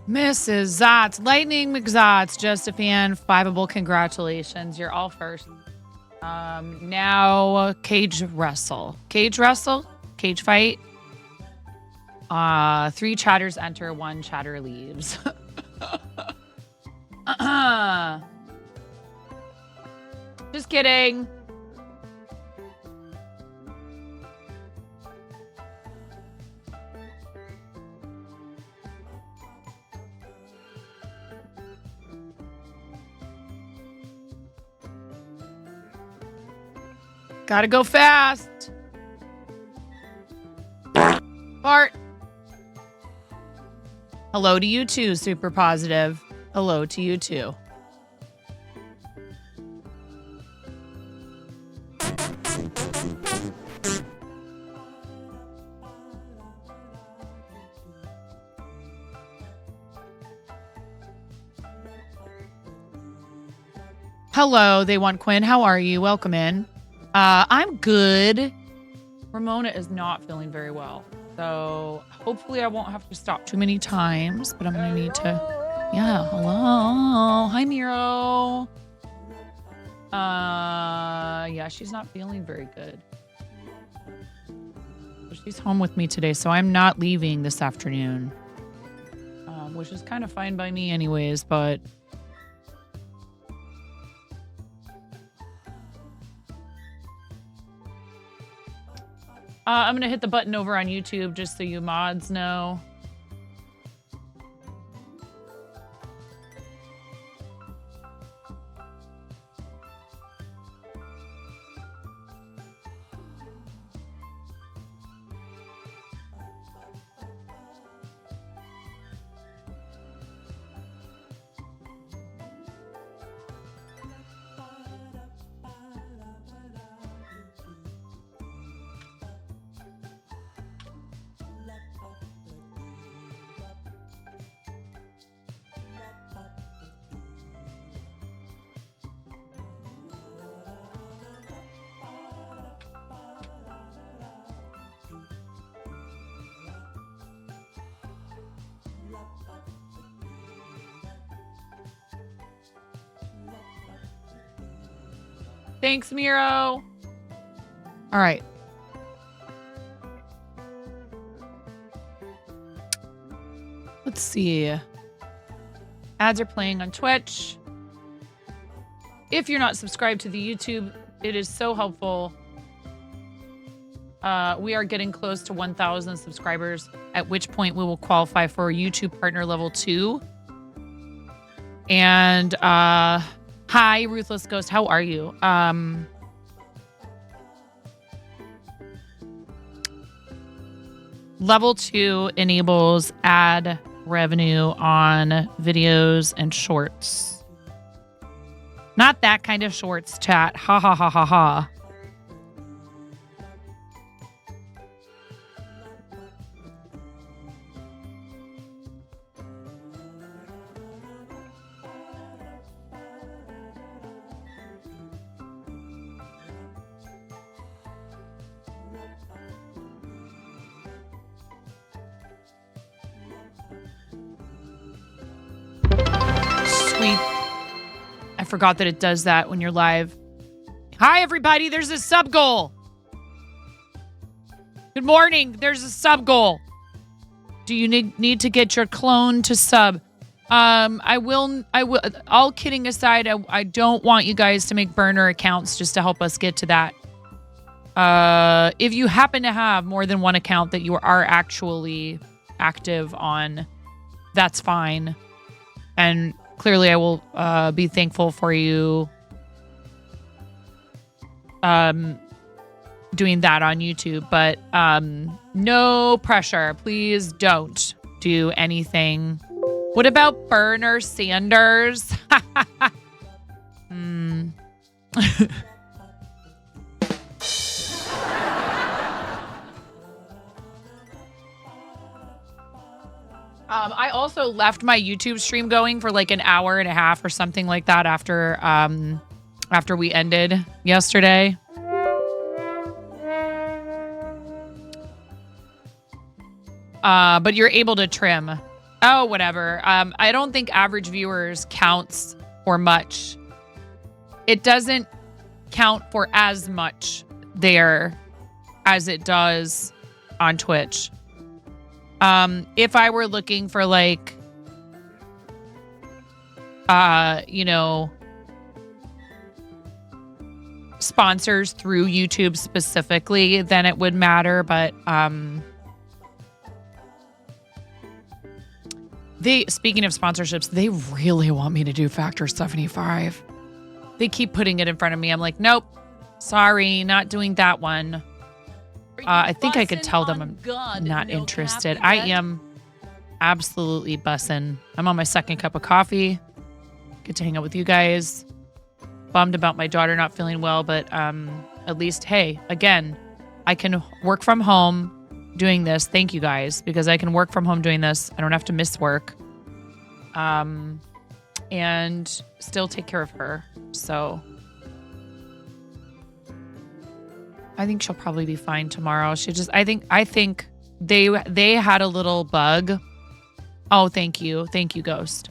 Mrs. Zotz, Lightning McZotz, just a fan, fiveable, congratulations. You're all first. Now cage wrestle. Cage wrestle? Cage fight? 3 chatters enter, 1 chatter leaves. Just kidding. Gotta go fast. Bart. Hello to you too, super positive. Hello to you too. Hello, they want Quinn. How are you? Welcome in. I'm good. Ramona is not feeling very well. So hopefully I won't have to stop too many times, but I'm going to need to. Yeah, hello. Hi, Miro. Yeah, she's not feeling very good. She's home with me today, so I'm not leaving this afternoon. Which is kind of fine by me anyways, but I'm going to hit the button over on YouTube just so you mods know. Thanks, Miro. All right. Let's see. Ads are playing on Twitch. If you're not subscribed to the YouTube, it is so helpful. We are getting close to 1,000 subscribers, at which point we will qualify for YouTube Partner Level 2. And, hi, Ruthless Ghost. How are you? Level 2 enables ad revenue on videos and shorts. Not that kind of shorts, chat. Ha ha ha ha ha. I forgot that it does that when you're live. Hi, everybody. There's a sub goal. Good morning. There's a sub goal. Do you need to get your clone to sub? I will. All kidding aside, I don't want you guys to make burner accounts just to help us get to that. If you happen to have more than one account that you are actually active on, that's fine. And clearly, I will be thankful for you doing that on YouTube. But no pressure. Please don't do anything. What about Burner Sanders? I also left my YouTube stream going for like an hour and a half or something like that after we ended yesterday. But you're able to trim. Oh, whatever. I don't think average viewers counts for much. It doesn't count for as much there as it does on Twitch. If I were looking for like, you know, sponsors through YouTube specifically, then it would matter. But speaking of sponsorships, they really want me to do Factor 75. They keep putting it in front of me. I'm like, nope, sorry, not doing that one. I think I could tell them I'm not interested. I am absolutely bussin'. I'm on my second cup of coffee. Get to hang out with you guys. Bummed about my daughter not feeling well, but at least, hey, again, I can work from home doing this. Thank you guys, because I can work from home doing this. I don't have to miss work. And still take care of her. So I think she'll probably be fine tomorrow. I think they had a little bug. Oh, thank you. Thank you, Ghost.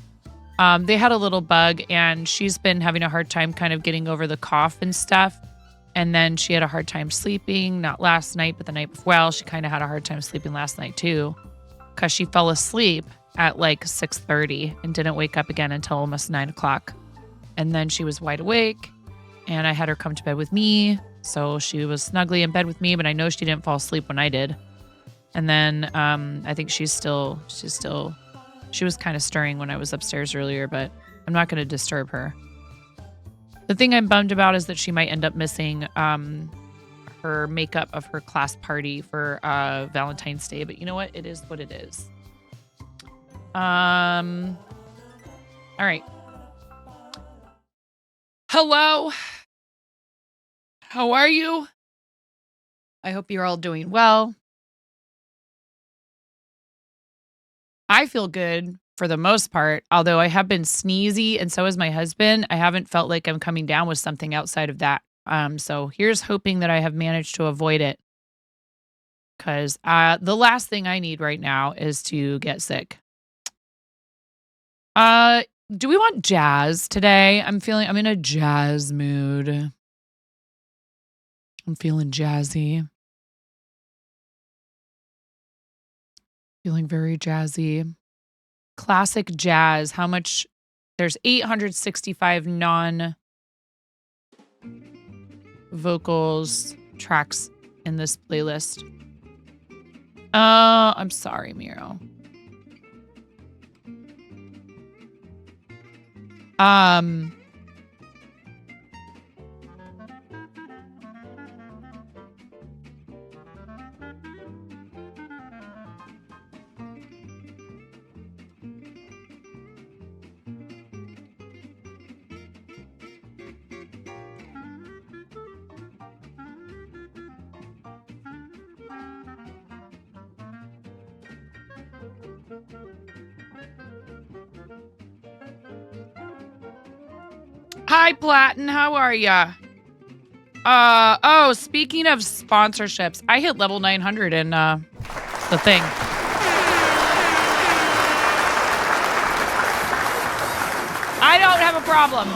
They had a little bug, and she's been having a hard time kind of getting over the cough and stuff. And then she had a hard time sleeping, not last night, but the night before. Well, she kind of had a hard time sleeping last night too, because she fell asleep at like 6:30 and didn't wake up again until almost 9 o'clock. And then she was wide awake, and I had her come to bed with me. So she was snugly in bed with me, but I know she didn't fall asleep when I did. And then I think she was kind of stirring when I was upstairs earlier, but I'm not going to disturb her. The thing I'm bummed about is that she might end up missing her makeup of her class party for Valentine's Day. But you know what? It is what it is. All right. Hello. How are you? I hope you're all doing well. I feel good for the most part, although I have been sneezy, and so is my husband. I haven't felt like I'm coming down with something outside of that. So here's hoping that I have managed to avoid it, because the last thing I need right now is to get sick. Do we want jazz today? I'm in a jazz mood. I'm feeling jazzy. Feeling very jazzy. Classic jazz. How much? There's 865 non-vocals tracks in this playlist. I'm sorry, Miro. Hi, Platin. How are ya? Oh, speaking of sponsorships, I hit level 900 in the thing. I don't have a problem.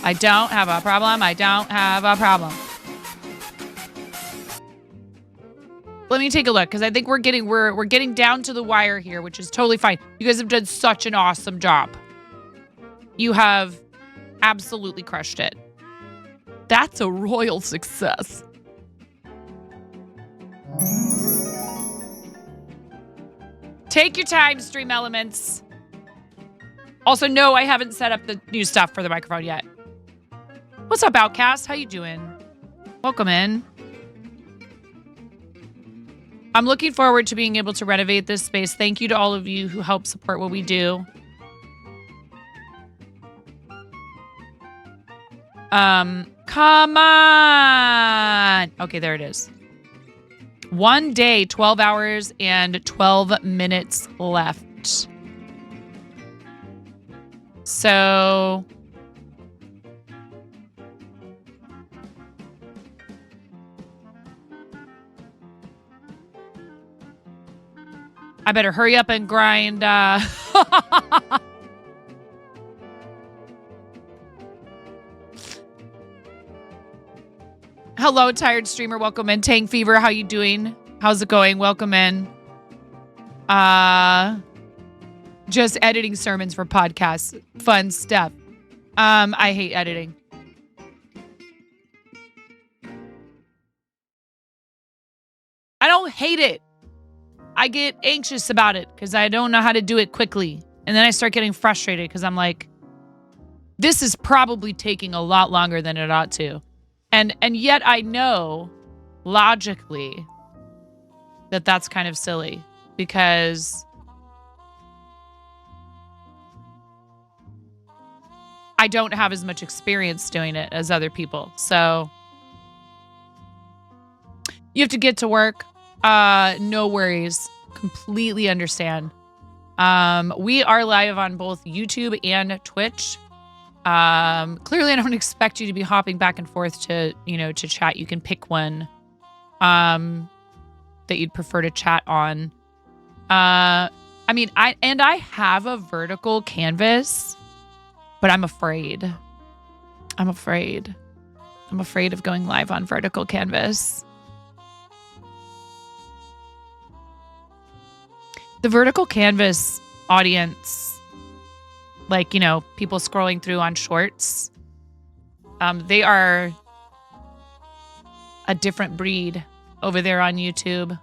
I don't have a problem. I don't have a problem. Let me take a look, because I think we're getting down to the wire here, which is totally fine. You guys have done such an awesome job. You have absolutely crushed it. That's a royal success. Take your time, Stream Elements. Also, no, I haven't set up the new stuff for the microphone yet. What's up, Outcast? How you doing? Welcome in. I'm looking forward to being able to renovate this space. Thank you to all of you who help support what we do. Come on. Okay, there it is. 1 day, 12 hours, and 12 minutes left. So... I better hurry up and grind. Hello, tired streamer. Welcome in. Tank Fever, how you doing? How's it going? Welcome in. Just editing sermons for podcasts. Fun stuff. I hate editing. I don't hate it. I get anxious about it because I don't know how to do it quickly. And then I start getting frustrated because I'm like, this is probably taking a lot longer than it ought to. And yet I know logically that that's kind of silly because I don't have as much experience doing it as other people. So you have to get to work. No worries. Completely understand. We are live on both YouTube and Twitch. Clearly I don't expect you to be hopping back and forth to chat. You can pick one, that you'd prefer to chat on. I have a vertical canvas, but I'm afraid of going live on vertical canvas. The vertical canvas audience, like, people scrolling through on shorts, they are a different breed over there on YouTube.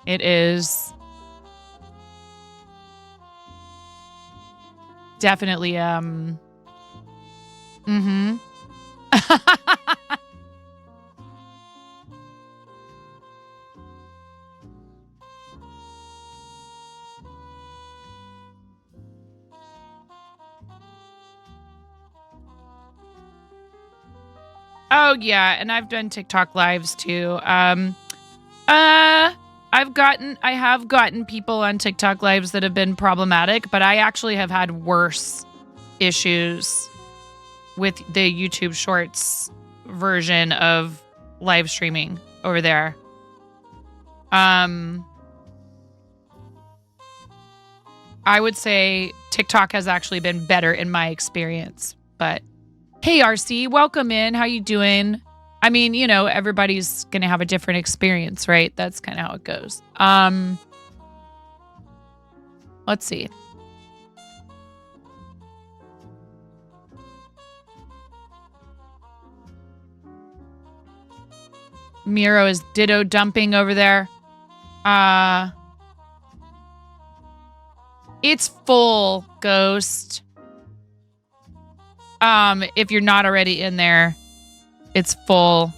It is definitely, Oh yeah, and I've done TikTok lives too. I have gotten people on TikTok lives that have been problematic, but I actually have had worse issues with the YouTube Shorts version of live streaming over there. I would say TikTok has actually been better in my experience, but hey, RC, welcome in. How you doing? I mean, everybody's going to have a different experience, right? That's kind of how it goes. Let's see. Miro is ditto dumping over there. It's full, Ghost. If you're not already in there, it's full.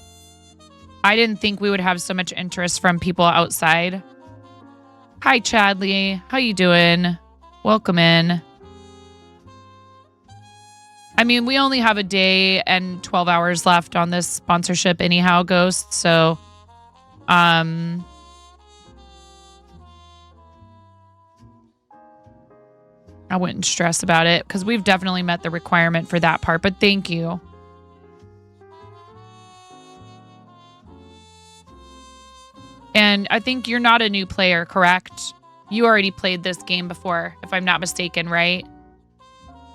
I didn't think we would have so much interest from people outside. Hi, Chadley. How you doing? Welcome in. I mean, we only have a day and 12 hours left on this sponsorship anyhow, Ghost. So, I wouldn't stress about it because we've definitely met the requirement for that part, but thank you. And I think you're not a new player, correct? You already played this game before, if I'm not mistaken, right?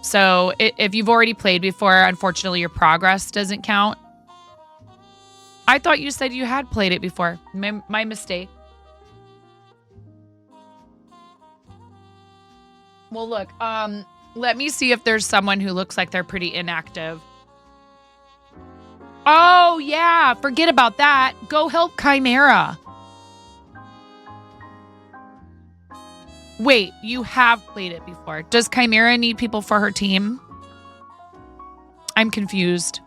So if you've already played before, unfortunately, your progress doesn't count. I thought you said you had played it before. My mistake. Well, look, let me see if there's someone who looks like they're pretty inactive. Oh, yeah, forget about that. Go help Chimera. Wait, you have played it before. Does Chimera need people for her team? I'm confused.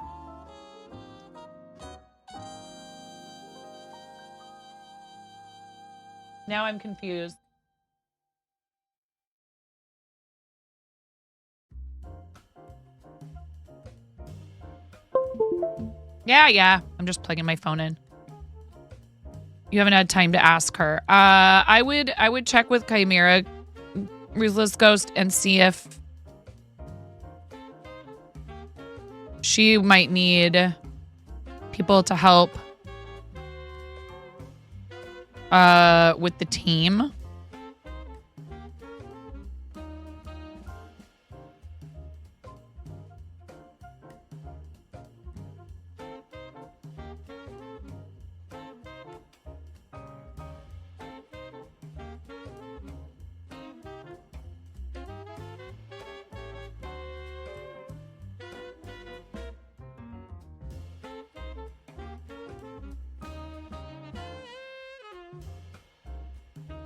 Now I'm confused. Yeah. I'm just plugging my phone in. You haven't had time to ask her. I would check with Chimera, Ruthless Ghost, and see if she might need people to help. with the team.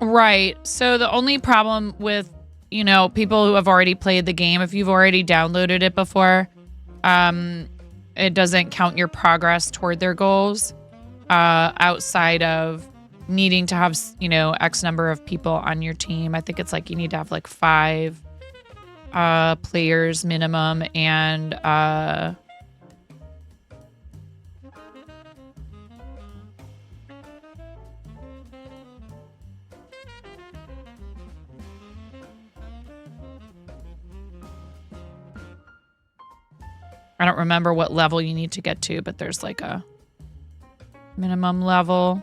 Right. So the only problem with, you know, people who have already played the game, if you've already downloaded it before, it doesn't count your progress toward their goals, outside of needing to have, you know, X number of people on your team. I think it's like you need to have like 5 players minimum, and I don't remember what level you need to get to, but there's like a minimum level.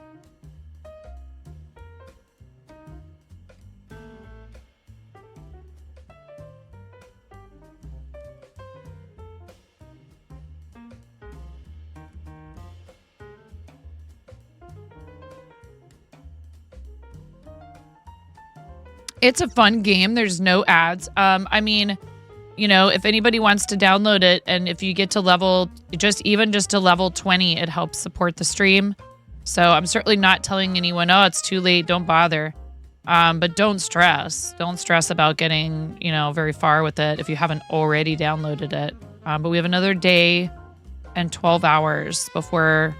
It's a fun game. There's no ads. I mean, you know, if anybody wants to download it, and if you get to level, just to level 20, it helps support the stream. So I'm certainly not telling anyone, oh, it's too late, don't bother. But don't stress. Don't stress about getting, you know, very far with it if you haven't already downloaded it. But we have another day and 12 hours before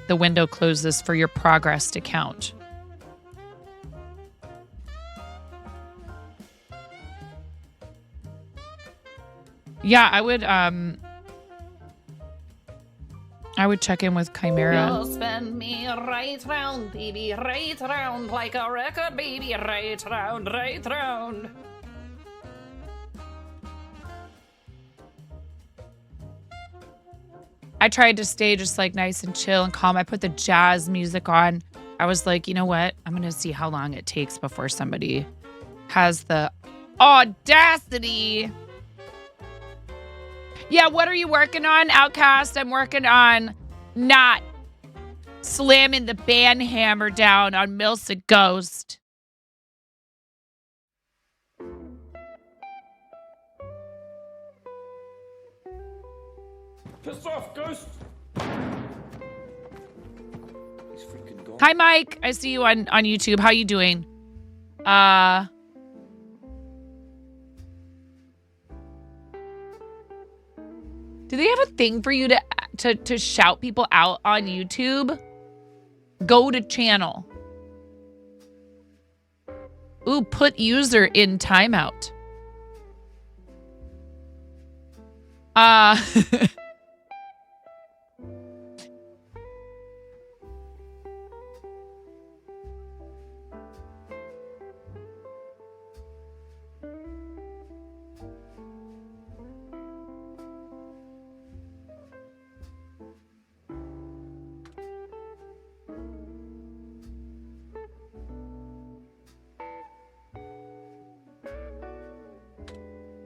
the window closes for your progress to count. Yeah, I would check in with Chimera. You'll spin me right round, baby, right round, like a record, baby, right round, right round. I tried to stay just like nice and chill and calm. I put the jazz music on. I was like, you know what? I'm going to see how long it takes before somebody has the audacity. Yeah, what are you working on, Outcast? I'm working on not slamming the band hammer down on Milsa Ghost. Piss off, Ghost! He's freaking gone. Hi, Mike. I see you on YouTube. How you doing? Do they have a thing for you to shout people out on YouTube? Go to channel. Ooh, put user in timeout.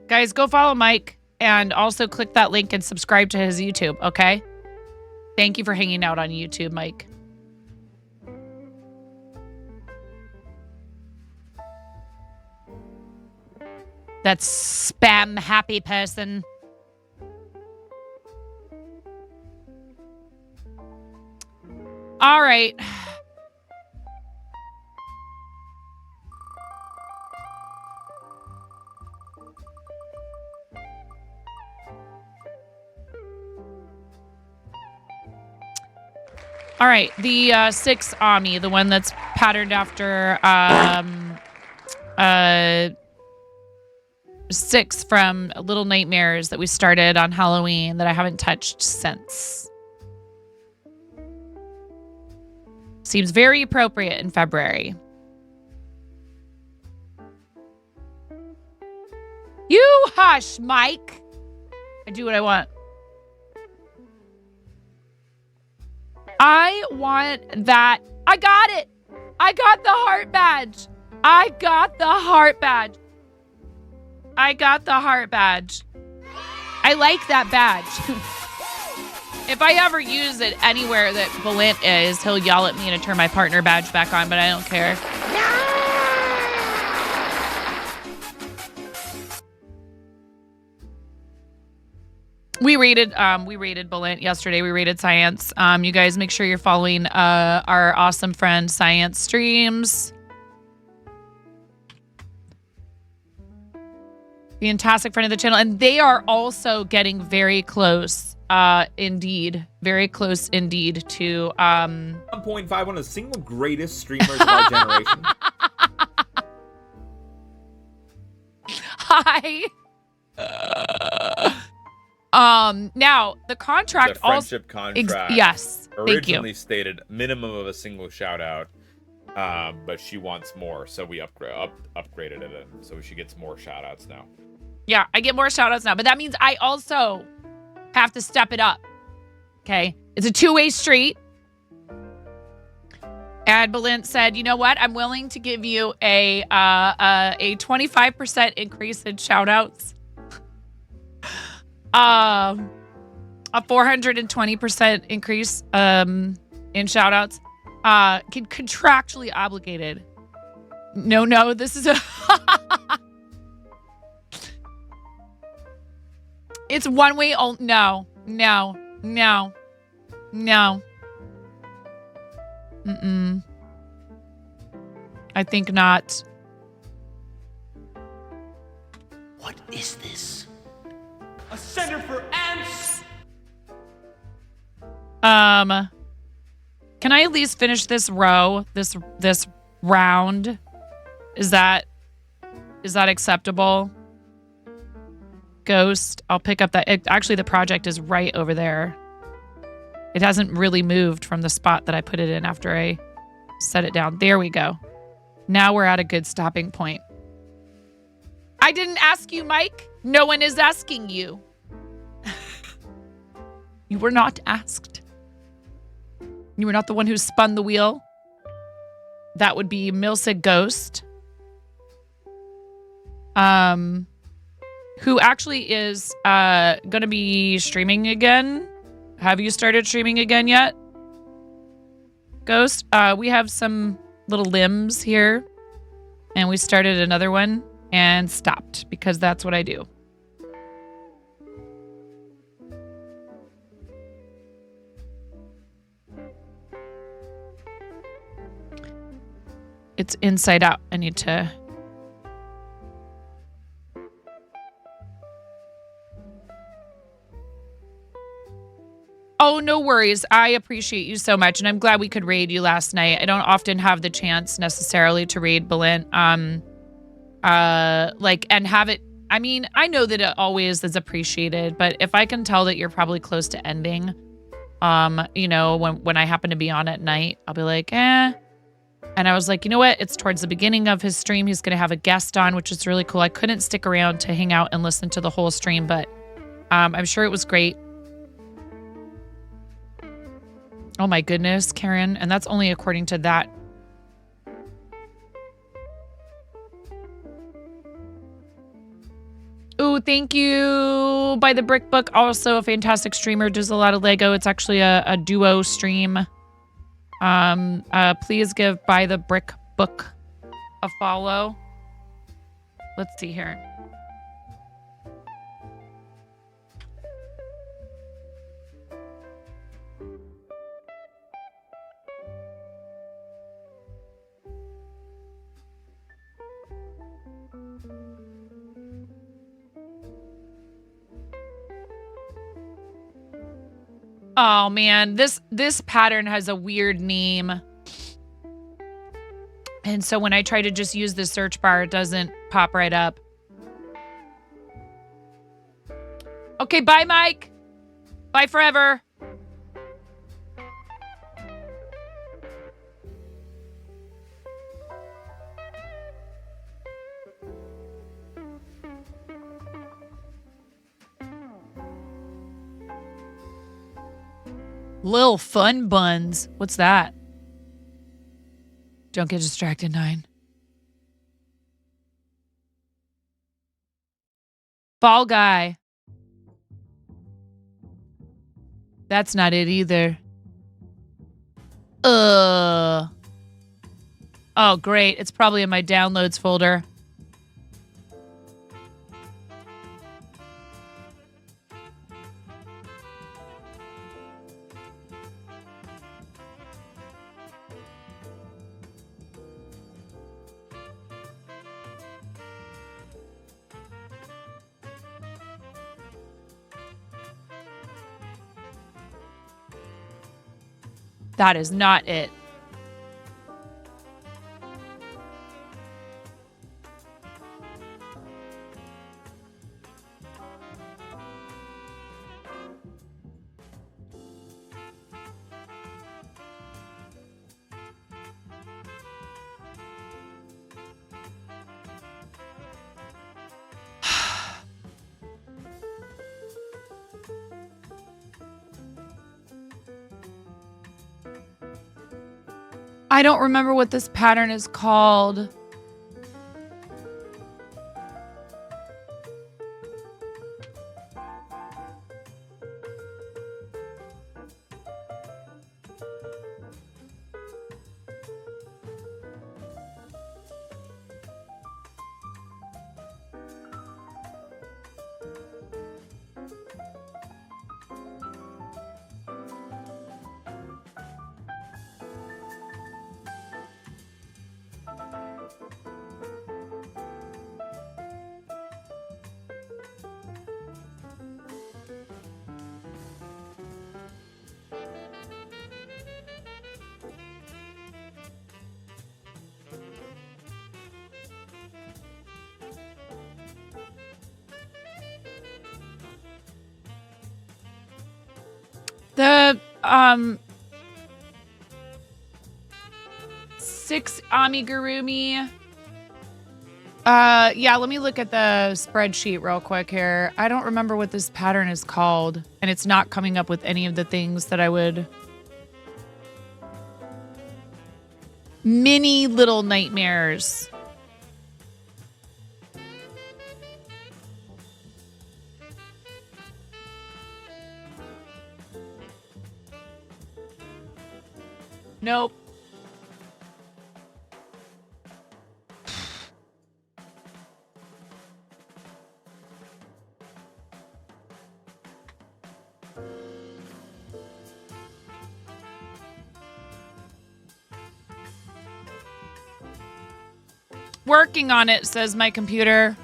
Guys, go follow Mike and also click that link and subscribe to his YouTube, okay? Thank you for hanging out on YouTube, Mike. That's spam happy person. All right. All right, the 6 Ami, the one that's patterned after 6 from Little Nightmares that we started on Halloween that I haven't touched since. Seems very appropriate in February. You hush, Mike. I do what I want. I want that. I got it. I got the heart badge. I got the heart badge. I got the heart badge. I like that badge. If I ever use it anywhere that Valent is, he'll yell at me to turn my partner badge back on, but I don't care. We rated Valent yesterday. We rated Science. You guys make sure you're following our awesome friend Science Streams. Fantastic friend of the channel. And they are also getting very close, indeed. Very close indeed to 1.5, one of the single greatest streamers of our generation. Hi. Now the contract The friendship contract yes. Thank you. originally stated minimum of a single shout out, but she wants more, so we upgraded it, so she gets more shout outs now. Yeah, I get more shout outs now, but that means I also have to step it up. Okay. It's a two-way street. And Valent said, you know what? I'm willing to give you a 25% increase in shout outs. A 420% increase in shout outs. Contractually obligated. No, this is a it's one way. Oh, no. I think not. What is this? A center for ants! Can I at least finish this row, this round? Is that acceptable? Ghost, I'll pick up that. Actually, the project is right over there. It hasn't really moved from the spot that I put it in after I set it down. There we go. Now we're at a good stopping point. I didn't ask you, Mike. No one is asking you. You were not asked. You were not the one who spun the wheel. That would be Milsa Ghost. Who actually is going to be streaming again. Have you started streaming again yet? Ghost, we have some little limbs here. And we started another one and stopped because that's what I do. It's inside out. I need to... Oh, no worries. I appreciate you so much. And I'm glad we could raid you last night. I don't often have the chance necessarily to raid Valent. And have it. I mean, I know that it always is appreciated, but if I can tell that you're probably close to ending, you know, when I happen to be on at night, I'll be like, eh. And I was like, you know what? It's towards the beginning of his stream. He's going to have a guest on, which is really cool. I couldn't stick around to hang out and listen to the whole stream, but I'm sure it was great. Oh my goodness, Karen. And that's only according to that. Oh, thank you. By the Brick Book, also a fantastic streamer, does a lot of Lego. It's actually a duo stream. Please give By the Brick Book a follow. Let's see here. Oh man, this pattern has a weird name. And so when I try to just use the search bar, it doesn't pop right up. Okay, bye, Mike. Bye forever. Lil Fun Buns. What's that? Don't get distracted, 9. Fall Guy. That's not it either. Oh, great. It's probably in my downloads folder. That is not it. I don't remember what this pattern is called. The 6 amigurumi. Yeah, let me look at the spreadsheet real quick here. I don't remember what this pattern is called, and it's not coming up with any of the things that I would. Mini Little Nightmares. Nope. Working on it, says my computer.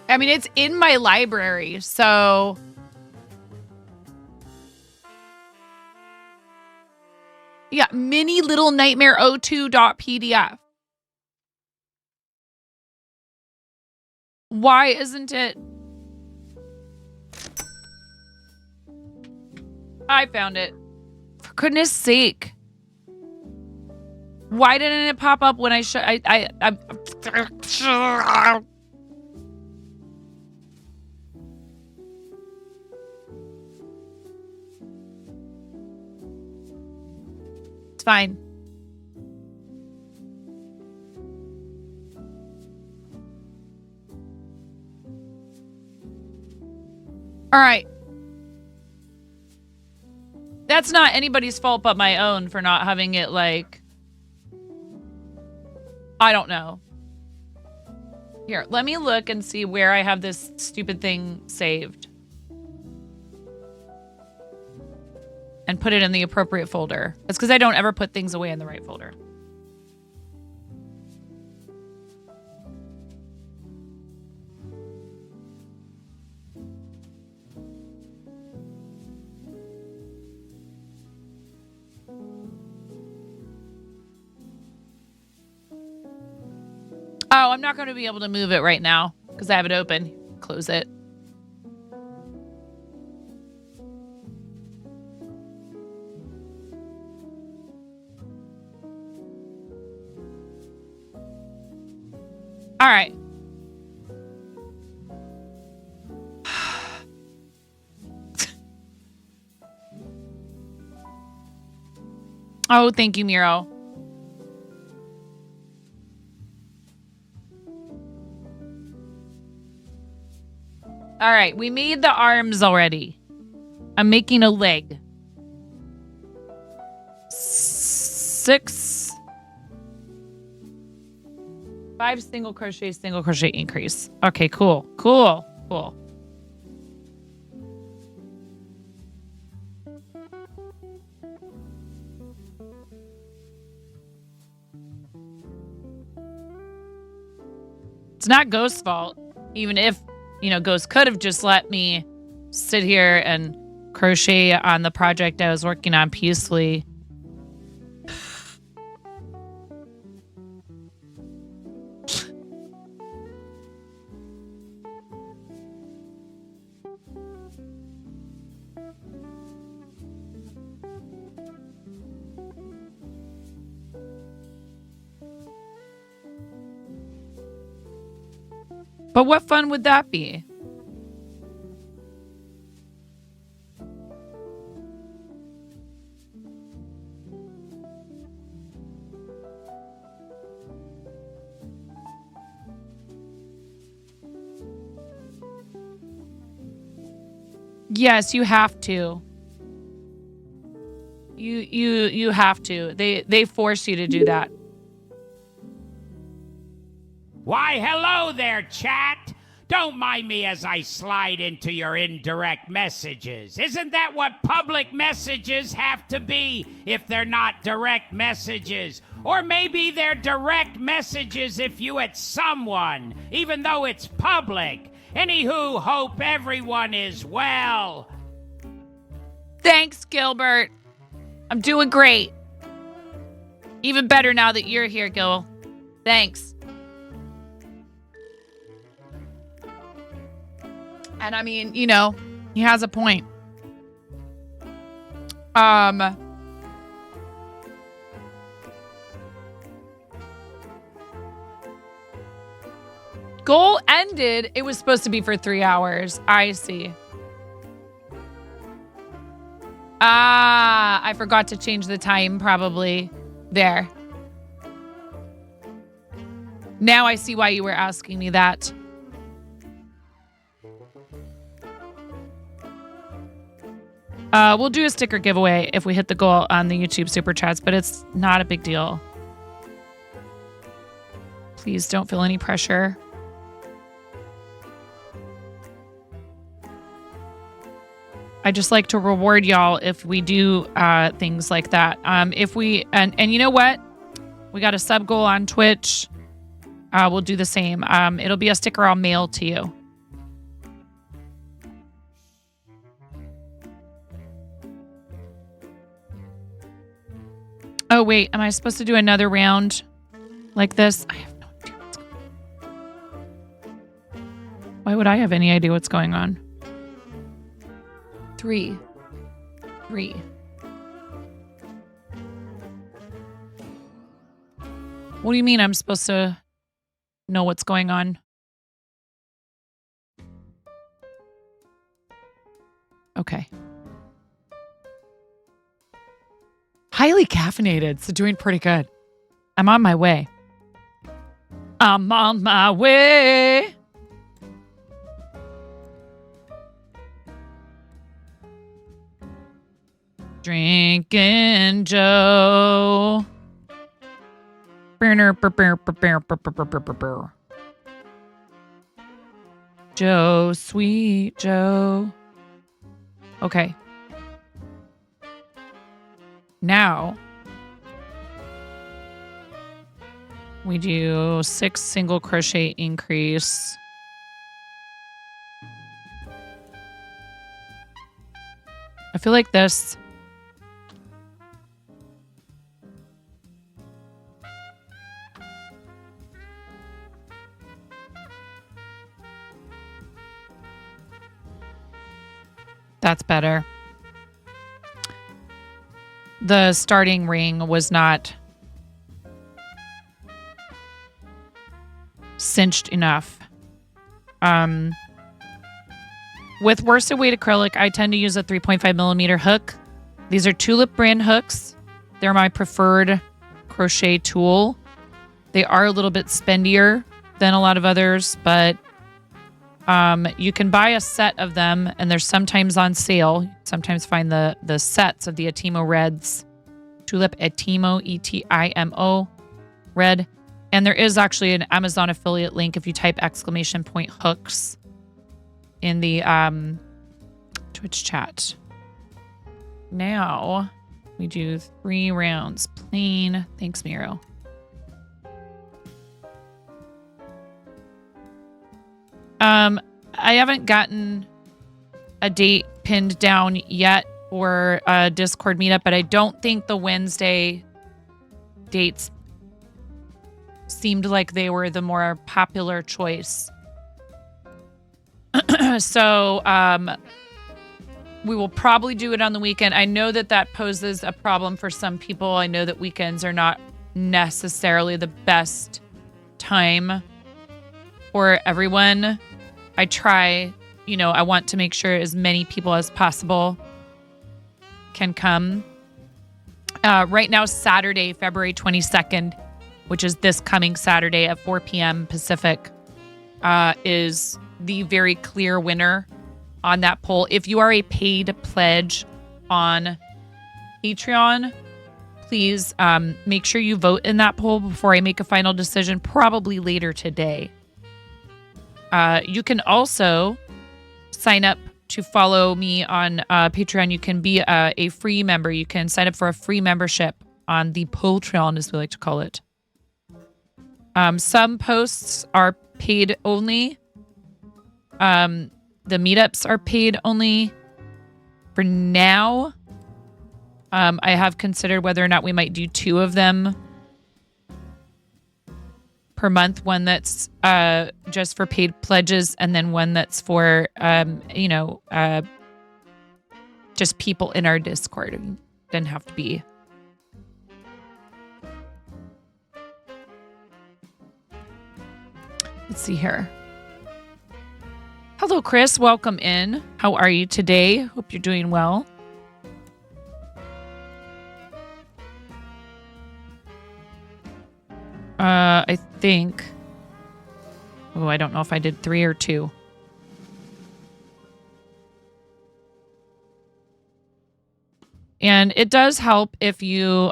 I mean, it's in my library, so. Yeah, mini little nightmare 02.pdf. Why isn't it? I found it. For goodness sake. Why didn't it pop up when I It's fine. All right. That's not anybody's fault but my own for not having it, like, I don't know. Here, let me look and see where I have this stupid thing saved. And put it in the appropriate folder. That's because I don't ever put things away in the right folder. Oh, I'm not going to be able to move it right now because I have it open. Close it. All right. Oh, thank you, Miro. All right, we made the arms already. I'm making a leg. 6, 5 single crochet increase. Okay, cool. It's not Ghost's fault, even if, Ghost could have just let me sit here and crochet on the project I was working on peacefully. But what fun would that be? Yes, you have to. You have to. They force you to do that. Why, hello there, chat. Don't mind me as I slide into your indirect messages. Isn't that what public messages have to be if they're not direct messages? Or maybe they're direct messages if you at someone, even though it's public. Anywho, hope everyone is well. Thanks, Gilbert. I'm doing great. Even better now that you're here, Gil. Thanks. And I mean, he has a point. Goal ended. It was supposed to be for 3 hours. I see. I forgot to change the time probably. There. Now I see why you were asking me that. We'll do a sticker giveaway if we hit the goal on the YouTube Super Chats, but it's not a big deal. Please don't feel any pressure. I just like to reward y'all if we do things like that. If we and you know what? We got a sub goal on Twitch. We'll do the same. It'll be a sticker I'll mail to you. Oh, wait. Am I supposed to do another round like this? I have no idea what's going on. Why would I have any idea what's going on? 3. What do you mean I'm supposed to know what's going on? Okay. Highly caffeinated, so doing pretty good. I'm on my way. I'm on my way. Drinking Joe. Joe, sweet Joe. Okay. Now, we do 6 single crochet increase. I feel like this. That's better. The starting ring was not cinched enough. With worsted weight acrylic, I tend to use a 3.5 millimeter hook. These are Tulip brand hooks. They're my preferred crochet tool. They are a little bit spendier than a lot of others, but you can buy a set of them, and they're sometimes on sale. You sometimes find the sets of the Etimo Reds. Tulip Etimo, E-T-I-M-O, red. And there is actually an Amazon affiliate link if you type ! hooks in the Twitch chat. Now we do 3 rounds. Plain. Thanks, Miro. I haven't gotten a date pinned down yet for a Discord meetup, but I don't think the Wednesday dates seemed like they were the more popular choice. So we will probably do it on the weekend. I know that poses a problem for some people. I know that weekends are not necessarily the best time for everyone. I try, I want to make sure as many people as possible can come. Right now, Saturday, February 22nd, which is this coming Saturday at 4 p.m. Pacific, is the very clear winner on that poll. If you are a paid pledge on Patreon, please make sure you vote in that poll before I make a final decision, probably later today. You can also sign up to follow me on Patreon. You can be a free member. You can sign up for a free membership on the Patreon, as we like to call it. Some posts are paid only. The meetups are paid only for now. I have considered whether or not we might do 2 of them per month. One that's just for paid pledges, and then one that's for, just people in our Discord. It doesn't have to be. Let's see here. Hello, Chris. Welcome in. How are you today? Hope you're doing well. I think... Oh, I don't know if I did 3 or 2. And it does help if you...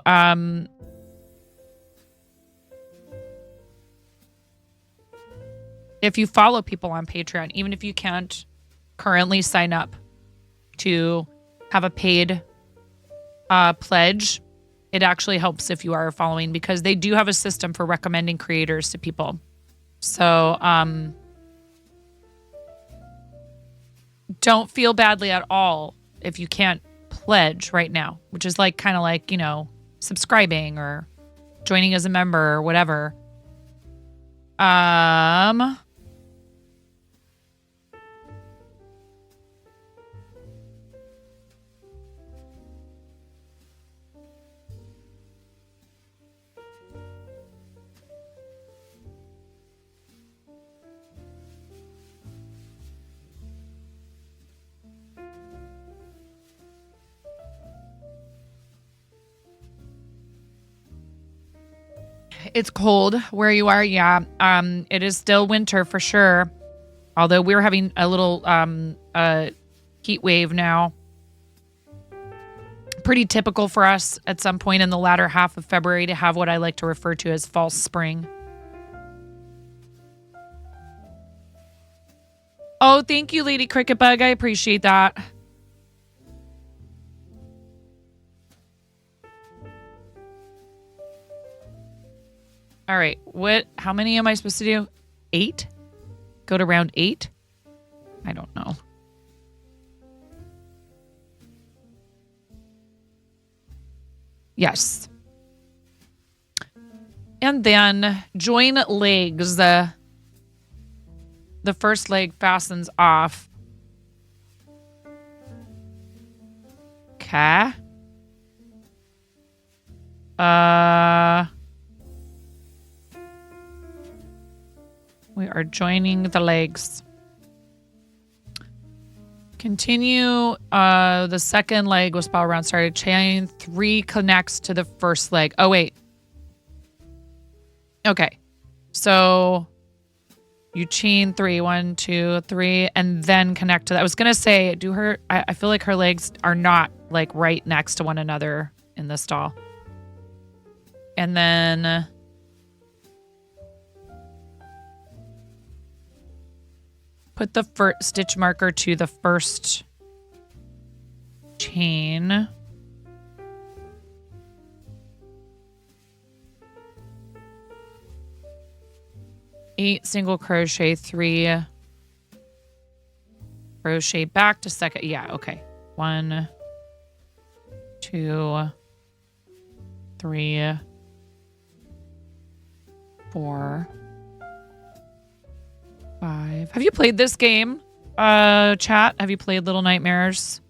if you follow people on Patreon, even if you can't currently sign up to have a paid pledge, it actually helps if you are following, because they do have a system for recommending creators to people. So don't feel badly at all if you can't pledge right now, which is kind of like, subscribing or joining as a member or whatever. It's cold where you are. Yeah. It is still winter for sure. Although we're having a little heat wave now. Pretty typical for us at some point in the latter half of February to have what I like to refer to as false spring. Oh, thank you, Lady Cricket Bug. I appreciate that. All right. How many am I supposed to do? 8? Go to round 8? I don't know. Yes. And then join legs. The first leg fastens off. Okay. We are joining the legs. Continue. The second leg was spell round started. Chain 3 connects to the first leg. Oh, wait. Okay. So you chain 3, 1, 2, 3, and then connect to that. I was going to say, I feel like her legs are not like right next to one another in the stall. And then put the first stitch marker to the first chain. Eight single crochet, 3 crochet back to second. Yeah, okay. 1, 2, 3, 4, 5. Have you played this game? Chat, have you played Little Nightmares?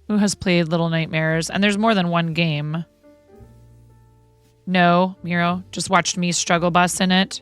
Who has played Little Nightmares? And there's more than one game. No, Miro, just watched me struggle bus in it.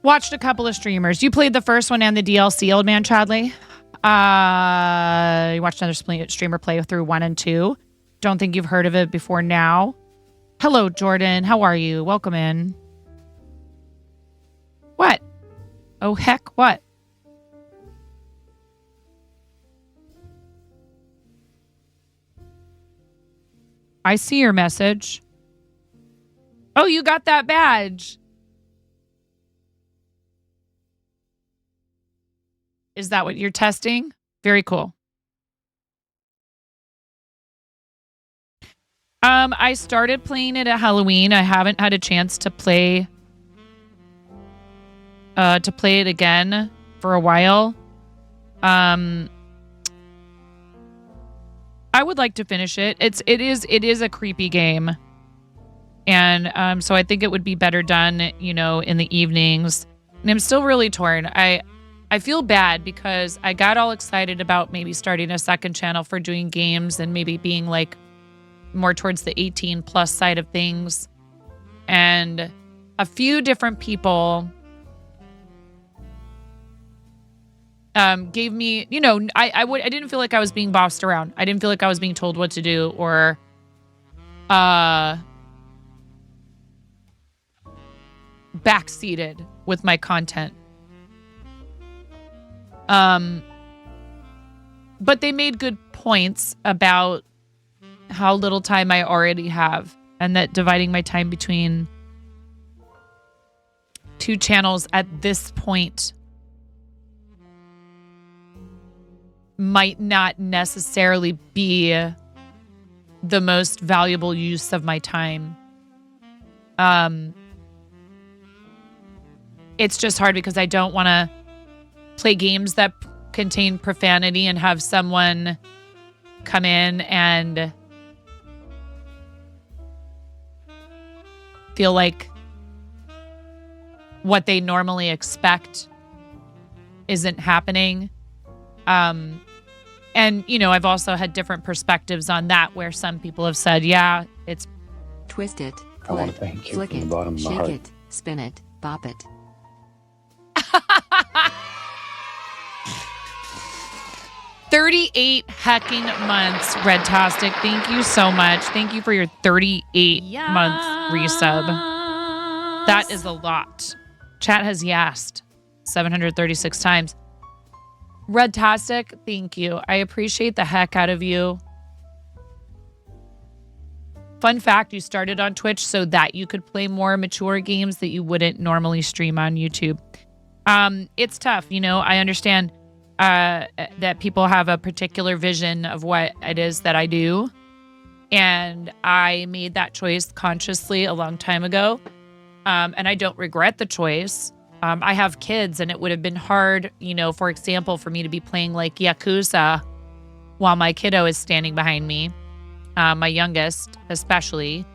Watched a couple of streamers. You played the first one and the DLC, Old Man Chadley. You watched another streamer play through 1 and 2. Don't think you've heard of it before now. Hello, Jordan. How are you? Welcome in. What? Oh, heck, what? I see your message. Oh, you got that badge. Is that what you're testing? Very cool. I started playing it at Halloween. I haven't had a chance to play it again for a while. I would like to finish it. It is a creepy game. And so I think it would be better done, in the evenings. And I'm still really torn. I feel bad because I got all excited about maybe starting a second channel for doing games and maybe being like more towards the 18 plus side of things. And a few different people gave me, I didn't feel like I was being bossed around. I didn't feel like I was being told what to do or backseated with my content. But they made good points about how little time I already have and that dividing my time between 2 channels at this point might not necessarily be the most valuable use of my time. It's just hard because I don't want to play games that contain profanity and have someone come in and feel like what they normally expect isn't happening. And, I've also had different perspectives on that where some people have said, yeah, it's... Twist it, I want to flip, thank you flick from the it, bottom of my shake heart. it, spin it, bop it. 38 hecking months, Redtastic. Thank you so much. Thank you for your 38-month resub. That is a lot. Chat has yassed 736 times. Redtastic, thank you. I appreciate the heck out of you. fun fact, you started on Twitch so that you could play more mature games that you wouldn't normally stream on YouTube. It's tough. I understand that people have a particular vision of what it is that I do. And I made that choice consciously a long time ago. And I don't regret the choice. I have kids, and it would have been hard, for example, for me to be playing like Yakuza while my kiddo is standing behind me, my youngest especially.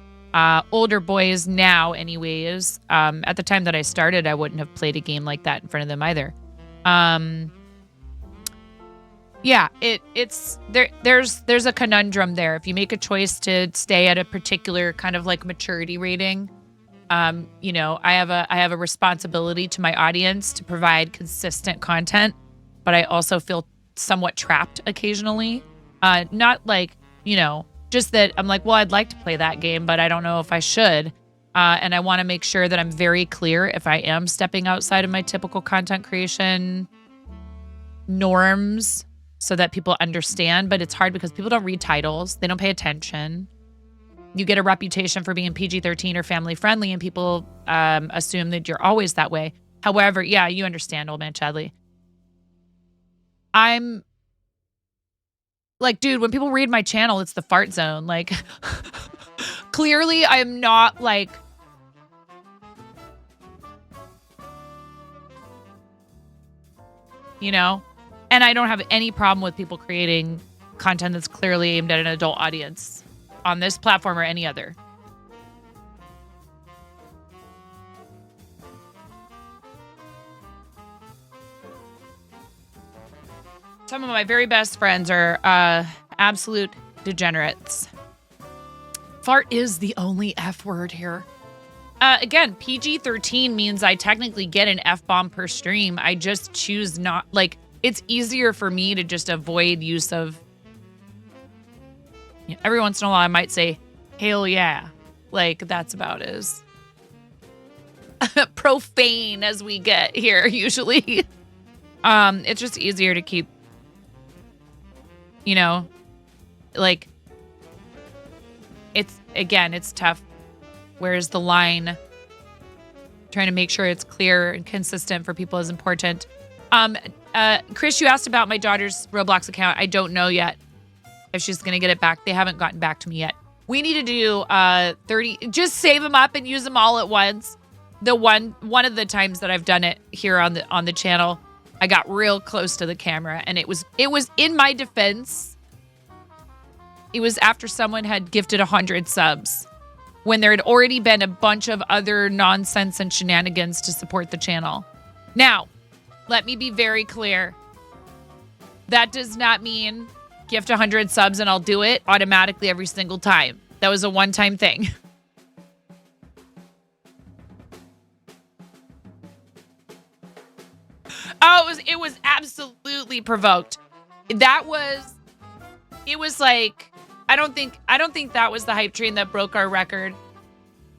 Older boys now, anyways. At the time that I started, I wouldn't have played a game like that in front of them either. Yeah, it's there. There's a conundrum there. If you make a choice to stay at a particular kind of like maturity rating, I have a responsibility to my audience to provide consistent content, but I also feel somewhat trapped occasionally. Not like, just that I'm like, well, I'd like to play that game, but I don't know if I should. And I want to make sure that I'm very clear if I am stepping outside of my typical content creation norms so that people understand. But it's hard because people don't read titles. They don't pay attention. You get a reputation for being PG-13 or family friendly, and people assume that you're always that way. However, yeah, you understand, old man Chadley. I'm like, dude, when people read my channel, it's the fart zone. Like, clearly I am not like, and I don't have any problem with people creating content that's clearly aimed at an adult audience on this platform or any other. Some of my very best friends are absolute degenerates. Fart is the only F word here. Again, PG-13 means I technically get an F-bomb per stream. I just choose not, like, it's easier for me to just avoid use of, every once in a while I might say, hell yeah. Like, that's about as profane as we get here, usually. It's just easier to keep, like, it's tough. Where's the line? Trying to make sure it's clear and consistent for people is important. Chris, you asked about my daughter's Roblox account. I don't know yet if she's going to get it back. They haven't gotten back to me yet. We need to do 30, just save them up and use them all at once. The one of the times that I've done it here on the channel, I got real close to the camera, and it was in my defense. It was after someone had gifted 100 subs when there had already been a bunch of other nonsense and shenanigans to support the channel. Now, let me be very clear. That does not mean gift 100 subs and I'll do it automatically every single time. That was a one-time thing. Oh, it was absolutely provoked. It was like, I don't think that was the hype train that broke our record,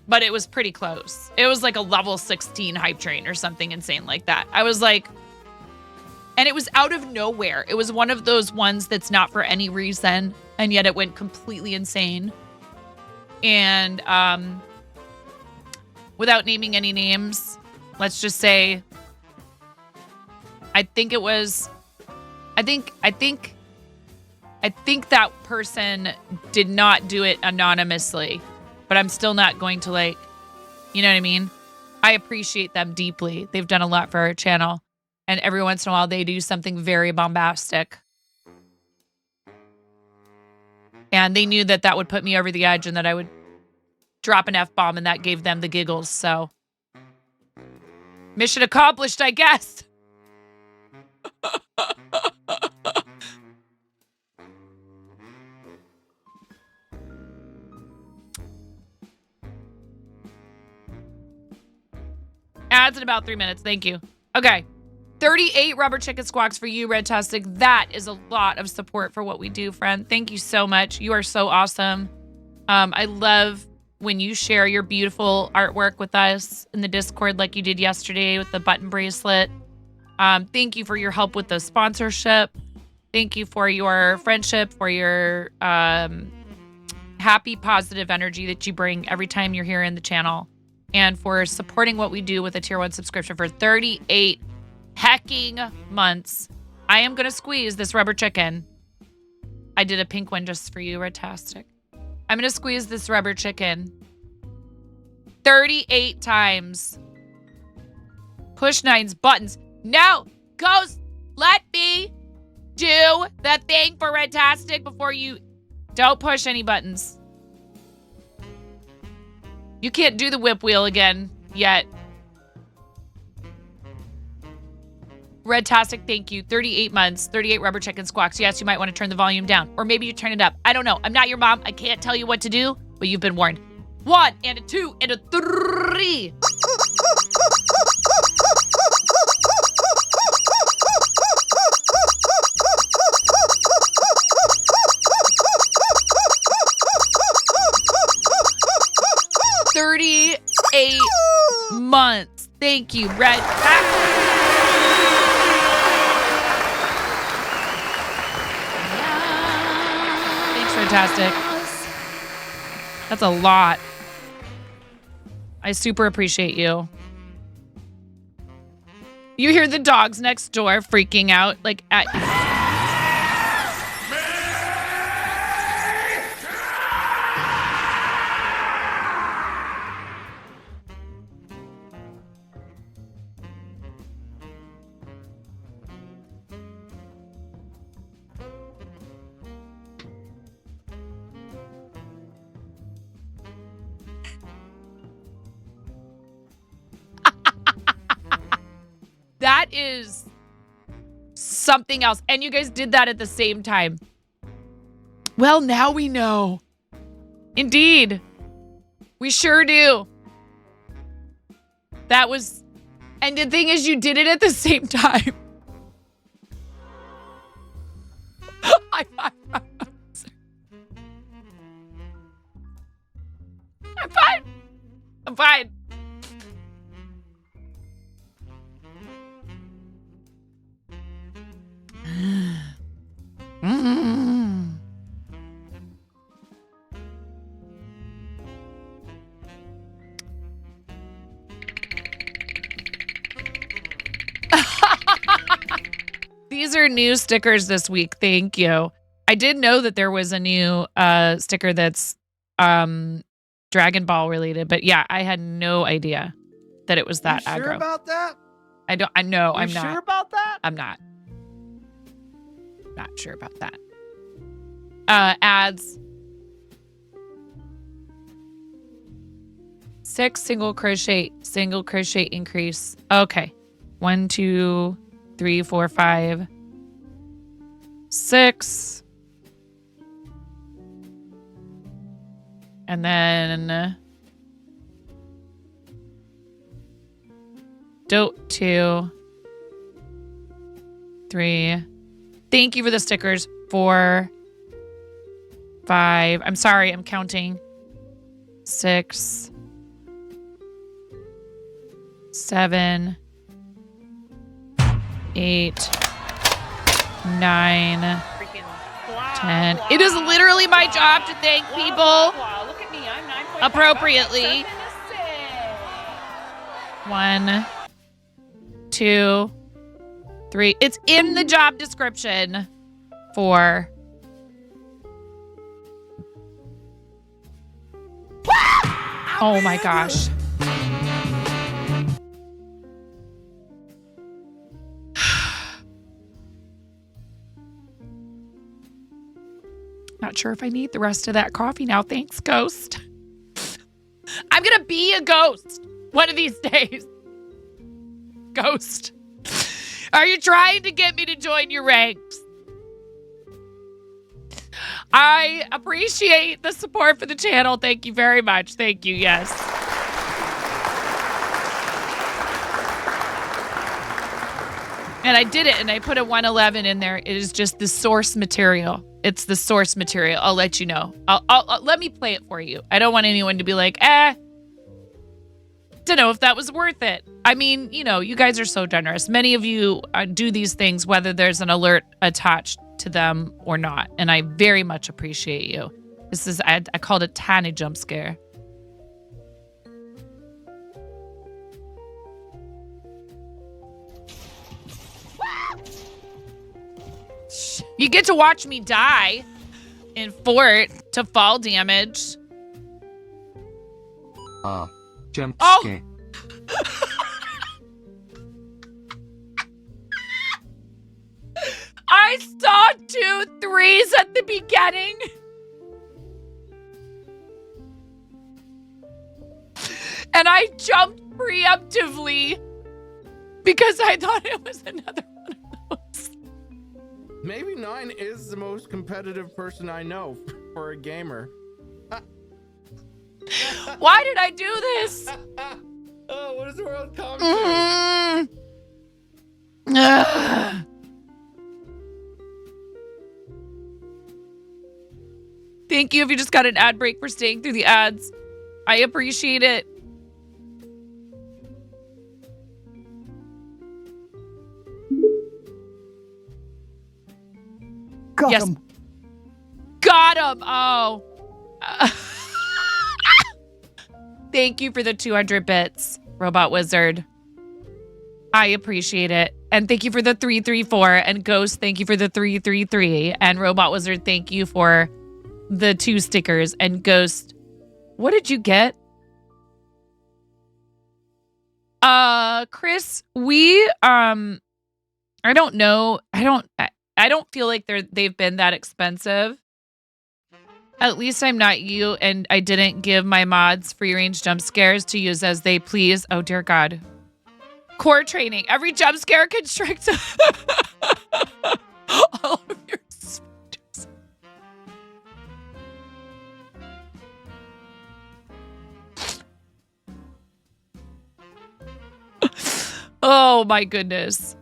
but it was pretty close. It was like a level 16 hype train or something insane like that. I was like, and it was out of nowhere. It was one of those ones that's not for any reason, and yet it went completely insane. And without naming any names, let's just say, I think that person did not do it anonymously, but I'm still not going to, like, you know what I mean? I appreciate them deeply. They've done a lot for our channel, and every once in a while they do something very bombastic. And they knew that would put me over the edge and that I would drop an F-bomb, and that gave them the giggles. So mission accomplished, I guess. Ads in about 3 minutes. Thank you. Okay. 38 rubber chicken squawks for you, Red Tastic. That is a lot of support for what we do, friend. Thank you so much. You are so awesome. I love when you share your beautiful artwork with us in the Discord like you did yesterday with the button bracelet. Thank you for your help with the sponsorship. Thank you for your friendship, for your happy, positive energy that you bring every time you're here in the channel, and for supporting what we do with a tier 1 subscription for 38 hecking months. I am going to squeeze this rubber chicken. I did a pink one just for you, Redtastic. I'm going to squeeze this rubber chicken 38 times. Push 9's buttons. No, Ghost, let me do the thing for Redtastic before you... Don't push any buttons. You can't do the whip wheel again yet. Redtastic, thank you. 38 months, 38 rubber chicken squawks. Yes, you might want to turn the volume down. Or maybe you turn it up. I don't know. I'm not your mom. I can't tell you what to do, but you've been warned. 1 and a 2 and a 3. $38 months. Thank you, Red. Thanks, Fantastic. That's a lot. I super appreciate you. You hear the dogs next door freaking out, like at... That is something else. And you guys did that at the same time. Well, now we know. Indeed. We sure do. That was... And the thing is, you did it at the same time. I'm fine. I'm fine. These are new stickers this week. Thank you. I did know that there was a new sticker that's Dragon Ball related, but yeah, I had no idea that it was that you sure aggro. about that? I don't. I know. You I'm not. sure about that? I'm not. Not sure about that. Ads. 6 single crochet increase. Okay. 1, 2, 3, 4, 5, 6. And then 2, 3. Thank you for the stickers. 4, 5. I'm sorry, I'm counting. 6, 7, 8, 9, 10. It is literally my job to thank people Look at me, I'm 9.5. appropriately. 1, 2, 3. It's in the job description. 4. Oh my gosh. Not sure if I need the rest of that coffee now. Thanks, Ghost. I'm going to be a ghost one of these days. Ghost. Are you trying to get me to join your ranks? I appreciate the support for the channel. Thank you very much. Thank you. Yes. And I did it, and I put a 111 in there. It is just the source material. It's the source material. I'll let you know. I'll let me play it for you. I don't want anyone to be like, don't know if that was worth it. I mean, you know, you guys are so generous. Many of you do these things whether there's an alert attached to them or not. And I very much appreciate you. This is, I called it tiny jump scare. You get to watch me die in fort to fall damage. Jump Oh! scare. I saw 2 3s at the beginning. And I jumped preemptively because I thought it was another one of those. Maybe 9 is the most competitive person I know for a gamer. Why did I do this? Oh, what is the world coming to? Ugh. Thank you if you just got an ad break for staying through the ads. I appreciate it. Got Yes. him. Got him. Oh. Thank you for the 200 bits, Robot Wizard. I appreciate it. And thank you for the 334. And Ghost, thank you for the 333. And Robot Wizard, thank you for the 2 stickers. And Ghost, what did you get? Chris, we I don't know. I don't feel like they've been that expensive. At least I'm not you, and I didn't give my mods free range jump scares to use as they please. Oh dear God. Core training. Every jump scare constricts all of your sphincters. Oh my goodness.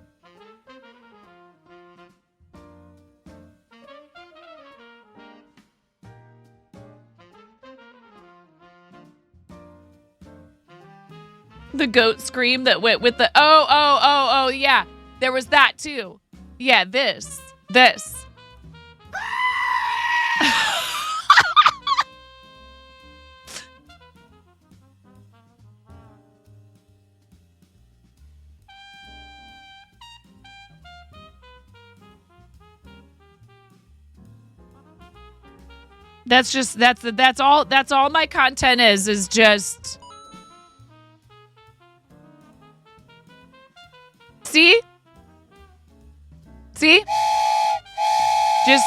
The goat scream that went with the oh, yeah. There was that too. Yeah, this. That's all my content is just See? Just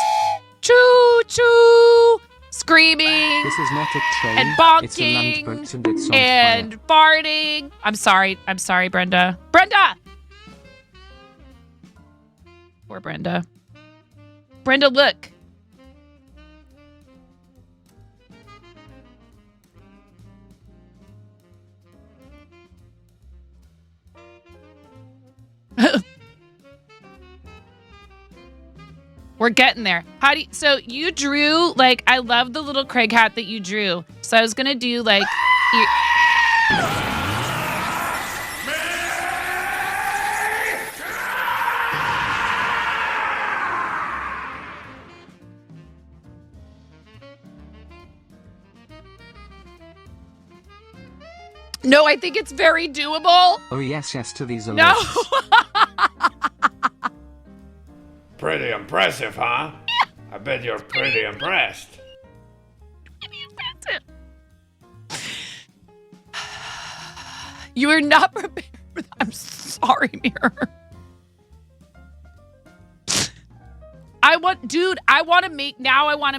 choo choo screaming This is not a train. and It's a bonking landboat and it's on and farting. I'm sorry, Brenda. Poor Brenda. Brenda, look. We're getting there. So you drew, like, I love the little Craig hat that you drew. So I was going to do, like... No, I think it's very doable. Oh yes to these alerts. No. Pretty impressive, huh? I bet you're pretty impressed. You are not prepared for that. I'm sorry, Mirror. I want to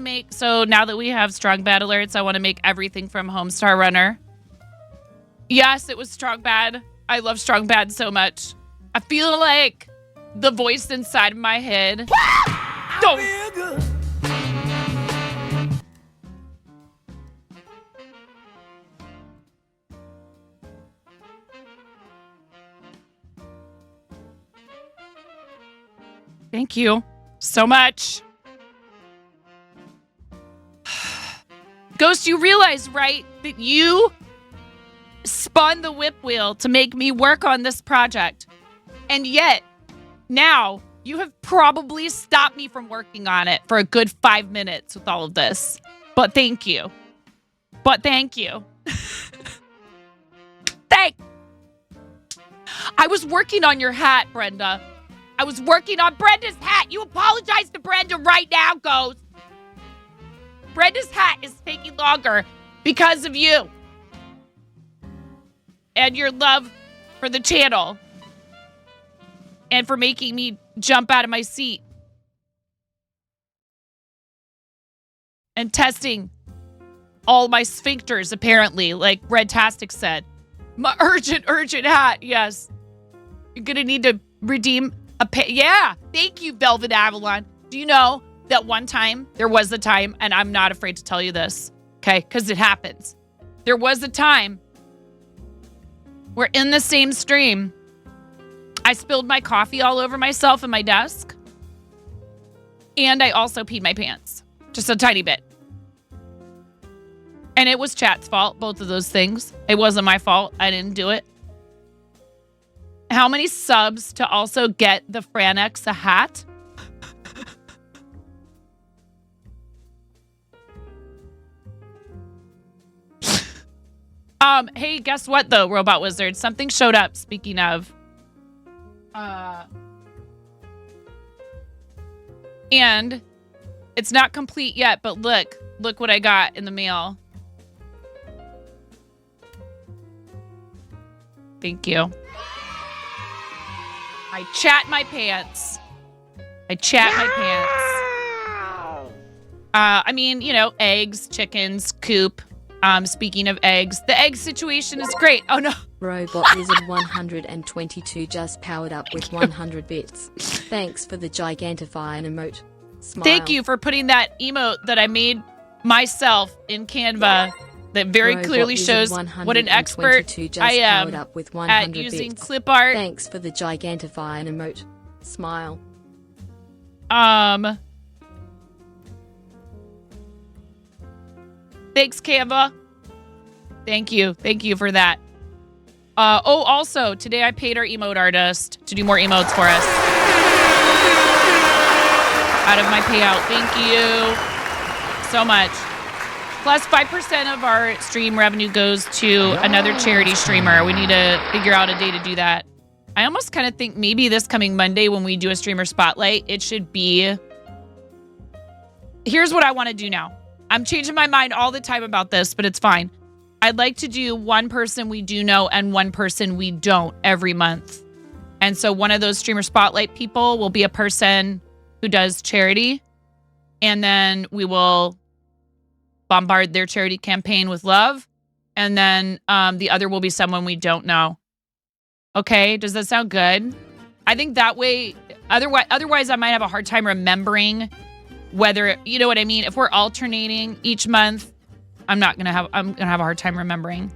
make, so now that we have strong bad alerts, I want to make everything from Homestar Runner. Yes, it was strong bad. I love strong bad so much. I feel like the voice inside of my head. Don't. Thank you so much. Ghost, you realize, right, that you spun the whip wheel to make me work on this project. And yet, now, you have probably stopped me from working on it for a good 5 minutes with all of this. But thank you. I was working on your hat, Brenda. I was working on Brenda's hat. You apologize to Brenda right now, Ghost. Brenda's hat is taking longer because of you. And your love for the channel. And for making me jump out of my seat. And testing all my sphincters, apparently, like Redtastic said. My urgent hat, yes. You're gonna need to redeem a yeah, thank you, Velvet Avalon. Do you know that one time, there was a time, and I'm not afraid to tell you this, okay, because it happens. There was a time where in the same stream, I spilled my coffee all over myself and my desk, and I also peed my pants, just a tiny bit. And it was chat's fault, both of those things. It wasn't my fault. I didn't do it. How many subs to also get the Franex a hat? Hey, guess what though, Robot Wizard? Something showed up, speaking of. And it's not complete yet, but look what I got in the mail. Thank you. I chat my pants. I mean, you know, eggs, chickens, coop. Speaking of eggs, the egg situation is great. Oh no. Robot Wizard 122 just powered up with 100 bits. Thanks for the gigantifying emote. Smile. Thank you for putting that emote that I made myself in Canva that very clearly shows what an expert I am at using clip art. Thanks for the gigantifying emote. Smile. Thanks, Canva. Thank you for that. Oh, also, today I paid our emote artist to do more emotes for us. Out of my payout. Thank you so much. Plus 5% of our stream revenue goes to another charity streamer. We need to figure out a day to do that. I almost kind of think maybe this coming Monday when we do a streamer spotlight, it should be... Here's what I want to do now. I'm changing my mind all the time about this, but it's fine. I'd like to do one person we do know and one person we don't every month. And so one of those streamer spotlight people will be a person who does charity. And then we will bombard their charity campaign with love. And then the other will be someone we don't know. Okay, does that sound good? I think that way, otherwise I might have a hard time remembering whether, you know what I mean? If we're alternating each month, I'm gonna have a hard time remembering.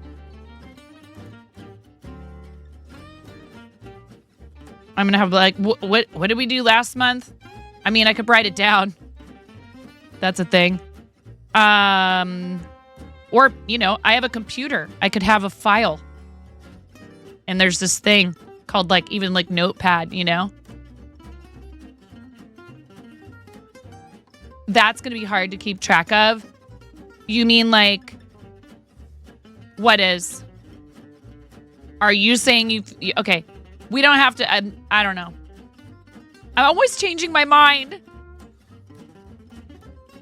I'm gonna have like, what did we do last month? I mean, I could write it down. That's a thing. Or, you know, I have a computer. I could have a file. And there's this thing called like, even like Notepad, you know? That's going to be hard to keep track of. You mean like, what is? Are you saying okay, we don't have to, I don't know. I'm always changing my mind.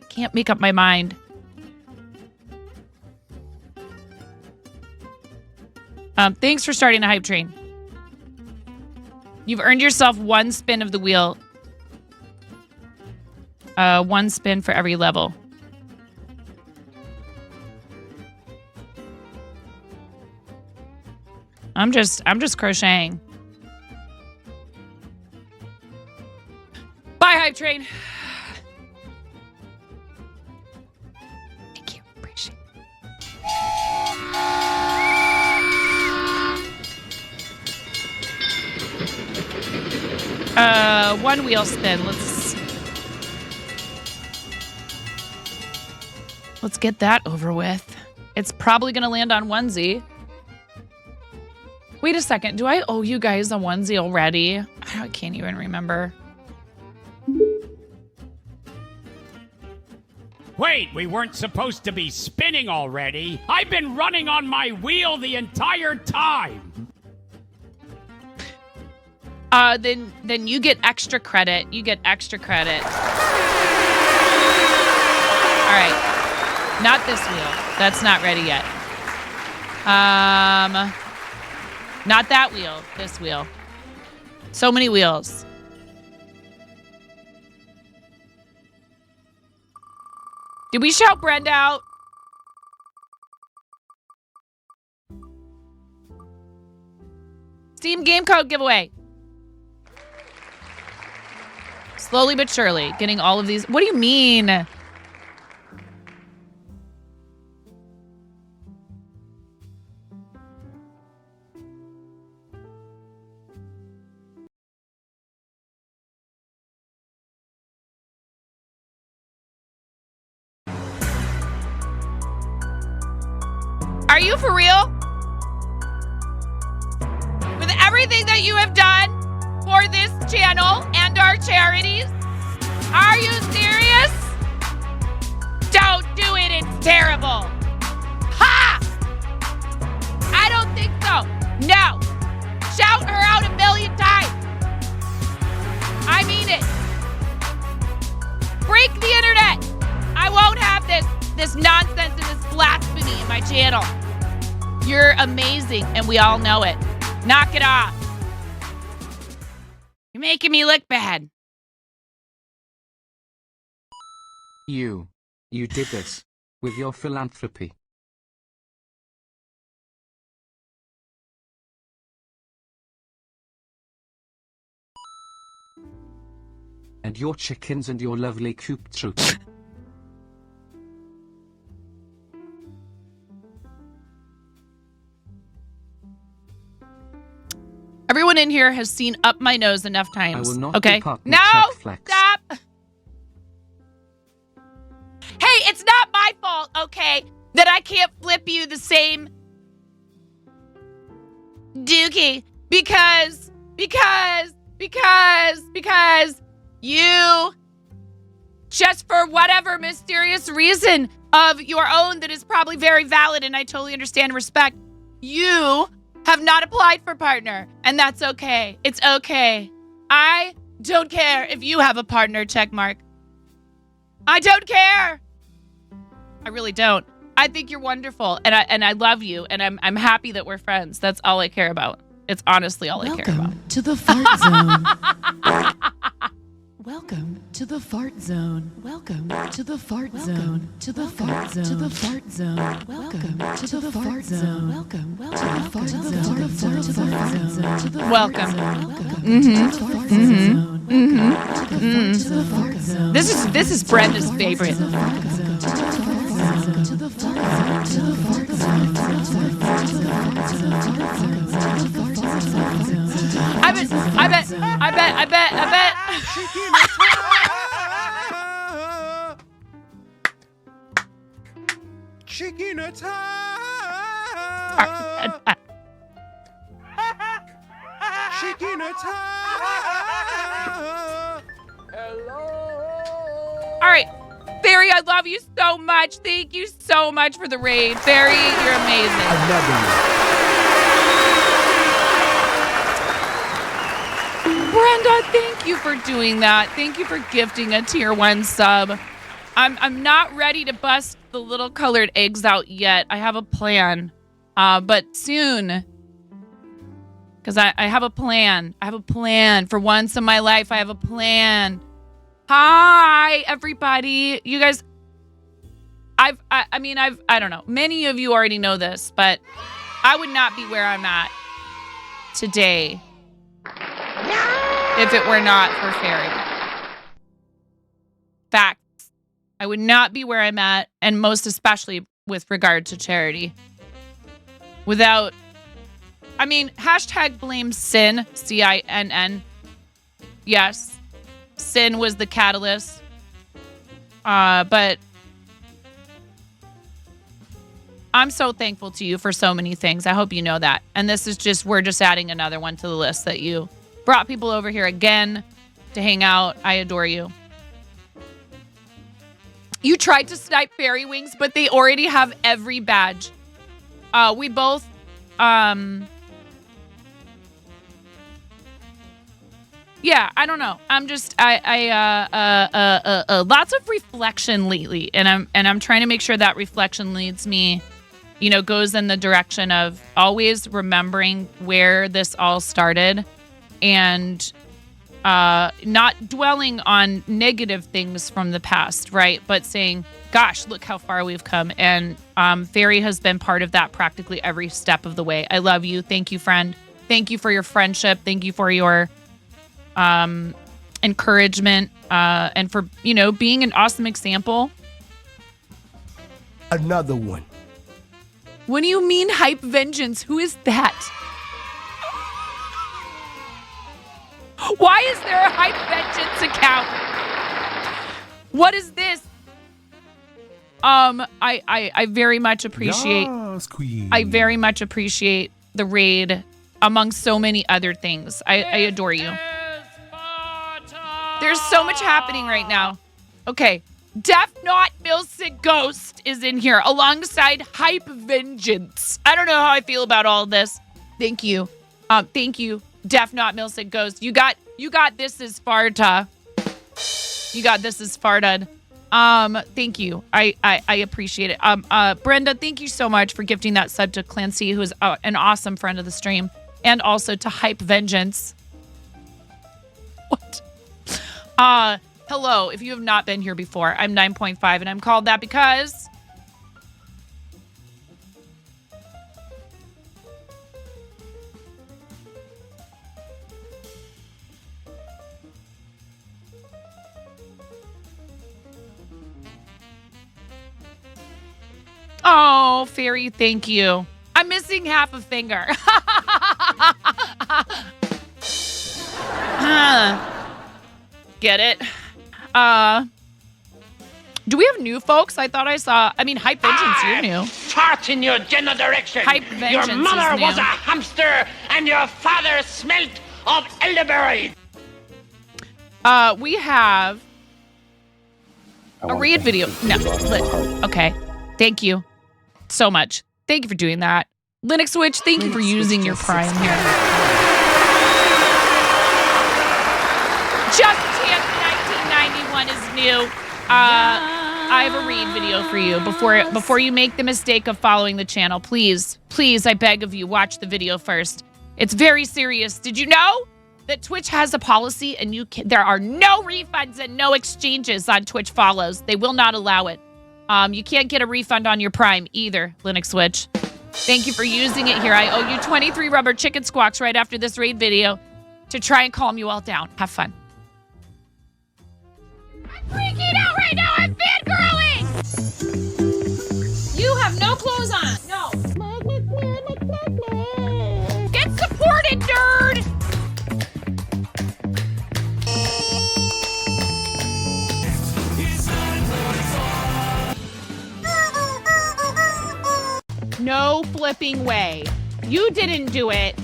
Can't make up my mind. Thanks for starting a hype train. You've earned yourself one spin of the wheel. One spin for every level. I'm just crocheting. Bye, hype train. Thank you. Appreciate it. One wheel spin. Let's get that over with. It's probably gonna land on onesie. Wait a second. Do I owe you guys a onesie already? I can't even remember. Wait, we weren't supposed to be spinning already. I've been running on my wheel the entire time. Then you get extra credit. You get extra credit. All right. Not this wheel. That's not ready yet. Not that wheel. This wheel. So many wheels. Did we shout Brenda out? Steam game code giveaway. Slowly but surely, getting all of these. What do you mean? Are you for real? With everything that you have done for this channel and our charities? Are you serious? Don't do it, it's terrible. Ha! I don't think so. No. Shout her out 1,000,000 times. I mean it. Break the internet. I won't have this nonsense and this blasphemy in my channel. You're amazing, and we all know it. Knock it off. You're making me look bad. You did this with your philanthropy. And your chickens and your lovely coop troop. Everyone in here has seen Up My Nose enough times. I will not okay? be part No! Chuck Flex. Stop! Hey, it's not my fault, okay, that I can't flip you the same dookie because you, just for whatever mysterious reason of your own that is probably very valid and I totally understand and respect, you have not applied for partner, and that's okay. It's okay. I don't care if you have a partner, check mark. I don't care. I really don't. I think you're wonderful, and I love you, and I'm happy that we're friends. That's all I care about. It's honestly all I care about. Welcome to the fart zone. Welcome to the fart zone. Welcome to the fart zone. To the fart zone. To the fart zone. Welcome to the fart zone. Welcome to the fart zone. To the fart zone. To the Welcome. This is Brenda's favorite. I bet. Chicken attack! Chicken attack! Hello! All right. Barry, I love you so much. Thank you so much for the raid. Barry, you're amazing. I love you. Brenda, thank you for doing that. Thank you for gifting a tier 1 sub. I'm not ready to bust the little colored eggs out yet. I have a plan, but soon. Because I have a plan. I have a plan. For once in my life, I have a plan. Hi, everybody. You guys, I don't know. Many of you already know this, but I would not be where I'm at today if it were not for Fairy. Facts. I would not be where I'm at, and most especially with regard to charity. Without, hashtag blame Sin, CINN. Yes, Sin was the catalyst. But I'm so thankful to you for so many things. I hope you know that. And this is we're just adding another one to the list that you brought people over here again to hang out. I adore you. You tried to snipe fairy wings, but they already have every badge. We both, yeah, I don't know. I'm just, lots of reflection lately, and I'm trying to make sure that reflection leads me, you know, goes in the direction of always remembering where this all started, and not dwelling on negative things from the past, right? But saying, gosh, look how far we've come. And Fairy has been part of that practically every step of the way. I love you. Thank you, friend. Thank you for your friendship. Thank you for your encouragement and for, you know, being an awesome example. Another one. What do you mean, Hype Vengeance? Who is that? Why is there a Hype Vengeance account? What is this? I very much appreciate. Yes, queen. I very much appreciate the raid, among so many other things. I adore you. There's so much happening right now. Okay, Def Not Milsic Ghost is in here alongside Hype Vengeance. I don't know how I feel about all of this. Thank you. Thank you, Def Not Milsic Ghost. You got this as Farta. You got this as Farta. Thank you. I appreciate it. Brenda, thank you so much for gifting that sub to Clancy, who is an awesome friend of the stream, and also to Hype Vengeance. What? Hello. If you have not been here before, I'm 9.5, and I'm called that because oh, Fairy, thank you. I'm missing half a finger. Get it? Do we have new folks? I thought I saw. I mean, Hype Vengeance, you're new. Fart in your general direction. Hype Vengeance Your mother is new. was a hamster, and your father smelt of elderberry. We have a raid video. No, okay. Thank you so much. Thank you for doing that. Linux Switch, thank you for using your Prime here. Just Champ 1991 is new. I have a raid video for you. Before you make the mistake of following the channel, please, I beg of you, watch the video first. It's very serious. Did you know that Twitch has a policy and there are no refunds and no exchanges on Twitch follows? They will not allow it. You can't get a refund on your Prime either, Linux Switch. Thank you for using it here. I owe you 23 rubber chicken squawks right after this raid video to try and calm you all down. Have fun. I'm freaking out right now. I'm fangirling. You have no clothes on. No. Get supported, nerd. No flipping way. You didn't do it.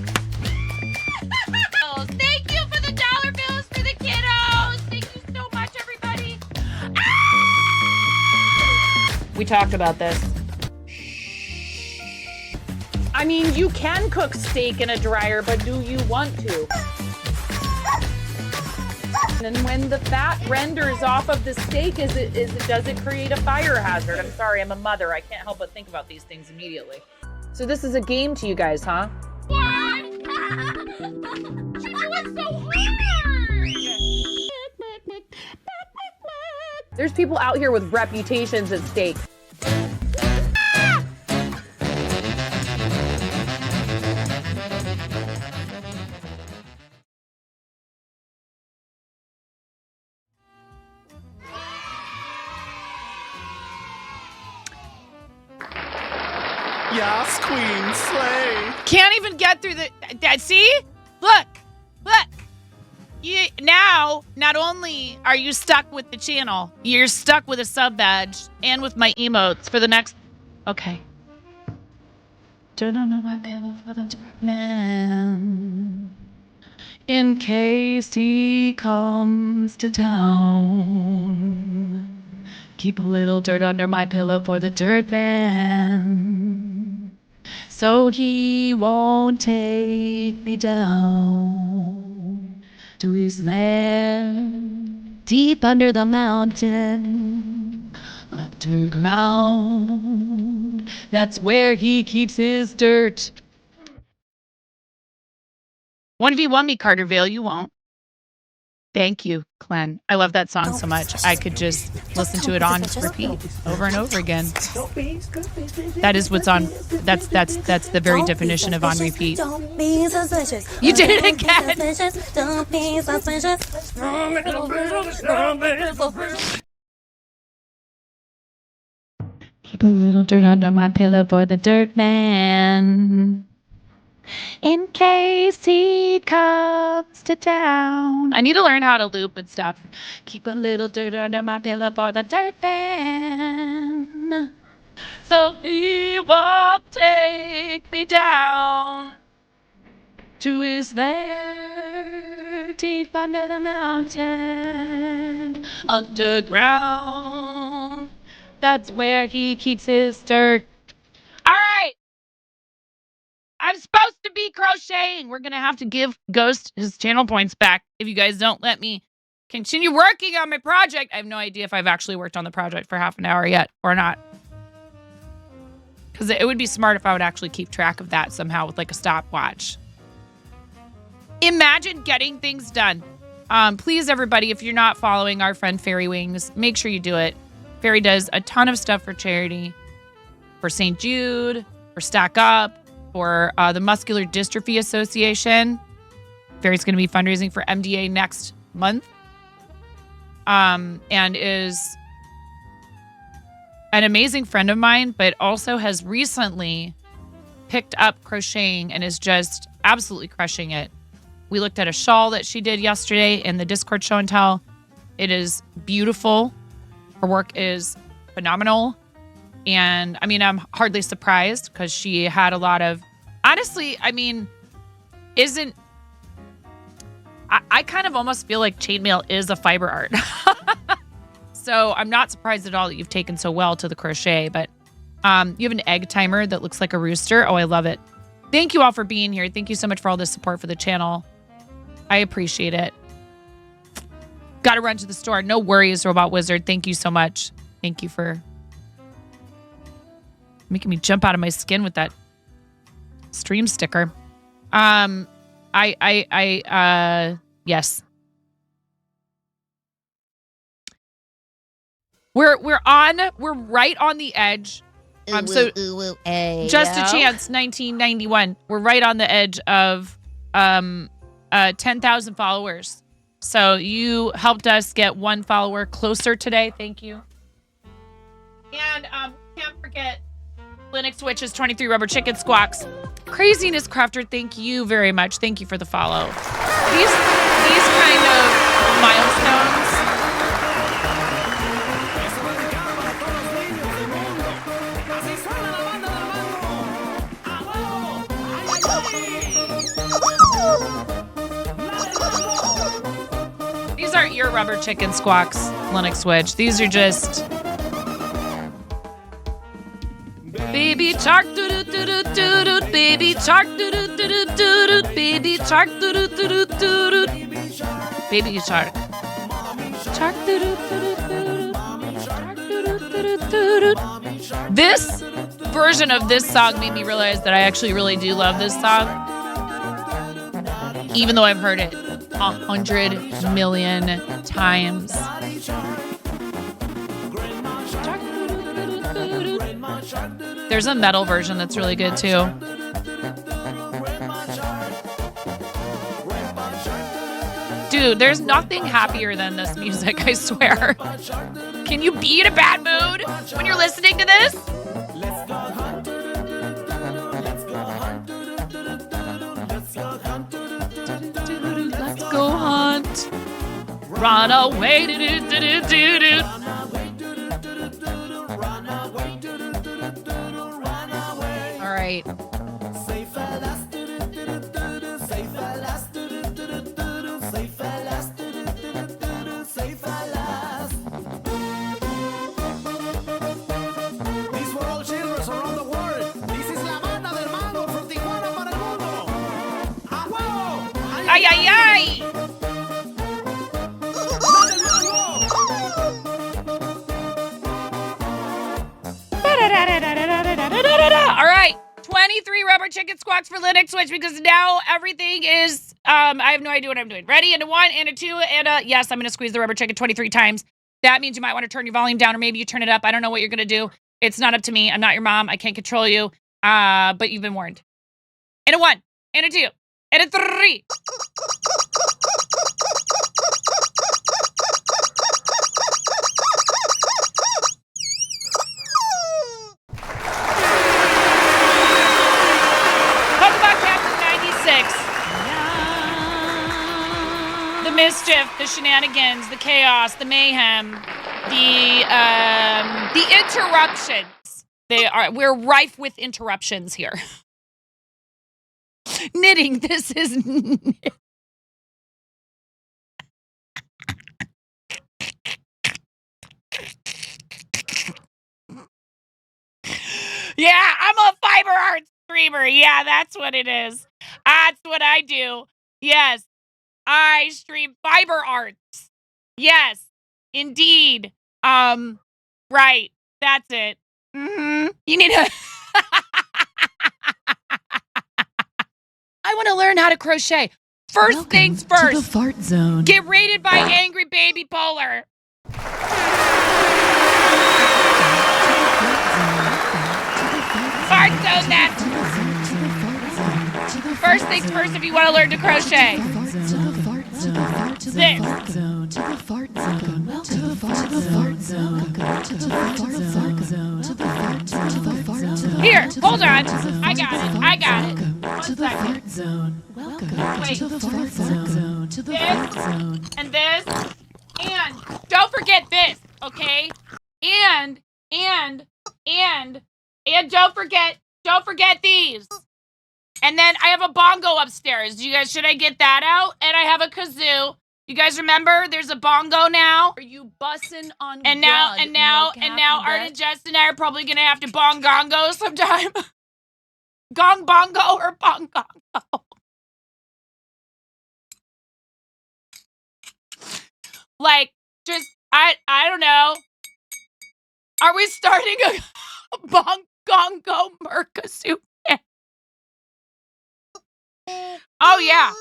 Thank you for the dollar bills for the kiddos. Thank you so much, everybody. We talked about this. I mean, you can cook steak in a dryer, but do you want to? And when the fat renders off of the steak, does it create a fire hazard? I'm sorry, I'm a mother. I can't help but think about these things immediately. So this is a game to you guys, huh? What? You're doing so hard! There's people out here with reputations at stake. Yes, Queen, slay. Can't even get through the... See? Look. Now, not only are you stuck with the channel, you're stuck with a sub badge and with my emotes for the next... Okay. Turn on my pillow for the dark man. In case he comes to town. Keep a little dirt under my pillow for the dirt man, so he won't take me down to his land deep under the mountain, underground. That's where he keeps his dirt. 1v1 me, Carter Vale. You won't. Thank you, Glenn. I love that song so much. I could just listen to it on repeat over and over again. That is what's on. That's the very definition of on repeat. You did it again. Keep a little dirt under my pillow for the dirt man, in case he comes to town. I need to learn how to loop and stuff. Keep a little dirt under my pillow for the dirt man, so he won't take me down to his lair deep under the mountain, underground. That's where he keeps his dirt. All right. I'm supposed to be crocheting. We're going to have to give Ghost his channel points back if you guys don't let me continue working on my project. I have no idea if I've actually worked on the project for half an hour yet or not. Because it would be smart if I would actually keep track of that somehow with like a stopwatch. Imagine getting things done. Please, everybody, if you're not following our friend Fairy Wings, make sure you do it. Fairy does a ton of stuff for charity, for St. Jude, for Stack Up, for the Muscular Dystrophy Association. Fairy's going to be fundraising for MDA next month. And is an amazing friend of mine, but also has recently picked up crocheting and is just absolutely crushing it. We looked at a shawl that she did yesterday in the Discord show and tell. It is beautiful. Her work is phenomenal. And I mean, I'm hardly surprised because she had a lot of, honestly, I mean, I kind of almost feel like chainmail is a fiber art. So I'm not surprised at all that you've taken so well to the crochet, but you have an egg timer that looks like a rooster. Oh, I love it. Thank you all for being here. Thank you so much for all the support for the channel. I appreciate it. Got to run to the store. No worries, Robot Wizard. Thank you so much. Thank you for making me jump out of my skin with that stream sticker. Yes. We're right on the edge. Just a chance, 1991. We're right on the edge of 10,000 followers. So you helped us get one follower closer today. Thank you. And can't forget Linux Witches 23 Rubber Chicken Squawks. Craziness Crafter, thank you very much. Thank you for the follow. These kind of milestones. These aren't your rubber chicken squawks, Linux Witch. These are just baby shark doo doo doo doo doo doo, baby shark doo doo doo doo doo doo, baby shark doo doo doo doo doo doo, baby shark, shark doo doo doo doo, shark doo doo doo doo doo. This version of this song made me realize that I actually really do love this song, even though I've heard it 100 million times. There's a metal version that's really good too. Dude, there's nothing happier than this music, I swear. Can you be in a bad mood when you're listening to this? Let's go hunt. Run away. Do-do-do-do-do-do. All right. Ay, ay, ay. All right. 23 rubber chicken squawks for Linux Switch because now everything is, I have no idea what I'm doing. Ready? And a 1, and a 2, and a, yes, I'm going to squeeze the rubber chicken 23 times. That means you might want to turn your volume down or maybe you turn it up. I don't know what you're going to do. It's not up to me. I'm not your mom. I can't control you. But you've been warned. And a 1, and a 2, and a 3. Pokemon Captain 96. The mischief, the shenanigans, the chaos, the mayhem, the interruptions. We're rife with interruptions here. Knitting, this is yeah, I'm a fiber art streamer. Yeah, that's what it is. That's what I do. Yes, I stream fiber arts. Yes, indeed. Right. That's it. You need to. I want to learn how to crochet. First things first. To the fart zone. Get rated by Angry Baby Polar. Fart zone that. First things first if you want to learn to crochet. This. Here, hold on. I got it. I got it. 1 second. Wait. This and this and don't forget this, okay? And don't forget these. And then I have a bongo upstairs. Should I get that out? And I have a kazoo. You guys remember? There's a bongo now. Are you bussing on? And now Art and Jess and I are probably gonna have to bongongo sometime. Gong bongo or bongongo. Like, just I don't know. Are we starting a bongongo merkazoo? Oh yeah.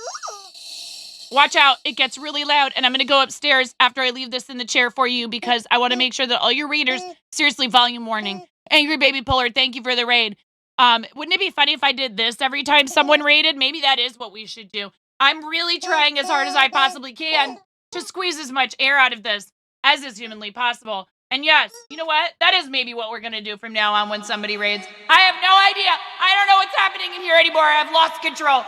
Watch out, it gets really loud, and I'm gonna go upstairs after I leave this in the chair for you because I want to make sure that all your readers, seriously, volume warning. Angry Baby Polar, thank you for the raid. Wouldn't it be funny if I did this every time someone raided? Maybe that is what we should do. I'm really trying as hard as I possibly can to squeeze as much air out of this as is humanly possible. And yes, you know what? That is maybe what we're gonna do from now on when somebody raids. I have no idea. I don't know what's happening in here anymore. I've lost control.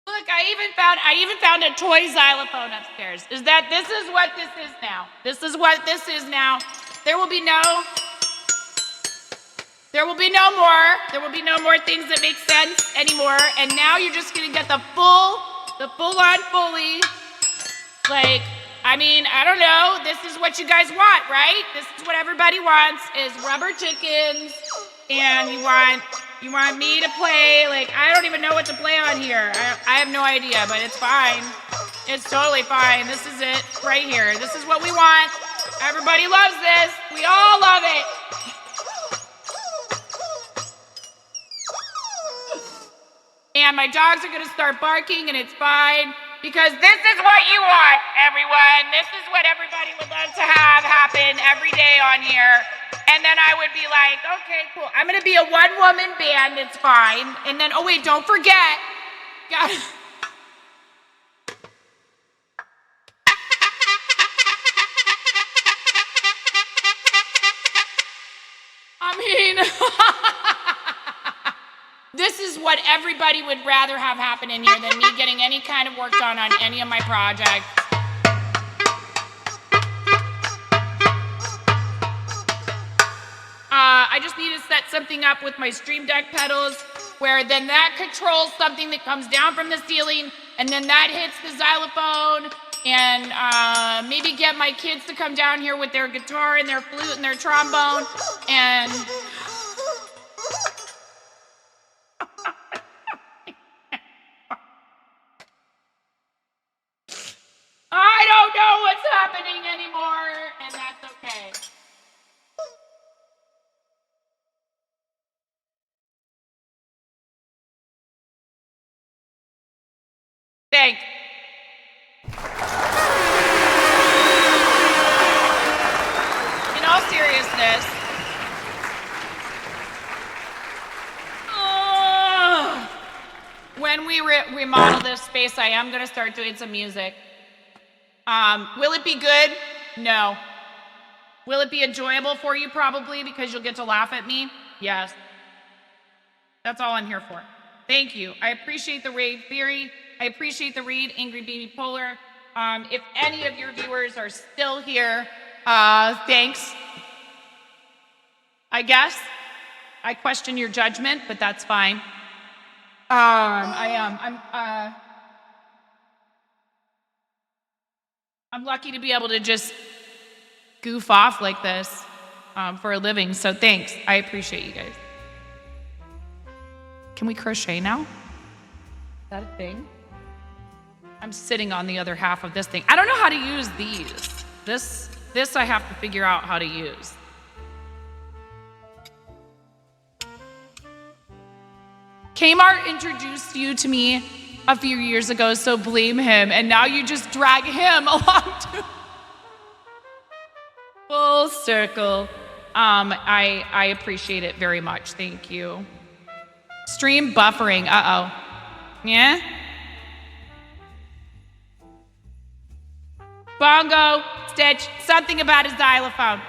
Look, I even found a toy xylophone upstairs. This is what this is now. This is what this is now. There will be no more things that make sense anymore. And now you're just gonna get the full-on fully, like, I mean, I don't know. This is what you guys want, right? This is what everybody wants is rubber chickens, and you want You want me to play? Like, I don't even know what to play on here. I have no idea, but it's fine. It's totally fine. This is it right here. This is what we want. Everybody loves this. We all love it. And my dogs are gonna start barking, and it's fine because this is what you want, everyone. This is what everybody would love to have happen every day on here. And then I would be like, okay, cool. I'm gonna be a one-woman band. It's fine. And then, oh wait, don't forget. God. I mean, this is what everybody would rather have happen in here than me getting any kind of work done on any of my projects. I just need to set something up with my Stream Deck pedals where then that controls something that comes down from the ceiling and then that hits the xylophone and maybe get my kids to come down here with their guitar and their flute and their trombone and... I don't know what's happening anymore, and that's okay. Thanks. In all seriousness, when we remodel this space, I am going to start doing some music. Will it be good? No. Will it be enjoyable for you? Probably, because you'll get to laugh at me? Yes. That's all I'm here for. Thank you. I appreciate the raid theory. I appreciate the read, Angry Baby Polar. If any of your viewers are still here, thanks. I guess. I question your judgment, but that's fine. I'm lucky to be able to just goof off like this for a living, so thanks. I appreciate you guys. Can we crochet now? Is that a thing? I'm sitting on the other half of this thing. I don't know how to use these. This I have to figure out how to use. Kmart introduced you to me a few years ago, so blame him. And now you just drag him along too. Full circle. I appreciate it very much. Thank you. Stream buffering. Uh-oh. Yeah? Bongo, Stitch, something about a xylophone.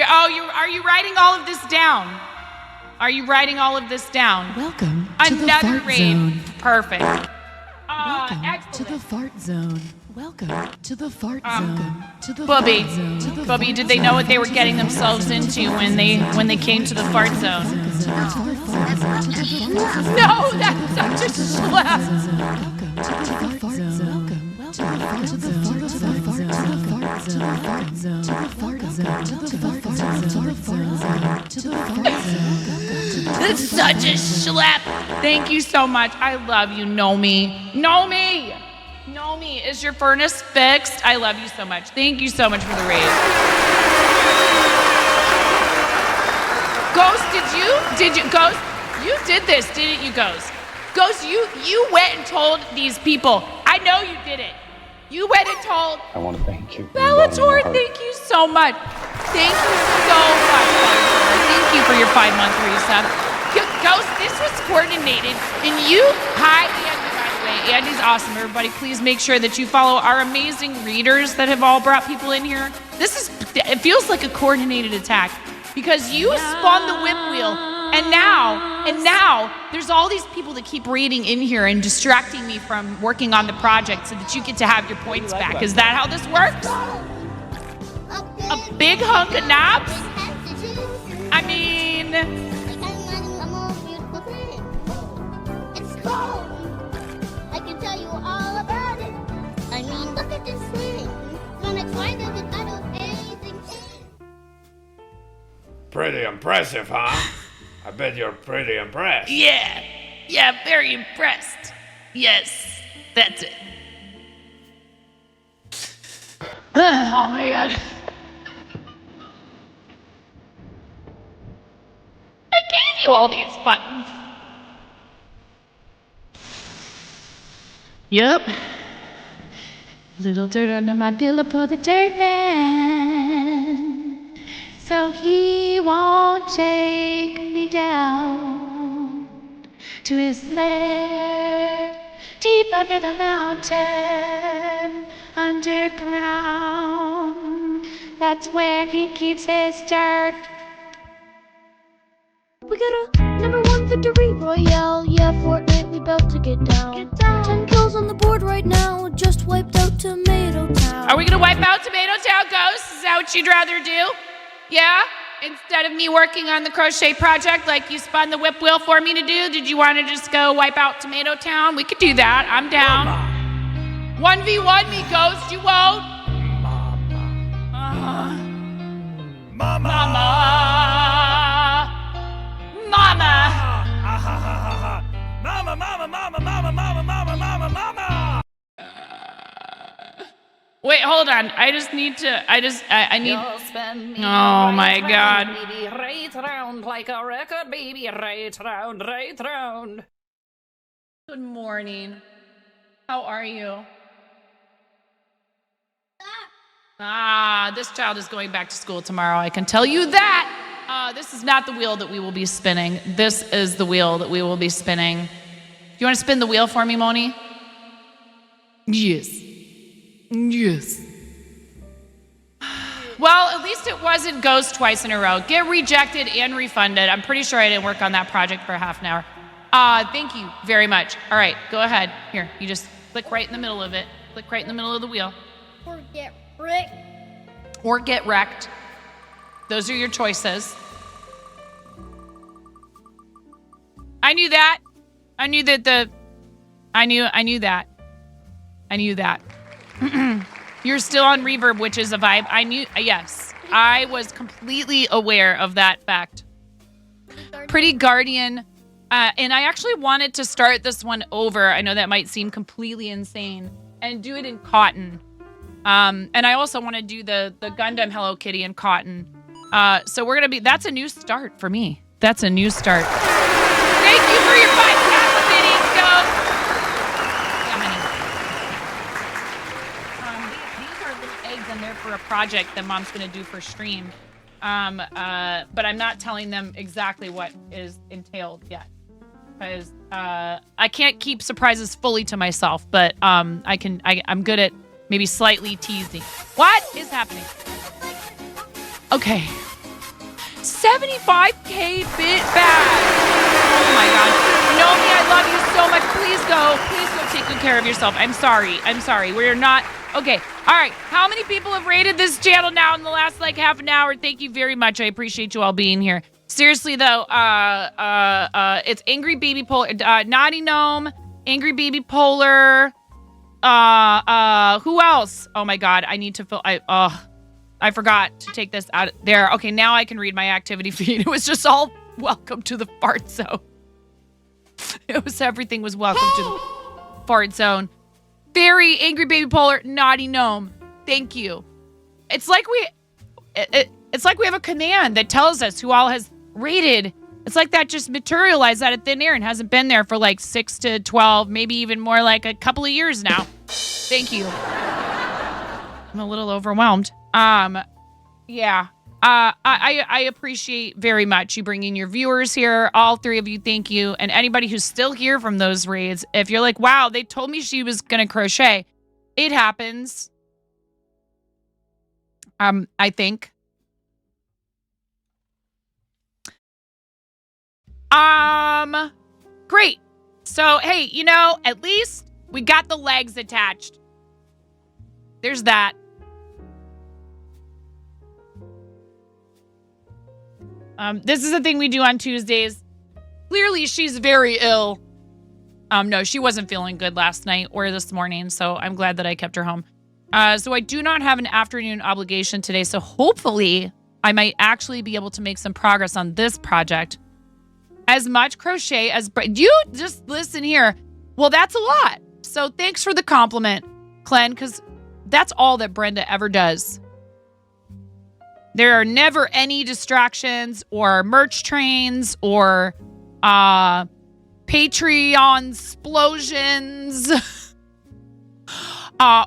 Are you writing all of this down? Are you writing all of this down? Welcome to the Another fart raid. zone. Perfect. Welcome Excellent. to the fart zone. Welcome to the fart zone. To the Bubby, fart zone. To the Bubby, fart did they know what they were zone. getting themselves into when they came to the fart zone? No, that's such a slap. Welcome to the fart zone. Welcome to the fart zone. To the fart zone. To the fart zone. To the fart zone. To the fart zone. To the fart zone. That's such a schlep. Thank you so much. I love you, Nomi. Nomi! Nomi, is your furnace fixed? I love you so much. Thank you so much for the raid. Ghost, Ghost, you did this, didn't you, Ghost? Ghost, you went and told these people. I know you did it. You went and told. I want to thank you. Bellator, thank you so much. Thank you so much, Bellator. Thank you for your 5-month resub. Ghost, this was coordinated, and you, hi, Andy, by the way. Andy's awesome, everybody. Please make sure that you follow our amazing readers that have all brought people in here. It feels like a coordinated attack, because you spun the whip wheel, and now, there's all these people that keep raiding in here and distracting me from working on the project so that you get to have your points back. Is that how this works? A big hunk of knobs? I mean... I can tell you all about it. I mean, look at this thing. From its wider than I don't anything. Pretty impressive, huh? I bet you're pretty impressed. Yeah. Yeah, very impressed. Yes, that's it. Oh my god. I gave you all these buttons. Yep. Little dirt under my pillow for the dirt man, so he won't take me down to his lair deep under the mountain, underground. That's where he keeps his dirt. We got a #1 victory royale. Yeah, Fortnite, we about to get down. 10 kills on the board right now. Just wiped out Tomato Town. Are we gonna wipe out Tomato Town, Ghost? Is that what you'd rather do? Yeah? Instead of me working on the crochet project like you spun the whip wheel for me to do, did you want to just go wipe out Tomato Town? We could do that. I'm down. 1v1 me, Ghost. You won't? Mama. Wait, hold on. I need. Oh my god. Right round like a record, baby. Right round, right round. Good morning. How are you? This child is going back to school tomorrow. I can tell you that. This is not the wheel that we will be spinning. This is the wheel that we will be spinning. Do you want to spin the wheel for me, Moni? Yes. Yes. Well, at least it wasn't Ghost twice in a row. Get rejected and refunded. I'm pretty sure I didn't work on that project for half an hour. Thank you very much. All right, go ahead. Here, you just click right in the middle of it. Click right in the middle of the wheel. Or get wrecked. Or get wrecked. Those are your choices. I knew that. I knew that I knew that. I knew that. You're still on reverb, which is a vibe. Yes. I was completely aware of that fact. Pretty Guardian. And I actually wanted to start this one over. I know that might seem completely insane. And do it in cotton. And I also want to do the Gundam Hello Kitty in cotton. So we're going to that's a new start for me. That's a new start. Thank you for your 5 cats bidding, Ghost. Yeah, honey. These are little eggs in there for a project that Mom's going to do for stream. But I'm not telling them exactly what is entailed yet. Because I can't keep surprises fully to myself, but I'm good at maybe slightly teasing. What is happening? Okay. 75K bit back. Oh my god. Nomi, I love you so much. Please go take good care of yourself. I'm sorry. We're not. Okay. All right. How many people have rated this channel now in the last like half an hour? Thank you very much. I appreciate you all being here. Seriously though, it's Angry Baby Polar, Naughty Gnome, Angry Baby Polar, who else? Oh my god, I need to fill, I forgot to take this out there. Okay, now I can read my activity feed. It was just all welcome to the fart zone. Everything was welcome to the fart zone. Very Angry Baby Polar, Naughty Gnome. Thank you. It's like we have a command that tells us who all has rated. It's like that just materialized out of thin air and hasn't been there for like 6 to 12, maybe even more like a couple of years now. Thank you. I'm a little overwhelmed. Yeah. I appreciate very much you bringing your viewers here. All 3 of you, thank you. And anybody who's still here from those raids, if you're like, wow, they told me she was going to crochet. It happens. I think. Great. So, hey, at least we got the legs attached. There's that. This is the thing we do on Tuesdays. Clearly, she's very ill. No, she wasn't feeling good last night or this morning, so I'm glad that I kept her home. So I do not have an afternoon obligation today, so hopefully I might actually be able to make some progress on this project As much crochet as you just listen here. Well, that's a lot. So thanks for the compliment, Glenn, because that's all that Brenda ever does. There are never any distractions or merch trains or Patreon explosions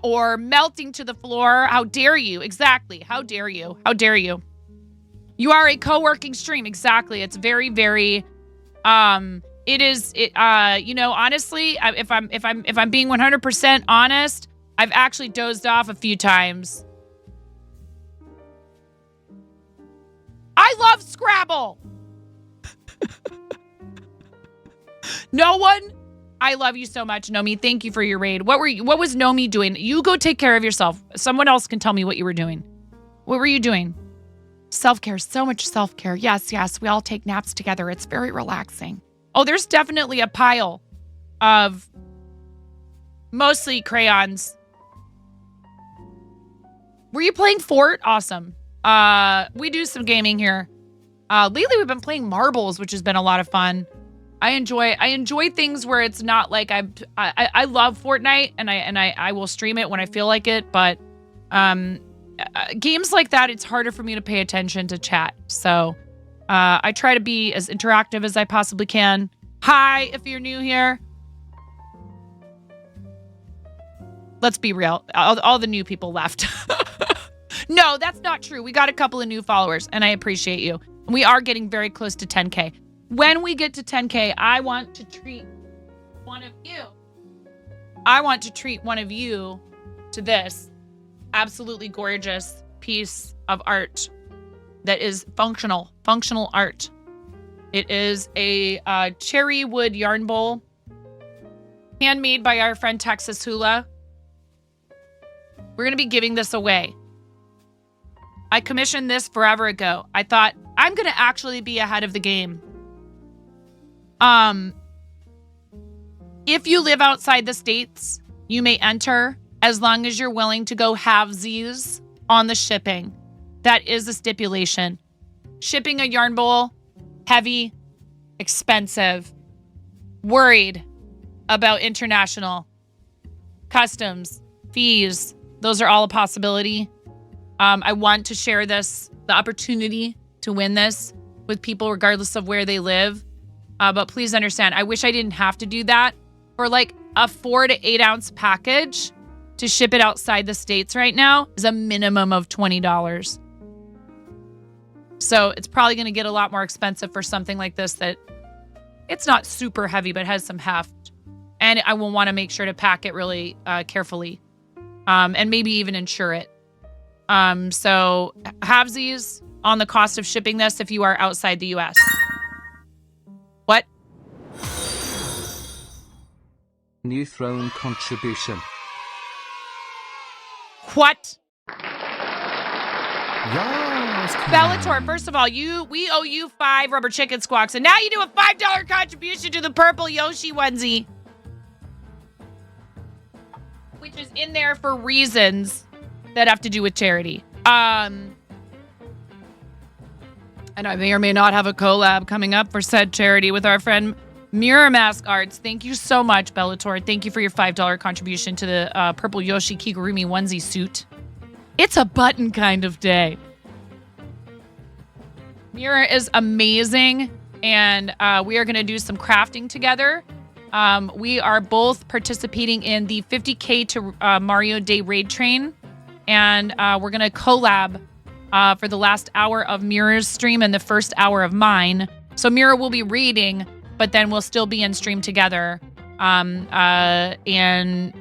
or melting to the floor. How dare you? Exactly. How dare you? How dare you? You are a co-working stream. Exactly. It's very, very honestly, if I'm being 100% honest, I've actually dozed off a few times. I love Scrabble. No one. I love you so much, Nomi. Thank you for your raid. What was Nomi doing? You go take care of yourself. Someone else can tell me what you were doing. What were you doing? Self-care, so much self-care. Yes. We all take naps together. It's very relaxing. Oh, there's definitely a pile of mostly crayons. Were you playing Fort? Awesome. We do some gaming here. Lately we've been playing marbles, which has been a lot of fun. I enjoy things where it's not like I love Fortnite and I will stream it when I feel like it, but games like that, it's harder for me to pay attention to chat. So I try to be as interactive as I possibly can. Hi, if you're new here. Let's be real. All the new people left. No, that's not true. We got a couple of new followers, and I appreciate you. We are getting very close to 10K. When we get to 10K, I want to treat one of you. I want to treat one of you to this absolutely gorgeous piece of art that is functional art. It is a cherry wood yarn bowl, handmade by our friend Texas Hula. We're going to be giving this away. I commissioned this forever ago. I thought, I'm going to actually be ahead of the game. If you live outside the States, you may enter as long as you're willing to go halvesies on the shipping. That is a stipulation. Shipping a yarn bowl, heavy, expensive, worried about international customs, fees. Those are all a possibility. I want to share the opportunity to win this with people regardless of where they live. But please understand, I wish I didn't have to do that. For like a 4 to 8 ounce package to ship it outside the States right now is a minimum of $20. So it's probably going to get a lot more expensive for something like this that it's not super heavy, but has some heft. And I will want to make sure to pack it really carefully and maybe even insure it. So halvesies on the cost of shipping this if you are outside the US. What? New throne contribution. What? Yes. Bellator, first of all, we owe you 5 rubber chicken squawks, and now you do a $5 contribution to the purple Yoshi onesie. Which is in there for reasons that have to do with charity. And I may or may not have a collab coming up for said charity with our friend Mirror Mask Arts. Thank you so much, Bellator. Thank you for your $5 contribution to the purple Yoshi Kigurumi onesie suit. It's a button kind of day. Mirror is amazing, and we are going to do some crafting together. We are both participating in the 50K to Mario Day raid train, and we're going to collab for the last hour of Mirror's stream and the first hour of mine. So Mirror will be reading, but then we'll still be in stream together. And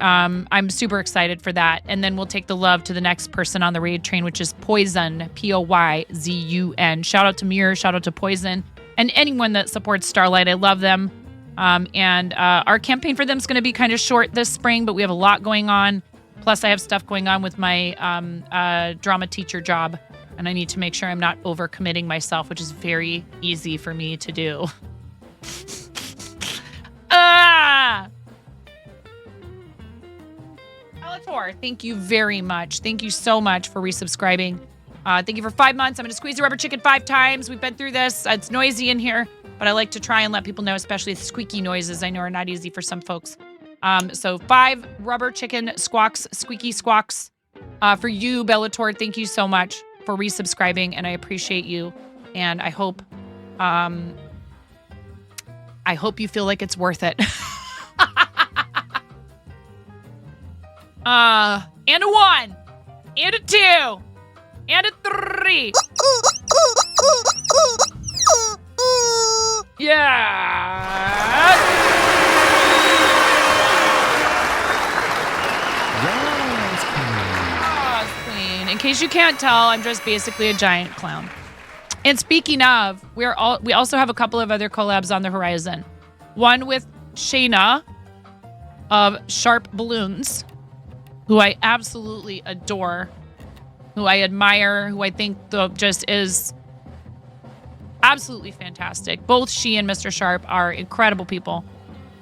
I'm super excited for that. And then we'll take the love to the next person on the raid train, which is Poison, Poyzun. Shout out to Mirror, shout out to Poison, and anyone that supports Starlight. I love them. And our campaign for them is going to be kind of short this spring, but we have a lot going on. Plus, I have stuff going on with my drama teacher job, and I need to make sure I'm not overcommitting myself, which is very easy for me to do. Bellator, thank you very much. Thank you so much for resubscribing. Thank you for 5 months. I'm going to squeeze the rubber chicken 5 times. We've been through this. It's noisy in here. but I like to try and let people know, especially the squeaky noises I know are not easy for some folks. So 5 rubber chicken squawks, squeaky squawks. For you, Bellator, thank you so much for resubscribing, and I appreciate you. And I hope you feel like it's worth it. And a 1, and a 2, and a 3. Yeah. Queen. In case you can't tell, I'm just basically a giant clown. And speaking of, we also have a couple of other collabs on the horizon. One with Shayna of Sharp Balloons, who I absolutely adore, who I admire, who I think just is absolutely fantastic. Both she and Mr. Sharp are incredible people,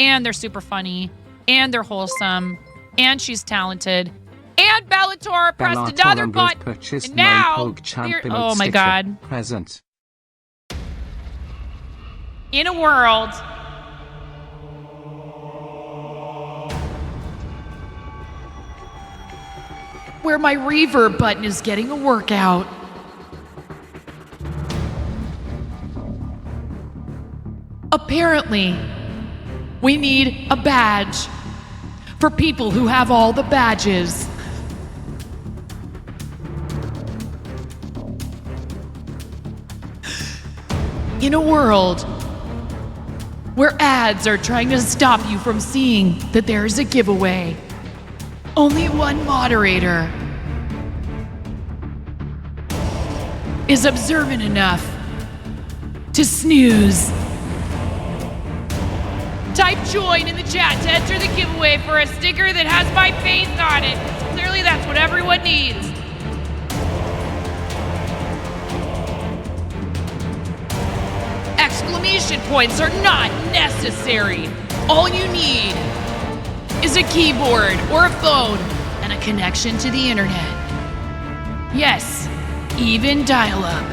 and they're super funny, and they're wholesome, and she's talented. And Bellator pressed another button, and now oh my God! Present. In a world where my reverb button is getting a workout, apparently we need a badge for people who have all the badges. In a world where ads are trying to stop you from seeing that there's a giveaway, only one moderator is observant enough to snooze. Type join in the chat to enter the giveaway for a sticker that has my face on it. Clearly that's what everyone needs. Exclamation points are not necessary. All you need is a keyboard or a phone and a connection to the internet. Yes, even dial-up.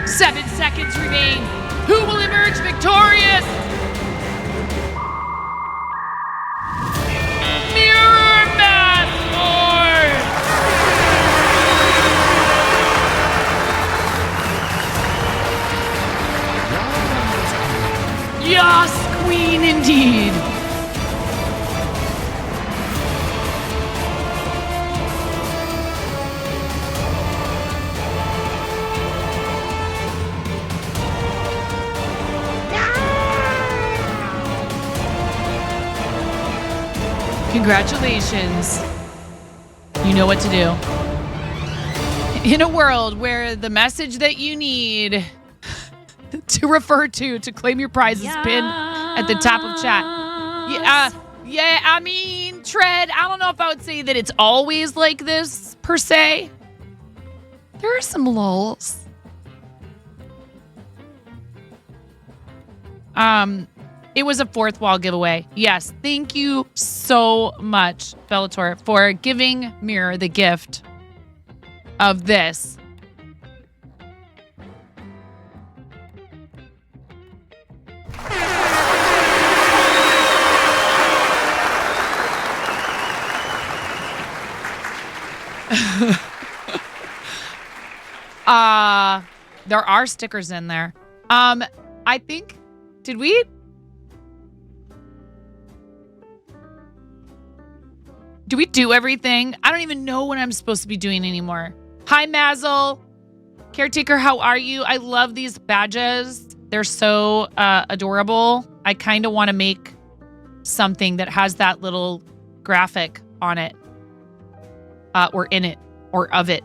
Seven seconds remain. Who will emerge victorious? Mirror Mask Yas, queen indeed. Congratulations. You know what to do. In a world where the message that you need to refer to claim your prize is pinned at the top of chat. Yeah, I mean, Tread, I don't know if I would say that it's always like this, per se. There are some lulls. It was a fourth wall giveaway. Yes, thank you so much, Bellator, for giving Mirror the gift of this. There are stickers in there. I think, did we do everything? I don't even know what I'm supposed to be doing anymore. Hi, Mazel. Caretaker, how are you? I love these badges. They're so adorable. I kind of want to make something that has that little graphic on it. Or in it. Or of it.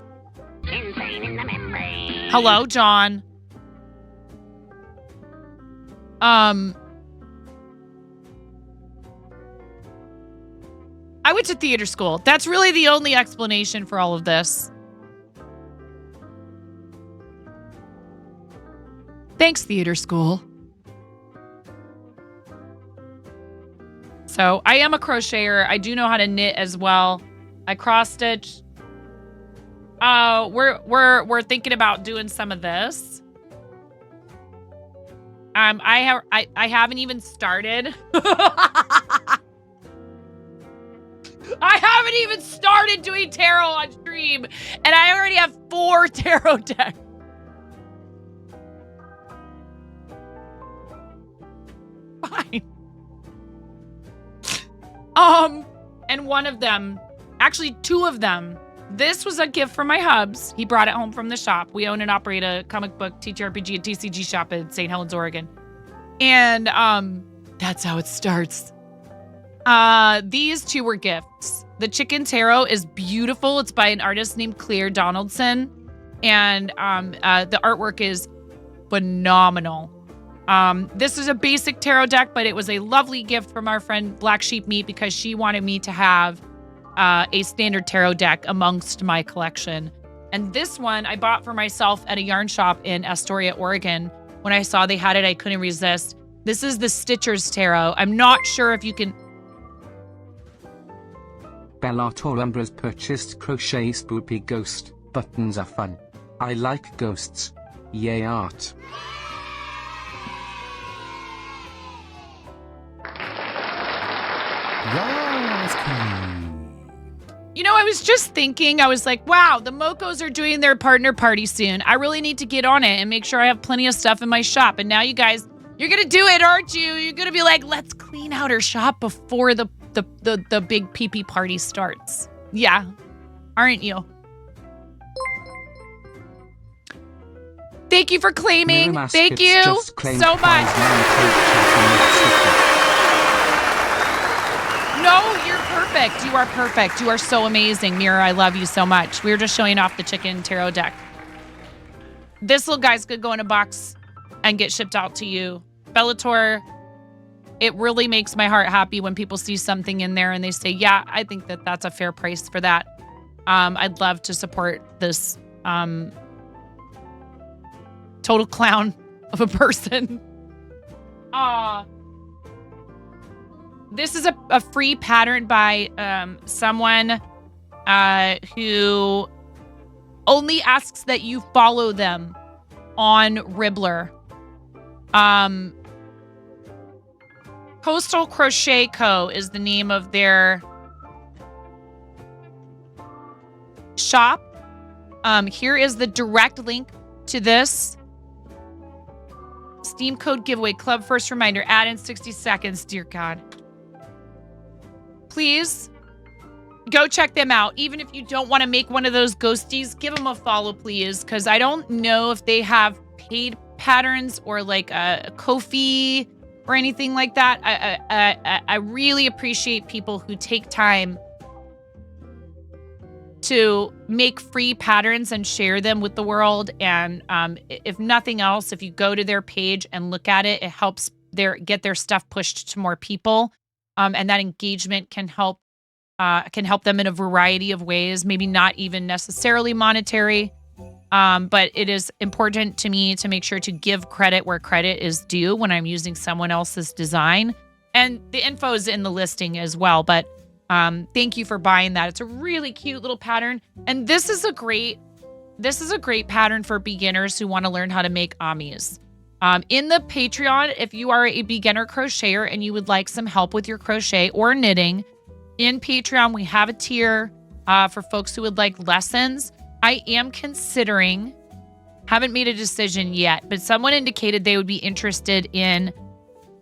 Hello, John. I went to theater school. That's really the only explanation for all of this. Thanks, theater school. So I am a crocheter. I do know how to knit as well. I cross stitch. we're thinking about doing some of this. I haven't even started. I haven't even started doing tarot on stream, and I already have 4 tarot decks. Fine. And one of them, actually 2 of them, this was a gift from my hubs. He brought it home from the shop. We own and operate a comic book TTRPG and TCG shop in St. Helens, Oregon. And that's how it starts. These 2 were gifts. The Chicken Tarot is beautiful. It's by an artist named Claire Donaldson. And the artwork is phenomenal. This is a basic tarot deck, but it was a lovely gift from our friend Black Sheep Meat because she wanted me to have a standard tarot deck amongst my collection. And this one I bought for myself at a yarn shop in Astoria, Oregon. When I saw they had it, I couldn't resist. This is the Stitcher's Tarot. I'm not sure if you can... Bellator Umbra's purchased crochet spoopy ghost. Buttons are fun. I like ghosts. Yay art. You know, I was just thinking, I was like, wow, the Mocos are doing their partner party soon. I really need to get on it and make sure I have plenty of stuff in my shop. And now you guys, you're going to do it, aren't you? You're going to be like, let's clean out our shop before the big pee-pee party starts. Yeah, aren't you? Thank you for claiming. Thank you so much. No, you're perfect. You are perfect. You are so amazing, Mira. I love you so much. We were just showing off the Chicken Tarot deck. This little guy's could go in a box and get shipped out to you. Bellator, it really makes my heart happy when people see something in there and they say, yeah, I think that that's a fair price for that. I'd love to support this total clown of a person. This is a free pattern by someone who only asks that you follow them on Ribbler. Coastal Crochet Co. is the name of their shop. Here is the direct link to this. Steam code giveaway, club first reminder, add in 60 seconds, dear God. Please go check them out. Even if you don't want to make one of those ghosties, give them a follow, please. Because I don't know if they have paid patterns or like a Ko-fi or anything like that. I really appreciate people who take time to make free patterns and share them with the world. And if nothing else, if you go to their page and look at it, it helps get their stuff pushed to more people. And that engagement can help them in a variety of ways, maybe not even necessarily monetary. But it is important to me to make sure to give credit where credit is due when I'm using someone else's design. And the info is in the listing as well. But thank you for buying that. It's a really cute little pattern. And this is a great pattern for beginners who want to learn how to make amis. In the Patreon, if you are a beginner crocheter and you would like some help with your crochet or knitting, in Patreon, we have a tier for folks who would like lessons. I am considering, haven't made a decision yet, but someone indicated they would be interested in,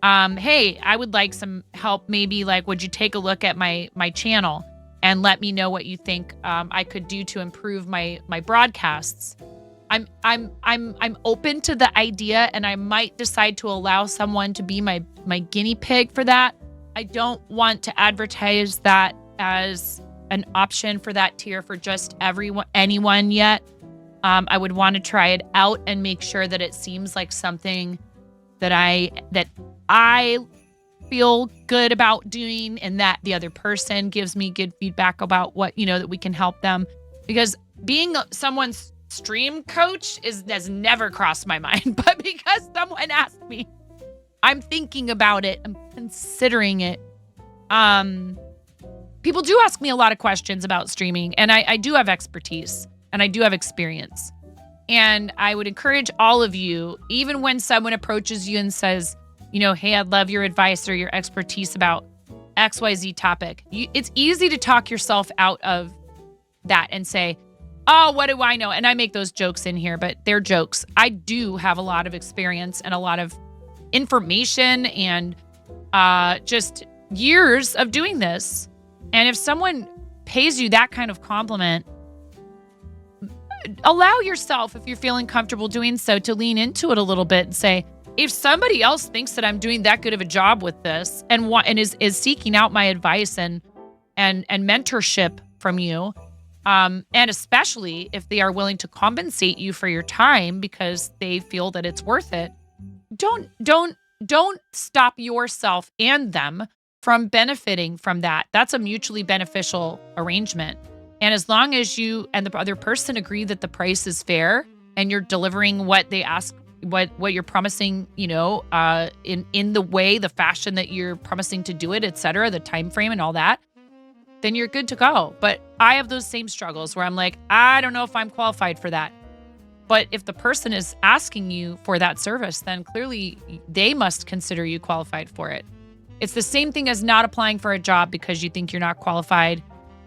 hey, I would like some help. Maybe like, would you take a look at my channel and let me know what you think I could do to improve my broadcasts? I'm open to the idea, and I might decide to allow someone to be my guinea pig for that. I don't want to advertise that as an option for that tier for just anyone yet. I would want to try it out and make sure that it seems like something that I feel good about doing, and that the other person gives me good feedback about what, that we can help them. Because being someone's stream coach has never crossed my mind, but because someone asked me, I'm thinking about it. I'm considering it. People do ask me a lot of questions about streaming, and I do have expertise. and I do have experience. And I would encourage all of you, even when someone approaches you and says, hey, I'd love your advice or your expertise about XYZ topic. It's easy to talk yourself out of that and say, oh, what do I know? And I make those jokes in here, but they're jokes. I do have a lot of experience and a lot of information and just years of doing this. And if someone pays you that kind of compliment, allow yourself, if you're feeling comfortable doing so, to lean into it a little bit and say, if somebody else thinks that I'm doing that good of a job with this and is seeking out my advice and mentorship from you, and especially if they are willing to compensate you for your time because they feel that it's worth it, don't stop yourself and them from benefiting from that. That's a mutually beneficial arrangement. And as long as you and the other person agree that the price is fair and you're delivering what they ask, what you're promising, in the way, the fashion that you're promising to do it, et cetera, the time frame and all that, then you're good to go. But I have those same struggles where I'm like, I don't know if I'm qualified for that. But if the person is asking you for that service, then clearly they must consider you qualified for it. It's the same thing as not applying for a job because you think you're not qualified.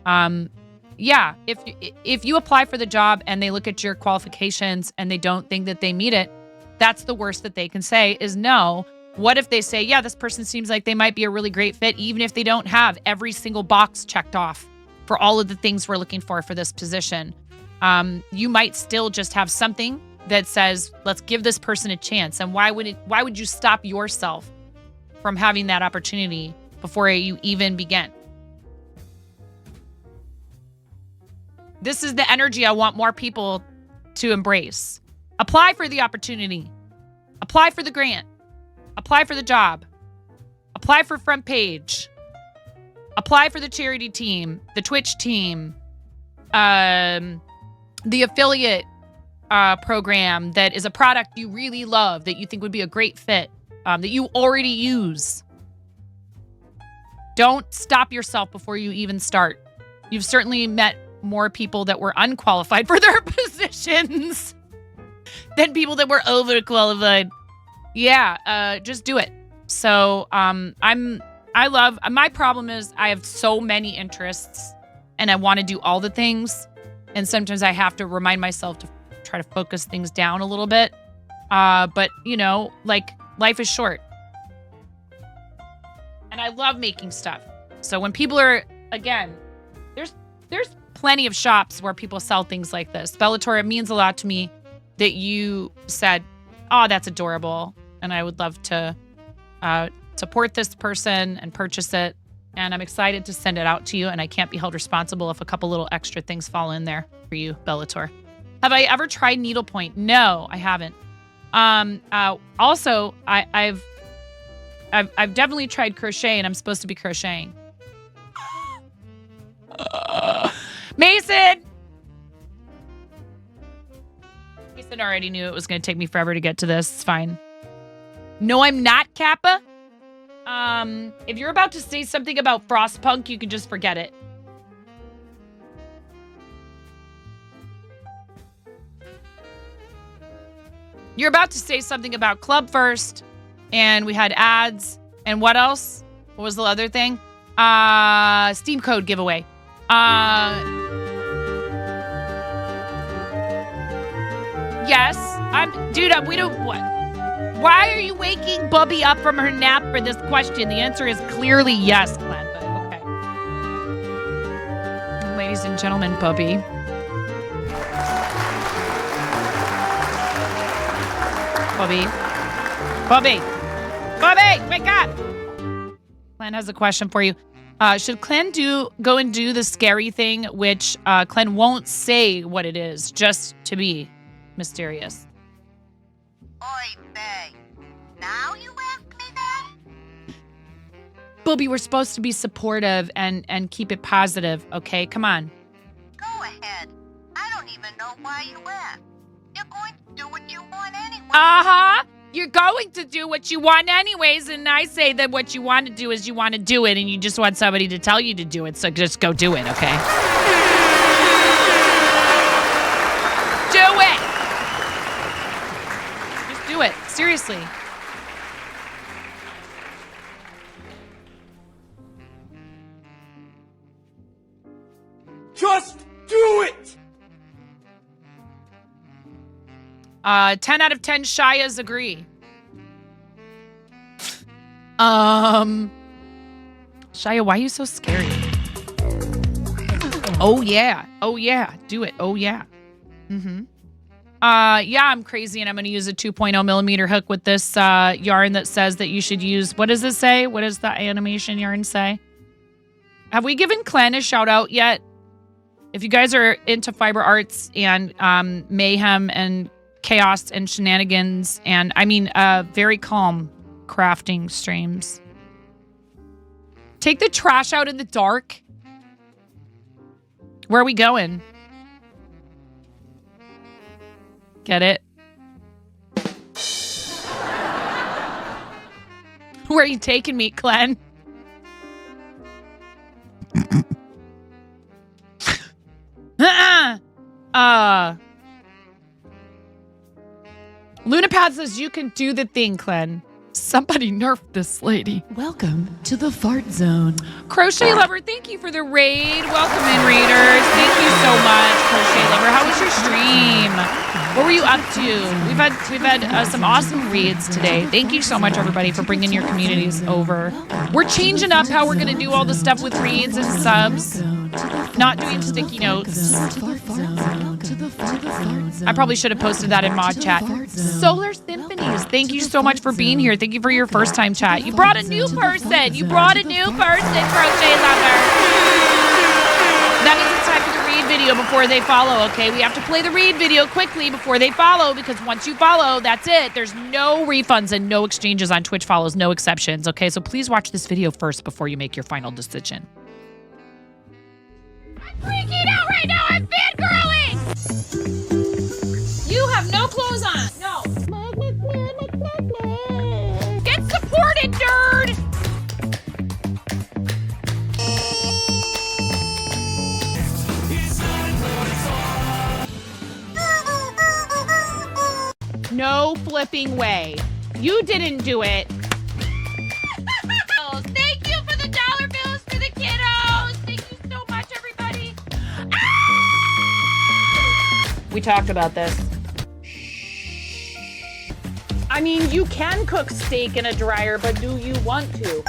If you apply for the job and they look at your qualifications and they don't think that they meet it, that's the worst that they can say is no. What if they say, yeah, this person seems like they might be a really great fit, even if they don't have every single box checked off for all of the things we're looking for this position. You might still just have something that says, let's give this person a chance. And why would you stop yourself from having that opportunity before you even begin? This is the energy I want more people to embrace. Apply for the opportunity. Apply for the grant. Apply for the job. Apply for front page. Apply for the charity team, the Twitch team, the affiliate program that is a product you really love, that you think would be a great fit, that you already use. Don't stop yourself before you even start. You've certainly met more people that were unqualified for their positions than people that were overqualified. Yeah, just do it. So my problem is I have so many interests and I want to do all the things. And sometimes I have to remind myself to try to focus things down a little bit. But life is short. And I love making stuff. So when people are, again, there's plenty of shops where people sell things like this. Bellator, it means a lot to me that you said, oh, that's adorable. And I would love to support this person and purchase it. And I'm excited to send it out to you. And I can't be held responsible if a couple little extra things fall in there for you, Bellator. Have I ever tried needlepoint? No, I haven't. Also, I've definitely tried crochet, and I'm supposed to be crocheting. Mason already knew it was going to take me forever to get to this. It's fine. No, I'm not, Kappa. If you're about to say something about Frostpunk, you can just forget it. You're about to say something about Club First, and we had ads, and what else? What was the other thing? Steam code giveaway. Yes, we don't, what? Why are you waking Bubby up from her nap for this question? The answer is clearly yes, Glenn, but okay. Ladies and gentlemen, Bubby. Bubby, wake up! Glenn has a question for you. Should Glenn go and do the scary thing, which Glenn won't say what it is, just to be mysterious? Oi, Bay. Now you ask me that? Bubby, we're supposed to be supportive and keep it positive, okay? Come on. Go ahead. I don't even know why you asked. You're going to do what you want anyway. Uh-huh. You're going to do what you want anyways, and I say that what you want to do is you want to do it, and you just want somebody to tell you to do it, so just go do it, okay? Seriously. Just do it! 10 out of 10 Shias agree. Shia, why are you so scary? Oh yeah. Oh yeah. Do it. Oh yeah. Mm-hmm. Yeah, I'm crazy and I'm going to use a 2.0 millimeter hook with this yarn that says that you should use, what does it say? What does the animation yarn say? Have we given Clen a shout out yet? If you guys are into fiber arts and mayhem and chaos and shenanigans and very calm crafting streams. Take the trash out in the dark. Where are we going? Get it? Where are you taking me, Clen? Lunapad says you can do the thing, Clen. Somebody nerf this lady. Welcome to the fart zone. Crochet Lover, thank you for the raid. Welcome in, raiders. Thank you so much, Crochet Lover. How was your stream? What were you up to? We've had some awesome reads today. Thank you so much, everybody, for bringing your communities over. We're changing up how we're going to do all the stuff with reads and subs. Not doing sticky notes. I probably should have posted that in mod chat. Solar Symphonies, thank you so much for being here. Thank you for your first time chat. You brought a new person. You brought a new person, Crochet Lover. That means it's time for the read video before they follow, okay? We have to play the read video quickly before they follow because once you follow, that's it. There's no refunds and no exchanges on Twitch follows, no exceptions, okay? So please watch this video first before you make your final decision. I'm freaking out right now. I'm fangirling. You have no clothes on. No. Get supported, nerd. No flipping way. You didn't do it. Thank you for the dollar bills for the kiddos. Thank you so much, everybody. We talked about this. I mean, you can cook steak in a dryer, but do you want to?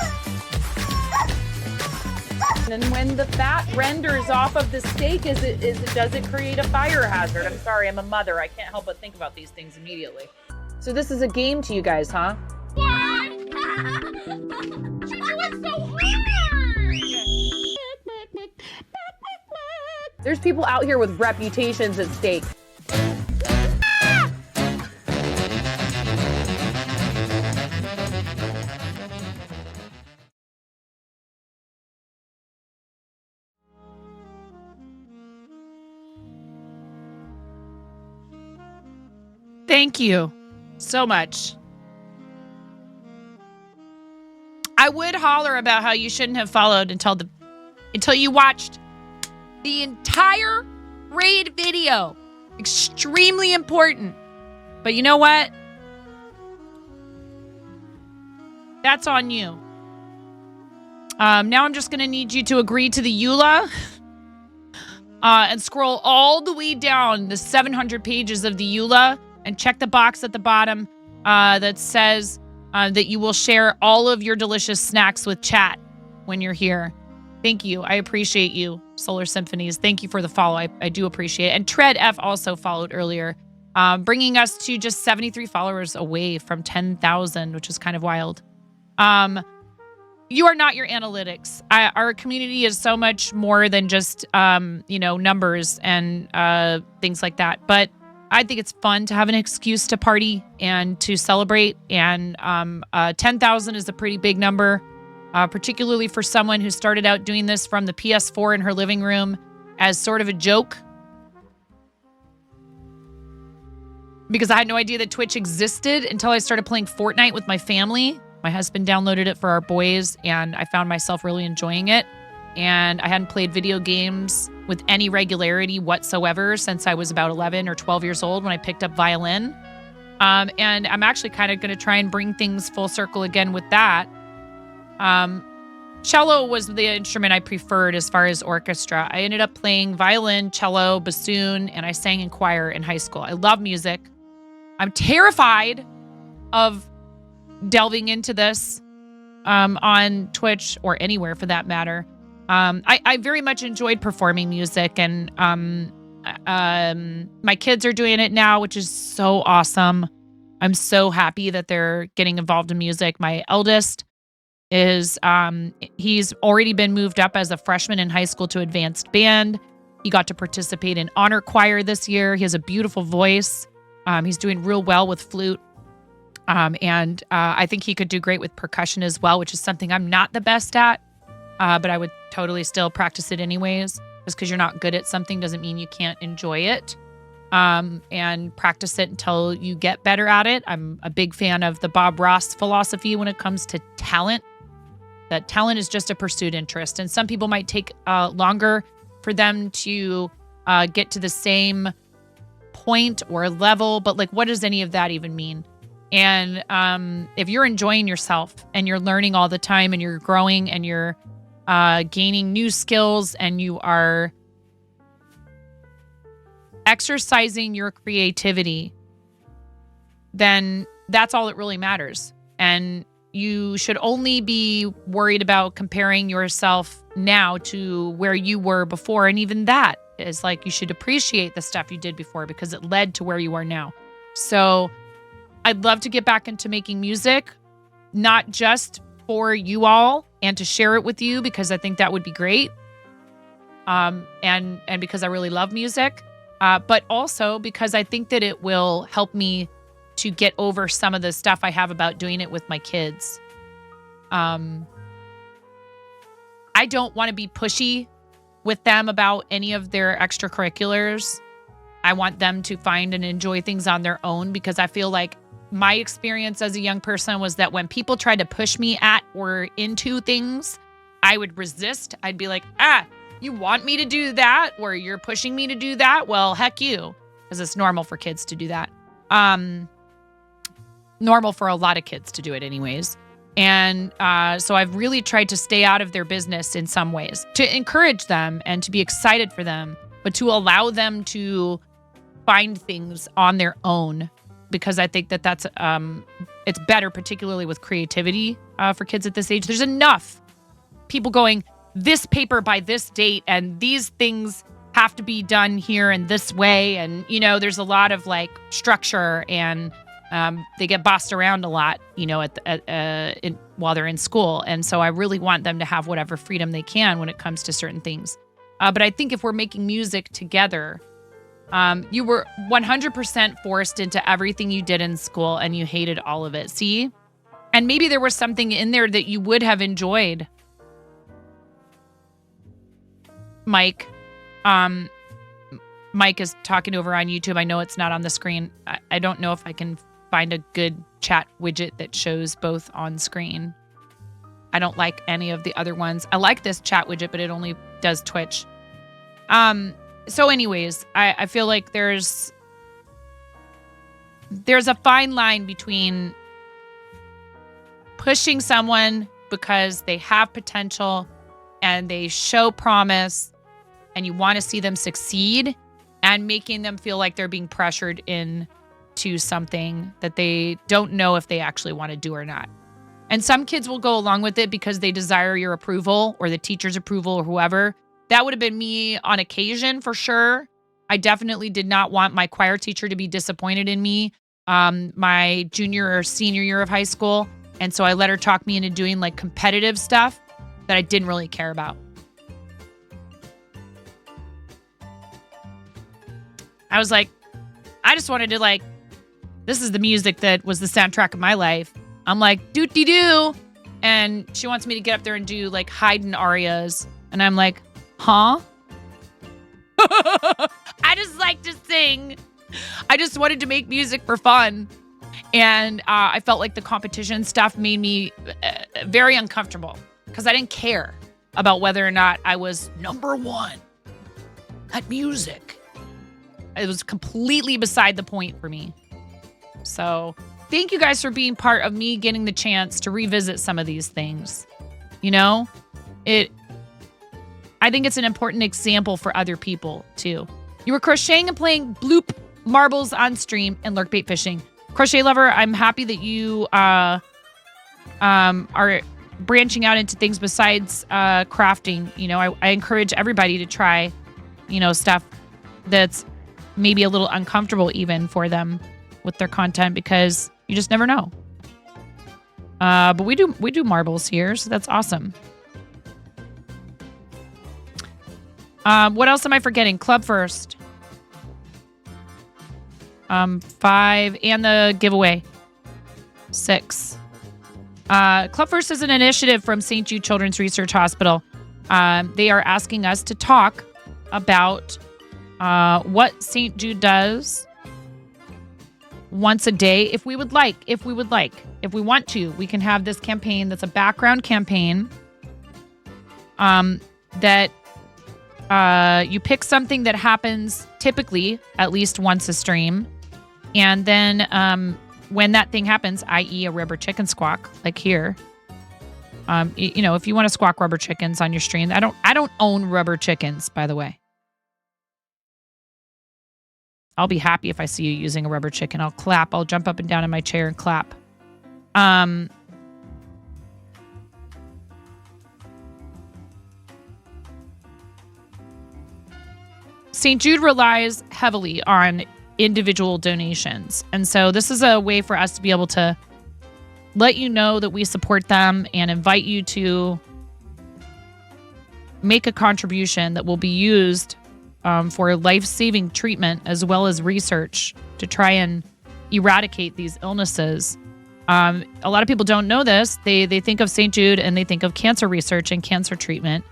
And when the fat renders off of the steak, does it create a fire hazard? I'm sorry, I'm a mother. I can't help but think about these things immediately. So this is a game to you guys, huh? What? You're doing so hard! There's people out here with reputations at stake. Thank you so much. I would holler about how you shouldn't have followed until you watched the entire raid video. Extremely important. But you know what? That's on you. Now I'm just going to need you to agree to the EULA and scroll all the way down the 700 pages of the EULA and check the box at the bottom that says that you will share all of your delicious snacks with chat when you're here. Thank you. I appreciate you, Solar Symphonies. Thank you for the follow. I do appreciate it. And Tread F also followed earlier, bringing us to just 73 followers away from 10,000, which is kind of wild. You are not your analytics. Our community is so much more than just, numbers and things like that. But I think it's fun to have an excuse to party and to celebrate. And 10,000 is a pretty big number, particularly for someone who started out doing this from the PS4 in her living room as sort of a joke. Because I had no idea that Twitch existed until I started playing Fortnite with my family. My husband downloaded it for our boys, and I found myself really enjoying it. And I hadn't played video games with any regularity whatsoever since I was about 11 or 12 years old when I picked up violin. And I'm actually kind of going to try and bring things full circle again with that. Cello was the instrument I preferred as far as orchestra. I ended up playing violin, cello, bassoon, and I sang in choir in high school. I love music. I'm terrified of delving into this on Twitch or anywhere for that matter. I very much enjoyed performing music, and my kids are doing it now, which is so awesome. I'm so happy that they're getting involved in music. My eldest is he's already been moved up as a freshman in high school to advanced band. He got to participate in honor choir this year. He has a beautiful voice. He's doing real well with flute. And I think he could do great with percussion as well, which is something I'm not the best at. But I would totally still practice it anyways. Just because you're not good at something doesn't mean you can't enjoy it. And practice it until you get better at it. I'm a big fan of the Bob Ross philosophy when it comes to talent. That talent is just a pursued interest. And some people might take longer for them to get to the same point or level. But like, what does any of that even mean? And if you're enjoying yourself and you're learning all the time and you're growing and you're gaining new skills and you are exercising your creativity, then that's all that really matters. And you should only be worried about comparing yourself now to where you were before. And even that is like, you should appreciate the stuff you did before because it led to where you are now. So I'd love to get back into making music, not just for you all and to share it with you because I think that would be great. And because I really love music, but also because I think that it will help me to get over some of the stuff I have about doing it with my kids. I don't want to be pushy with them about any of their extracurriculars. I want them to find and enjoy things on their own because I feel like my experience as a young person was that when people tried to push me at or into things, I would resist. I'd be like, you want me to do that? Or you're pushing me to do that? Well, heck you. Because it's normal for kids to do that. Normal for a lot of kids to do it anyways. And so I've really tried to stay out of their business in some ways, to encourage them and to be excited for them, but to allow them to find things on their own. Because I think that that's it's better, particularly with creativity for kids at this age. There's enough people going, this paper by this date, and these things have to be done here in this way. And, you know, there's a lot of like structure and they get bossed around a lot, you know, while they're in school. And so I really want them to have whatever freedom they can when it comes to certain things. But I think if we're making music together, you were 100% forced into everything you did in school and you hated all of it. See? And maybe there was something in there that you would have enjoyed. Mike. Mike is talking over on YouTube. I know it's not on the screen. I don't know if I can find a good chat widget that shows both on screen. I don't like any of the other ones. I like this chat widget, but it only does Twitch. So anyways, I feel like there's a fine line between pushing someone because they have potential and they show promise and you want to see them succeed, and making them feel like they're being pressured into something that they don't know if they actually want to do or not. And some kids will go along with it because they desire your approval or the teacher's approval or whoever. That would have been me on occasion for sure. I definitely did not want my choir teacher to be disappointed in me my junior or senior year of high school. And so I let her talk me into doing like competitive stuff that I didn't really care about. I was like, I just wanted to like, this is the music that was the soundtrack of my life. I'm like, doo-dee-doo. And she wants me to get up there and do like Haydn arias. And I'm like, huh? I just like to sing. I just wanted to make music for fun. And I felt like the competition stuff made me very uncomfortable because I didn't care about whether or not I was number one at music. It was completely beside the point for me. So thank you guys for being part of me getting the chance to revisit some of these things. You know, I think it's an important example for other people too. You were crocheting and playing bloop marbles on stream and lurk bait fishing. Crochet lover, I'm happy that you are branching out into things besides crafting. You know, I encourage everybody to try, you know, stuff that's maybe a little uncomfortable even for them with their content, because you just never know. But we do marbles here, so that's awesome. What else am I forgetting? Club first. 5 and the giveaway. 6. Club First is an initiative from St. Jude Children's Research Hospital. They are asking us to talk about what St. Jude does once a day. If we want to, we can have this campaign that's a background campaign that you pick something that happens typically at least once a stream. And then when that thing happens, i.e. a rubber chicken squawk, like here, you know, if you want to squawk rubber chickens on your stream, I don't own rubber chickens, by the way. I'll be happy if I see you using a rubber chicken. I'll clap. I'll jump up and down in my chair and clap. St. Jude relies heavily on individual donations. And so this is a way for us to be able to let you know that we support them and invite you to make a contribution that will be used for life-saving treatment as well as research to try and eradicate these illnesses. A lot of people don't know this. They think of St. Jude and they think of cancer research and cancer treatment.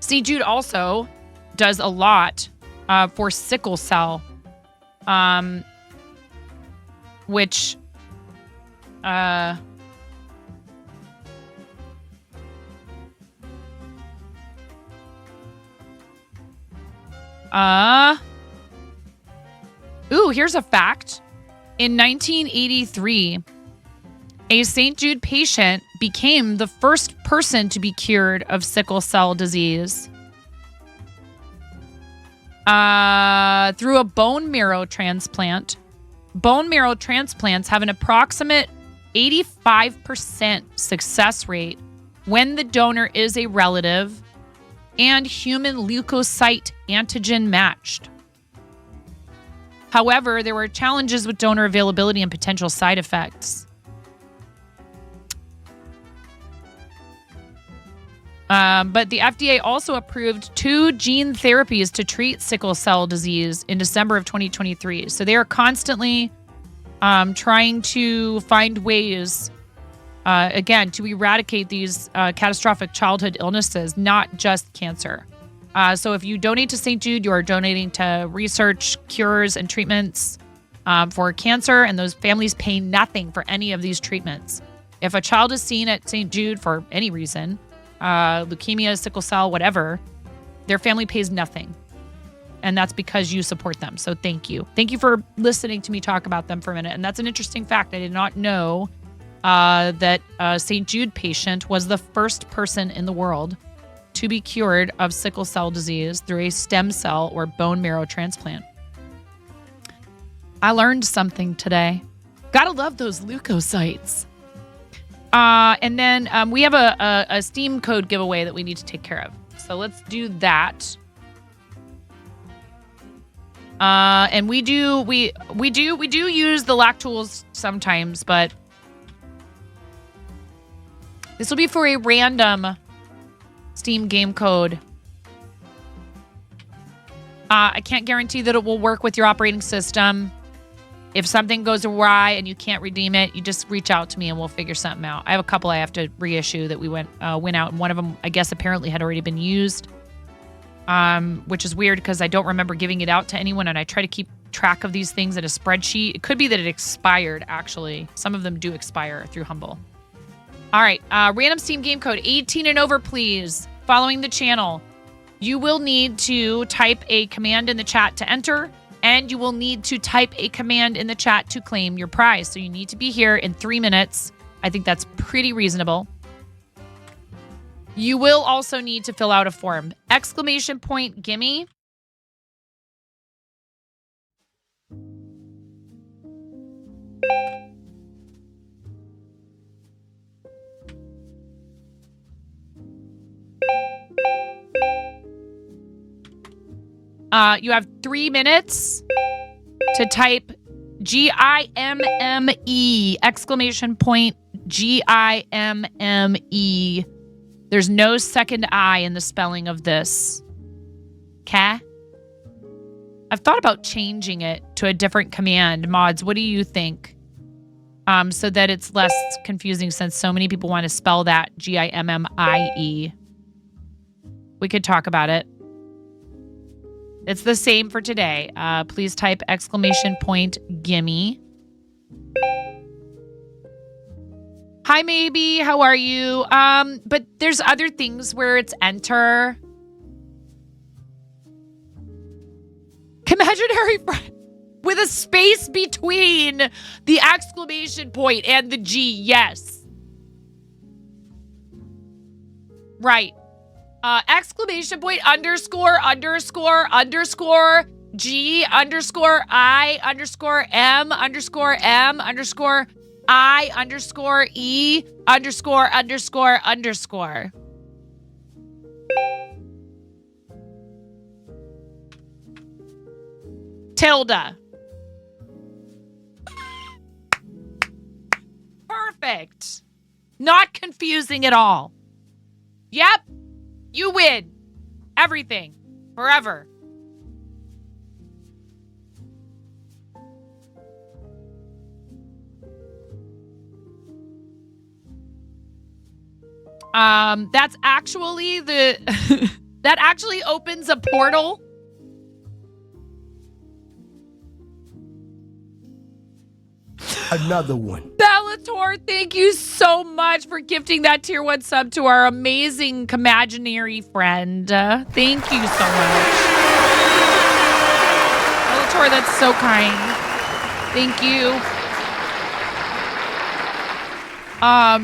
St. Jude also does a lot for sickle cell, which here's a fact. In 1983, a St. Jude patient became the first person to be cured of sickle cell disease through a bone marrow transplant. Bone marrow transplants have an approximate 85% success rate when the donor is a relative and human leukocyte antigen matched. However, there were challenges with donor availability and potential side effects. But the FDA also approved 2 gene therapies to treat sickle cell disease in December of 2023. So they are constantly trying to find ways, again, to eradicate these catastrophic childhood illnesses, not just cancer. So if you donate to St. Jude, you are donating to research, cures, and treatments for cancer, and those families pay nothing for any of these treatments. If a child is seen at St. Jude for any reason, leukemia, sickle cell, whatever, their family pays nothing. And that's because you support them. So thank you. Thank you for listening to me talk about them for a minute. And that's an interesting fact. I did not know that a St. Jude patient was the first person in the world to be cured of sickle cell disease through a stem cell or bone marrow transplant. I learned something today. Gotta love those leukocytes. And then we have a Steam code giveaway that we need to take care of. So let's do that. And we do use the lac tools sometimes, but this will be for a random Steam game code. I can't guarantee that it will work with your operating system. If something goes awry and you can't redeem it, you just reach out to me and we'll figure something out. I have a couple I have to reissue that we went out, and one of them, I guess, apparently had already been used, which is weird because I don't remember giving it out to anyone, and I try to keep track of these things in a spreadsheet. It could be that it expired, actually. Some of them do expire through Humble. All right, random Steam game code, 18 and over, please. Following the channel, you will need to type a command in the chat to enter, And you will need to type a command in the chat to claim your prize. So you need to be here in 3 minutes. I think that's pretty reasonable. You will also need to fill out a form. Exclamation point, gimme. You have 3 minutes to type GIMME, exclamation point, GIMME. There's no second I in the spelling of this. Okay? I've thought about changing it to a different command. Mods, what do you think? So that it's less confusing since so many people want to spell that GIMMIE. We could talk about it. It's the same for today. Please type exclamation point gimme. Hi, maybe. How are you? But there's other things where it's enter. Imaginary friend with a space between the exclamation point and the G. Yes. Right. Exclamation point underscore G underscore I underscore M underscore I underscore E underscore. Tilde. Perfect. Not confusing at all. Yep. You win. Everything. Forever. That's actually that actually opens a portal. Another one. Bellator, thank you so much for gifting that tier 1 sub to our amazing imaginary friend. Thank you so much. Bellator, that's so kind. Thank you.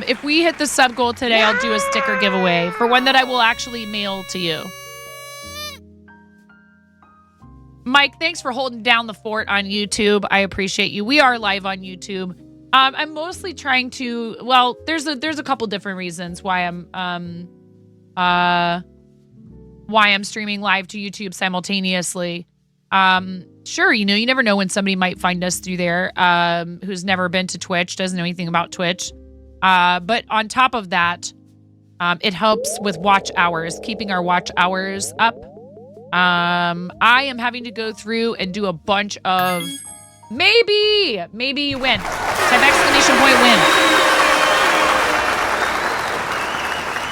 If we hit the sub goal today, I'll do a sticker giveaway for one that I will actually mail to you. Mike, thanks for holding down the fort on YouTube. I appreciate you. We are live on YouTube. I'm mostly trying to, well, there's a couple different reasons why I'm streaming live to YouTube simultaneously. Sure, you never know when somebody might find us through there, who's never been to Twitch, doesn't know anything about Twitch. But on top of that, it helps with watch hours, keeping our watch hours up. I am having to go through and do a bunch of maybe you win. Type exclamation point win.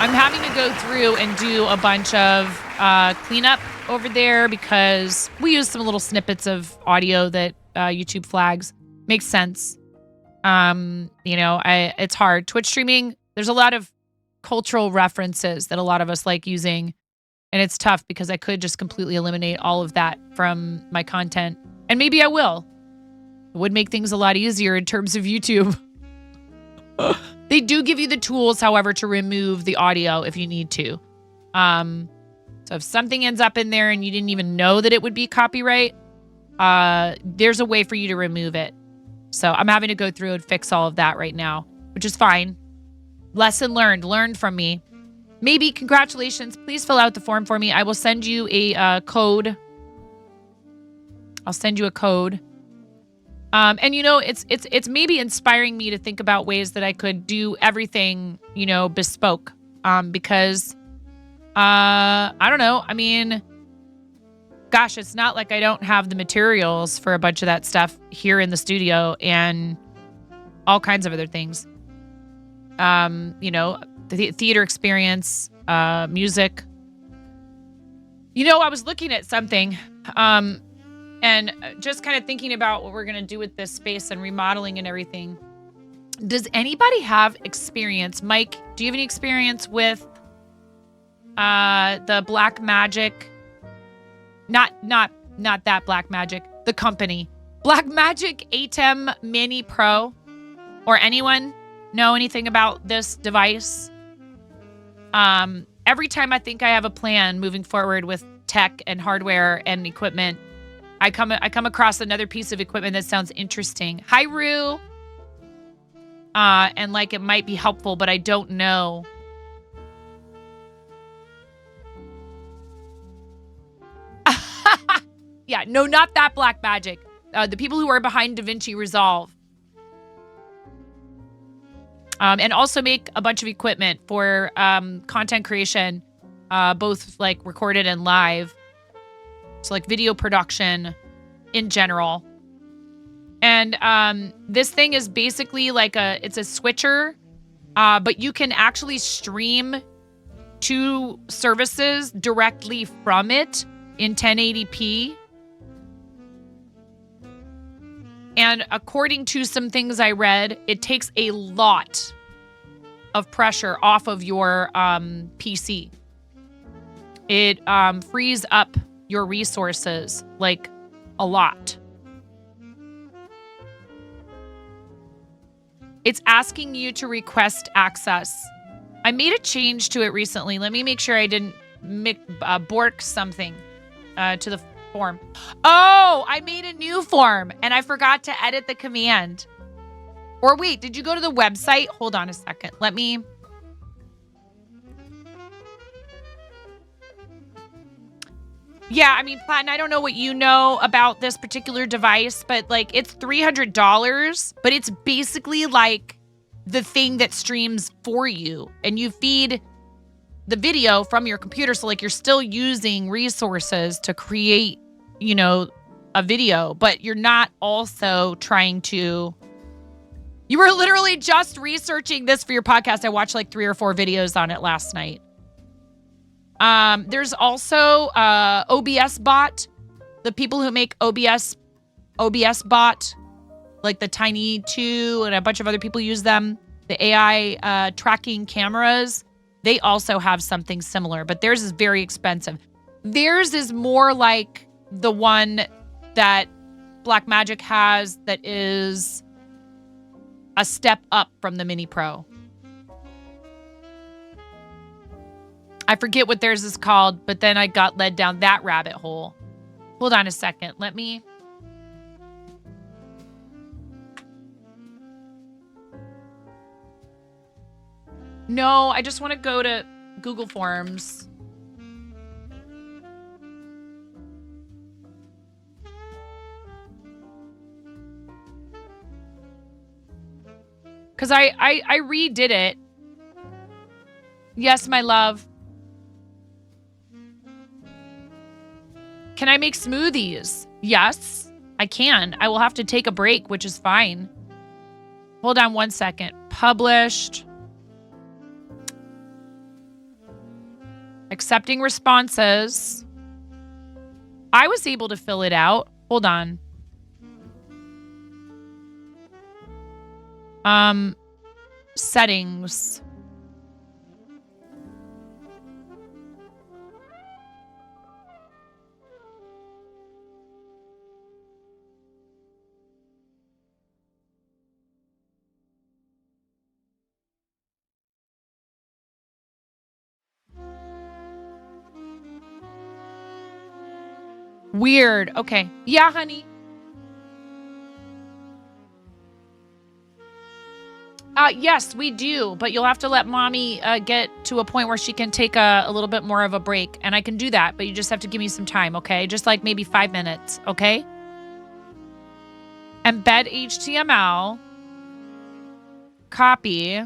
I'm having to go through and do a bunch of cleanup over there because we use some little snippets of audio that YouTube flags. Makes sense. It's hard. Twitch streaming, there's a lot of cultural references that a lot of us like using. And it's tough because I could just completely eliminate all of that from my content. And maybe I will. It would make things a lot easier in terms of YouTube. They do give you the tools, however, to remove the audio if you need to. So if something ends up in there and you didn't even know that it would be copyright, there's a way for you to remove it. So I'm having to go through and fix all of that right now, which is fine. Lesson learned. Learned from me. Maybe, congratulations. Please fill out the form for me. I will send you a code. I'll send you a code. And it's maybe inspiring me to think about ways that I could do everything, bespoke. Because I don't know. I mean, gosh, it's not like I don't have the materials for a bunch of that stuff here in the studio and all kinds of other things. The theater experience, music. I was looking at something and just kind of thinking about what we're going to do with this space and remodeling and everything. Does anybody have experience? Mike, do you have any experience with the black magic? Not that black magic. the company. Blackmagic ATEM Mini Pro, or anyone know anything about this device? Every time I think I have a plan moving forward with tech and hardware and equipment, I come across another piece of equipment that sounds interesting. Hi, Rue. And like it might be helpful, but I don't know. Yeah, no, not that Blackmagic. The people who are behind DaVinci Resolve. And also make a bunch of equipment for content creation, both like recorded and live. So like video production in general. And this thing is basically like it's a switcher, but you can actually stream to services directly from it in 1080p. And according to some things I read, it takes a lot of pressure off of your PC. It frees up your resources, like a lot. It's asking you to request access. I made a change to it recently. Let me make sure I didn't bork something to the form. Oh, I made a new form and I forgot to edit the command. Or wait, did you go to the website? Hold on a second. Let me. Yeah, I mean, Platin, I don't know what you know about this particular device, but like it's $300, but it's basically like the thing that streams for you and you feed the video from your computer. So like you're still using resources to create, you know, a video, but you're not also trying to. You were literally just researching this for your podcast. I watched like 3 or 4 videos on it last night. There's also OBS Bot. The people who make OBS Bot, like the Tiny 2 and a bunch of other people use them. The AI tracking cameras, they also have something similar, but theirs is very expensive. Theirs is more like the one that Blackmagic has that is a step up from the Mini Pro. I forget what theirs is called, but then I got led down that rabbit hole. Hold on a second. Let me. No, I just want to go to Google Forms. Because I redid it. Yes, my love. Can I make smoothies? Yes, I can. I will have to take a break, which is fine. Hold on one second. Published. Accepting responses. I was able to fill it out. Hold on. Settings. Weird. Okay. Yeah, honey. Yes, we do, but you'll have to let mommy get to a point where she can take a little bit more of a break, and I can do that, but you just have to give me some time, okay? Just like maybe 5 minutes, okay? Embed HTML. Copy.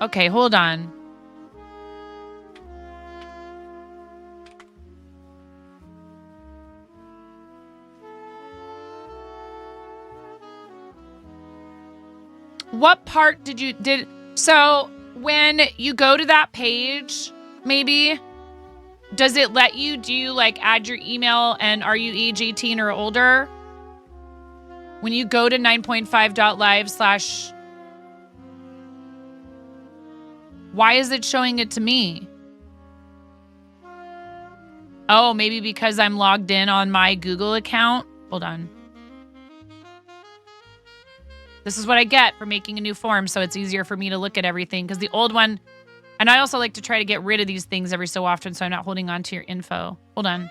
Okay, hold on. What part so when you go to that page, maybe, does it let you do like add your email and are you age 18 or older? When you go to 9.5.live/, why is it showing it to me? Oh, maybe because I'm logged in on my Google account. Hold on. This is what I get for making a new form, so it's easier for me to look at everything. Because the old one, and I also like to try to get rid of these things every so often so I'm not holding on to your info. Hold on.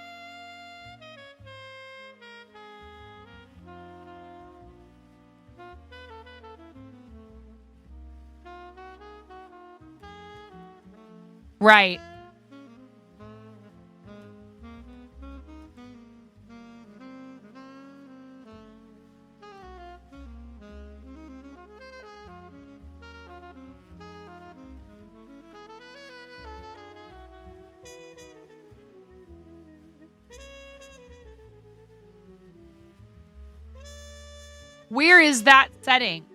Right. Where is that setting?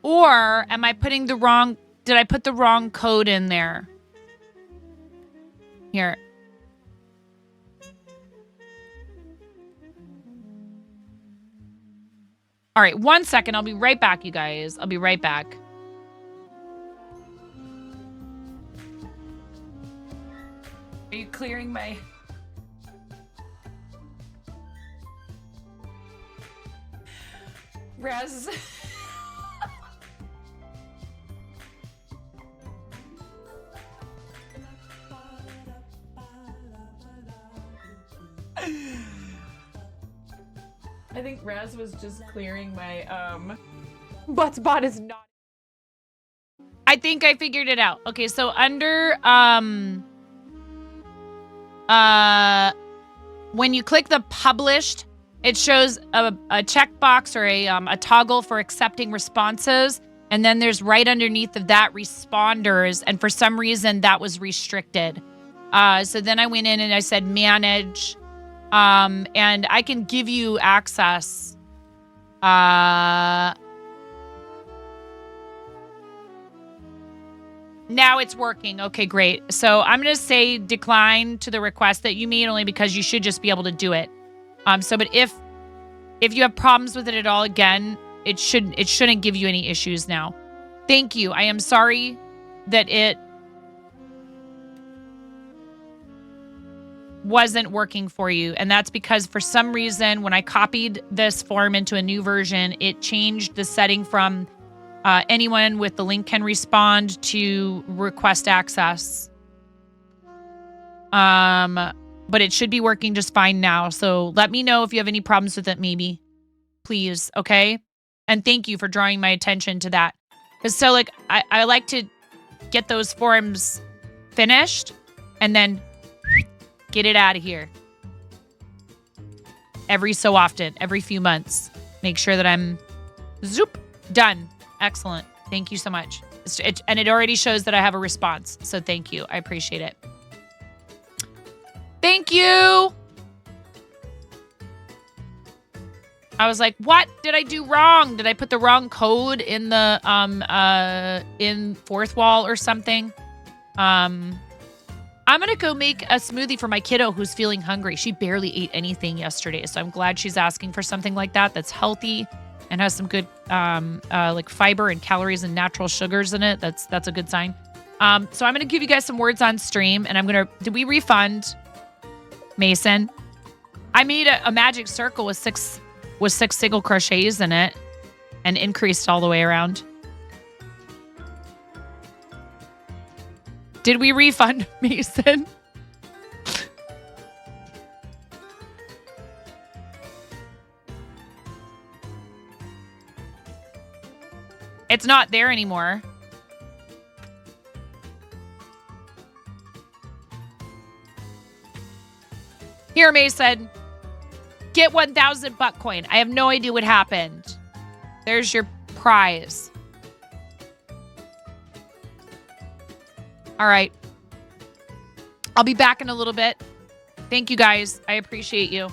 Or am I putting the wrong, did I put the wrong code in there? Here. All right, 1 second. I'll be right back, you guys. I'll be right back. Are you clearing my... Raz... I think Raz was just clearing my, Buttsbot is not... I think I figured it out. Okay, so under, when you click the published, it shows a checkbox or a toggle for accepting responses. And then there's right underneath of that responders. And for some reason that was restricted. So then I went in and I said manage. And I can give you access. Now it's working. Okay, great. So I'm going to say decline to the request that you made only because you should just be able to do it. But if you have problems with it at all again, it shouldn't give you any issues now. Thank you. I am sorry that it wasn't working for you. And that's because for some reason, when I copied this form into a new version, it changed the setting from anyone with the link can respond to request access. But it should be working just fine now. So let me know if you have any problems with it, maybe. Please, okay? And thank you for drawing my attention to that. Because so, like, I like to get those forms finished and then get it out of here. Every so often, every few months. Make sure that I'm zoop, done. Excellent. Thank you so much. And it already shows that I have a response. So thank you. I appreciate it. Thank you. I was like, what did I do wrong? Did I put the wrong code in the in fourth wall or something? I'm gonna go make a smoothie for my kiddo who's feeling hungry. She barely ate anything yesterday, so I'm glad she's asking for something like that that's healthy and has some good like fiber and calories and natural sugars in it. That's a good sign. So I'm gonna give you guys some words on stream, and did we refund Mason? I made a magic circle with six single crochets in it and increased all the way around. Did we refund Mason? It's not there anymore. Here, Mason. Get 1,000 buck coin. I have no idea what happened. There's your prize. All right. I'll be back in a little bit. Thank you, guys. I appreciate you.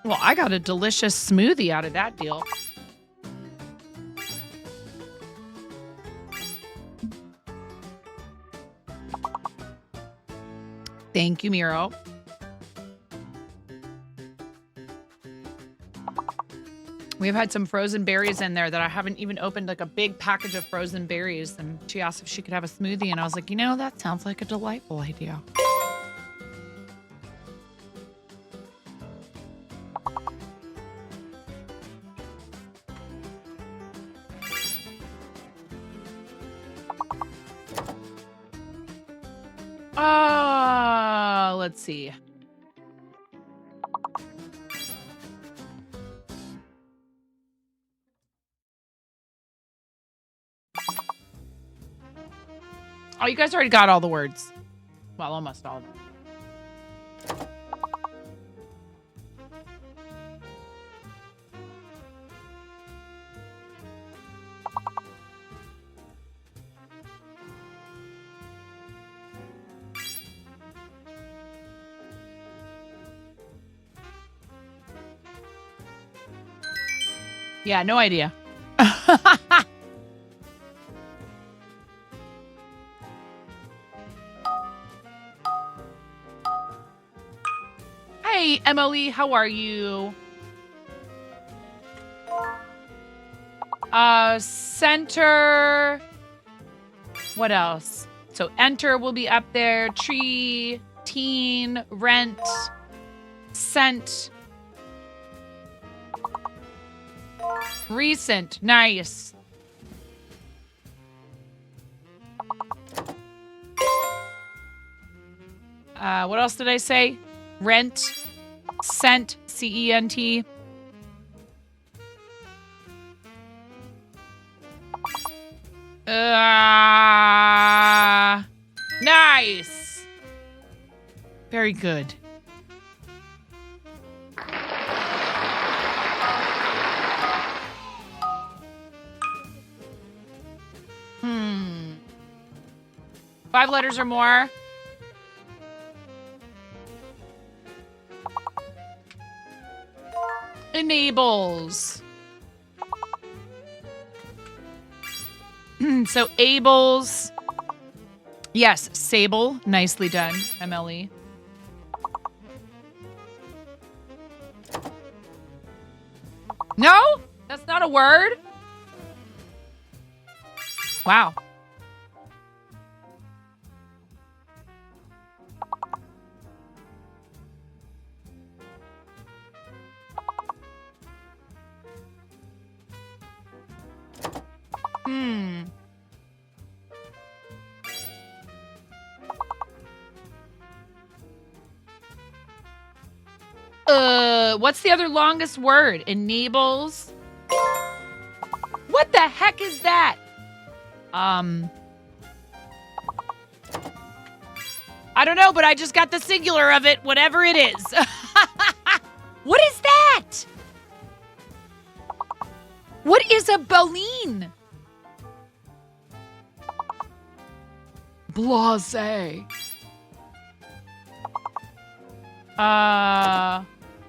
Well, I got a delicious smoothie out of that deal. Thank you, Miro. We've had some frozen berries in there that I haven't even opened, like a big package of frozen berries. And she asked if she could have a smoothie. And I was like, you know, that sounds like a delightful idea. Let's see. Oh, you guys already got all the words. Well, almost all of them. Yeah, no idea. Hey, Emily, how are you? Center. What else? So enter will be up there. Tree, teen, rent, scent. Recent. Nice. What else did I say? Rent, scent, C-E-N-T. Nice. Very good. Hmm. 5 letters or more. Enables. So ables. Yes, sable. Nicely done, MLE. No? That's not a word? Wow. Hmm. What's the other longest word? Enables. What the heck is that? I don't know, but I just got the singular of it, whatever it is. What is that? What is a baleen? Blasé.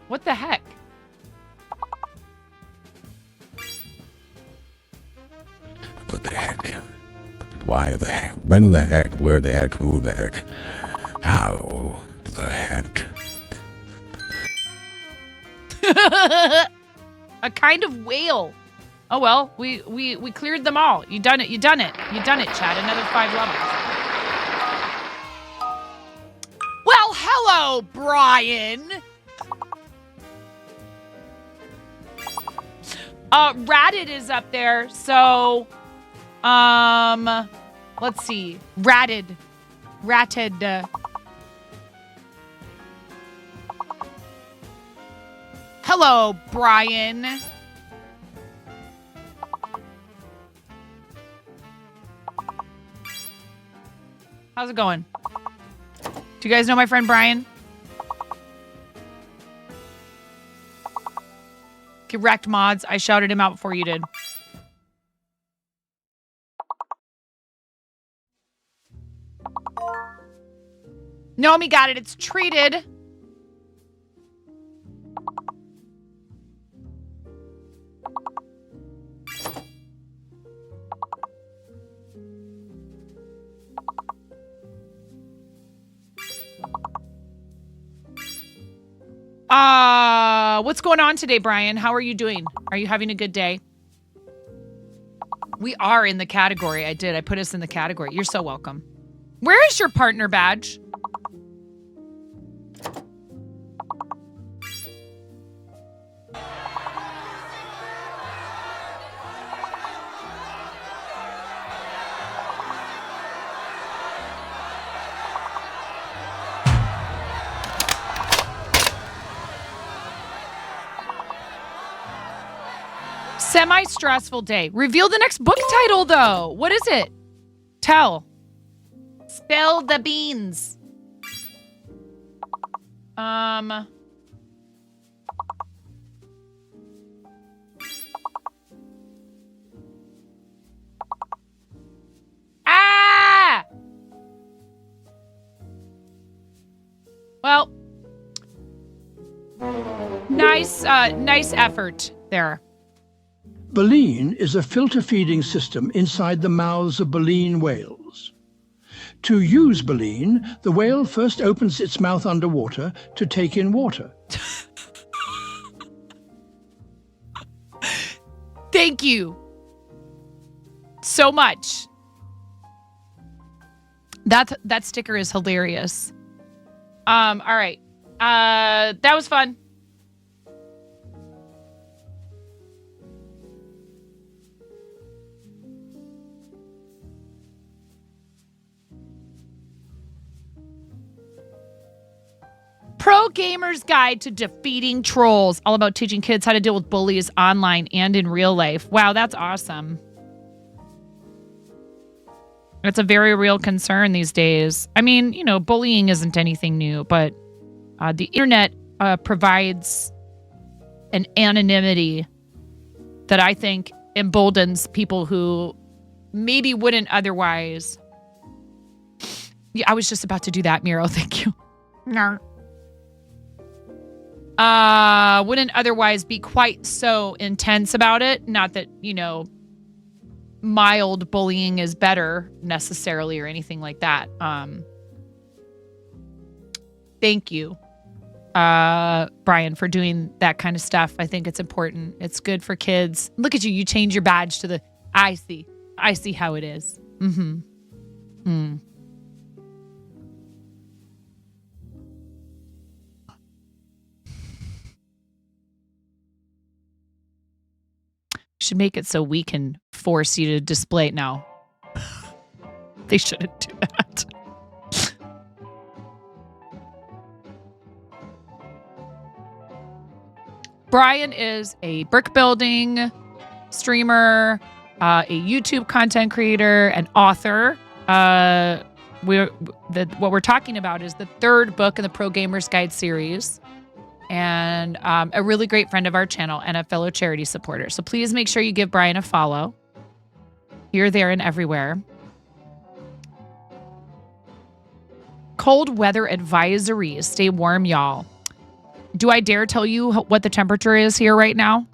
What the heck? What the heck? Why the heck? When the heck? Where the heck? Who the heck? How the heck? A kind of whale. Oh well, we cleared them all. You done it. You done it. You done it, Chad. Another 5 levels. Well, hello, Brian. Ratted is up there. So, let's see. Ratted. Hello, Brian. How's it going? Do you guys know my friend Brian? Correct mods. I shouted him out before you did. Naomi got it. It's treated. What's going on today, Brian? How are you doing? Are you having a good day? We are in the category. I put us in the category. You're so welcome. Where is your partner badge? Semi-stressful day. Reveal the next book title, though. What is it? Tell. Spill the beans. Ah! Well, nice effort there. Baleen is a filter feeding system inside the mouths of baleen whales. To use baleen, the whale first opens its mouth underwater to take in water. Thank you so much. That sticker is hilarious. All right. That was fun. Pro Gamer's Guide to Defeating Trolls. All about teaching kids how to deal with bullies online and in real life. Wow, that's awesome. It's a very real concern these days. I mean, you know, bullying isn't anything new, but the internet provides an anonymity that I think emboldens people who maybe wouldn't otherwise. Yeah, I was just about to do that, Miro. Thank you. No. Wouldn't otherwise be quite so intense about it. Not that, you know, mild bullying is better necessarily or anything like that. Thank you, Brian, for doing that kind of stuff. I think it's important. It's good for kids. Look at you. You change your badge to the, I see how it is. Mm-hmm. Should make it so we can force you to display it now. They shouldn't do that. Brian is a brick building streamer, a YouTube content creator, an author. What we're talking about is the third book in the Pro Gamer's Guide series. And a really great friend of our channel and a fellow charity supporter. So please make sure you give Brian a follow. Here, there, and everywhere. Cold weather advisories. Stay warm, y'all. Do I dare tell you what the temperature is here right now?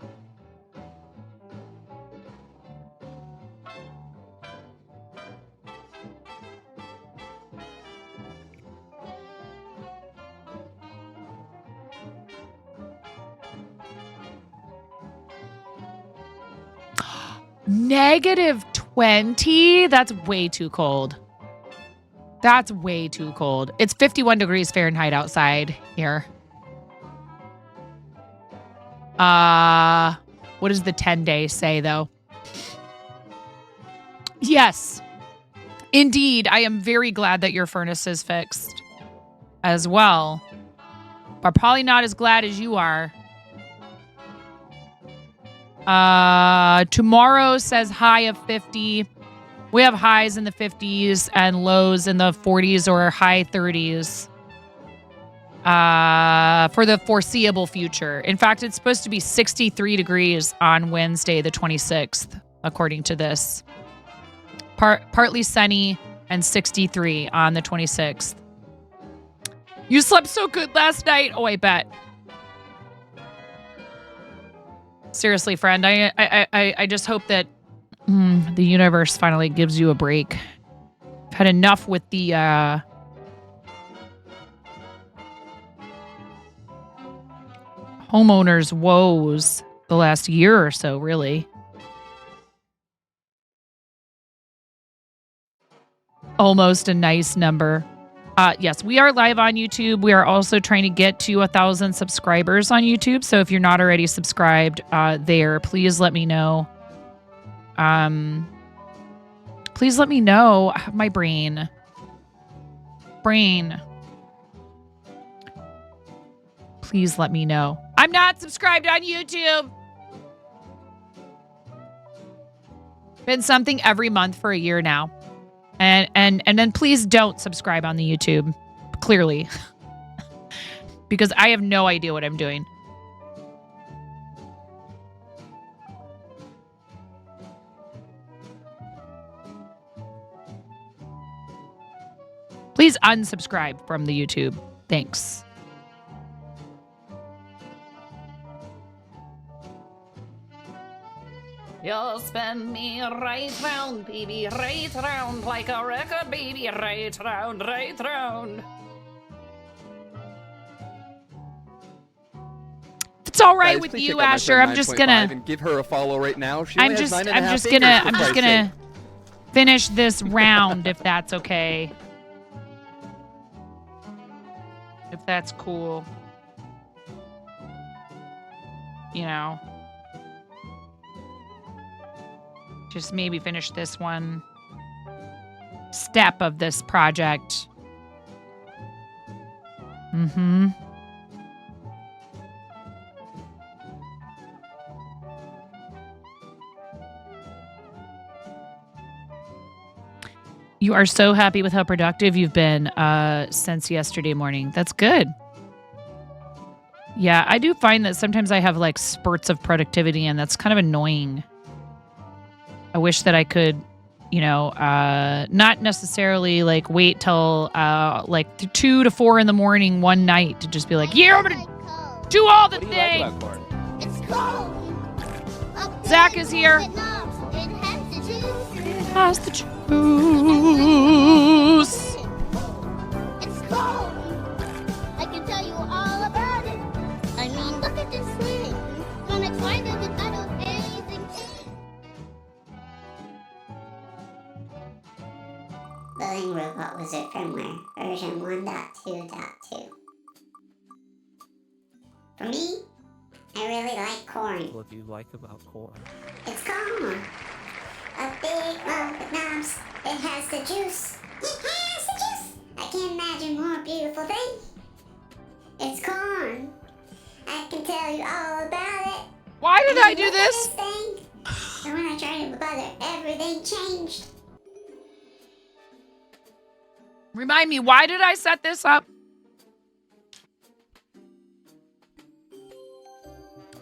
-20? That's way too cold. That's way too cold. It's 51 degrees Fahrenheit outside here. What does the 10-day say, though? Yes. Indeed, I am very glad that your furnace is fixed as well. But probably not as glad as you are. Tomorrow says high of 50. We have highs in the 50s and lows in the 40s or high 30s for the foreseeable future. In fact, it's supposed to be 63 degrees on Wednesday, the 26th, according to this. Partly sunny and 63 on the 26th. You slept so good last night. Oh, I bet. Seriously, friend, I just hope that the universe finally gives you a break. I've had enough with the homeowners' woes the last year or so, really. Almost a nice number. Yes, we are live on YouTube. We are also trying to get to 1,000 subscribers on YouTube. So if you're not already subscribed there, please let me know. Please let me know. My brain. Please let me know. I'm not subscribed on YouTube. Been something every month for a year now. And then please don't subscribe on the YouTube, clearly. Because I have no idea what I'm doing. Please unsubscribe from the YouTube. Thanks. You'll spin me right round, baby, right round, like a record, baby, right round, right round. It's all right Guys, with please you, check out my Asher. friend I'm just 9.5 gonna. and give her a follow right now. She I'm only has just 9.5 gonna. fingers, for I'm just Christ's gonna sake. finish this round, if that's okay. If that's cool. You know. Just maybe finish this one step of this project. Mm-hmm. You are so happy with how productive you've been since yesterday morning. That's good. Yeah, I do find that sometimes I have like spurts of productivity, and that's kind of annoying. I wish that I could, you know, not necessarily like wait till like 2 to 4 in the morning one night to just be like, yeah, I'm gonna do all the things. It's cold. Zach is here. It has the juice. It's cold. I can tell you all about it. I mean, look at this thing. When it's wider than I don't anything. Building Robot Wizard firmware version 1.2.2. For me, I really like corn. What do you like about corn? It's corn. A big lump with knobs. It has the juice. It has the juice. I can't imagine a more beautiful thing. It's corn. I can tell you all about it. Why did I do look at this? Thing. And when I tried to butter, everything changed. Remind me, why did I set this up?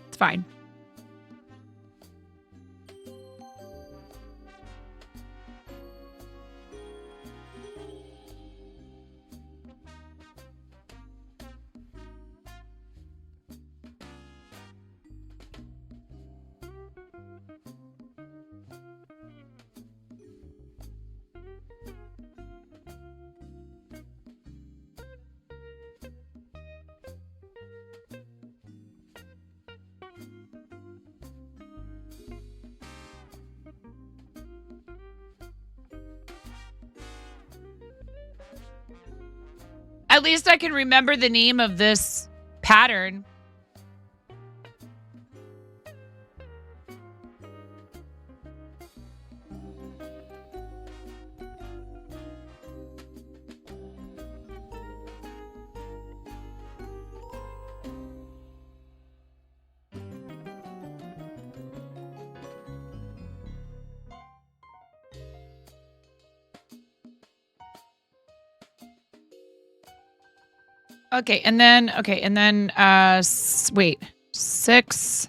It's fine. At least I can remember the name of this pattern. Okay, and then wait. 6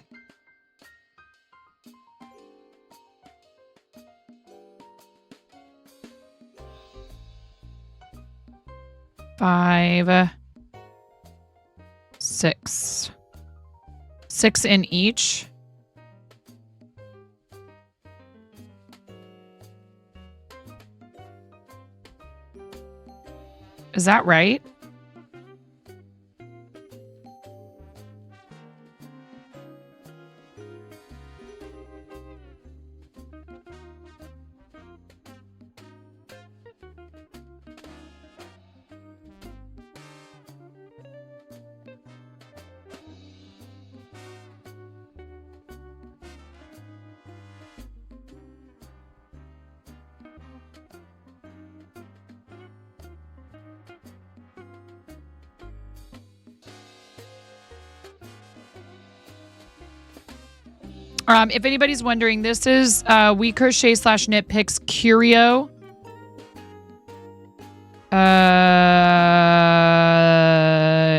5 6 6 in each. Is that right? If anybody's wondering, this is We Crochet / Nitpicks Curio.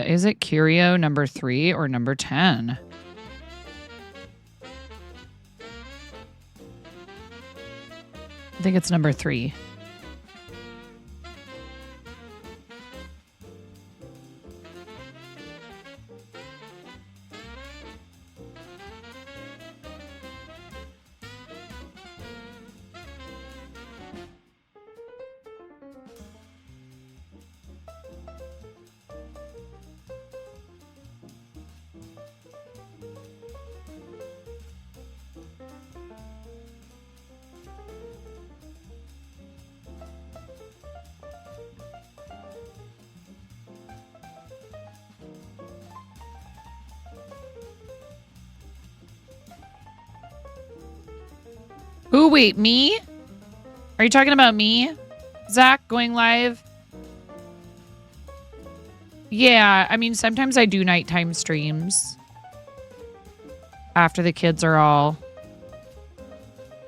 Is it Curio number 3 or number 10? I think it's number 3. Who? Wait, me? Are you talking about me? Zach, going live? Yeah, I mean, sometimes I do nighttime streams. After the kids are all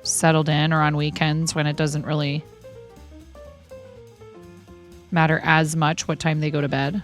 settled in or on weekends when it doesn't really matter as much what time they go to bed.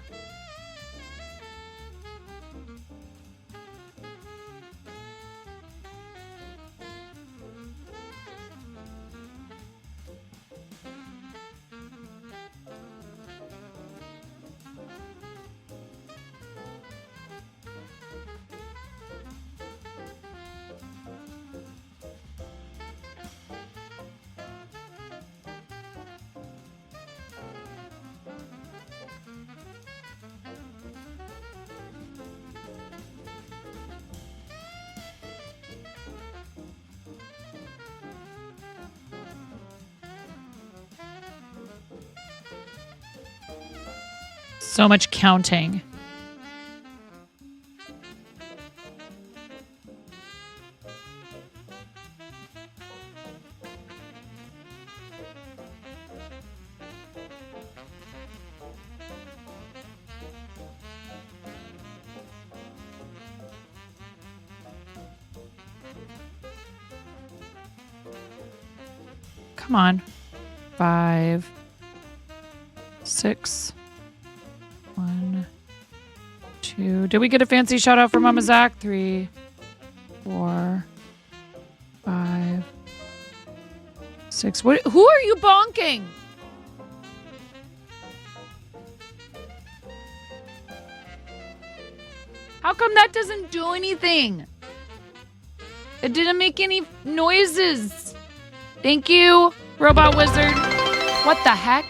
So much counting. Come on. 5, 6. 1, 2. Did we get a fancy shout out from Mama Zach? 3, 4, 5, 6. What? Who are you bonking? How come that doesn't do anything? It didn't make any noises. Thank you, Robot Wizard. What the heck?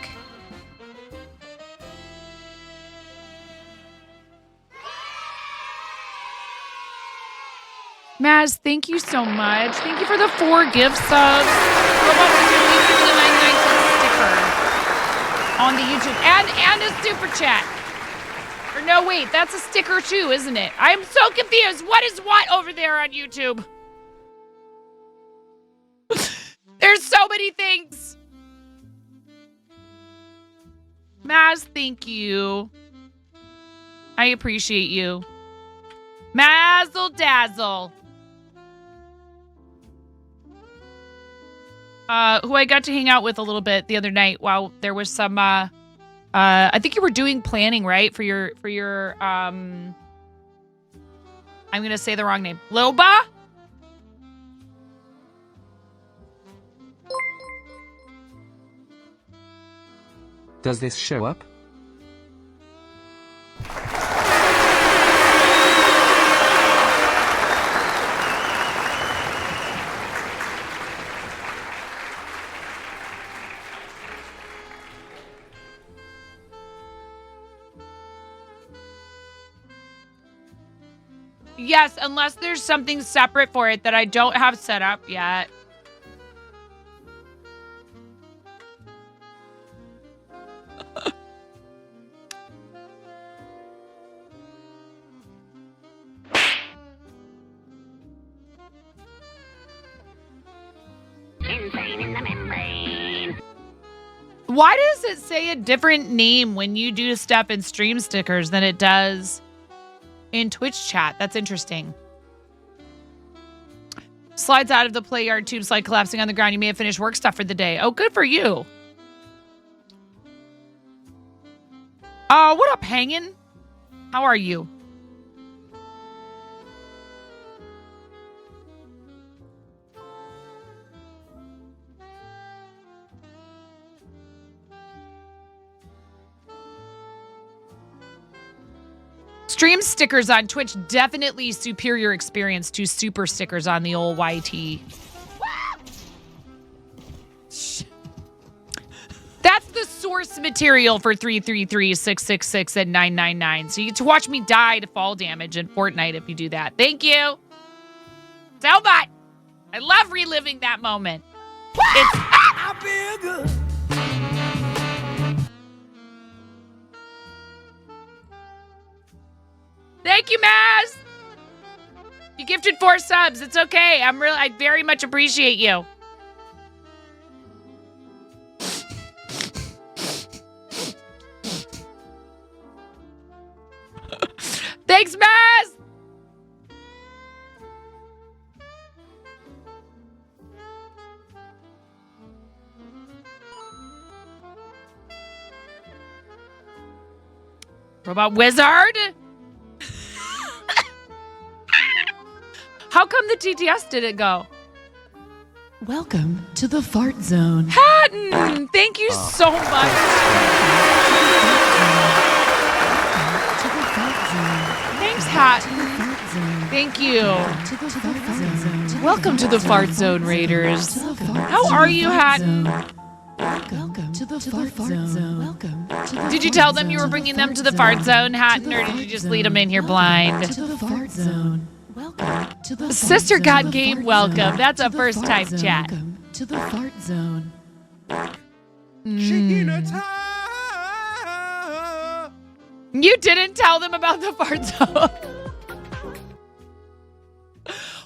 Maz, thank you so much. Thank you for the 4 gift subs. Robot Wizard, we give you a 99-cent sticker on the YouTube and a super chat. Or no, wait, that's a sticker too, isn't it? I'm so confused. What is what over there on YouTube? There's so many things. Maz, thank you. I appreciate you. Mazzle dazzle. Who I got to hang out with a little bit the other night while there was some I think you were doing planning, right? For your I'm gonna say the wrong name. Loba? Does this show up? Yes, unless there's something separate for it that I don't have set up yet. Insane in the membrane. Why does it say a different name when you do stuff in stream stickers than it does in Twitch chat? That's interesting. Slides out of the play yard tube slide collapsing on the ground. You may have finished work stuff for the day. Oh, good for you. What up, hanging? How are you? Stream stickers on Twitch, definitely superior experience to super stickers on the old YT. That's the source material for 333-666 and 999. So you get to watch me die to fall damage in Fortnite if you do that. Thank you. Selbot. I love reliving that moment. I feel good. Thank you, Maz. You gifted 4 subs. It's okay. I very much appreciate you. Thanks, Maz. Robot Wizard. How come the TTS didn't go? Welcome to the fart zone. Hatton, thank you so much. Thanks, Hatton. Thank you. Welcome to the fart zone, Raiders. How are you, Hatton? Welcome to the fart zone. Welcome to the Did you tell them you were bringing them to the fart zone, Hatton, or did you just lead them in here blind? To the fart zone. Welcome to the Sister Got Game, welcome. That's a first time chat. Welcome to the fart zone. You didn't tell them about the fart zone.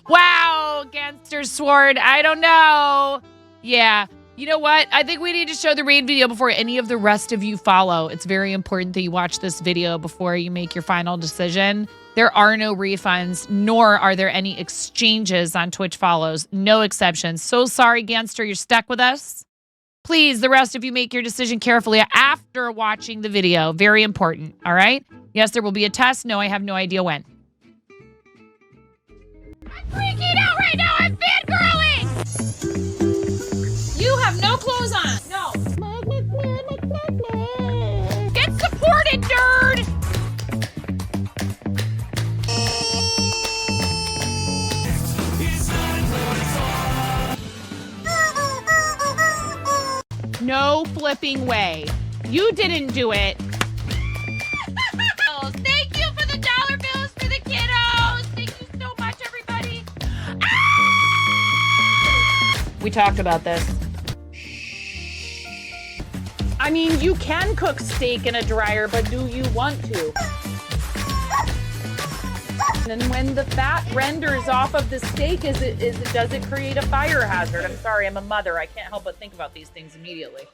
Wow, Gangster Sword. I don't know. Yeah. You know what? I think we need to show the raid video before any of the rest of you follow. It's very important that you watch this video before you make your final decision. There are no refunds, nor are there any exchanges on Twitch follows. No exceptions. So sorry, Gangster, you're stuck with us. Please, the rest of you make your decision carefully after watching the video. Very important, all right? Yes, there will be a test. No, I have no idea when. I'm freaking out right now. I'm fangirling. You have no clothes on. No. Get supported, nerd. No flipping way. You didn't do it. Thank you for the dollar bills for the kiddos. Thank you so much, everybody. Ah! We talked about this. I mean, you can cook steak in a dryer, but do you want to? And when the fat renders off of the steak, does it create a fire hazard? I'm sorry, I'm a mother. I can't help but think about these things immediately.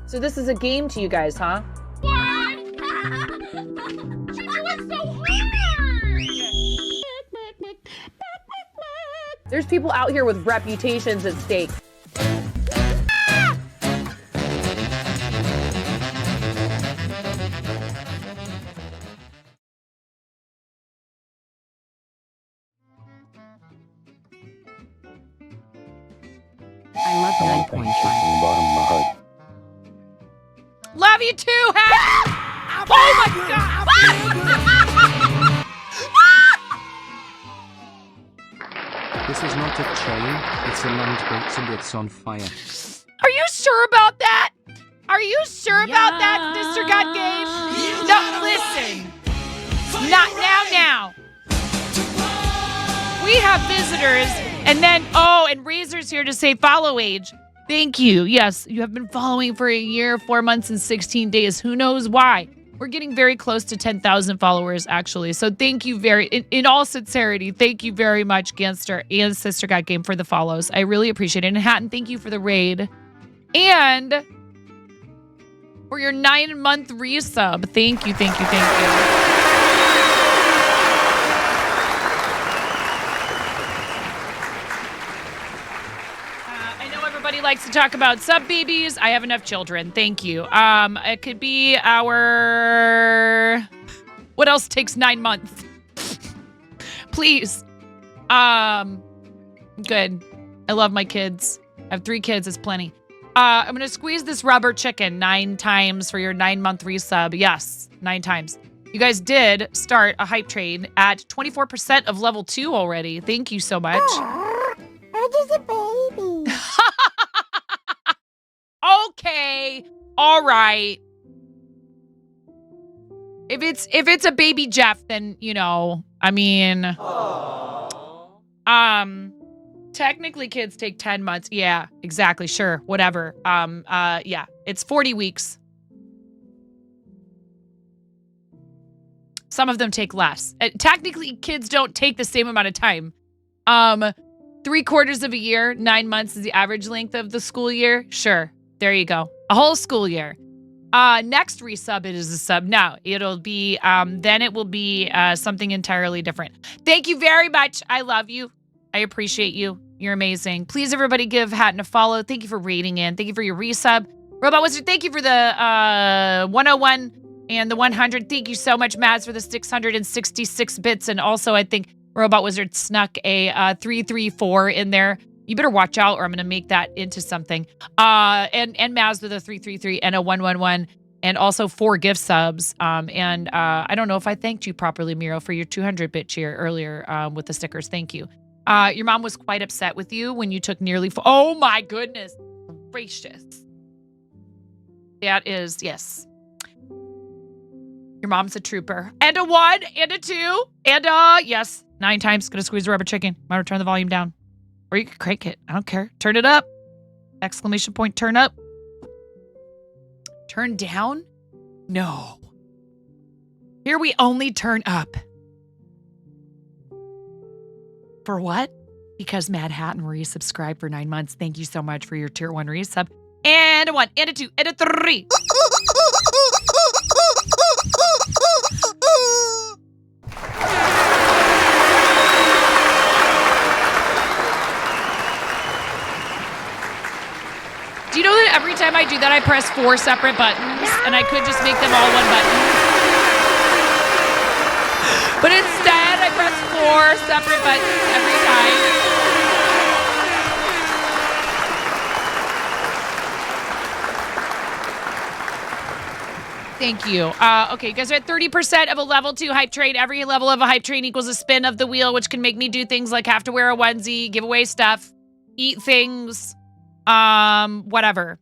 So this is a game to you guys, huh? What? You're doing so hard. There's people out here with reputations at stake. I love 9.5. Love you too, Hat! Oh my god! This is not a chain, it's a longboat and it's on fire. Are you sure about that? Are you sure about that, Sister Got Game? No, listen. Not now. We have visitors, and then, and Razor's here to say follow age. Thank you. Yes, you have been following for a year, 4 months, and 16 days. Who knows why? We're getting very close to 10,000 followers, actually. So thank you in all sincerity, thank you very much, Gangster and Sister Got Game, for the follows. I really appreciate it. And Hatton, thank you for the raid. And for your 9-month resub. Thank you. Everybody likes to talk about sub babies. I have enough children. Thank you. It could be our... What else takes 9 months? Please. Good. I love my kids. I have 3 kids. It's plenty. I'm going to squeeze this rubber chicken 9 times for your 9-month resub. Yes, 9 times. You guys did start a hype train at 24% of level 2 already. Thank you so much. I'm just a baby. Okay. All right. If it's a baby Jeff, then, you know, I mean, technically kids take 10 months. Yeah, exactly. Sure. Whatever. Yeah, it's 40 weeks. Some of them take less. Technically kids don't take the same amount of time. 3/4 of a year, 9 months is the average length of the school year. Sure. There you go. A whole school year. Next resub, it is a sub. No, it'll be, then it will be something entirely different. Thank you very much. I love you. I appreciate you. You're amazing. Please, everybody, give Hatton a follow. Thank you for rating in. Thank you for your resub. Robot Wizard, thank you for the 101 and the 100. Thank you so much, Mads, for the 666 bits. And also, I think Robot Wizard snuck a 334 in there. You better watch out or I'm going to make that into something. And Maz with a 333 and a 111 and also 4 gift subs. I don't know if I thanked you properly, Miro, for your 200-bit cheer earlier with the stickers. Thank you. Your mom was quite upset with you when you took nearly... Oh, my goodness. Gracious. That is, yes. Your mom's a trooper. And a 1 and a 2 and yes, 9 times. Gonna squeeze the rubber chicken. Might turn the volume down. Or you can crank it. I don't care. Turn it up. Exclamation point, turn up. Turn down? No. Here we only turn up. For what? Because Mad Hatton resubscribed for 9 months. Thank you so much for your tier 1 resub. And a 1, and a 2, and a 3. Do you know that every time I do that, I press 4 separate buttons, and I could just make them all one button? But instead, I press 4 separate buttons every time. Thank you. Okay, you guys are at 30% of a level 2 hype train. Every level of a hype train equals a spin of the wheel, which can make me do things like have to wear a onesie, give away stuff, eat things. Whatever.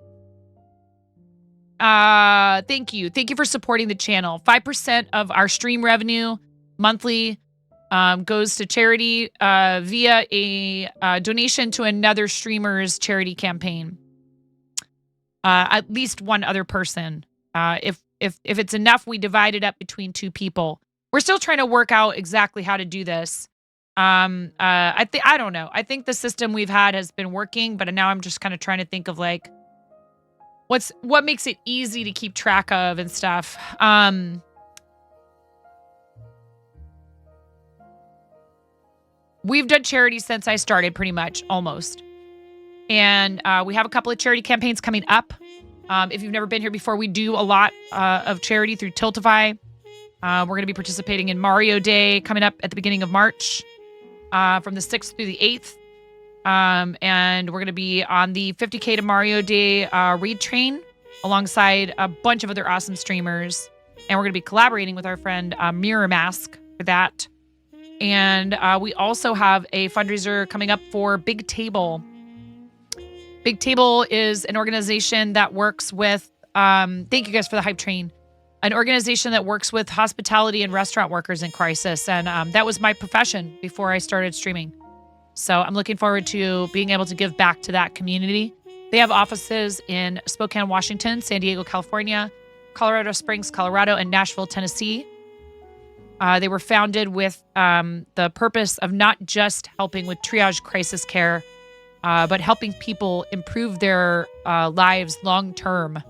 Thank you. Thank you for supporting the channel. 5% of our stream revenue monthly goes to charity via a donation to another streamer's charity campaign. At least one other person. If it's enough, we divide it up between 2 people. We're still trying to work out exactly how to do this. I don't know. I think the system we've had has been working, but now I'm just kind of trying to think of like what makes it easy to keep track of and stuff. We've done charity since I started pretty much almost. And we have a couple of charity campaigns coming up. If you've never been here before, we do a lot of charity through Tiltify. We're going to be participating in Mario Day coming up at the beginning of March. From the 6th through the 8th. And we're going to be on the 50K to Mario Day raid train alongside a bunch of other awesome streamers. And we're going to be collaborating with our friend Mirror Mask for that. And we also have a fundraiser coming up for Big Table. Big Table is an organization that works with, thank you guys for the hype train, an organization that works with hospitality and restaurant workers in crisis. And that was my profession before I started streaming. So I'm looking forward to being able to give back to that community. They have offices in Spokane, Washington, San Diego, California, Colorado Springs, Colorado, and Nashville, Tennessee. They were founded with the purpose of not just helping with triage crisis care, but helping people improve their lives long term.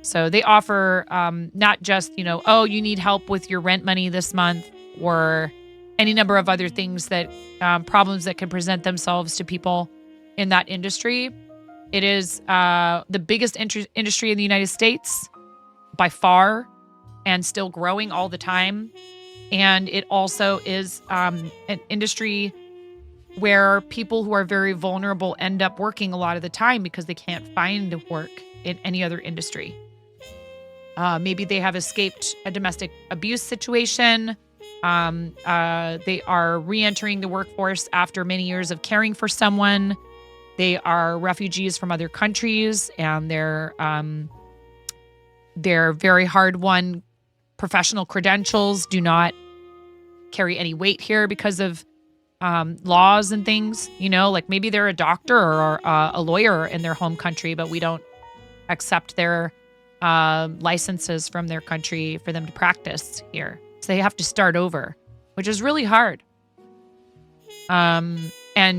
So they offer not just, oh, you need help with your rent money this month or any number of other things that problems that can present themselves to people in that industry. It is the biggest industry in the United States by far, and still growing all the time. And it also is an industry where people who are very vulnerable end up working a lot of the time because they can't find work in any other industry. Maybe they have escaped a domestic abuse situation. They are re-entering the workforce after many years of caring for someone. They are refugees from other countries, and they're very hard-won professional credentials do not carry any weight here because of laws and things. Like maybe they're a doctor or a lawyer in their home country, but we don't accept their licenses from their country for them to practice here. So they have to start over, which is really hard. And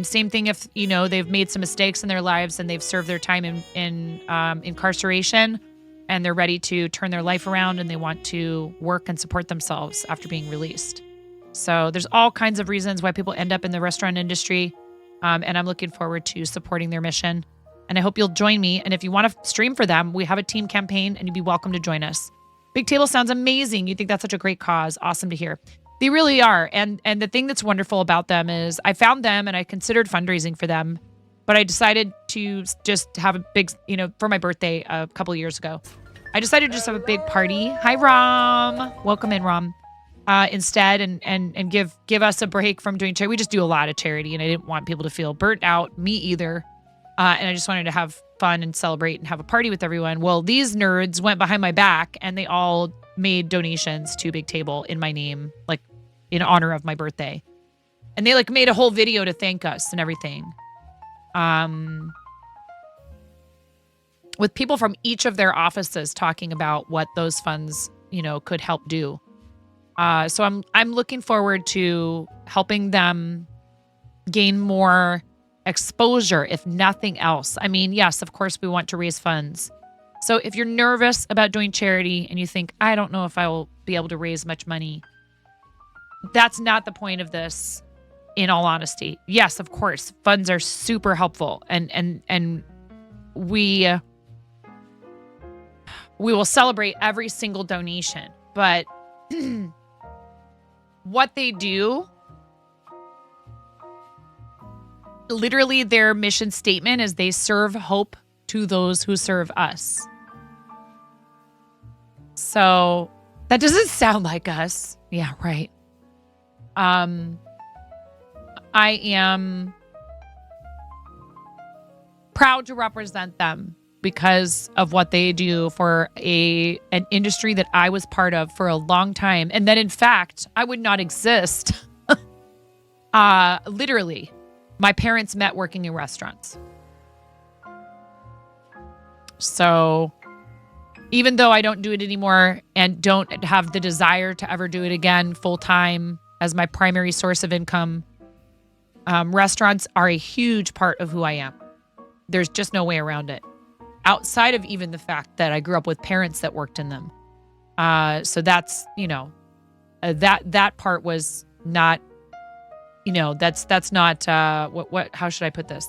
same thing if, they've made some mistakes in their lives and they've served their time in incarceration and they're ready to turn their life around and they want to work and support themselves after being released. So there's all kinds of reasons why people end up in the restaurant industry. And I'm looking forward to supporting their mission. And I hope you'll join me. And if you want to stream for them, we have a team campaign and you'd be welcome to join us. Big Table sounds amazing. You think that's such a great cause. Awesome to hear. They really are. And the thing that's wonderful about them is I found them and I considered fundraising for them, but I decided to just have a big, for my birthday a couple of years ago, I decided to just have a big party. Hi, Rom. Welcome in, Rom. Instead and give us a break from doing charity. We just do a lot of charity and I didn't want people to feel burnt out, me either. And I just wanted to have fun and celebrate and have a party with everyone. Well, these nerds went behind my back and they all made donations to Big Table in my name, like in honor of my birthday. And they made a whole video to thank us and everything. With people from each of their offices talking about what those funds, could help do. So I'm looking forward to helping them gain more exposure, if nothing else. I mean, yes, of course, we want to raise funds. So if you're nervous about doing charity and you think, I don't know if I will be able to raise much money, that's not the point of this, in all honesty. Yes, of course, funds are super helpful, and we will celebrate every single donation. But what they do, literally their mission statement is they serve hope to those who serve us. So that doesn't sound like us. Yeah, right. I am proud to represent them because of what they do for an industry that I was part of for a long time. And that, in fact, I would not exist. Literally, my parents met working in restaurants. So even though I don't do it anymore and don't have the desire to ever do it again full time as my primary source of income, restaurants are a huge part of who I am. There's just no way around it. Outside of even the fact that I grew up with parents that worked in them. So that's, that part was not, that's not, how should I put this?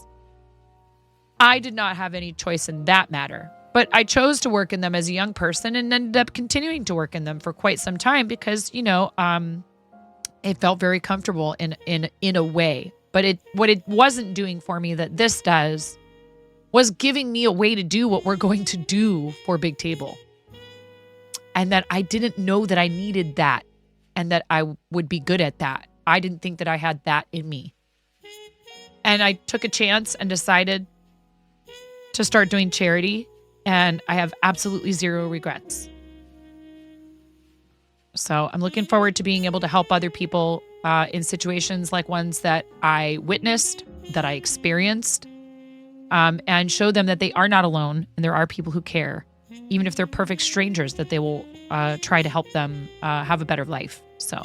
I did not have any choice in that matter, but I chose to work in them as a young person and ended up continuing to work in them for quite some time because, it felt very comfortable in a way, but what it wasn't doing for me that this does was giving me a way to do what we're going to do for Big Table. And that I didn't know that I needed that and that I would be good at that. I didn't think that I had that in me. And I took a chance and decided to start doing charity, and I have absolutely zero regrets. So I'm looking forward to being able to help other people in situations like ones that I witnessed, that I experienced, and show them that they are not alone and there are people who care, even if they're perfect strangers, that they will try to help them have a better life. So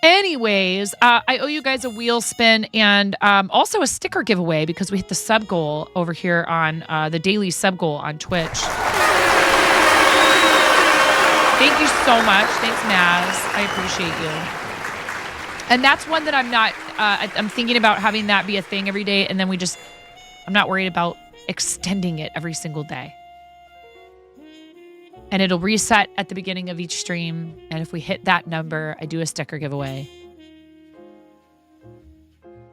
anyways, I owe you guys a wheel spin and also a sticker giveaway because we hit the sub goal over here on the daily sub goal on Twitch. Thank you so much. Thanks, Maz. I appreciate you. And that's one that I'm not, I'm thinking about having that be a thing every day. And then we just I'm not worried about extending it every single day. And it'll reset at the beginning of each stream. And if we hit that number, I do a sticker giveaway.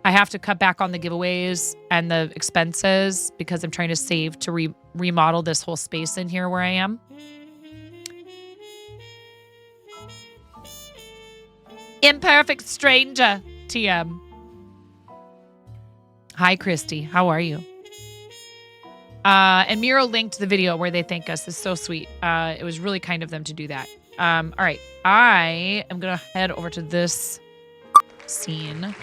I have to cut back on the giveaways and the expenses because I'm trying to save to remodel this whole space in here where I am. Imperfect stranger, TM. Hi, Christy. How are you? And Miro linked the video where they thank us. It's so sweet. It was really kind of them to do that. All right. I am going to head over to this scene.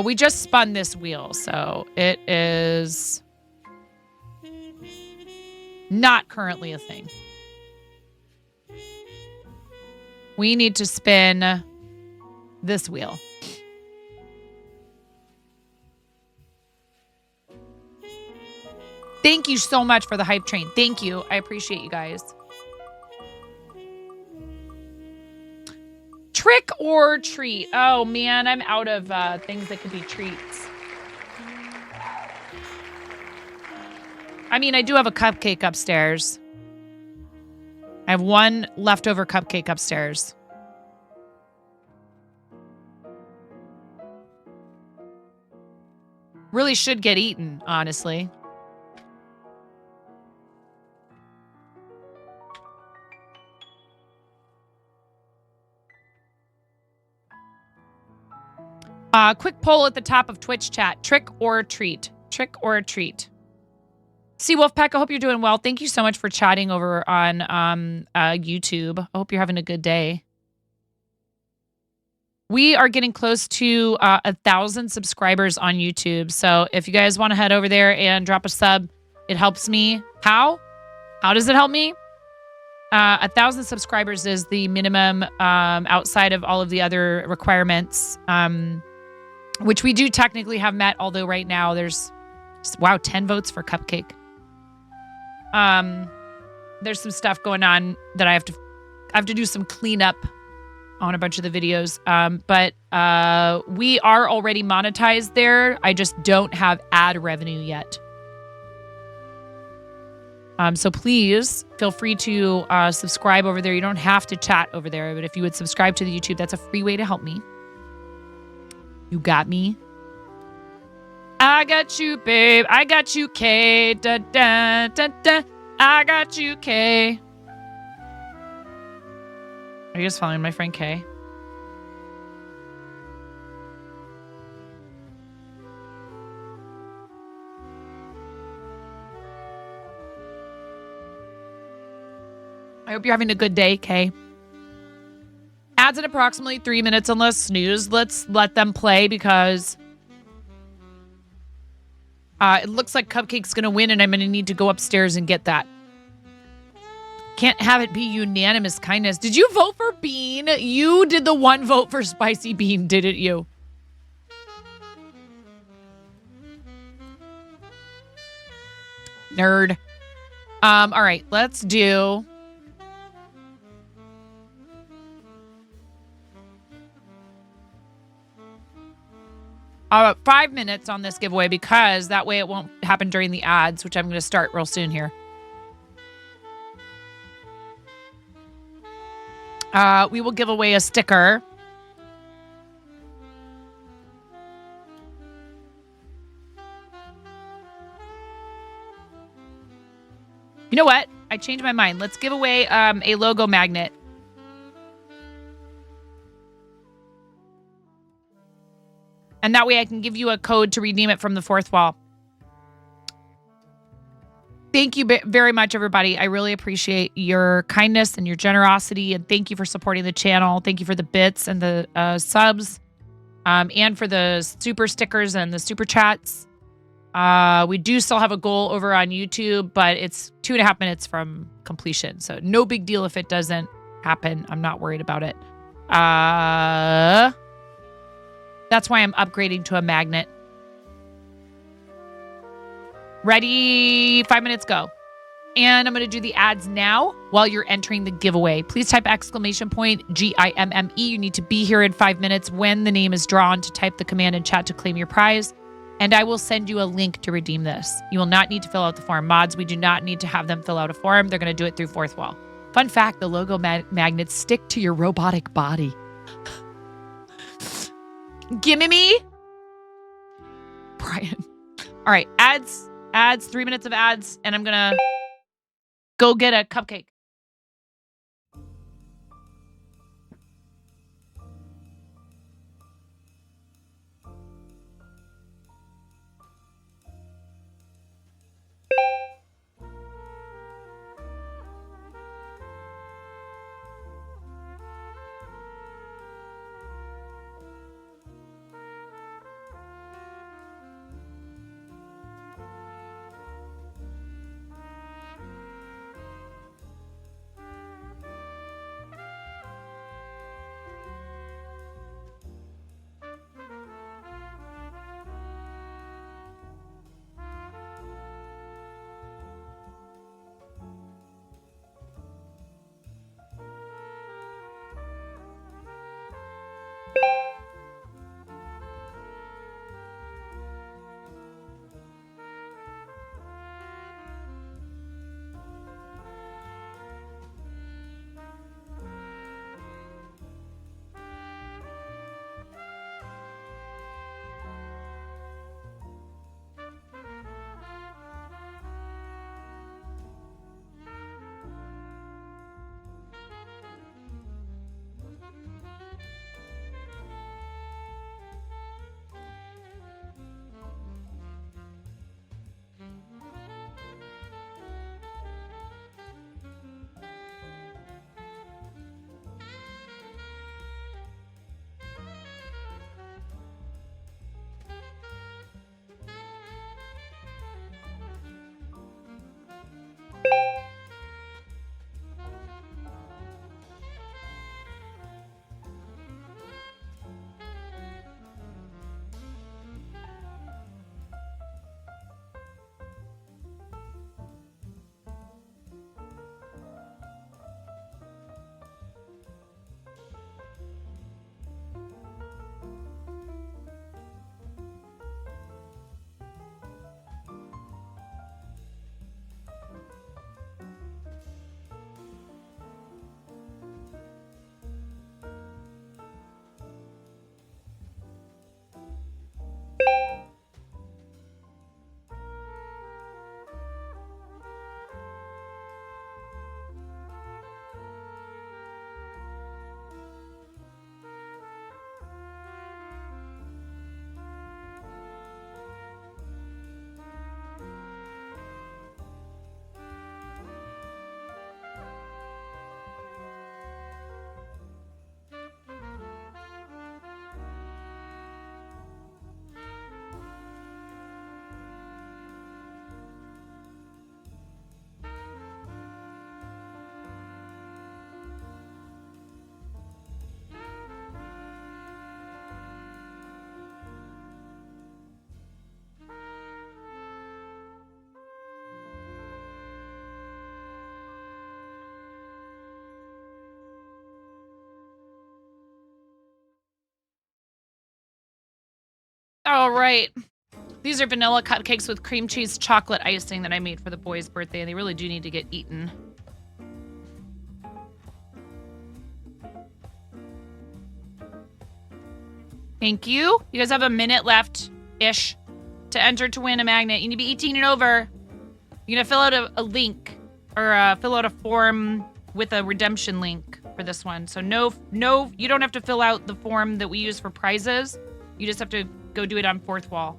We just spun this wheel, so it is not currently a thing. We need to spin this wheel. Thank you so much for the hype train. Thank you. I appreciate you guys. Trick or treat? Oh, man, I'm out of things that could be treats. I mean, I do have a cupcake upstairs. I have one leftover cupcake upstairs. Really should get eaten, honestly. Quick poll at the top of Twitch chat. Trick or treat? Trick or treat? See, Wolfpack, I hope you're doing well. Thank you so much for chatting over on YouTube. I hope you're having a good day. We are getting close to 1,000 subscribers on YouTube. So if you guys want to head over there and drop a sub, it helps me. How? How does it help me? 1,000 subscribers is the minimum outside of all of the other requirements, which we do technically have met, although right now there's, wow, 10 votes for Cupcake. There's some stuff going on that I have to do some cleanup on a bunch of the videos. But we are already monetized there. I just don't have ad revenue yet. So please feel free to subscribe over there. You don't have to chat over there, but if you would subscribe to the YouTube, that's a free way to help me. You got me. I got you, babe. I got you, K. Da, da, da, da. I got you, K. Are you guys following my friend K? I hope you're having a good day, Kay. Ads in approximately 3 minutes unless snooze. Let's let them play because it looks like Cupcake's going to win and I'm going to need to go upstairs and get that. Can't have it be unanimous kindness. Did you vote for Bean? You did the one vote for Spicy Bean, didn't you? Nerd. All right, let's do... About 5 minutes on this giveaway because that way it won't happen during the ads, which I'm going to start real soon here. We will give away a sticker. You know what? I changed my mind. Let's give away a logo magnet. And that way I can give you a code to redeem it from the fourth wall. Thank you very much, everybody. I really appreciate your kindness and your generosity. And thank you for supporting the channel. Thank you for the bits and the subs. And for the super stickers and the super chats. We do still have a goal over on YouTube, but it's 2.5 minutes from completion. So no big deal if it doesn't happen. I'm not worried about it. That's why I'm upgrading to a magnet. Ready? 5 minutes, go. And I'm going to do the ads now while you're entering the giveaway. Please type !GIMME. You need to be here in 5 minutes when the name is drawn to type the command in chat to claim your prize. And I will send you a link to redeem this. You will not need to fill out the form. Mods, we do not need to have them fill out a form. They're going to do it through Fourth Wall. Fun fact, the logo magnets stick to your robotic body. Gimme me. Brian. All right, ads, 3 minutes of ads, and I'm going to go get a cupcake. All right. These are vanilla cupcakes with cream cheese chocolate icing that I made for the boy's birthday, and they really do need to get eaten. Thank you. You guys have a minute left-ish to enter to win a magnet. You need to be 18 and over. You're going to fill out a link or fill out a form with a redemption link for this one. So no, you don't have to fill out the form that we use for prizes. You just have to go do it on Fourth Wall.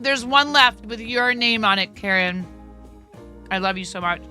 There's one left with your name on it, Karen. I love you so much.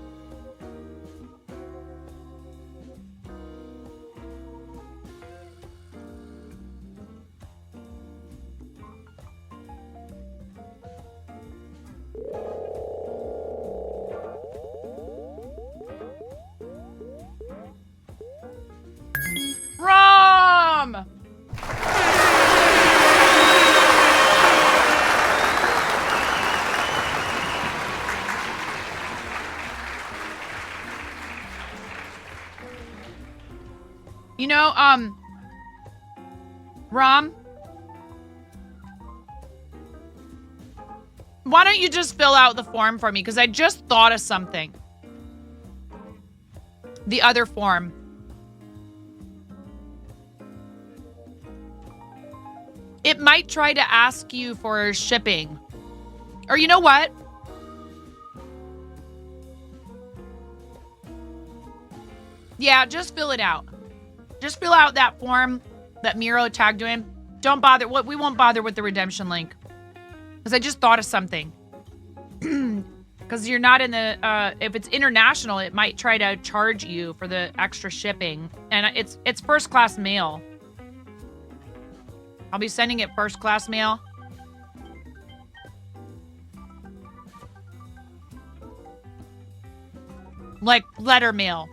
You know, Rom, why don't you just fill out the form for me? Because I just thought of something. The other form. It might try to ask you for shipping. Or you know what? Yeah, just fill it out. Just fill out that form that Miro tagged you in. Don't bother. We won't bother with the redemption link. Because I just thought of something. Because you're not in the, if it's international, it might try to charge you for the extra shipping. And it's first class mail. I'll be sending it first class mail. Like letter mail.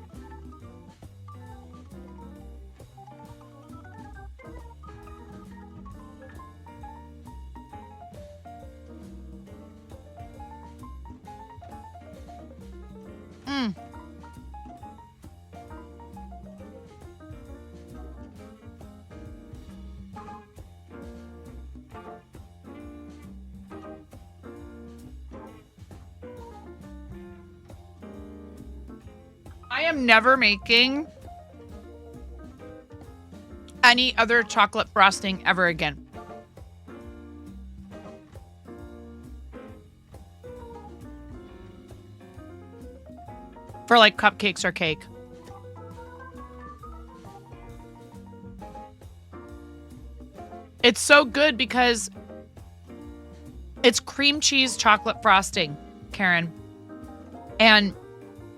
Mm. I am never making any other chocolate frosting ever again. For like cupcakes or cake. It's so good because it's cream cheese chocolate frosting, Karen. And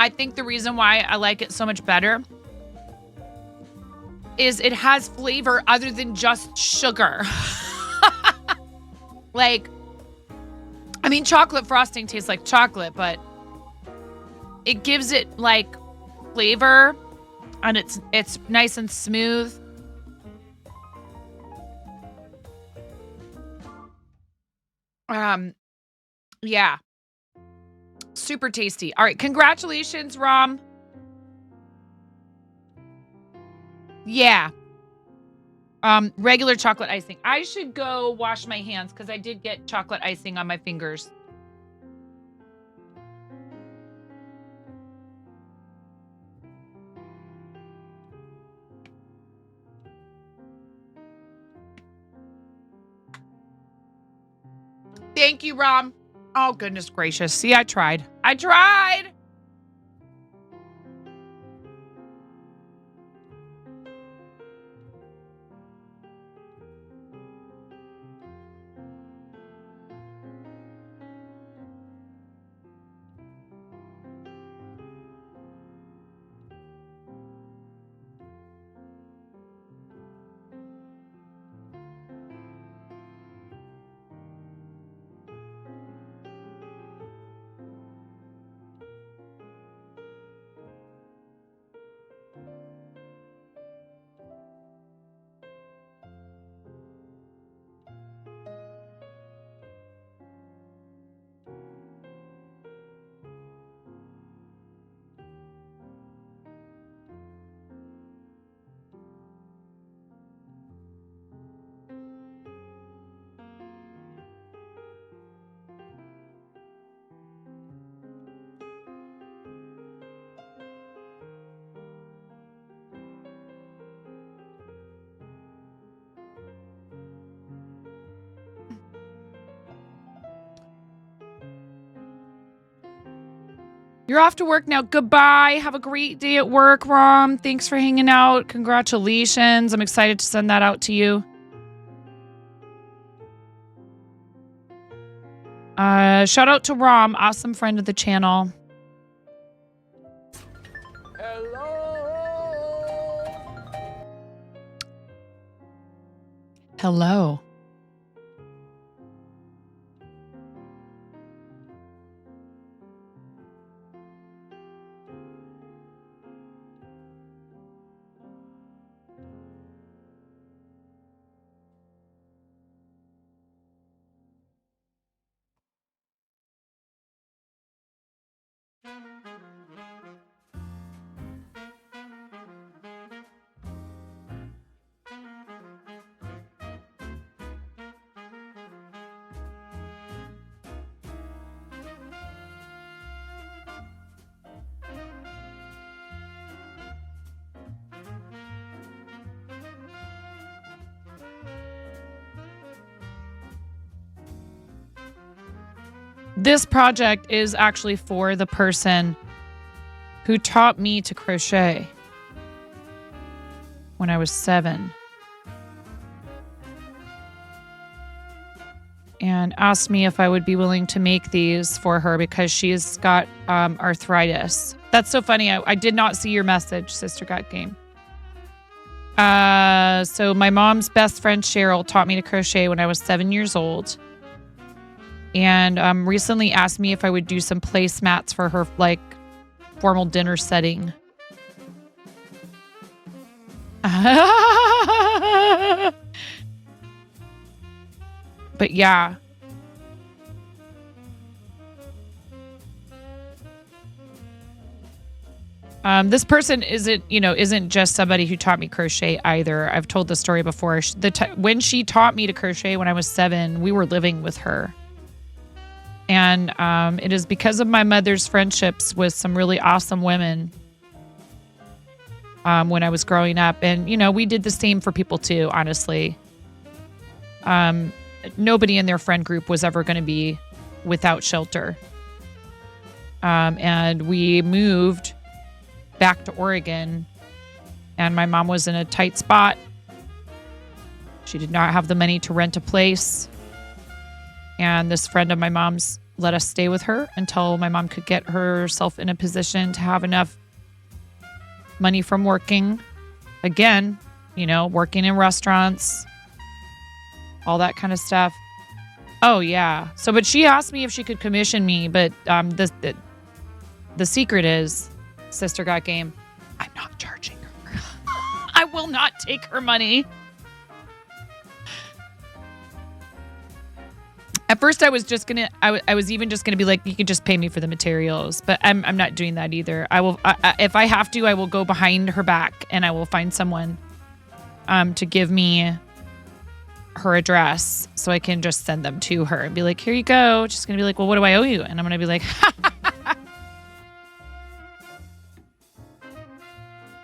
I think the reason why I like it so much better is it has flavor other than just sugar. Like, I mean, chocolate frosting tastes like chocolate, but it gives it like flavor and it's nice and smooth. Yeah. Super tasty. All right, congratulations, Rom. Yeah. Regular chocolate icing. I should go wash my hands because I did get chocolate icing on my fingers. Thank you, Rom. Oh, goodness gracious. See, I tried. I tried. You're off to work now. Goodbye. Have a great day at work, Rom. Thanks for hanging out. Congratulations. I'm excited to send that out to you. Shout out to Rom, awesome friend of the channel. Hello. This project is actually for the person who taught me to crochet when I was 7 and asked me if I would be willing to make these for her because she's got arthritis. That's so funny. I did not see your message, Sister Got Game. So my mom's best friend Cheryl taught me to crochet when I was 7 years old. And recently asked me if I would do some placemats for her, like, formal dinner setting. But yeah. This person isn't just somebody who taught me crochet either. I've told the story before. When she taught me to crochet when I was 7, we were living with her. And it is because of my mother's friendships with some really awesome women when I was growing up. And, we did the same for people too, honestly. Nobody in their friend group was ever going to be without shelter. And we moved back to Oregon, and my mom was in a tight spot. She did not have the money to rent a place. And this friend of my mom's let us stay with her until my mom could get herself in a position to have enough money from working. Again, working in restaurants, all that kind of stuff. Oh, yeah. So, but she asked me if she could commission me, but the secret is, Sister Got Game, I'm not charging her. I will not take her money. At first, I was even just gonna be like, you could just pay me for the materials, but I'm not doing that either. If I have to, I will go behind her back and I will find someone to give me her address so I can just send them to her and be like, here you go. She's gonna be like, well, what do I owe you? And I'm gonna be like,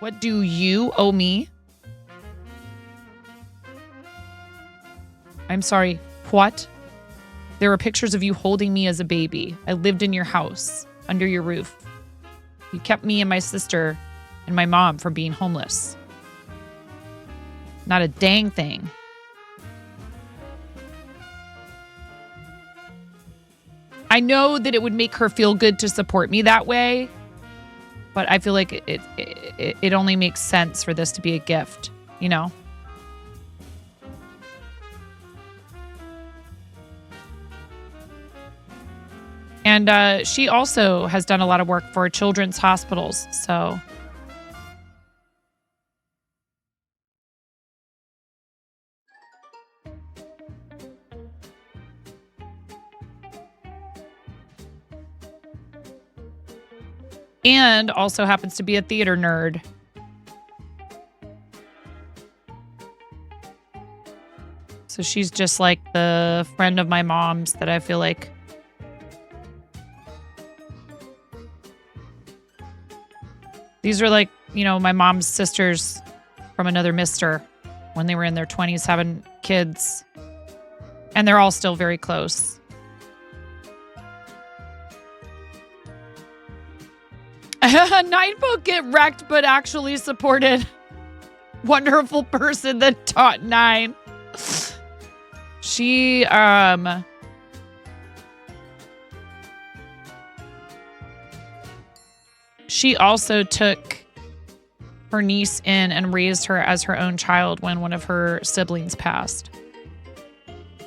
what do you owe me? I'm sorry, what? There were pictures of you holding me as a baby. I lived in your house, under your roof. You kept me and my sister and my mom from being homeless. Not a dang thing. I know that it would make her feel good to support me that way, but I feel like it only makes sense for this to be a gift, And she also has done a lot of work for children's hospitals, so. And also happens to be a theater nerd. So she's just like the friend of my mom's that I feel like these are like, my mom's sisters from another mister when they were in their 20s having kids. And they're all still very close. Ninebook get wrecked, but actually supported. Wonderful person that taught 9. She also took her niece in and raised her as her own child when one of her siblings passed.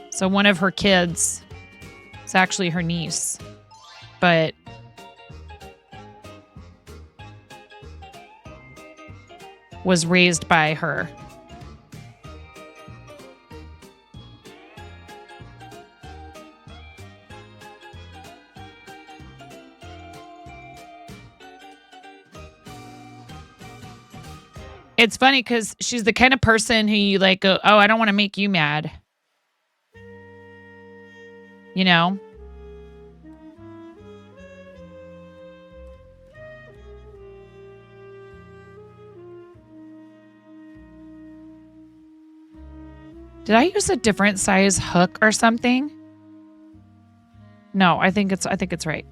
So one of her kids is actually her niece, but was raised by her. It's funny because she's the kind of person who you like go, oh, I don't want to make you mad. Did I use a different size hook or something? No, I think it's right.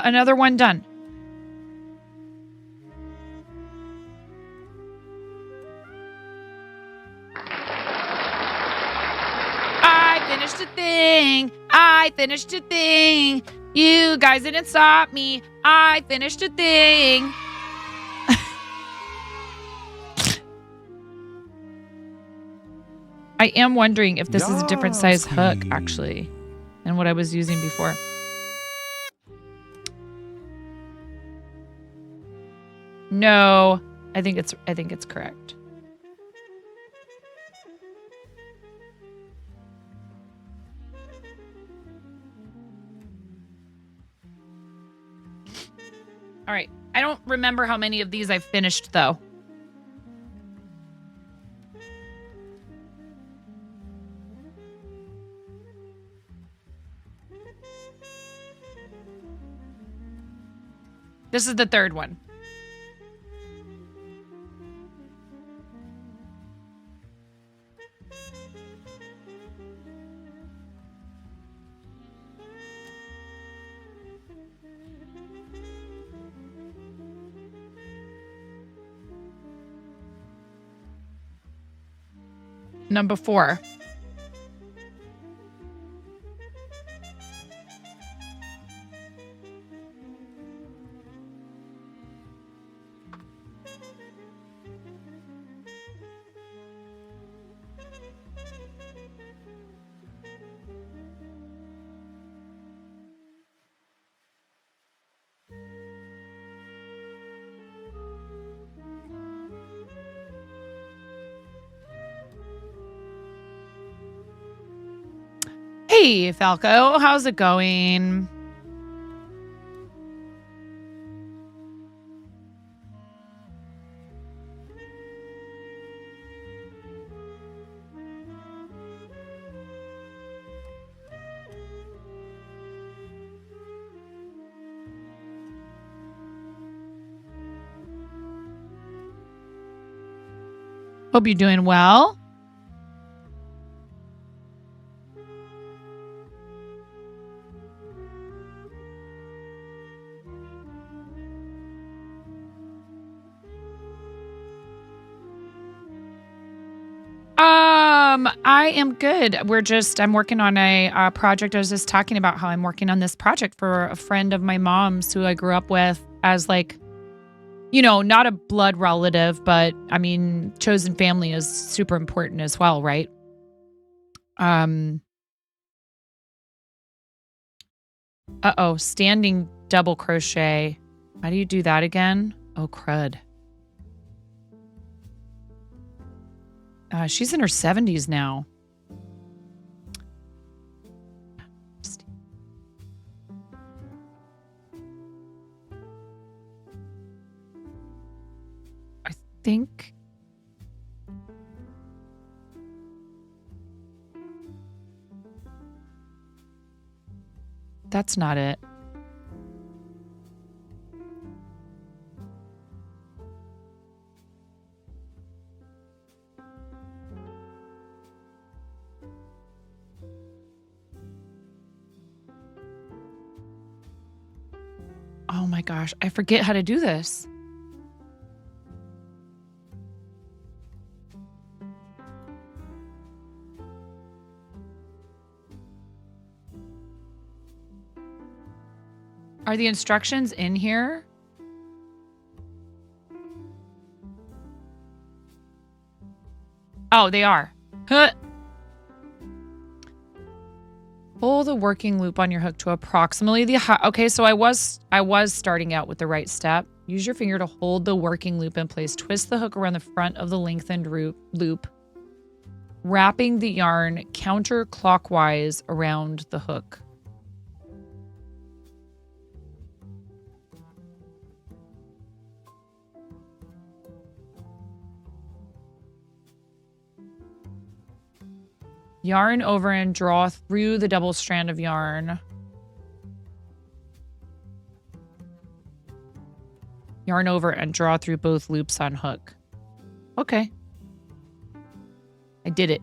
Another one done. I finished a thing. I finished a thing. You guys didn't stop me. I finished a thing. I am wondering if this is a different size hook, actually, than what I was using before. No, I think it's correct. All right. I don't remember how many of these I've finished, though. This is the third one. Number 4. Hey, Falco, how's it going? Hope you're doing well. I am good. I'm working on a project. I was just talking about how I'm working on this project for a friend of my mom's who I grew up with as not a blood relative, but I mean, chosen family is super important as well, right? Standing double crochet. How do you do that again? Oh, crud. She's in her 70s now. I think that's not it. Oh my gosh, I forget how to do this. Are the instructions in here? Oh, they are. Huh. Pull the working loop on your hook to approximately the high. Okay, so I was starting out with the right step. Use your finger to hold the working loop in place. Twist the hook around the front of the lengthened loop, wrapping the yarn counterclockwise around the hook. Yarn over and draw through the double strand of yarn. Yarn over and draw through both loops on hook. Okay. I did it.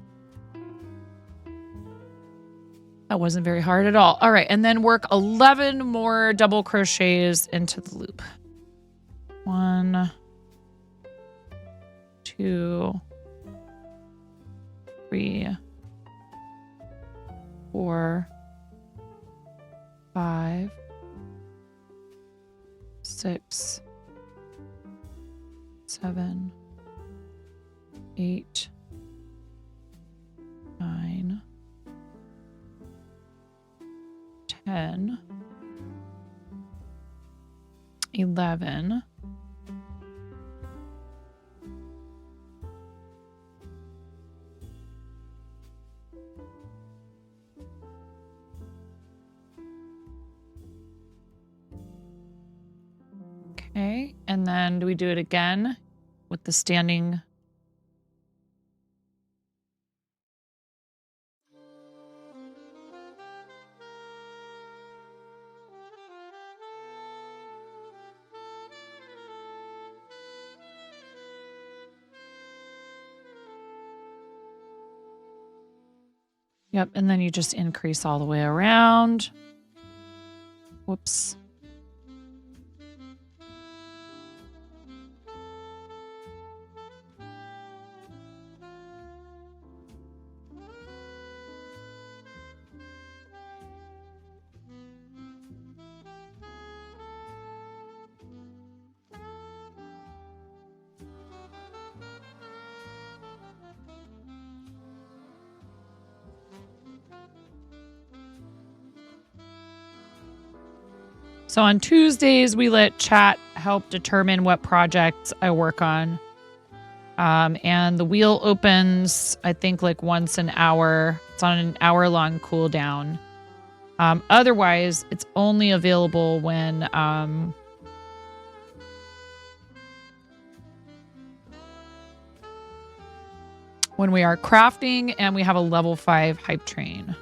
That wasn't very hard at all. All right, and then work 11 more double crochets into the loop. 1, 2, 3, 4, 5, 6, 7, 8, 9, 10, 11, 'kay, and then do we do it again with the standing? Yep, and then you just increase all the way around. Whoops. So on Tuesdays, we let chat help determine what projects I work on. And the wheel opens, I think, like once an hour. It's on an hour-long cooldown. Otherwise, it's only available when we are crafting and we have a level 5 hype train.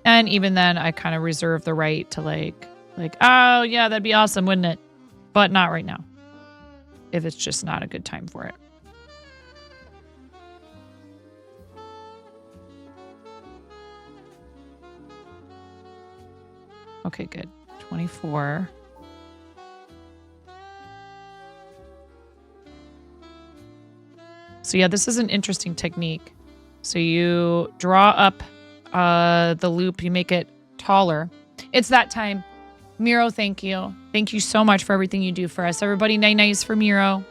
And even then, I kind of reserve the right to like, oh yeah, that'd be awesome, wouldn't it? But not right now. If it's just not a good time for it. Okay, good. 24. So yeah, this is an interesting technique. So you draw up the loop, you make it taller. It's that time. Miro, thank you. Thank you so much for everything you do for us. Everybody, nice for Miro.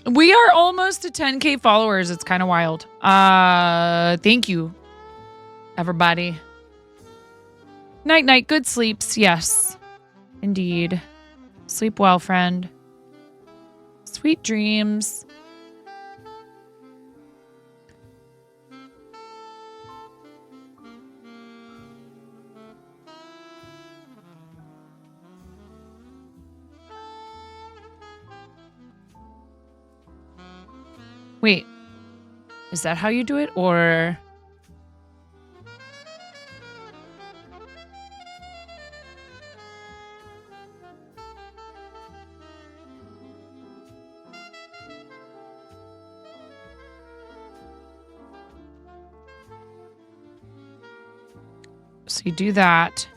We are almost to 10K followers. It's kind of wild. Thank you, everybody. Night. Good sleeps. Yes, indeed. Sleep well, friend. Sweet dreams. Wait, is that how you do it, or? So you do that.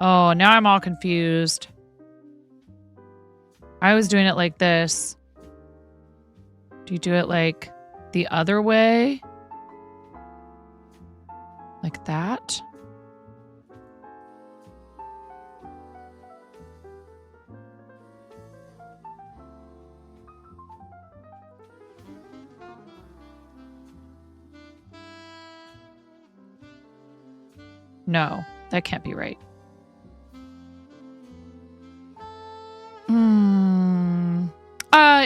Oh, now I'm all confused. I was doing it like this. Do you do it like the other way? Like that? No, that can't be right.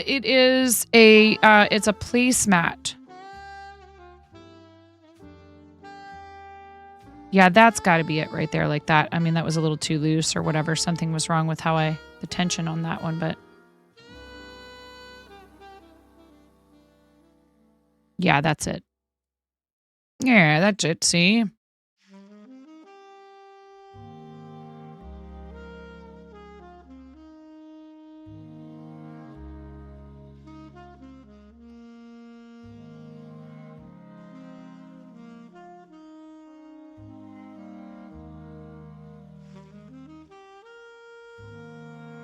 it is a it's a placemat. Yeah, that's got to be it right there, like that. I mean, that was a little too loose or whatever. Something was wrong with the tension on that one, but yeah, that's it. Yeah, that's it. See.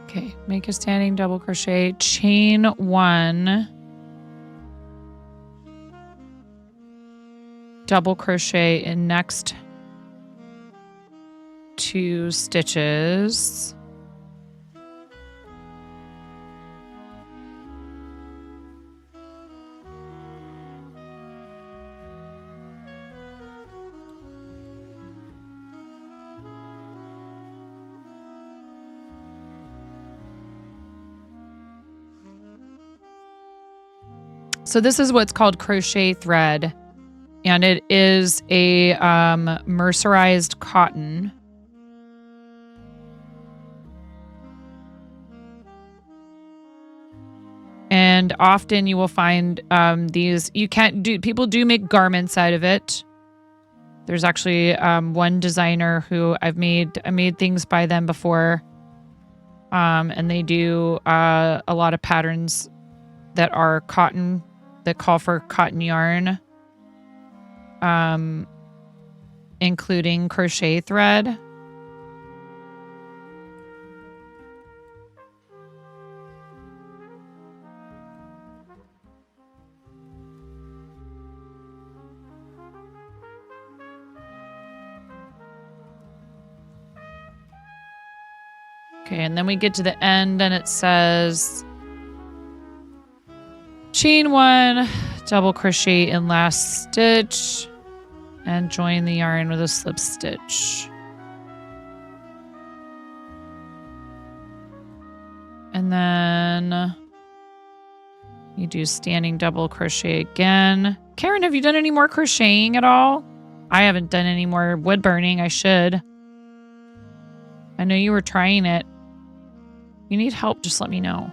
Okay, make a standing double crochet, chain 1, double crochet in next 2 stitches. So this is what's called crochet thread, and it is a mercerized cotton. And often you will find these, people do make garments out of it. There's actually one designer who I made things by them before. And they do a lot of patterns that are cotton, that call for cotton yarn, including crochet thread. Okay, and then we get to the end and it says chain 1, double crochet in last stitch, and join the yarn with a slip stitch. And then you do standing double crochet again. Karen, have you done any more crocheting at all? I haven't done any more wood burning. I should. I know you were trying it. If you need help, just let me know.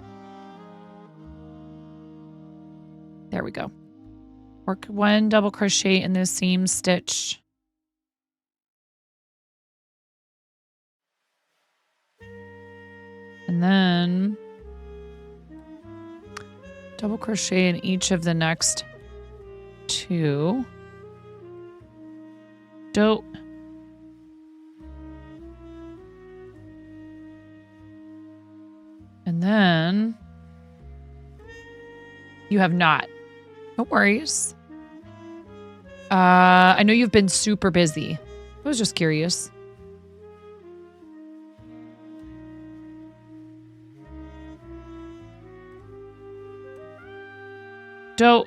There we go. Work 1 double crochet in the seam stitch. And then double crochet in each of the next 2. Dope. And then you have not. No worries. I know you've been super busy. I was just curious. Dope.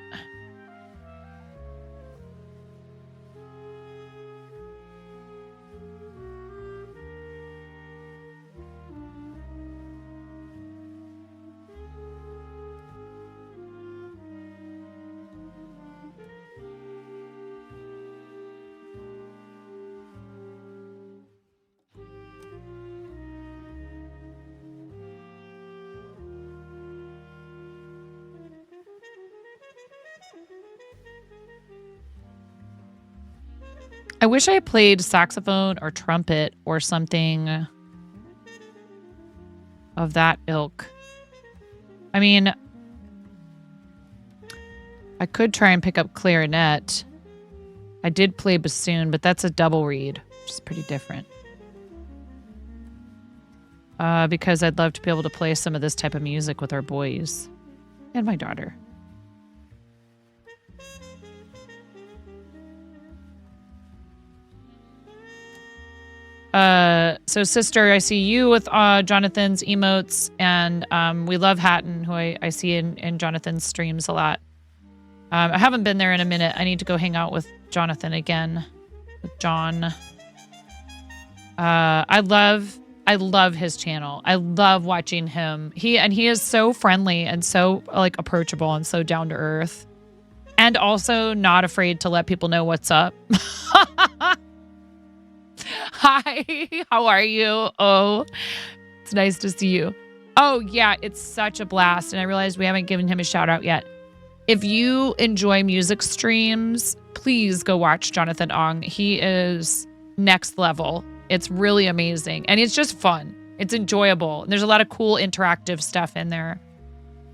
I wish I played saxophone or trumpet or something of that ilk. I mean, I could try and pick up clarinet. I did play bassoon, but that's a double reed, which is pretty different. Because I'd love to be able to play some of this type of music with our boys and my daughter. So sister, I see you with Jonathan's emotes, and we love Hatton, who I see in Jonathan's streams a lot. I haven't been there in a minute. I need to go hang out with Jonathan again, with John. I love I love his channel. I love watching him. He is so friendly and so like approachable and so down to earth. And also not afraid to let people know what's up. Hi, how are you? Oh, it's nice to see you. Oh, yeah, it's such a blast. And I realized we haven't given him a shout out yet. If you enjoy music streams, please go watch Jonathan Ong. He is next level. It's really amazing. And it's just fun. It's enjoyable. And there's a lot of cool interactive stuff in there.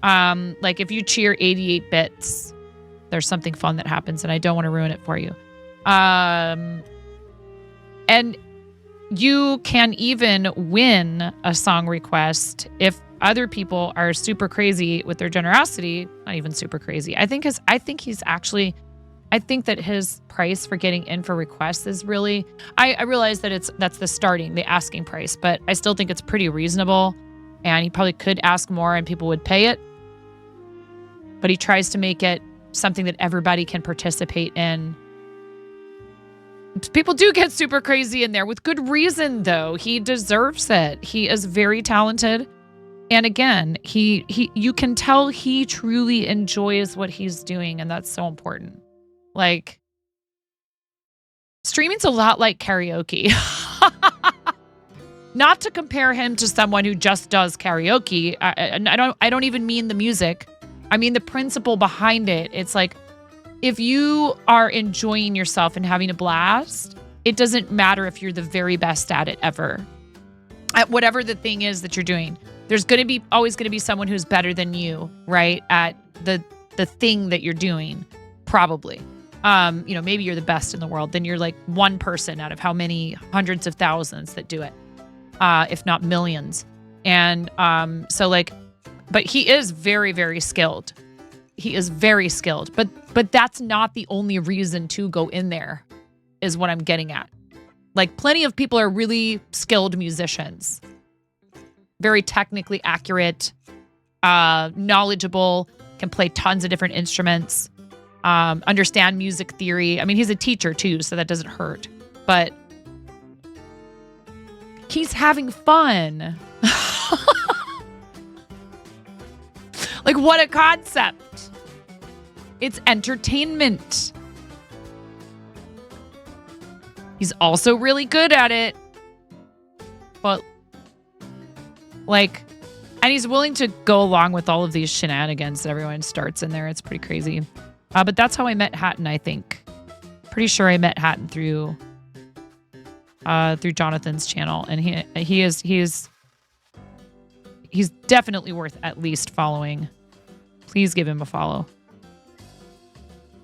Like if you cheer 88 bits, there's something fun that happens, and I don't want to ruin it for you. And you can even win a song request if other people are super crazy with their generosity. Not even super crazy. I think that his price for getting in for requests is really, I realize that that's the asking price, but I still think it's pretty reasonable, and he probably could ask more and people would pay it. But he tries to make it something that everybody can participate in. People do get super crazy in there with good reason, though. He deserves it. He is very talented. And again, you can tell he truly enjoys what he's doing, and that's so important. Like, streaming's a lot like karaoke. Not to compare him to someone who just does karaoke. I don't even mean the music. I mean the principle behind it. It's like, if you are enjoying yourself and having a blast, it doesn't matter if you're the very best at it ever. At whatever the thing is that you're doing, there's always going to be someone who's better than you, right? At the thing that you're doing, probably. Maybe you're the best in the world. Then you're like one person out of how many hundreds of thousands that do it, if not millions. And but he is very, very skilled. He is very skilled, but that's not the only reason to go in there, is what I'm getting at. Like, plenty of people are really skilled musicians, very technically accurate, knowledgeable, can play tons of different instruments, understand music theory. I mean, he's a teacher too, so that doesn't hurt, but he's having fun. Like, what a concept. It's entertainment. He's also really good at it. But, and he's willing to go along with all of these shenanigans that everyone starts in there. It's pretty crazy. But that's how I met Hatton, I think. Pretty sure I met Hatton through Jonathan's channel. And he's definitely worth at least following. Please give him a follow.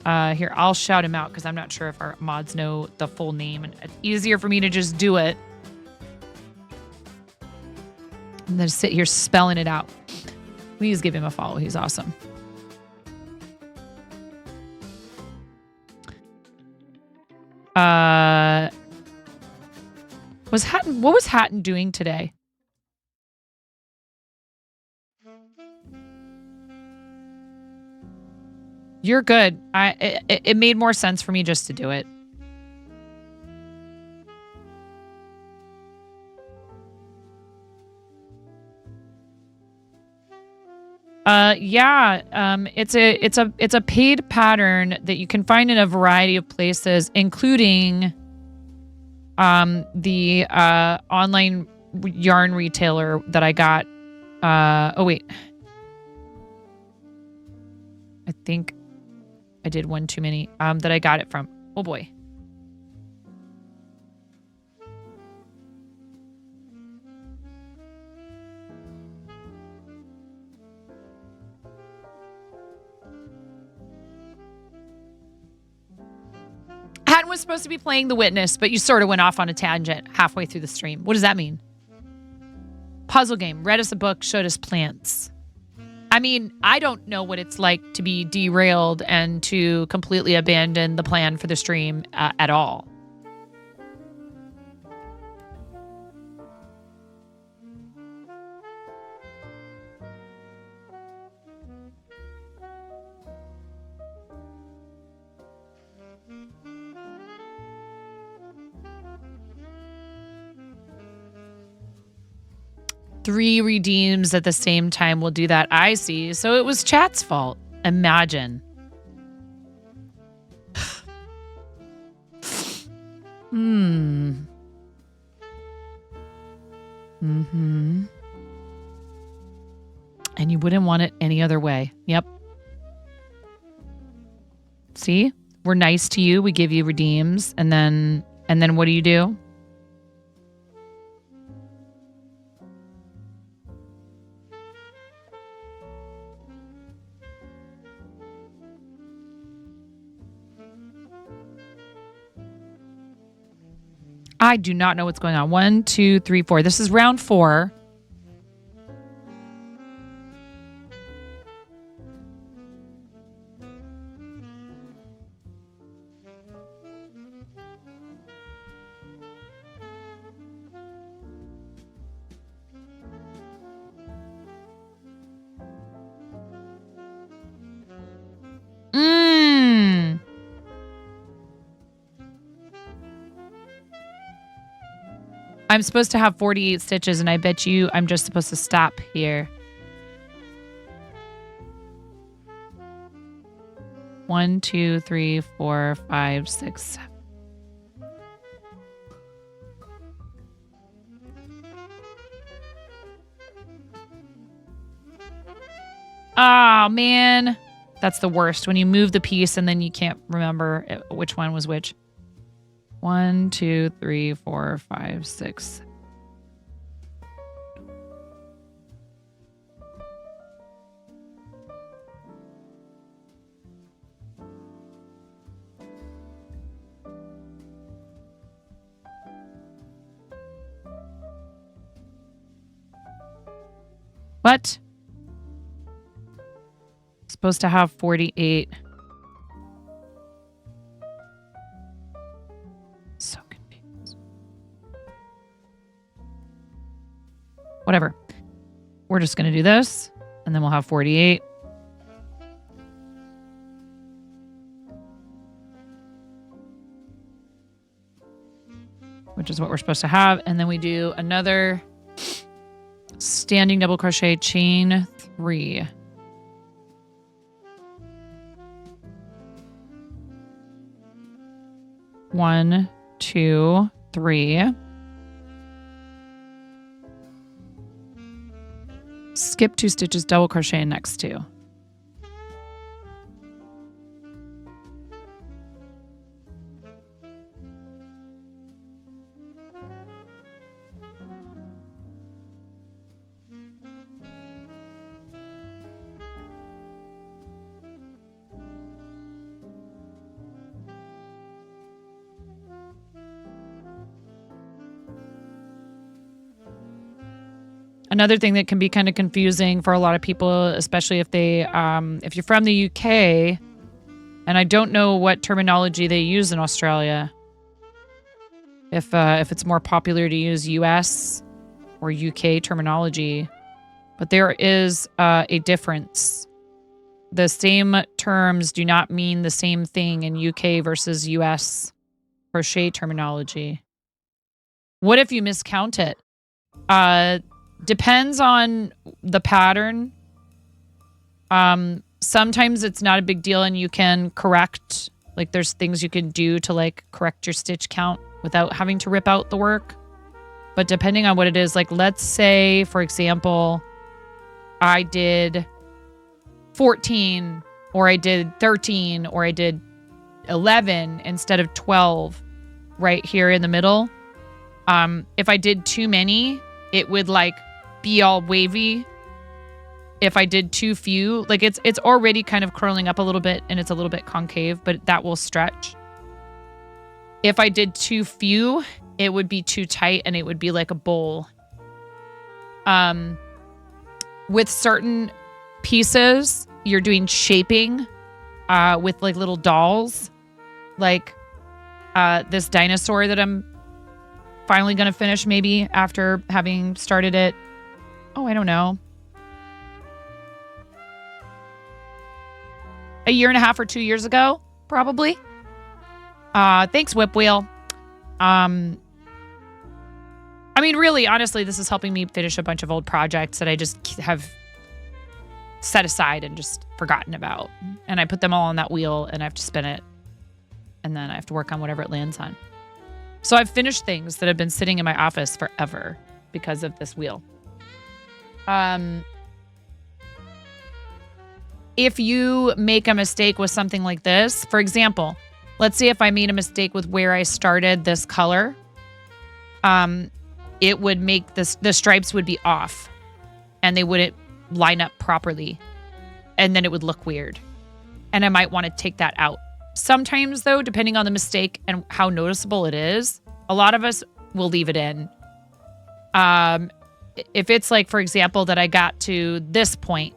Here, I'll shout him out because I'm not sure if our mods know the full name, and it's easier for me to just do it and then sit here spelling it out. Please give him a follow. He's awesome. What was Hatton doing today? You're good. It made more sense for me just to do it. It's a paid pattern that you can find in a variety of places, including the online yarn retailer that I got. Oh wait. I think I did one too many that I got it from. Oh boy. Hatton was supposed to be playing The Witness, but you sort of went off on a tangent halfway through the stream. What does that mean? Puzzle game. Read us a book, showed us plants. I mean, I don't know what it's like to be derailed and to completely abandon the plan for the stream at all. 3 redeems at the same time will do that. I see. So it was chat's fault. Imagine. Mm-hmm. And you wouldn't want it any other way. Yep. See? We're nice to you. We give you redeems. And then what do you do? I do not know what's going on. 1, 2, 3, 4. This is round 4. I'm supposed to have 48 stitches, and I bet you I'm just supposed to stop here. 1, 2, 3, 4, 5, 6, 7. Oh, man. That's the worst. When you move the piece and then you can't remember which one was which. 1, 2, 3, 4, 5, 6. What? Supposed to have 48. So confused. Whatever. We're just going to do this, and then we'll have 48. Which is what we're supposed to have. And then we do another standing double crochet, chain 3. One, 2, 3. Skip 2 stitches, double crochet in next 2. Another thing that can be kind of confusing for a lot of people, especially if they, if you're from the UK, and I don't know what terminology they use in Australia. If it's more popular to use US or UK terminology, but there is a difference. The same terms do not mean the same thing in UK versus US crochet terminology. What if you miscount it? Depends on the pattern. Sometimes it's not a big deal and you can correct, like there's things you can do to like correct your stitch count without having to rip out the work. But depending on what it is, like let's say, for example, I did 14 or I did 13 or I did 11 instead of 12 right here in the middle. If I did too many, it would like be all wavy. If I did too few, like it's already kind of curling up a little bit and it's a little bit concave, but that will stretch. If I did too few, it would be too tight and it would be like a bowl. With certain pieces, you're doing shaping with like little dolls, like this dinosaur that I'm finally going to finish maybe after having started it. Oh, I don't know. A year and a half or 2 years ago, probably. Thanks, Whip Wheel. I I mean, really, honestly, this is helping me finish a bunch of old projects that I just have set aside and just forgotten about. And I put them all on that wheel and I have to spin it. And then I have to work on whatever it lands on. So I've finished things that have been sitting in my office forever because of this wheel. If you make a mistake with something like this, for example, let's say if I made a mistake with where I started this color, it would make the stripes would be off and they wouldn't line up properly. And then it would look weird. And I might want to take that out. Sometimes though, depending on the mistake and how noticeable it is, a lot of us will leave it in. If it's like, for example, that I got to this point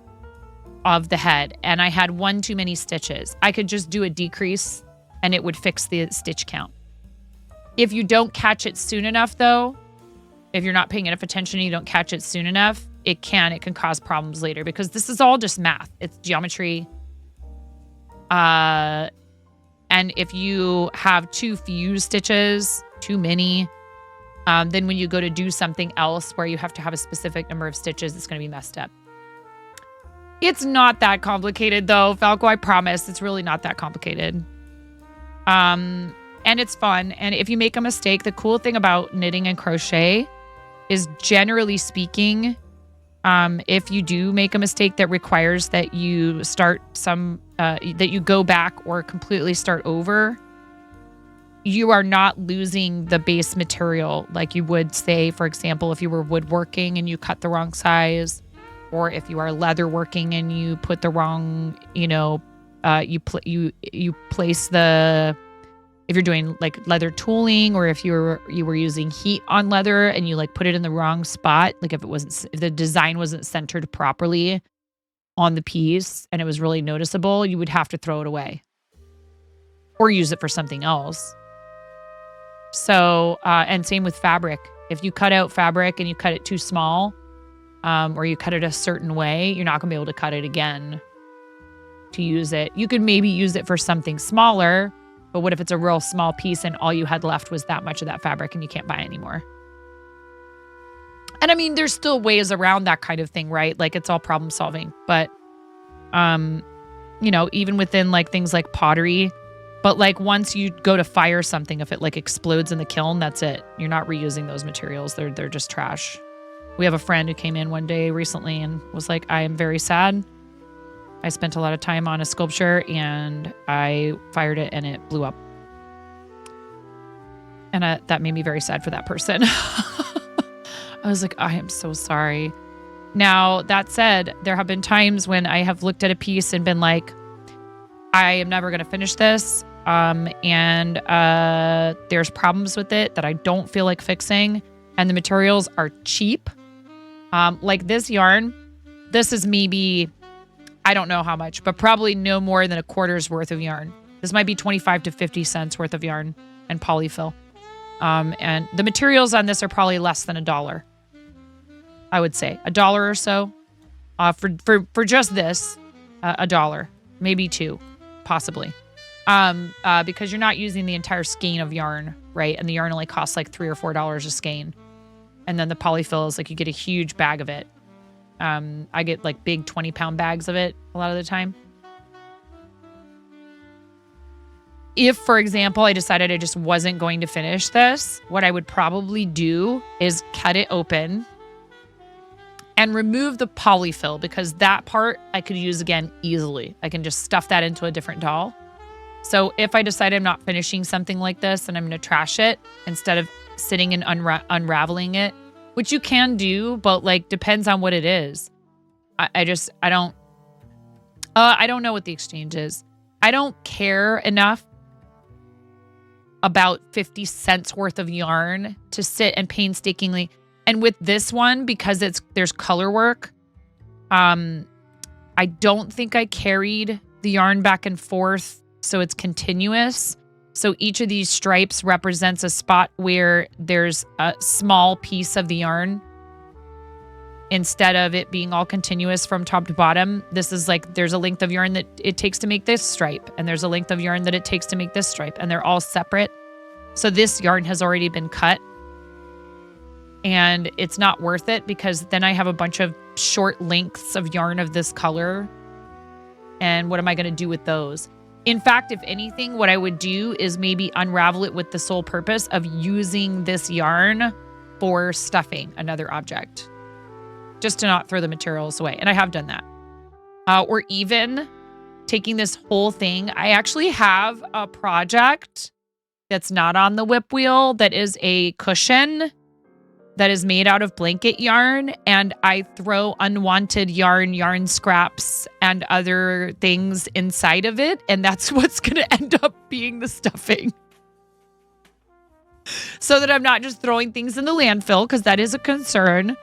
of the head and I had one too many stitches, I could just do a decrease and it would fix the stitch count. If you don't catch it soon enough though, if you're not paying enough attention and you don't catch it soon enough, it can cause problems later because this is all just math. It's geometry. And if you have too few stitches, too many, then when you go to do something else where you have to have a specific number of stitches, it's going to be messed up. It's not that complicated though, Falco, I promise. It's really not that complicated. And it's fun. And if you make a mistake, the cool thing about knitting and crochet is generally speaking, if you do make a mistake that requires that you start that you go back or completely start over, you are not losing the base material like you would say, for example, if you were woodworking and you cut the wrong size, or if you are leatherworking and you put the wrong, you place the, if you're doing like leather tooling, or if you were using heat on leather and you like put it in the wrong spot, like if the design wasn't centered properly on the piece and it was really noticeable, you would have to throw it away or use it for something else. So, and same with fabric. If you cut out fabric and you cut it too small, or you cut it a certain way, you're not gonna be able to cut it again to use it. You could maybe use it for something smaller, but what if it's a real small piece and all you had left was that much of that fabric and you can't buy anymore? And I mean, there's still ways around that kind of thing, right? Like it's all problem solving, but, even within like things like pottery, but like once you go to fire something, if it like explodes in the kiln, that's it. You're not reusing those materials. They're just trash. We have a friend who came in one day recently and was like, I am very sad. I spent a lot of time on a sculpture and I fired it and it blew up. And that made me very sad for that person. I was like, I am so sorry. Now, that said, there have been times when I have looked at a piece and been like, I am never going to finish this. And there's problems with it that I don't feel like fixing. And the materials are cheap. Like this yarn, this is maybe, I don't know how much, but probably no more than a quarter's worth of yarn. This might be 25 to 50 cents worth of yarn and polyfill. And the materials on this are probably less than $1. I would say $1 or so. For just this, $1, maybe $2, possibly. Because you're not using the entire skein of yarn, right? And the yarn only costs like $3 or $4 a skein. And then the polyfill is like you get a huge bag of it. I get like big 20-pound bags of it a lot of the time. If, for example, I decided I just wasn't going to finish this, what I would probably do is cut it open and remove the polyfill, because that part I could use again easily. I can just stuff that into a different doll. So if I decide I'm not finishing something like this and I'm going to trash it instead of sitting and unraveling it, which you can do, but like depends on what it is. I don't know what the exchange is. I don't care enough about 50 cents worth of yarn to sit and painstakingly. And with this one, because there's color work, I don't think I carried the yarn back and forth so it's continuous. So each of these stripes represents a spot where there's a small piece of the yarn. Instead of it being all continuous from top to bottom, this is like there's a length of yarn that it takes to make this stripe, and there's a length of yarn that it takes to make this stripe, and they're all separate. So this yarn has already been cut. and it's not worth it because then I have a bunch of short lengths of yarn of this color. And what am I going to do with those? In fact, if anything, what I would do is maybe unravel it with the sole purpose of using this yarn for stuffing another object, just to not throw the materials away. And I have done that. Or even taking this whole thing. I actually have a project that's not on the whip wheel that is a cushion that is made out of blanket yarn, and I throw unwanted yarn scraps and other things inside of it, and that's what's going to end up being the stuffing. So that I'm not just throwing things in the landfill, because that is a concern.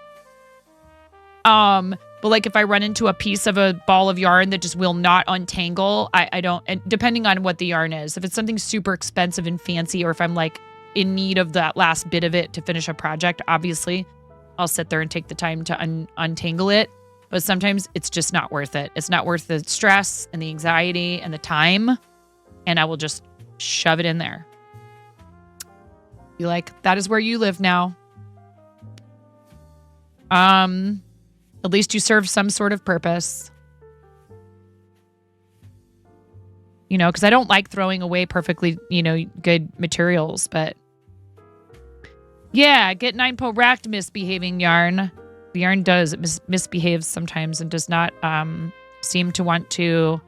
But like if I run into a piece of a ball of yarn that just will not untangle, I don't, and depending on what the yarn is, if it's something super expensive and fancy, or if I'm like in need of that last bit of it to finish a project, obviously I'll sit there and take the time to untangle it. But sometimes it's just not worth it. It's not worth the stress and the anxiety and the time. And I will just shove it in there. Be like, that is where you live now. At least you serve some sort of purpose. You know, because I don't like throwing away perfectly, good materials, but yeah, get 9po racked misbehaving yarn. The yarn does, it misbehaves sometimes and does not seem to want to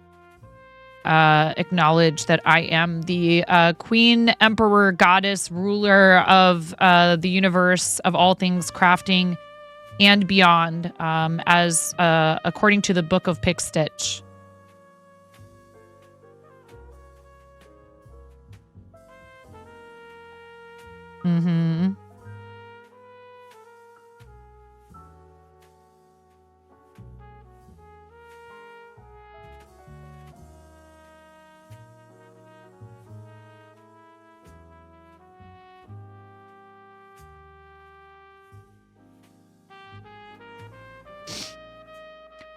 acknowledge that I am the queen, emperor, goddess, ruler of the universe, of all things crafting and beyond, as according to the Book of Pick Stitch. Mm-hmm.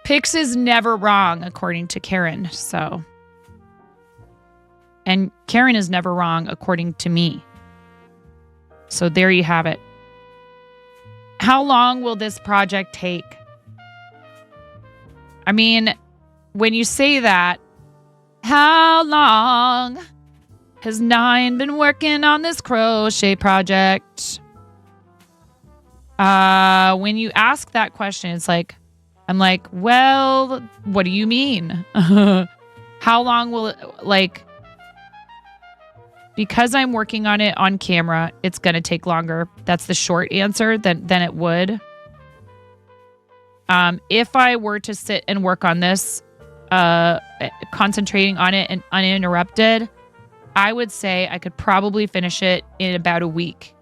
Pix is never wrong, according to Karen, so. And Karen is never wrong, according to me. So there you have it. How long will this project take? I mean, when you say that, how long has 9 been working on this crochet project? When you ask that question, it's like, I'm like, well, what do you mean? How long will it, like, because I'm working on it on camera, it's going to take longer. That's the short answer than it would. If I were to sit and work on this, concentrating on it and uninterrupted, I would say I could probably finish it in about a week.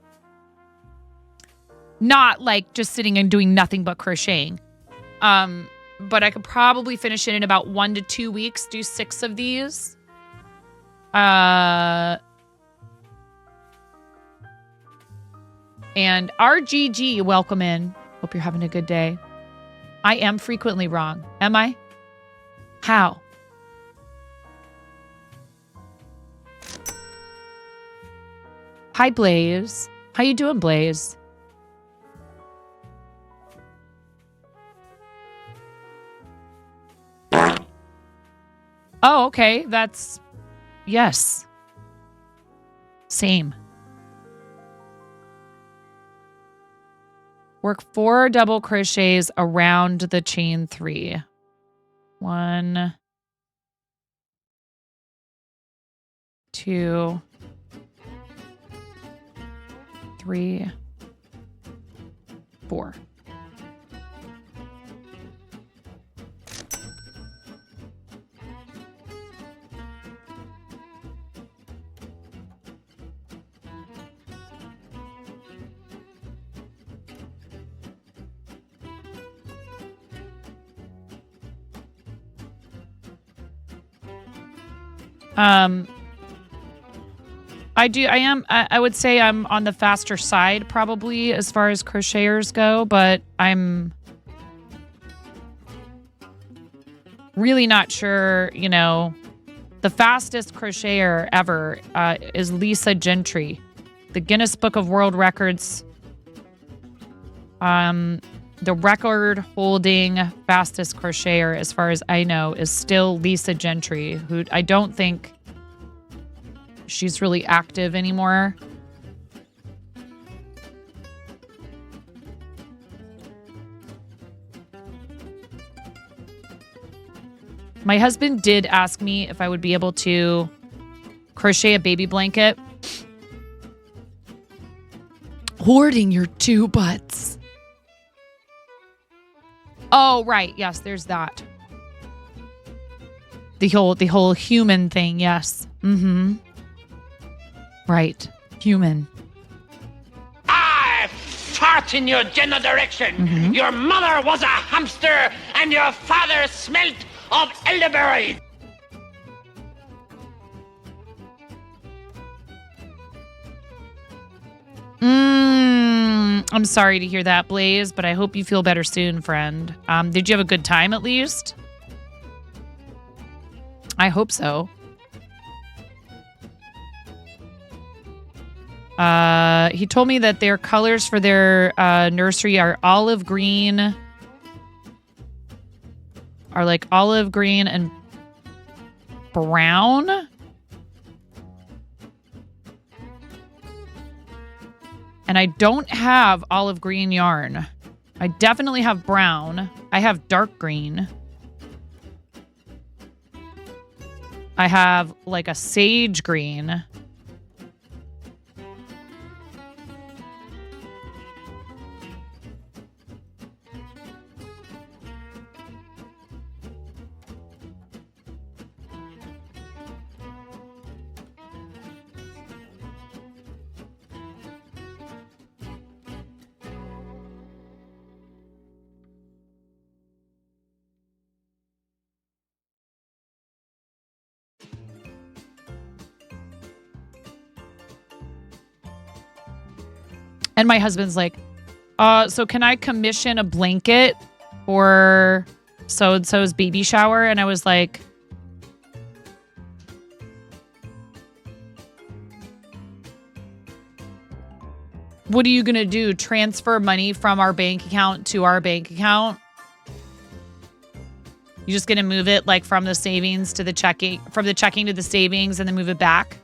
Not like just sitting and doing nothing but crocheting. But I could probably finish it in about 1 to 2 weeks, do 6 of these. And RGG, welcome in. Hope you're having a good day. I am frequently wrong. Am I? How? Hi, Blaze. How you doing, Blaze? Oh, okay. That's... Yes. Same. Work 4 double crochets around the chain 3. 1, 2, 3, 4. I would say I'm on the faster side probably as far as crocheters go, but I'm really not sure, the fastest crocheter ever is Lisa Gentry. The Guinness Book of World Records The record holding fastest crocheter, as far as I know, is still Lisa Gentry, who I don't think she's really active anymore. My husband did ask me if I would be able to crochet a baby blanket. Hoarding your two butts. Oh, right. Yes, there's that. The whole human thing. Yes. Mm-hmm. Right. Human. I fart in your general direction. Mm-hmm. Your mother was a hamster, and your father smelt of elderberry. I'm sorry to hear that, Blaze, but I hope you feel better soon, friend. Did you have a good time at least? I hope so. He told me that their colors for their nursery are olive green. Are like olive green and brown. And I don't have olive green yarn. I definitely have brown. I have dark green. I have like a sage green. And my husband's like, so can I commission a blanket for so-and-so's baby shower? And I was like, what are you going to do? Transfer money from our bank account to our bank account? You're just going to move it like from the savings to the checking, from the checking to the savings and then move it back?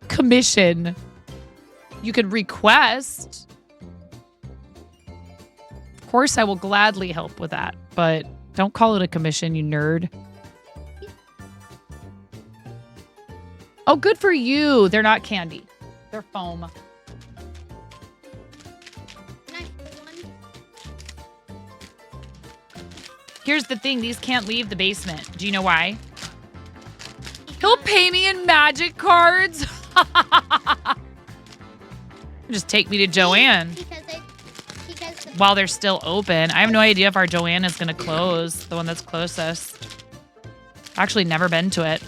Commission. You could request. Of course, I will gladly help with that, but don't call it a commission, you nerd. Oh, good for you. They're not candy. They're foam. Here's the thing. These can't leave the basement. Do you know why? He'll pay me in magic cards. Just take me to Joanne. While they're still open. I have no idea if our Joanne is going to close. The one that's closest. Actually, never been to it.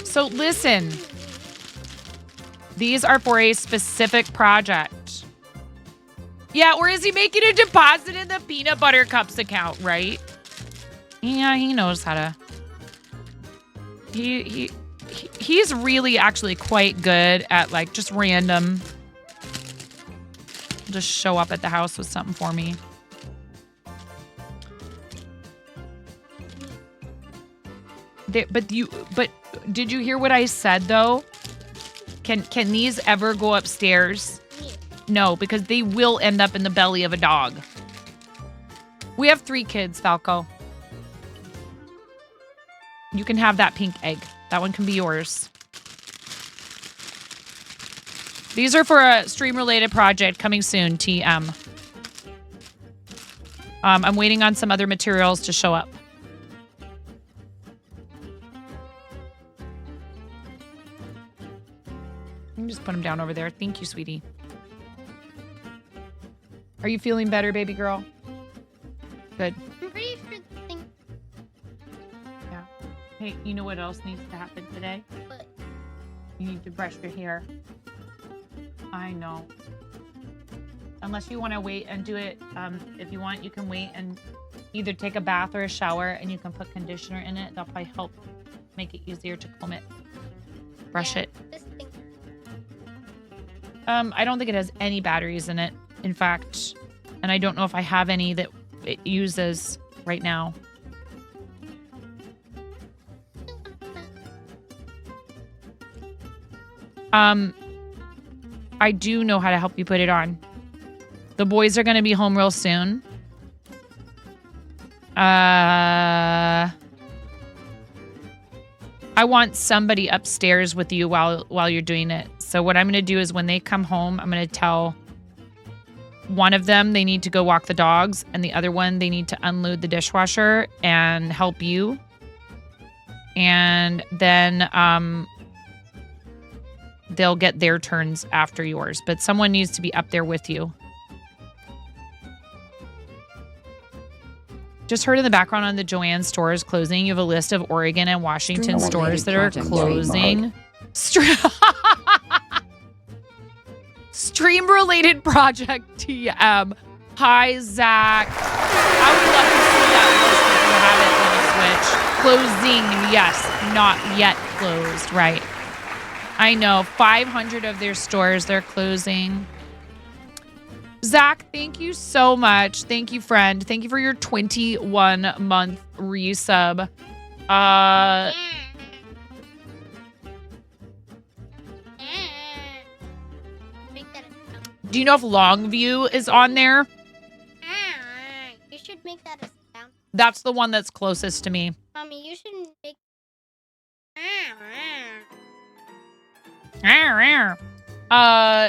So listen. These are for a specific project. Yeah, or is he making a deposit in the Peanut Butter Cups account, right? Yeah, he knows how to. He's really actually quite good at like just random. Just show up at the house with something for me. But did you hear what I said though? Can these ever go upstairs? No, because they will end up in the belly of a dog. We have 3 kids, Falco. You can have that pink egg. That one can be yours. These are for a stream-related project coming soon, TM. I'm waiting on some other materials to show up. You can just put them down over there. Thank you, sweetie. Are you feeling better, baby girl? Good. I'm pretty sure the thing. Yeah. Hey, you know what else needs to happen today? What? You need to brush your hair. I know. Unless you want to wait and do it. If you want, you can wait and either take a bath or a shower, and you can put conditioner in it. That'll probably help make it easier to comb it. Brush it. This thing. I don't think it has any batteries in it, in fact. And I don't know if I have any that it uses right now. I do know how to help you put it on. The boys are going to be home real soon. I want somebody upstairs with you while you're doing it. So what I'm going to do is when they come home, I'm going to tell one of them they need to go walk the dogs, and the other one they need to unload the dishwasher and help you. And then they'll get their turns after yours. But someone needs to be up there with you. Just heard in the background on the Joanne stores closing. You have a list of Oregon and Washington stores that are closing. Stream-related project TM. Hi, Zach. I would love to see that list if you have it on the Switch. Closing, yes. Not yet closed, right. I know. 500 of their stores, they're closing. Zach, thank you so much. Thank you, friend. Thank you for your 21-month resub. Do you know if Longview is on there? You should make that a sound. That's the one that's closest to me. Mommy, you should make.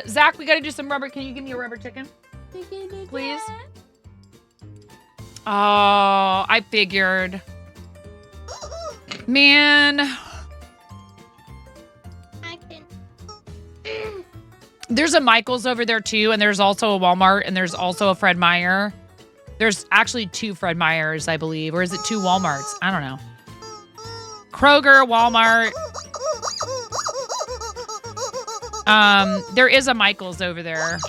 Zach, we got to do some rubber. Can you give me a rubber chicken? Please? Oh, I figured. Man. There's a Michael's over there too, and there's also a Walmart, and there's also a Fred Meyer. There's actually 2 Fred Meyers, I believe. Or is it 2 Walmarts? I don't know. Kroger, Walmart. There is a Michael's over there.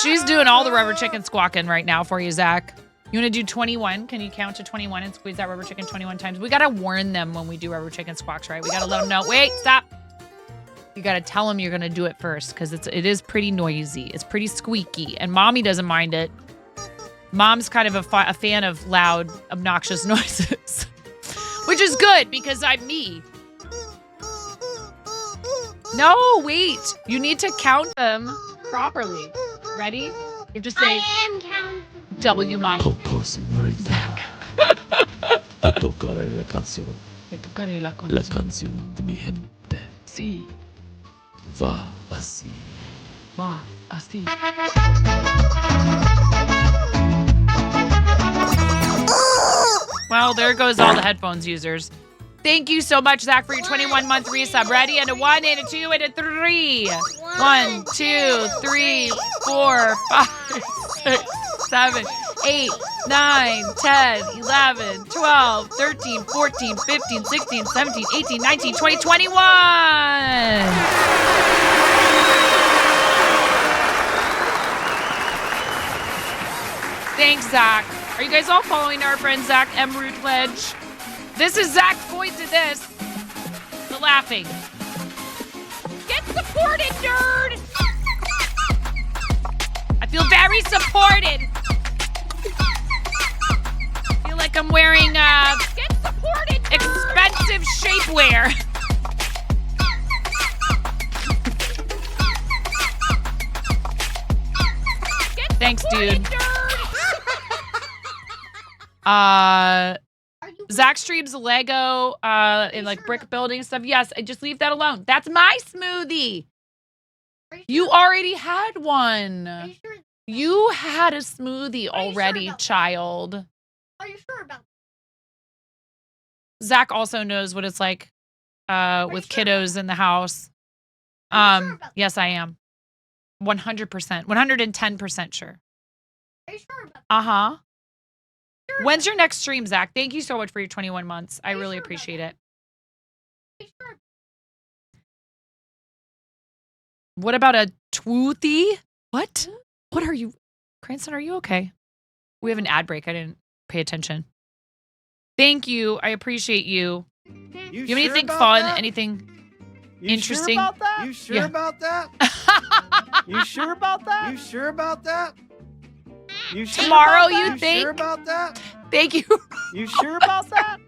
She's doing all the rubber chicken squawking right now for you, Zach. You want to do 21? Can you count to 21 and squeeze that rubber chicken 21 times? We got to warn them when we do rubber chicken squawks, right? We got to let them know. Wait, stop. You got to tell them you're going to do it first because it is pretty noisy. It's pretty squeaky, and Mommy doesn't mind it. Mom's kind of a fan of loud, obnoxious noises, which is good because I'm me. No, wait. You need to count them properly. Ready? You just say W, Mom. Zach. A toccare la canción. La canción de mi gente. Sí. Va así. Va así. Well, there goes all the headphones users. Thank you so much, Zach, for your 21-month resub. Ready? And a 1, and a 2, and a 3. 1, 2, 3, 4, 5, 6, 7, 8, 9, 10, 11, 12, 13, 14, 15, 16, 17, 18, 19, 20, 21. Thanks, Zach. Are you guys all following our friend Zach M. Rootledge? This is Zach's point to this. The laughing. Get supported, nerd! I feel very supported. I feel like I'm wearing get supported, expensive shapewear. Thanks, dude. Zach streams Lego and like brick building stuff. Yes, I just leave that alone. That's my smoothie. You already had one. You had a smoothie already, child. Are you sure about Zach also knows what it's like with kiddos in the house. Yes, I am. 100%. 110% sure. Are you sure about Uh-huh. When's your next stream, Zach? Thank you so much for your 21 months. I really appreciate it. What about a twoothie? What? What are you? Cranston, are you okay? We have an ad break. I didn't pay attention. Thank you. I appreciate you. You have anything fun? Anything interesting? Sure about that? You sure Yeah. about that? You sure about that? You sure about that? You sure Tomorrow, about that? you think? Sure about that? Thank you. You sure about that?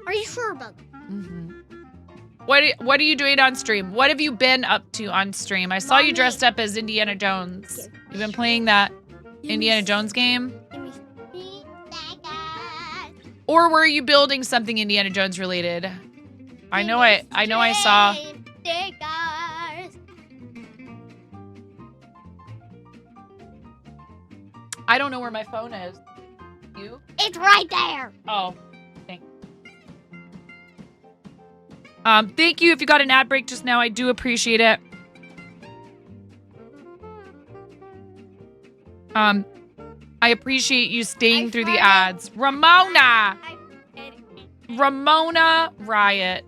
Are you sure about that? What are you doing on stream? What have you been up to on stream? I saw you dressed up as Indiana Jones. You've been playing that Indiana Jones game? Or were you building something Indiana Jones related? I know I saw. I don't know where my phone is. You? It's right there. Oh, thanks. Thank you if you got an ad break just now. I do appreciate it. I appreciate you staying through the ads. Ramona Riot.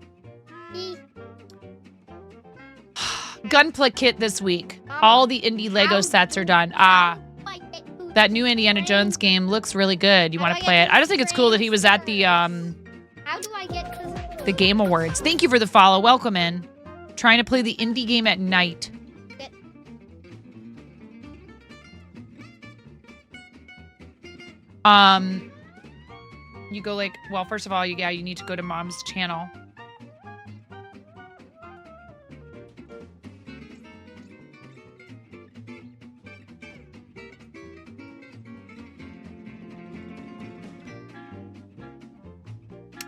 Gunpla kit this week. All the indie Lego sets are done. That new Indiana Jones game looks really good. You want to play it? I just think it's cool that he was at the How do I get the Game Awards. Thank you for the follow. Welcome in. Trying to play the indie game at night. You go like, well, first of all, you need to go to Mom's channel.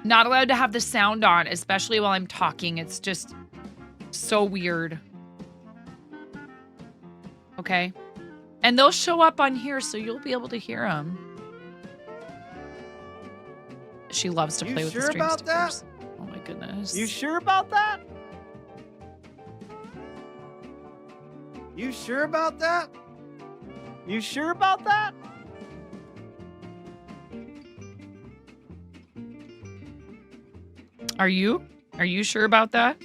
Not allowed to have the sound on, especially while I'm talking. It's just so weird. Okay. And they'll show up on here, so you'll be able to hear them. She loves to play with the stream about that? stickers. Oh my goodness. You sure about that? You sure about that? You sure about that? Are you? Are you sure about that?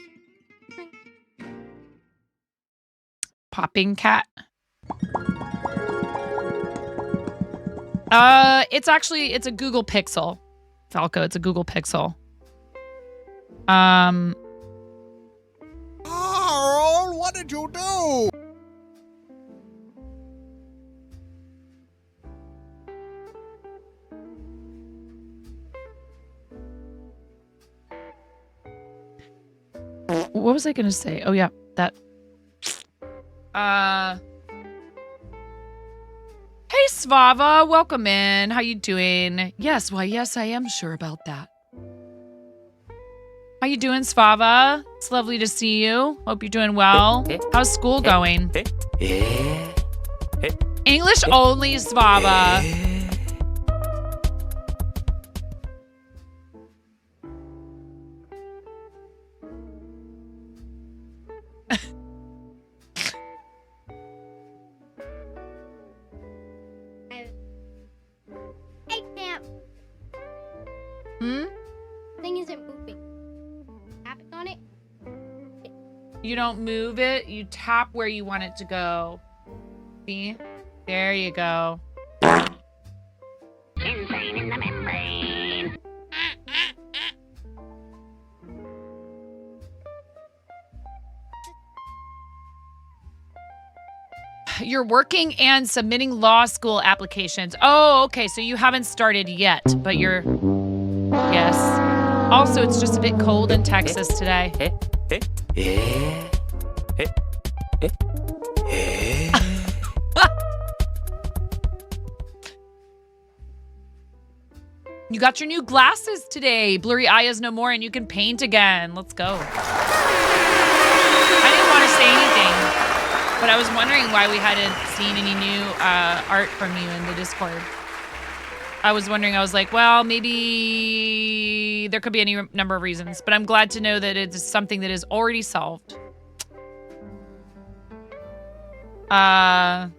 Popping cat. It's a Google Pixel. Falco, it's a Google Pixel. Harold, what did you do? What was I gonna say? Oh yeah, that. Hey Svava, welcome in. How you doing? Yes, why yes, I am sure about that. How you doing, Svava? It's lovely to see you. Hope you're doing well. How's school going? English only, Svava. Hey, Camp. Thing isn't moving. Tap on it. You don't move it. You tap where you want it to go. See? There you go. Insane in the membrane. You're working and submitting law school applications. Oh, okay. So you haven't started yet, but you're... Yes. Also, it's just a bit cold in Texas today. You got your new glasses today. Blurry eye is no more and you can paint again. Let's go. I didn't want to say anything, but I was wondering why we hadn't seen any new art from you in the Discord. I was wondering, I was like, well, maybe there could be any number of reasons, but I'm glad to know that it's something that is already solved. All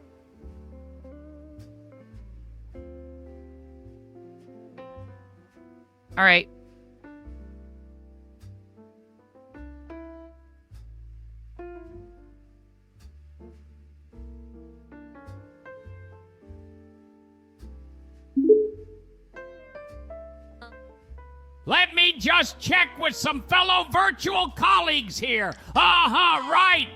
right. Let me just check with some fellow virtual colleagues here. Right.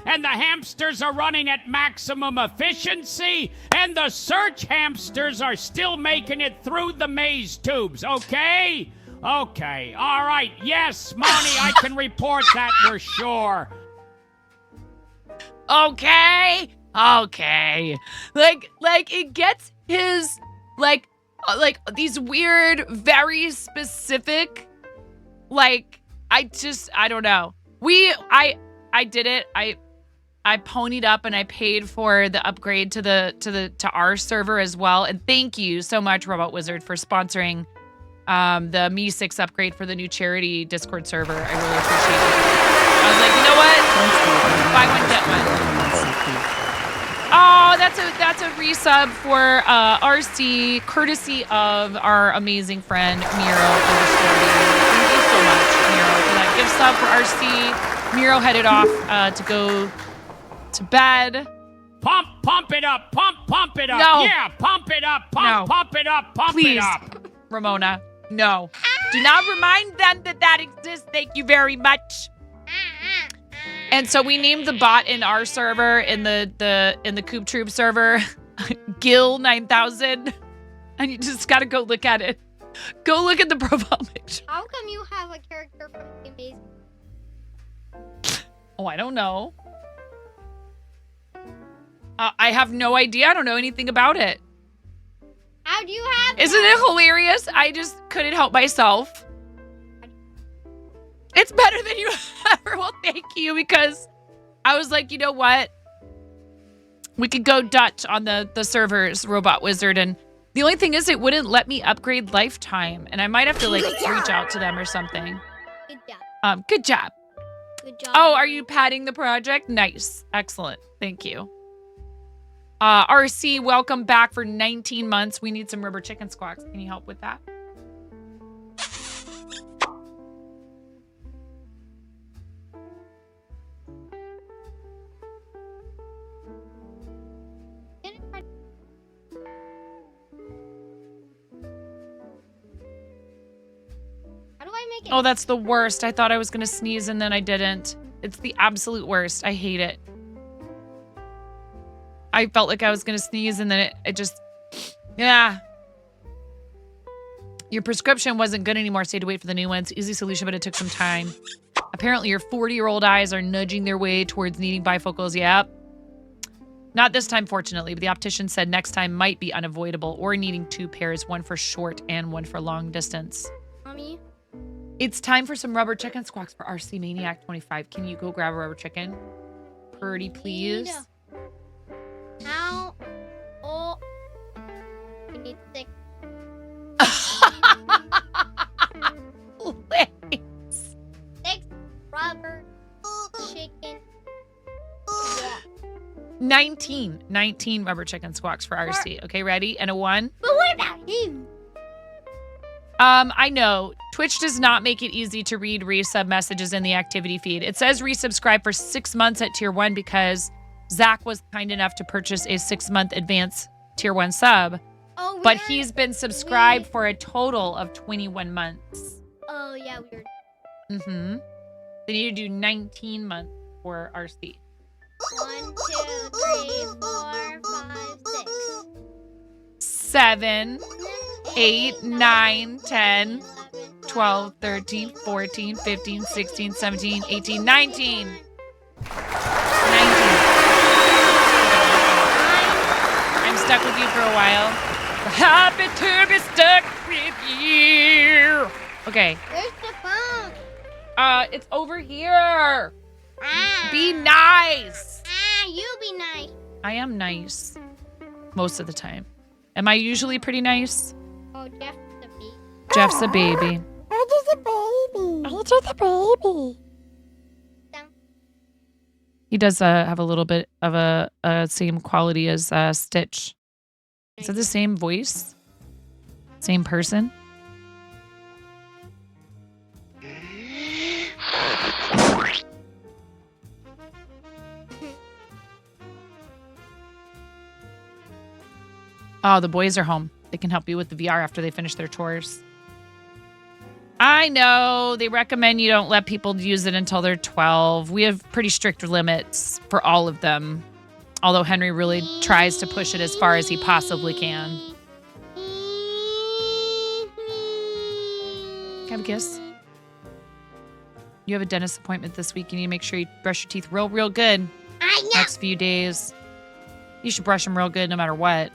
And the hamsters are running at maximum efficiency, and the search hamsters are still making it through the maze tubes, okay? Okay, all right. Yes, Monty, I can report that for sure. Okay. Like it gets his like these weird, very specific, like I don't know. I did it. I ponied up and I paid for the upgrade to our server as well. And thank you so much, Robot Wizard, for sponsoring the Me 6 upgrade for the new charity Discord server. I really appreciate it. I was like, you know what? Buy one, get one. Oh, that's a resub for RC, courtesy of our amazing friend Miro. Thank you so much, Miro, for that gift sub for RC. Miro headed off to go to bed. Pump it up. Pump it up. No. Yeah, pump it up. Pump it up. Pump Please, it up. Ramona, no. Do not remind them that exists. Thank you very much. And so we named the bot in our server, in the Coop Troop server, Gil 9000. And you just gotta go look at it. Go look at the profile picture. How come you have a character from the Amazing? Oh, I don't know. I have no idea. I don't know anything about it. How do you have Isn't it hilarious? I just couldn't help myself. It's better than you ever. Well, thank you, because I was like, you know what? We could go Dutch on the servers, Robot Wizard, and the only thing is it wouldn't let me upgrade lifetime, and I might have to like reach out to them or something. Good job. Good job. Good job. Oh, are you padding the project? Nice. Excellent. Thank you. RC, welcome back for 19 months. We need some rubber chicken squawks. Can you help with that? How do I make it? Oh, that's the worst. I thought I was going to sneeze and then I didn't. It's the absolute worst. I hate it. I felt like I was going to sneeze and then it just, yeah. Your prescription wasn't good anymore, so you had to wait for the new ones. Easy solution, but it took some time. Apparently your 40-year-old eyes are nudging their way towards needing bifocals. Yep. Not this time, fortunately, but the optician said next time might be unavoidable or needing 2 pairs, one for short and one for long distance. Mommy? It's time for some rubber chicken squawks for RC Maniac 25. Can you go grab a rubber chicken? Pretty please. How? Oh. We need 6. Please. 6 rubber chicken. 19 rubber chicken squawks for RC. Okay, ready? And a 1. But what about him? I know. Twitch does not make it easy to read resub messages in the activity feed. It says resubscribe for 6 months at tier 1 because Zach was kind enough to purchase a 6-month advance tier 1 sub. Oh, but he's been subscribed for a total of 21 months. Oh, yeah, weird. Mm-hmm. They need to do 19 months for RC. 1, 2, 3, 4, 5, 6. 7, 8, 9, 10, 12, 13, 14, 15, 16, 17, 18, 19. 19. I'm stuck with you for a while. Happy to be stuck with you. Okay. Where's the phone? It's over here. Be nice. You be nice. I am nice. Most of the time. Am I usually pretty nice? Oh, Jeff's a baby. Jeff's a baby. I'm just a baby. I'm just a baby. He does have a little bit of a same quality as Stitch. Is it the same voice? Same person? Oh, the boys are home. They can help you with the VR after they finish their chores. I know they recommend you don't let people use it until they're 12. We have pretty strict limits for all of them. Although Henry really tries to push it as far as he possibly can. Have a kiss. You have a dentist appointment this week. You need to make sure you brush your teeth real good. Next few days. You should brush them real good no matter what.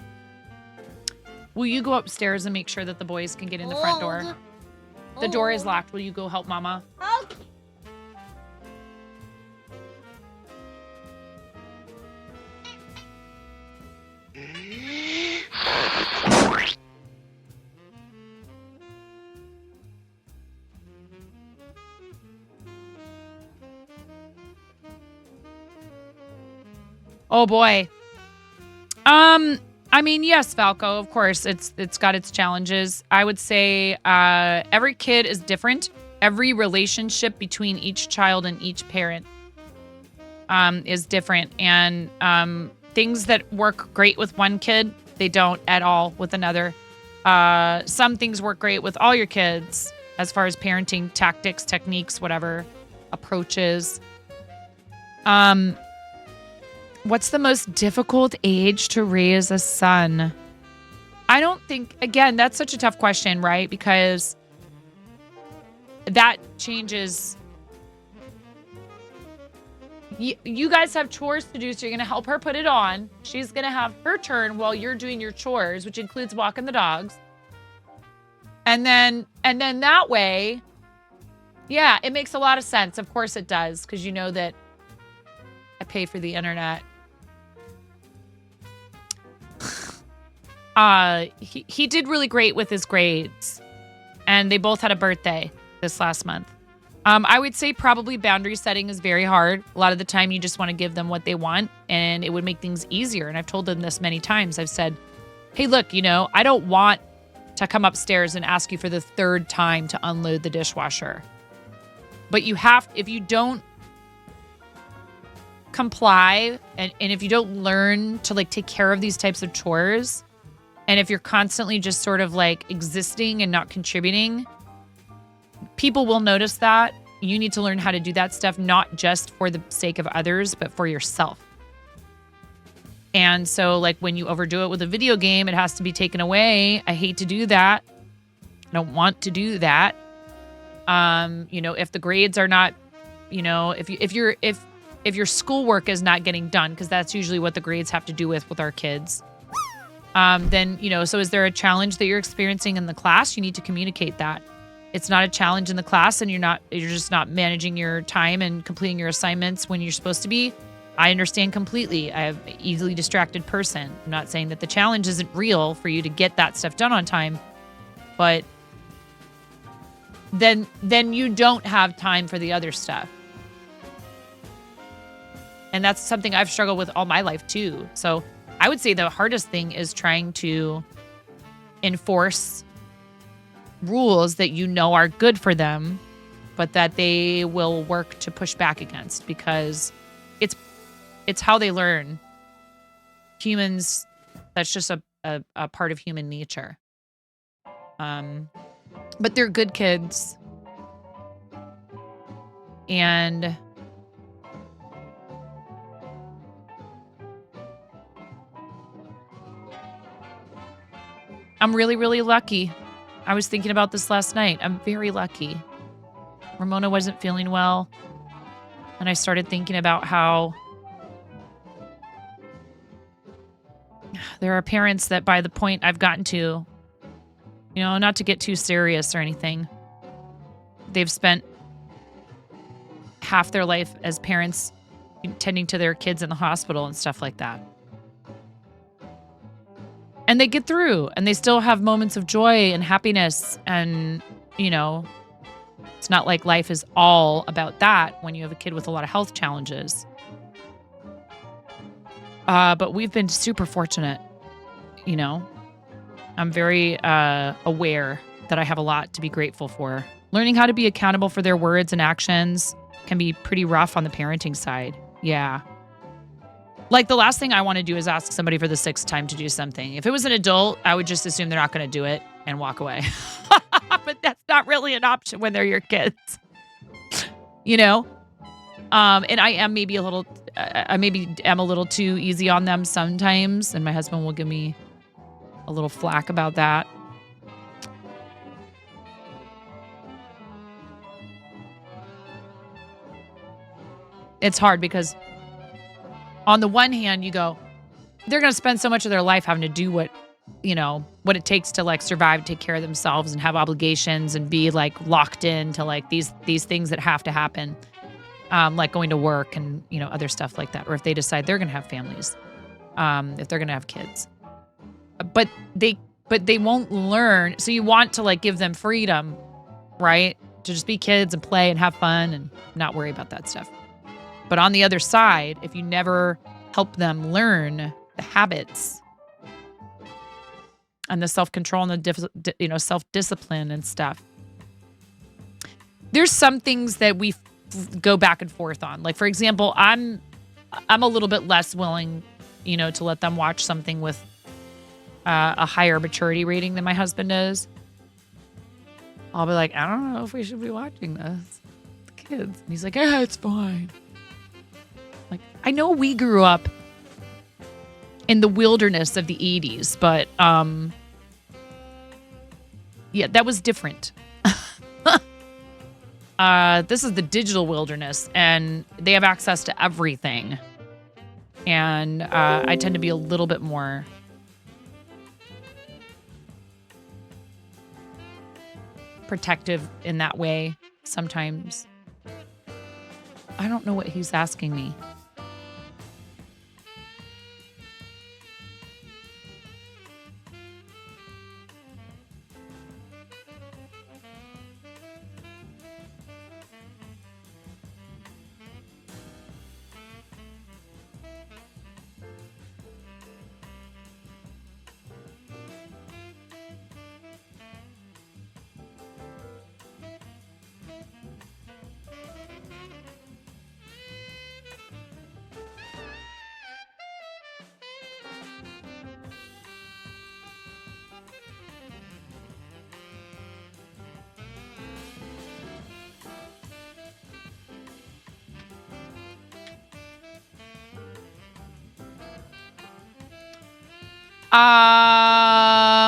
Will you go upstairs and make sure that the boys can get in the front door? The door is locked. Will you go help Mama? Oh boy. I mean, yes, Falco, of course, it's got its challenges. I would say every kid is different. Every relationship between each child and each parent is different. And things that work great with one kid, they don't at all with another. Some things work great with all your kids as far as parenting tactics, techniques, whatever, approaches. What's the most difficult age to raise a son? I don't think, again, that's such a tough question, right? Because that changes. You guys have chores to do, so you're going to help her put it on. She's going to have her turn while you're doing your chores, which includes walking the dogs. And then that way, yeah, it makes a lot of sense. Of course it does, because you know that I pay for the internet. He did really great with his grades, and they both had a birthday this last month. I would say probably boundary setting is very hard. A lot of the time you just want to give them what they want, and it would make things easier. And I've told them this many times. I've said, hey, look, I don't want to come upstairs and ask you for the third time to unload the dishwasher. But if you don't comply, and if you don't learn to take care of these types of chores, and if you're constantly just sort of existing and not contributing, people will notice that. You need to learn how to do that stuff, not just for the sake of others, but for yourself. And so when you overdo it with a video game, it has to be taken away. I hate to do that. I don't want to do that. If the grades are not, if your schoolwork is not getting done, because that's usually what the grades have to do with our kids. Then, so is there a challenge that you're experiencing in the class? You need to communicate that. It's not a challenge in the class, and you're just not managing your time and completing your assignments when you're supposed to be. I understand completely. I have an easily distracted person. I'm not saying that the challenge isn't real for you to get that stuff done on time, but then you don't have time for the other stuff. And that's something I've struggled with all my life too. So I would say the hardest thing is trying to enforce rules that are good for them, but that they will work to push back against, because it's how they learn. Humans, that's just a part of human nature. But they're good kids. And I'm really, really lucky. I was thinking about this last night. I'm very lucky. Ramona wasn't feeling well, and I started thinking about how there are parents that by the point I've gotten to, not to get too serious or anything, they've spent half their life as parents tending to their kids in the hospital and stuff like that. And they get through, and they still have moments of joy and happiness. And, it's not like life is all about that when you have a kid with a lot of health challenges. But we've been super fortunate, I'm very aware that I have a lot to be grateful for. Learning how to be accountable for their words and actions can be pretty rough on the parenting side. Yeah. The last thing I want to do is ask somebody for the 6th time to do something. If it was an adult, I would just assume they're not going to do it and walk away. But that's not really an option when they're your kids. You know? And I am maybe a little, I maybe am a little too easy on them sometimes. And my husband will give me a little flack about that. It's hard because on the one hand, you go, they're going to spend so much of their life having to do what it takes to like survive, take care of themselves and have obligations and be like locked into like these things that have to happen. Like going to work and, other stuff like that. Or if they decide they're going to have families, if they're going to have kids, but they won't learn. So you want to like give them freedom, right? To just be kids and play and have fun and not worry about that stuff. But on the other side, if you never help them learn the habits and the self-control and the self-discipline and stuff, there's some things that we go back and forth on. Like, for example, I'm a little bit less willing, to let them watch something with a higher maturity rating than my husband is. I'll be like, I don't know if we should be watching this. The kids. And he's like, yeah, it's fine. Like, I know we grew up in the wilderness of the 80s, but yeah, that was different. This is the digital wilderness, and they have access to everything. And I tend to be a little bit more protective in that way sometimes. I don't know what he's asking me.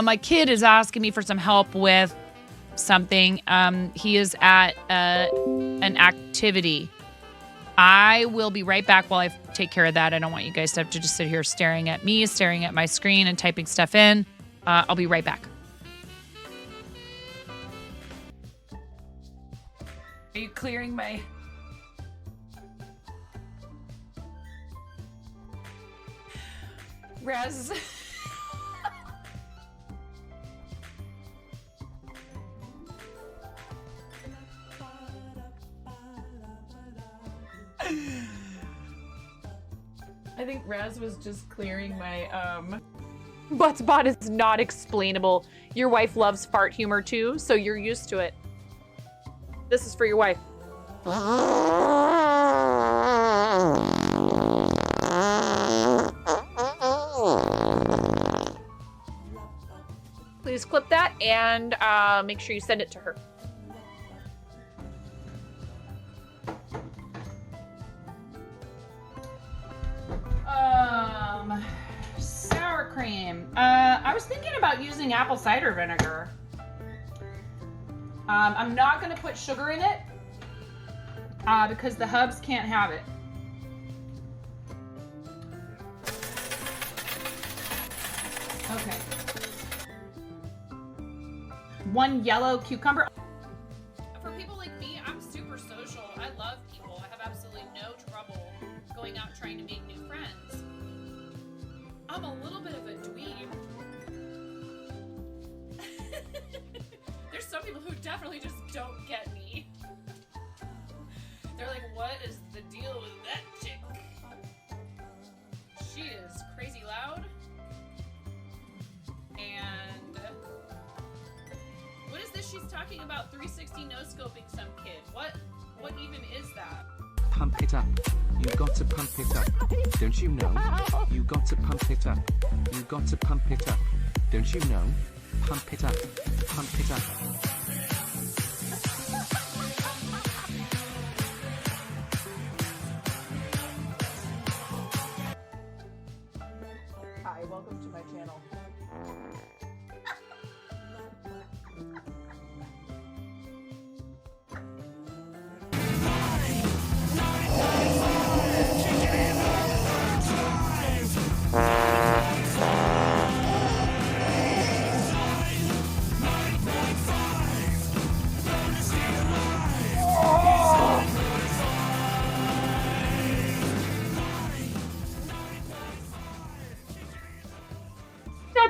My kid is asking me for some help with something. He is at an activity. I will be right back while I take care of that. I don't want you guys to have to just sit here staring at me, staring at my screen and typing stuff in. I'll be right back. Are you clearing my... Raz... I think Raz was just clearing my butt spot is not explainable. Your wife loves fart humor too, so you're used to it. This is for your wife. Please clip that and make sure you send it to her. Sour cream. I was thinking about using apple cider vinegar. I'm not going to put sugar in it because the hubs can't have it. Okay. 1 yellow cucumber. For people like me, I'm super social. I love people. I have absolutely no trouble going out trying to make new friends. I'm a little bit of a dweeb. There's some people who definitely just don't get me. They're like, what is the deal with that chick? She is crazy loud. And what is this she's talking about? 360 no-scoping some kid. What even is that? Pump it up. You got to pump it up. Don't you know? You got to pump it up. You got to pump it up. Don't you know? Pump it up. Pump it up.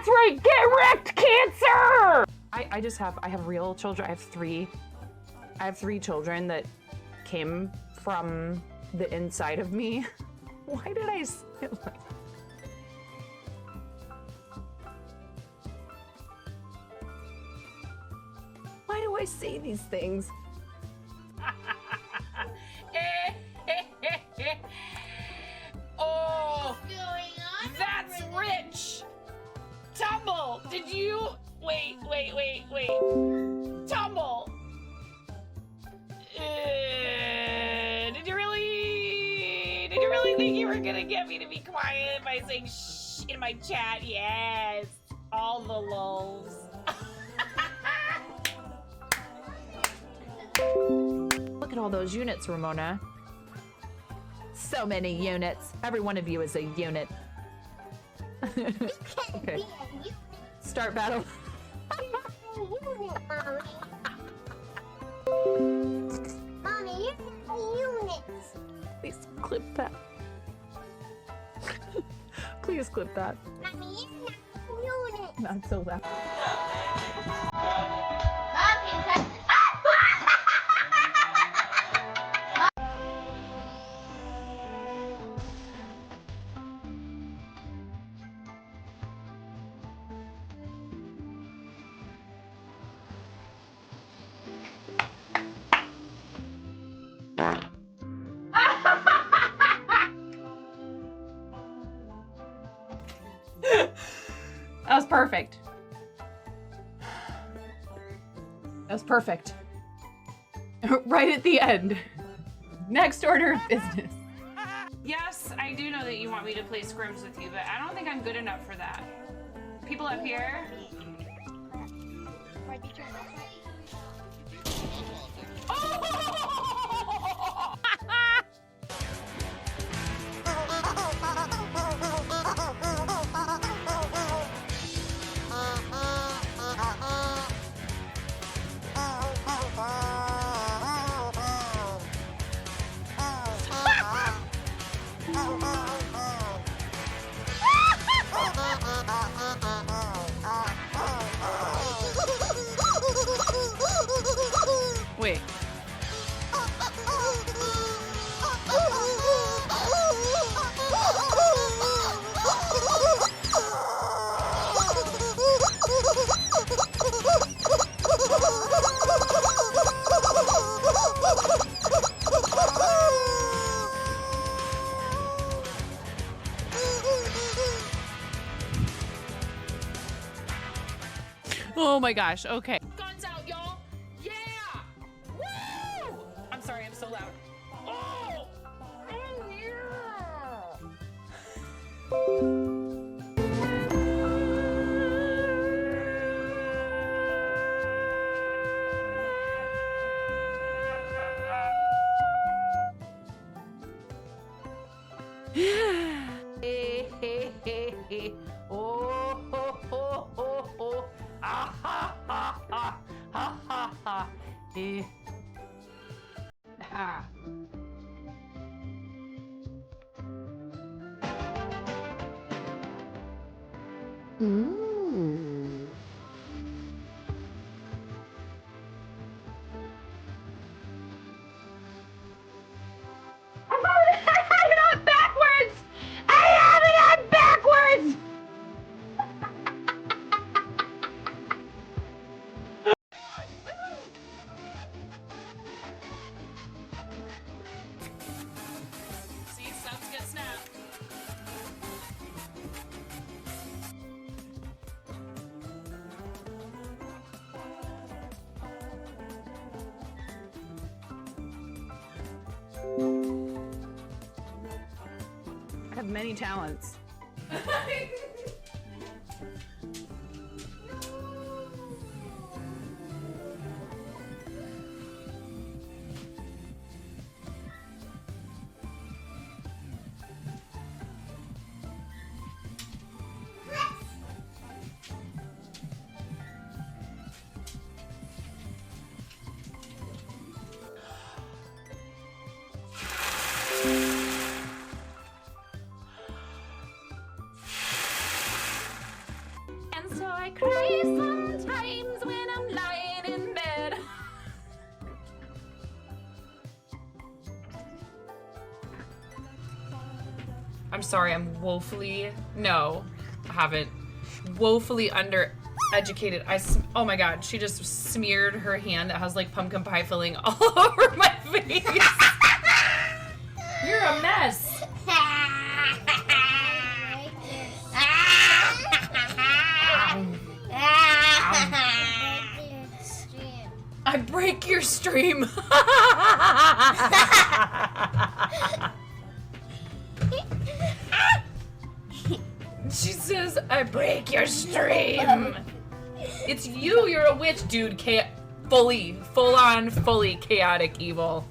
That's right. Get wrecked, Cancer. I have real children. I have three children that came from the inside of me. Why did I say it like that? Why do I say these things? Oh, that's rich. Tumble, did you? Wait. Tumble. Did you really think you were gonna get me to be quiet by saying shh in my chat? Yes, all the lulls. Look at all those units, Ramona. So many units. Every one of you is a unit. Okay. Start battle. Mommy, you're units. Please clip that. Please clip that. Mommy, you're units. Not so loud. That was perfect. That was perfect. Right at the end. Next order of business. Yes, I do know that you want me to play scrims with you, but I don't think I'm good enough for that. People up here. Wait. Oh my gosh, okay. Guns out, y'all. Yeah. Woo! I'm sorry, I'm so loud. Oh! Oh, yeah! Oh, ho, ho, ho, ho. Ah, ha, ha, ha, ha, ha, ha. Ha. I have it on backwards! I have it on backwards! See, subs get snapped. I have many talents. I'm sorry, I'm woefully, no, I haven't. Woefully undereducated. Oh my God, she just smeared her hand that has like pumpkin pie filling all over my face. You're a mess. I break your stream. She says, I break your stream. It's you, you're a witch, dude. Full on, fully chaotic evil.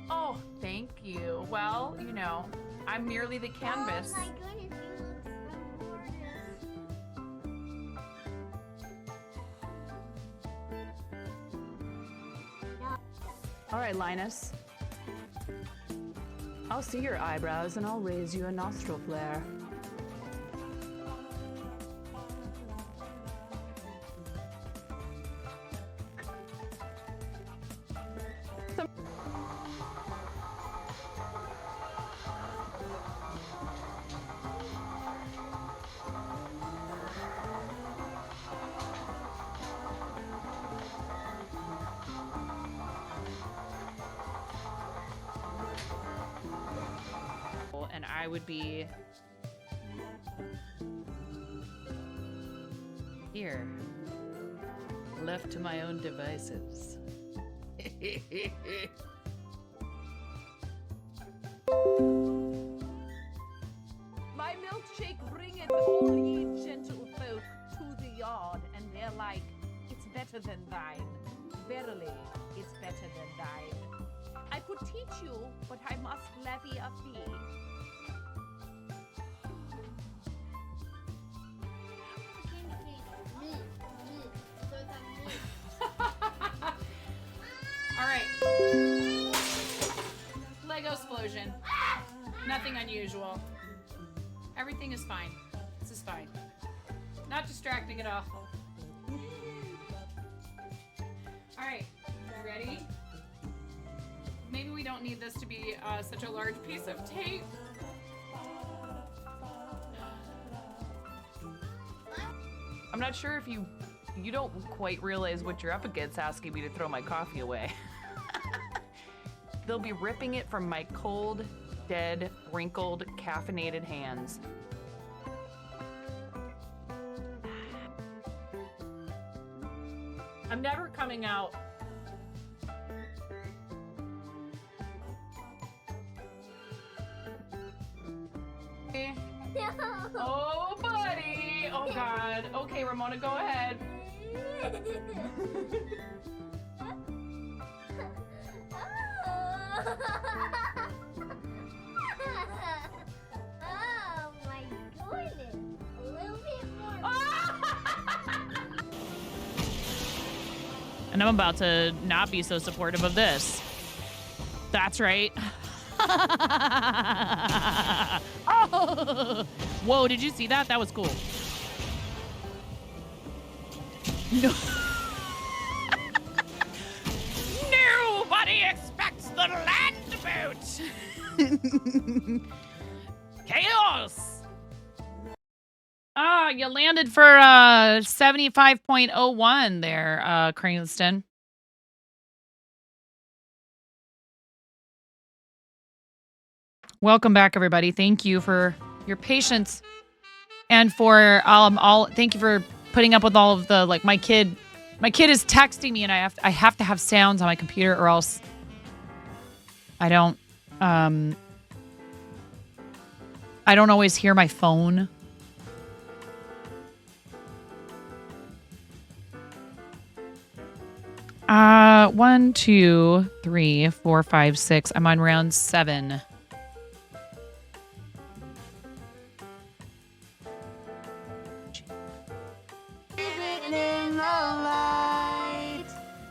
Oh, thank you. Well, you know, I'm merely the canvas. Oh my goodness, you look so gorgeous. All right, Linus. I'll see your eyebrows and I'll raise you a nostril flare. And I would be here, left to my own devices. My milkshake bringeth all ye gentle folk to the yard, and they're like, it's better than thine. Verily, it's better than thine. I could teach you, but I must levy a fee. All right. Lego explosion. Nothing unusual. Everything is fine. This is fine. Not distracting at all. All right. Ready? Maybe we don't need this to be such a large piece of tape. I'm not sure if you don't quite realize what you're up against asking me to throw my coffee away. They'll be ripping it from my cold, dead, wrinkled, caffeinated hands. I'm never coming out. Oh, buddy. Oh, God. Okay, Ramona, go ahead. Oh my goodness. A little bit more. And I'm about to not be so supportive of this. That's right. Oh! Whoa, did you see that? That was cool. No. Nobody expects the land boat. Chaos. Ah, you landed for 75.01 there, Cranston. Welcome back, everybody. Thank you for your patience and for thank you for putting up with all of the my kid is texting me and I have to have sounds on my computer or else I don't always hear my phone. One, two, three, four, five, six. I'm on round 7.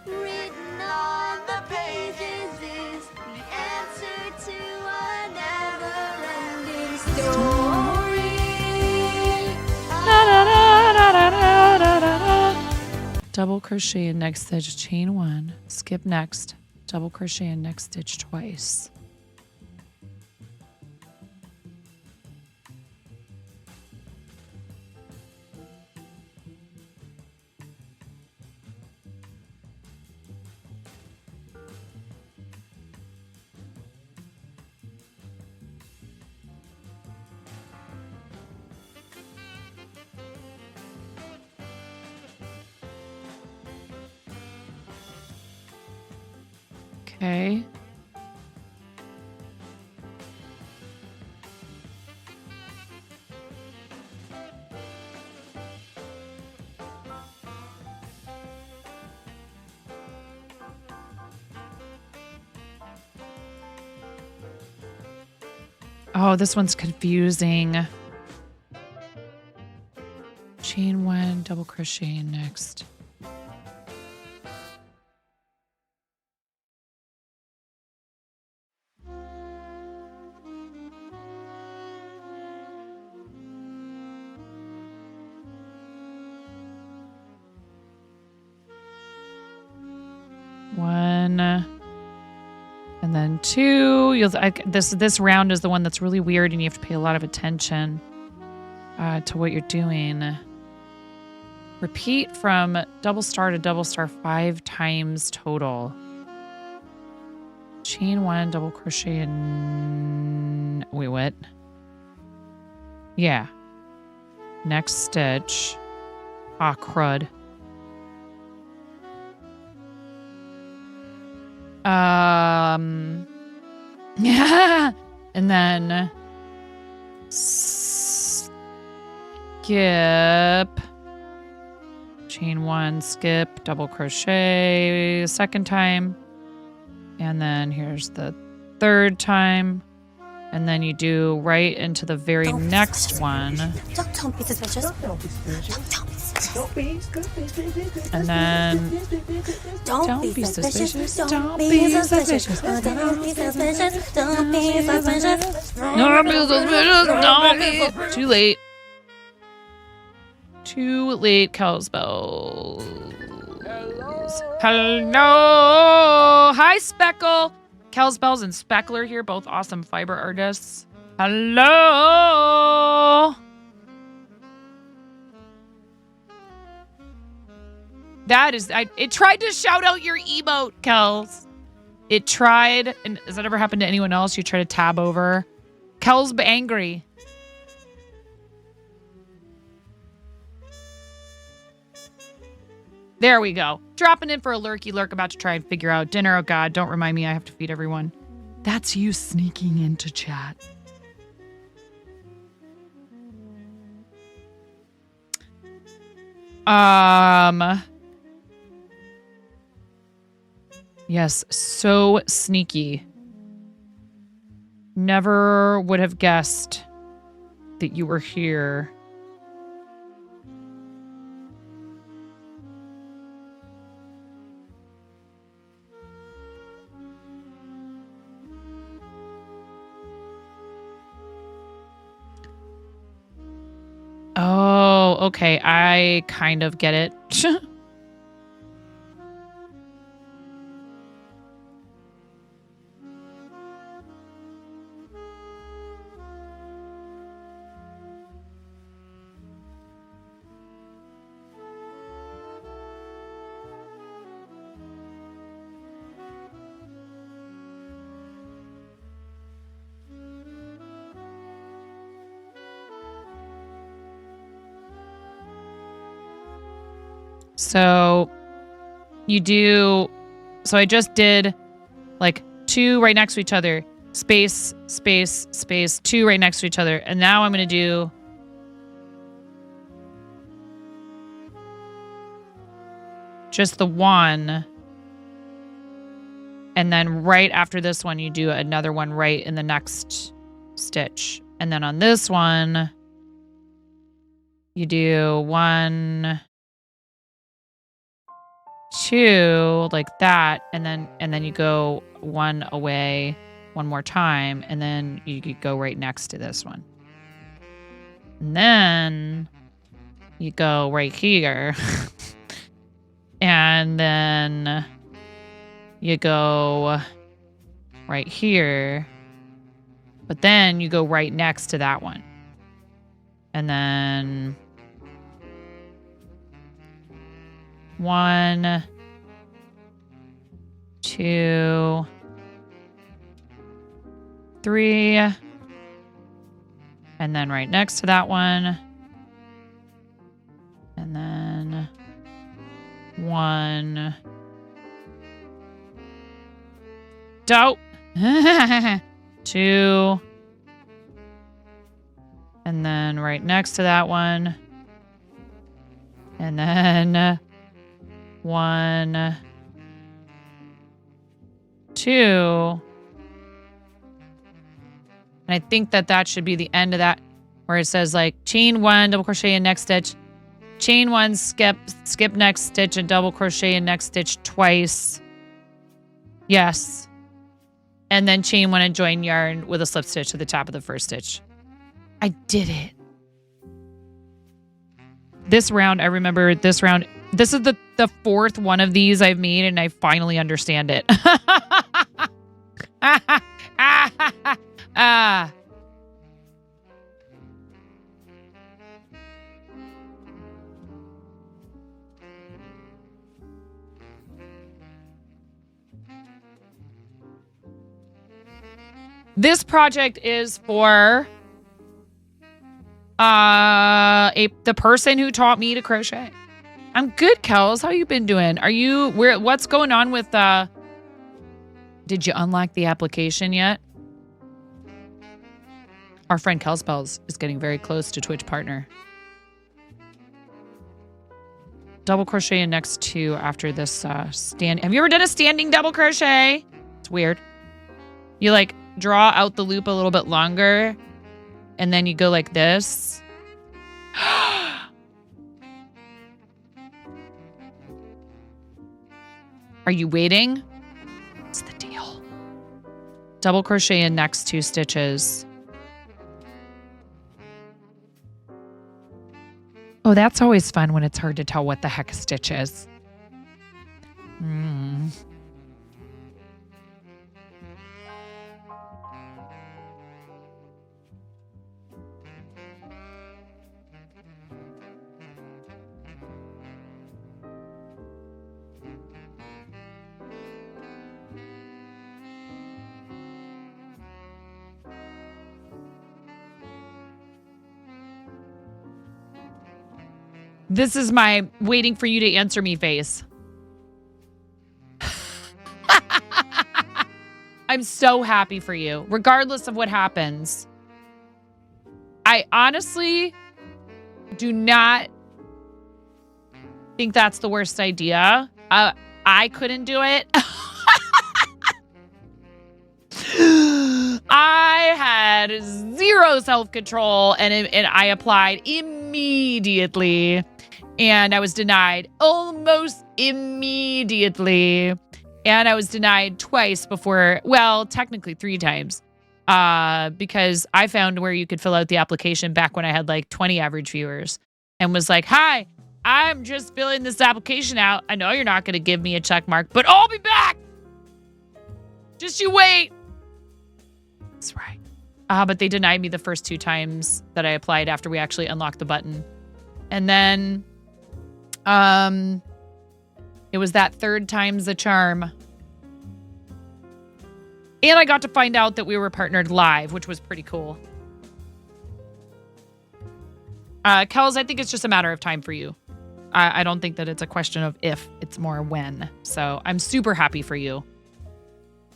Written on the pages is the answer to a never-ending story. double crochet in next stitch, chain 1, skip next, double crochet in next stitch twice. Okay. Oh, this one's confusing. Chain 1, double crochet in next. One, and then 2. This round is the one that's really weird, and you have to pay a lot of attention to what you're doing. Repeat from double star to double star 5 times total. Chain 1, double crochet in. Wait, what? Yeah. Next stitch. Ah, crud. Yeah. And then skip. Chain 1, skip, double crochet second time. And then here's the third time. And then you do right into the very next one. Don't be suspicious. Don't be suspicious. Don't be suspicious. And then Don't be suspicious. Don't be suspicious. Don't be suspicious. Don't be suspicious. Don't be suspicious. Don't be. Too late. Too late, Cow's bells. Hello. Hi, Speckle. Cow's bells and Speckler here, both awesome fiber artists. Hello. That is, it tried to shout out your emote, Kels. It tried, and has that ever happened to anyone else? You try to tab over. Kel's angry. There we go. Dropping in for a lurky lurk, about to try and figure out dinner. Oh God, don't remind me I have to feed everyone. That's you sneaking into chat. Yes, so sneaky. Never would have guessed that you were here. Oh, okay. I kind of get it. So you do, so I just did like 2 right next to each other, space, space, space, 2 right next to each other. And now I'm going to do just the 1. And then right after this one, you do another one right in the next stitch. And then on this one, you do 1, 2 like that, and then you go 1 away 1 more time, and then you could go right next to this one, and then you go right here And then you go right here. But then you go right next to that one. And then 1, 2, 3. And then right next to that one. And then 1. Dope. 2. And then right next to that one. And then 1, 2. And I think that should be the end of that, where it says like chain 1, double crochet in next stitch, chain 1, skip next stitch, and double crochet in next stitch twice. Yes. And then chain 1 and join yarn with a slip stitch to the top of the first stitch. I did it. This round, I remember this round. This is the fourth one of these I've made, and I finally understand it. This project is for the person who taught me to crochet. I'm good, Kels. How you been doing? What's going on with did you unlock the application yet? Our friend Kelspells is getting very close to Twitch partner. Double crochet in next 2 after this stand. Have you ever done a standing double crochet? It's weird. You like draw out the loop a little bit longer and then you go like this. Are you waiting? What's the deal? Double crochet in next 2 stitches. Oh, that's always fun when it's hard to tell what the heck a stitch is. This is my waiting for you to answer me face. I'm so happy for you, regardless of what happens. I honestly do not think that's the worst idea. I couldn't do it. I had zero self-control and I applied immediately. And I was denied almost immediately. And I was denied twice before, well, technically 3 times. Because I found where you could fill out the application back when I had like 20 average viewers. And was like, hi, I'm just filling this application out. I know you're not going to give me a check mark, but I'll be back. Just you wait. That's right. But they denied me the first 2 times that I applied after we actually unlocked the button. And then it was that 3rd time's the charm. And I got to find out that we were partnered live, which was pretty cool. Kels, I think it's just a matter of time for you. I don't think that it's a question of if, it's more when. So I'm super happy for you.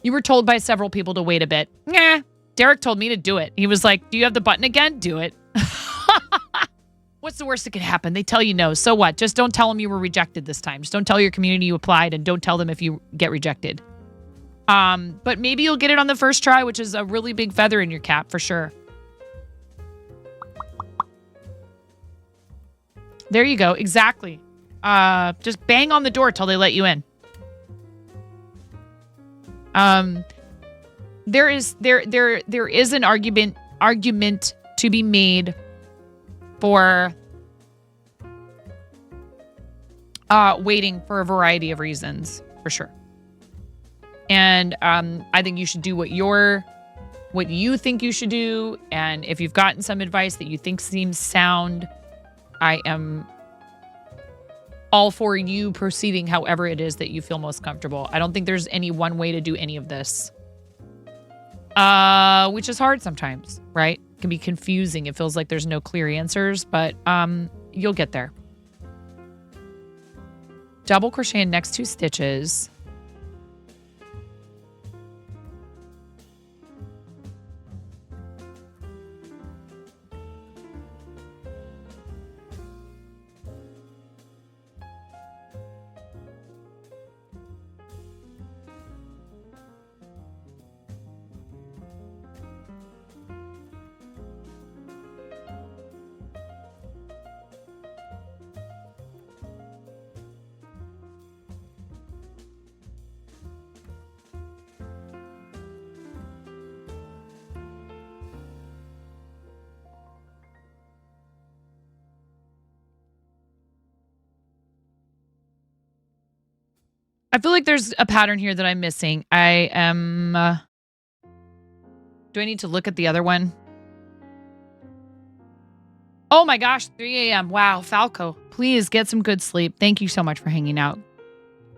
You were told by several people to wait a bit. Nah, Derek told me to do it. He was like, do you have the button again? Do it. What's the worst that could happen? They tell you no. So what? Just don't tell them you were rejected this time. Just don't tell your community you applied, and don't tell them if you get rejected. But maybe you'll get it on the first try, which is a really big feather in your cap for sure. There you go. Exactly. Just bang on the door till they let you in. There is an argument to be made waiting for a variety of reasons, for sure. And I think you should do what you think you should do. And if you've gotten some advice that you think seems sound, I am all for you proceeding however it is that you feel most comfortable. I don't think there's any one way to do any of this. Which is hard sometimes, right? It can be confusing. It feels like there's no clear answers, but you'll get there. Double crochet in next 2 stitches. I feel like there's a pattern here that I'm missing. I am... do I need to look at the other one? Oh my gosh, 3 a.m. Wow, Falco. Please get some good sleep. Thank you so much for hanging out.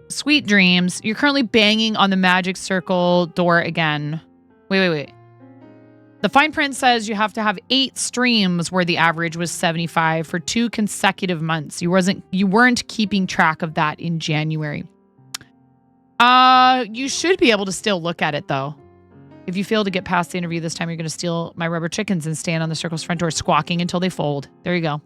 Sweet dreams. You're currently banging on the magic circle door again. Wait. The fine print says you have to have 8 streams where the average was 75 for 2 consecutive months. You weren't keeping track of that in January. You should be able to still look at it though. If you fail to get past the interview this time, you're going to steal my rubber chickens and stand on the circle's front door squawking until they fold. There you go.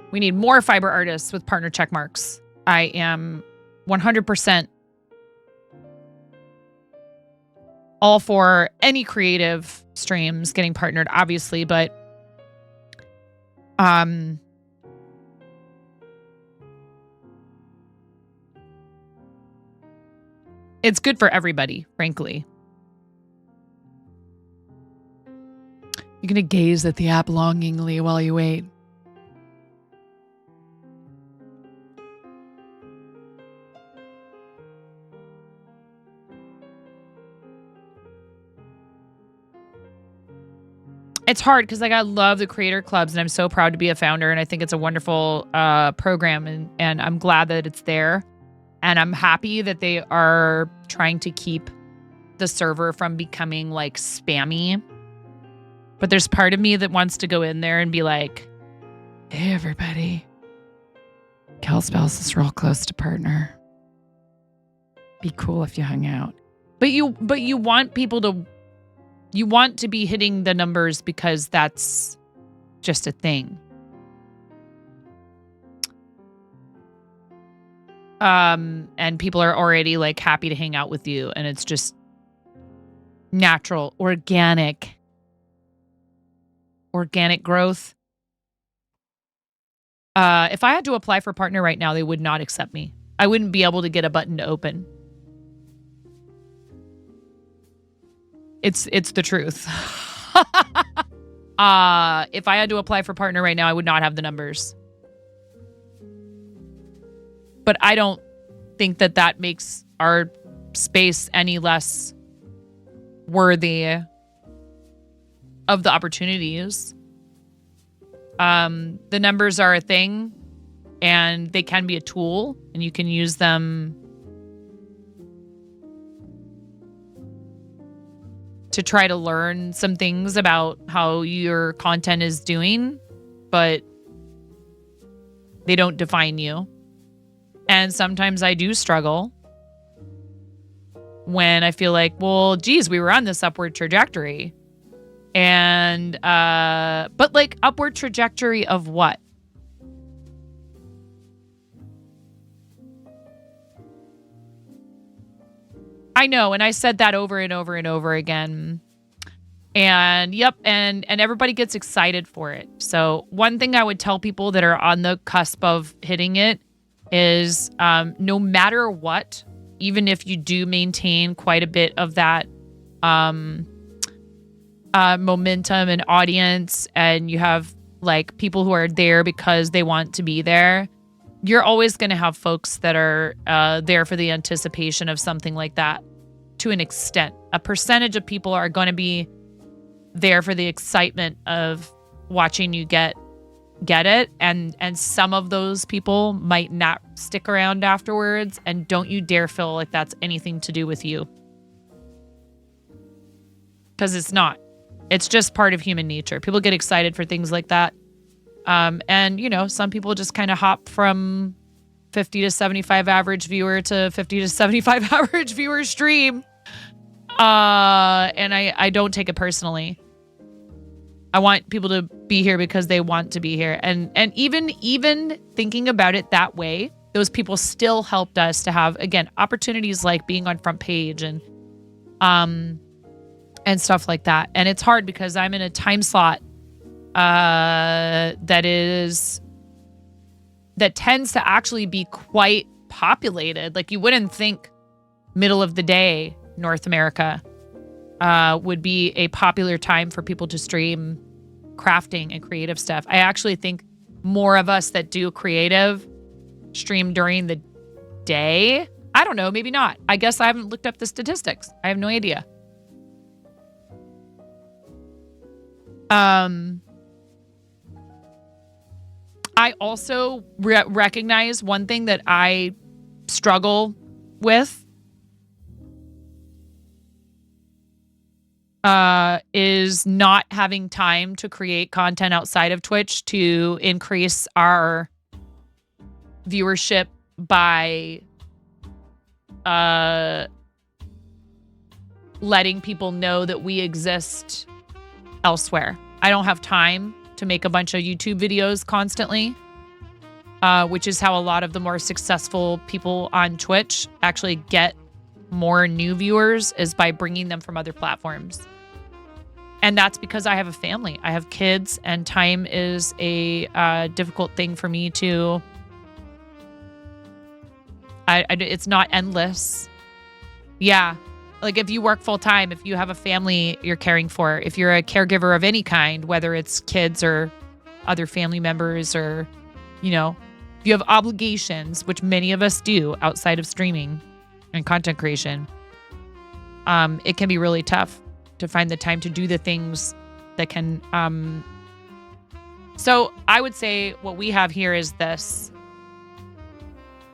We need more fiber artists with partner check marks. I am 100% all for any creative streams getting partnered, obviously, but it's good for everybody, frankly. You're going to gaze at the app longingly while you wait. It's hard because I love the creator clubs and I'm so proud to be a founder and I think it's a wonderful program and I'm glad that it's there and I'm happy that they are trying to keep the server from becoming like spammy. But there's part of me that wants to go in there and be like, hey everybody, Kelspouse is real close to partner. Be cool if you hung out. But you want people to... You want to be hitting the numbers because that's just a thing. And people are already like happy to hang out with you and it's just natural, organic growth. If I had to apply for partner right now, they would not accept me. I wouldn't be able to get a button to open. It's the truth. If I had to apply for partner right now, I would not have the numbers. But I don't think that makes our space any less worthy of the opportunities. The numbers are a thing and they can be a tool and you can use them to try to learn some things about how your content is doing, but they don't define you. And sometimes I do struggle when I feel like, well, geez, we were on this upward trajectory. And, but like upward trajectory of what? I know, and I said that over and over and over again. And yep, and everybody gets excited for it. So one thing I would tell people that are on the cusp of hitting it is no matter what, even if you do maintain quite a bit of that momentum and audience, and you have like people who are there because they want to be there, you're always going to have folks that are there for the anticipation of something like that to an extent. A percentage of people are going to be there for the excitement of watching you get it, and some of those people might not stick around afterwards, and don't you dare feel like that's anything to do with you, because it's not. It's just part of human nature. People get excited for things like that, and you know, some people just kind of hop from 50 to 75 average viewer to 50 to 75 average viewer stream, and I don't take it personally. I want people to be here because they want to be here. And even thinking about it that way, those people still helped us to have, again, opportunities like being on front page and stuff like that. And it's hard because I'm in a time slot that tends to actually be quite populated. Like, you wouldn't think middle of the day North America would be a popular time for people to stream crafting and creative stuff. I actually think more of us that do creative stream during the day. I don't know, maybe not. I guess I haven't looked up the statistics. I have no idea. I also recognize one thing that I struggle with is not having time to create content outside of Twitch to increase our viewership by letting people know that we exist elsewhere. I don't have time to make a bunch of YouTube videos constantly, which is how a lot of the more successful people on Twitch actually get more new viewers, is by bringing them from other platforms. And that's because I have a family. I have kids, and time is a difficult thing for me to... it's not endless. Yeah. Like, if you work full time, if you have a family you're caring for, if you're a caregiver of any kind, whether it's kids or other family members, or, you know, if you have obligations, which many of us do outside of streaming and content creation, it can be really tough to find the time to do the things that can... So I would say what we have here is this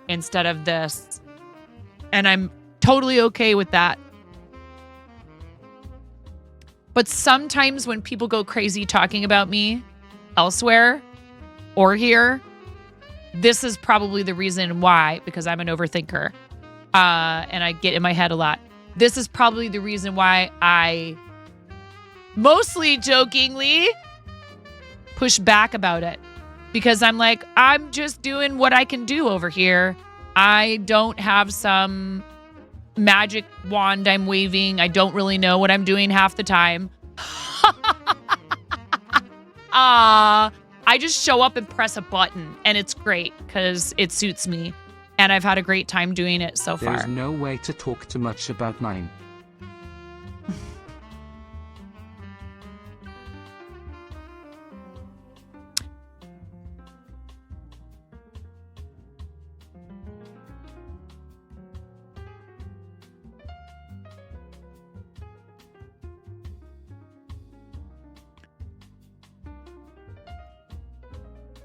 instead of this. And I'm totally okay with that. But sometimes when people go crazy talking about me elsewhere or here, this is probably the reason why, because I'm an overthinker, and I get in my head a lot. This is probably the reason why I, mostly jokingly, push back about it. Because I'm like, I'm just doing what I can do over here. I don't have some magic wand I'm waving. I don't really know what I'm doing half the time. I just show up and press a button, and it's great because it suits me. And I've had a great time doing it so far. There's no way to talk too much about mine.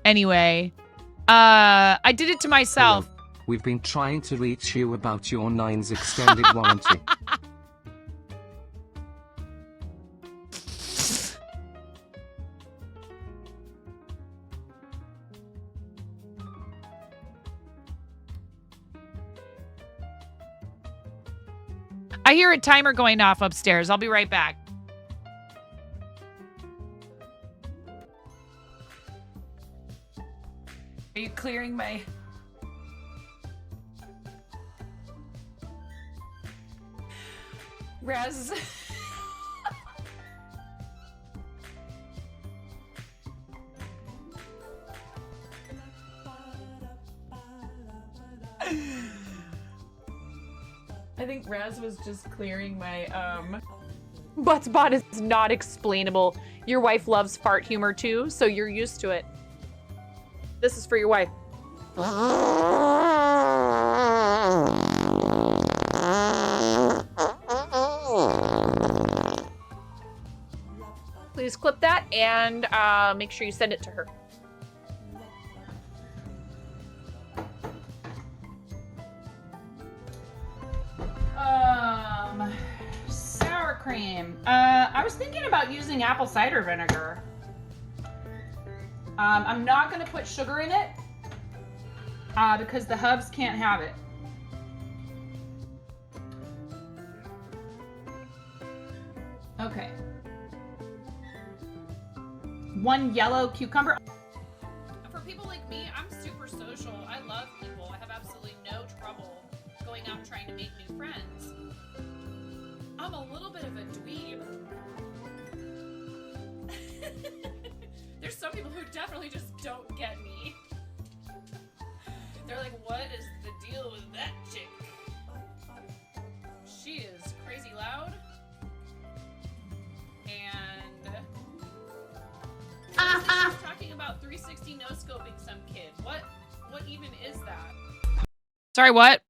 Anyway, I did it to myself. Hello. We've been trying to reach you about your 9's extended warranty. I hear a timer going off upstairs. I'll be right back. Are you clearing my... Raz... I think Raz was just clearing my Buttsbot is not explainable. Your wife loves fart humor too, so you're used to it. This is for your wife. Please clip that and make sure you send it to her. Sour cream. I was thinking about using apple cider vinegar. I'm not gonna put sugar in it because the hubs can't have it. Okay. 1 yellow cucumber. For people like me, I'm super social. I love people. I have absolutely no trouble going out trying to make new friends. I'm a little bit of a dweeb. There's some people who definitely just don't get me. They're like, what is the deal with that chick? She is crazy loud. And she's talking about 360 no-scoping some kid. What even is that? Sorry, what?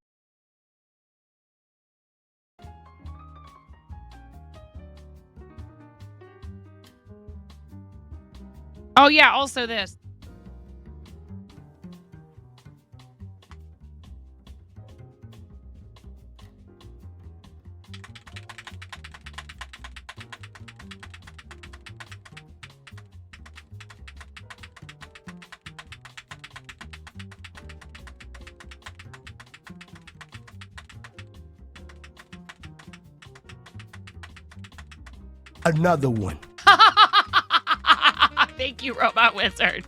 Oh yeah, also this. Another one. Thank you, Robot Wizard.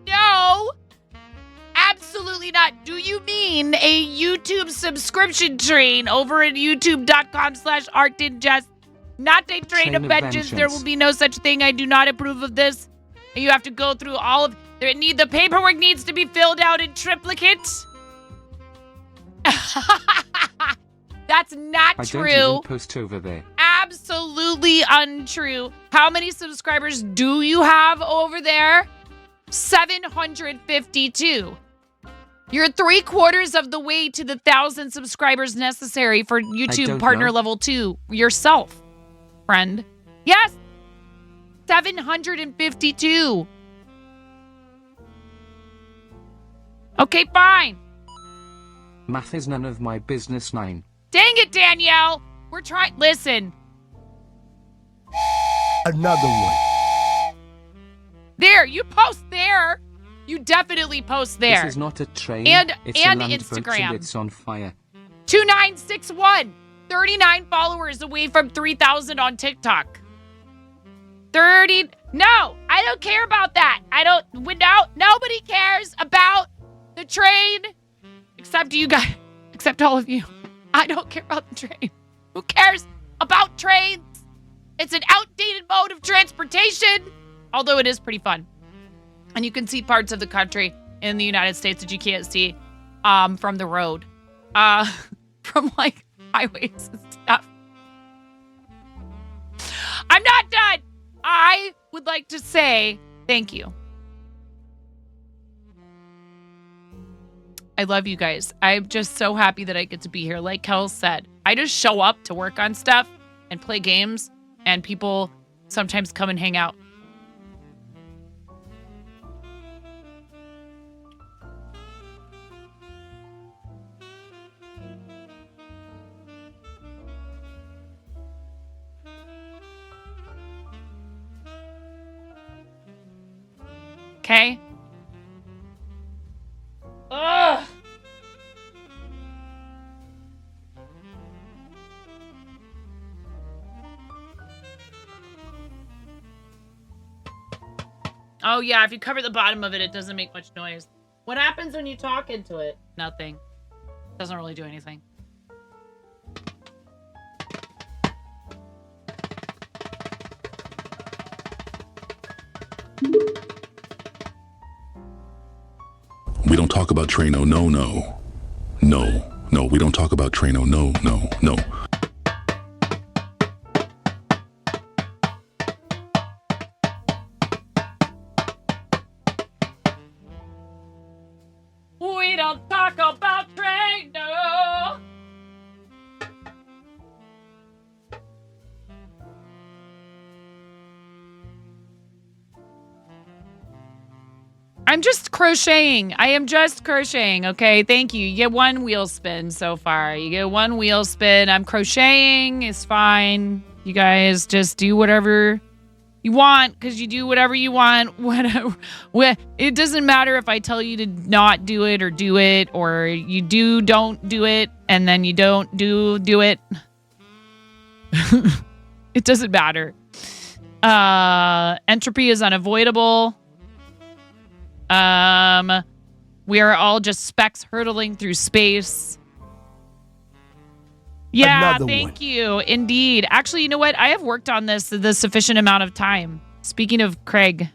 No, absolutely not. Do you mean a YouTube subscription train over at youtube.com/artdingest? Not a train of vengeance. There will be no such thing. I do not approve of this. You have to go through all of the paperwork needs to be filled out in triplicate. That's not true. I don't even post over there. Absolutely untrue. How many subscribers do you have over there? 752. You're 3/4 of the way to the 1,000 subscribers necessary for YouTube partner level 2 yourself, friend. Yes, 752. Okay, fine. Math is none of my business. 9. Dang it, Danielle. We're trying. Listen. Another one. There, you post there. You definitely post there. This is not a train. And it's and a land Instagram. and it's on fire. 2961. 39 followers away from 3,000 on TikTok. 30. No, I don't care about that. Nobody cares about the train except you guys, except all of you. I don't care about the train. Who cares about trains? It's an outdated mode of transportation, although it is pretty fun. And you can see parts of the country in the United States that you can't see from the road, from like highways and stuff. I'm not done. I would like to say thank you. I love you guys. I'm just so happy that I get to be here. Like Kel said, I just show up to work on stuff and play games, and people sometimes come and hang out. Okay? Ugh! Oh yeah, if you cover the bottom of it, it doesn't make much noise. What happens when you talk into it? Nothing. Doesn't really do anything. talk about Trano. No, no. No. No, we don't talk about Trano. No, no, no. We don't talk about Trano. I'm just crocheting. I am just crocheting, okay? Thank you. You get one wheel spin so far. You get one wheel spin. I'm crocheting. It's fine. You guys just do whatever you want because you do whatever you want. Whatever. It doesn't matter if I tell you to not do it, or you don't do it, and then you don't do it. It doesn't matter. Entropy is unavoidable. We are all just specks hurtling through space. Yeah, Another thank you. Indeed. Actually, you know what? I have worked on this the sufficient amount of time. Speaking of Craig,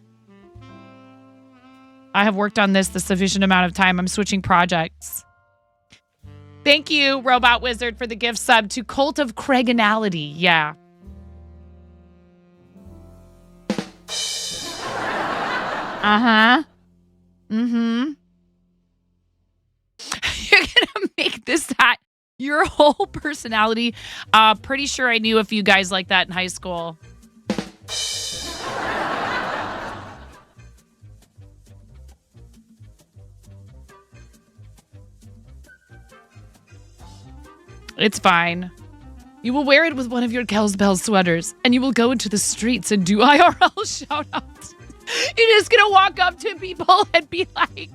I have worked on this the sufficient amount of time. I'm switching projects. Thank you, Robot Wizard, for the gift sub to Cult of Craiganality. Yeah. Uh-huh. Mm-hmm. You're gonna make this that your whole personality. Pretty sure I knew a few guys like that in high school. It's fine. You will wear it with one of your Cowsbell sweaters, and you will go into the streets and do IRL shout-outs. You're just gonna walk up to people and be like...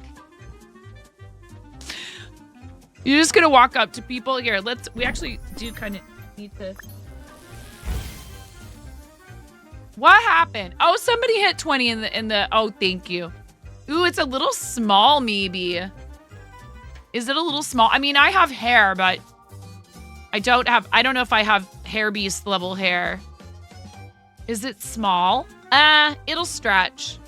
You're just gonna walk up to people. Here, we actually do kind of need this. What happened? Oh, somebody hit 20 in the, oh, thank you. Ooh, it's a little small, maybe. Is it a little small? I mean, I have hair, but I don't know if I have hair beast level hair. Is it small? It'll stretch.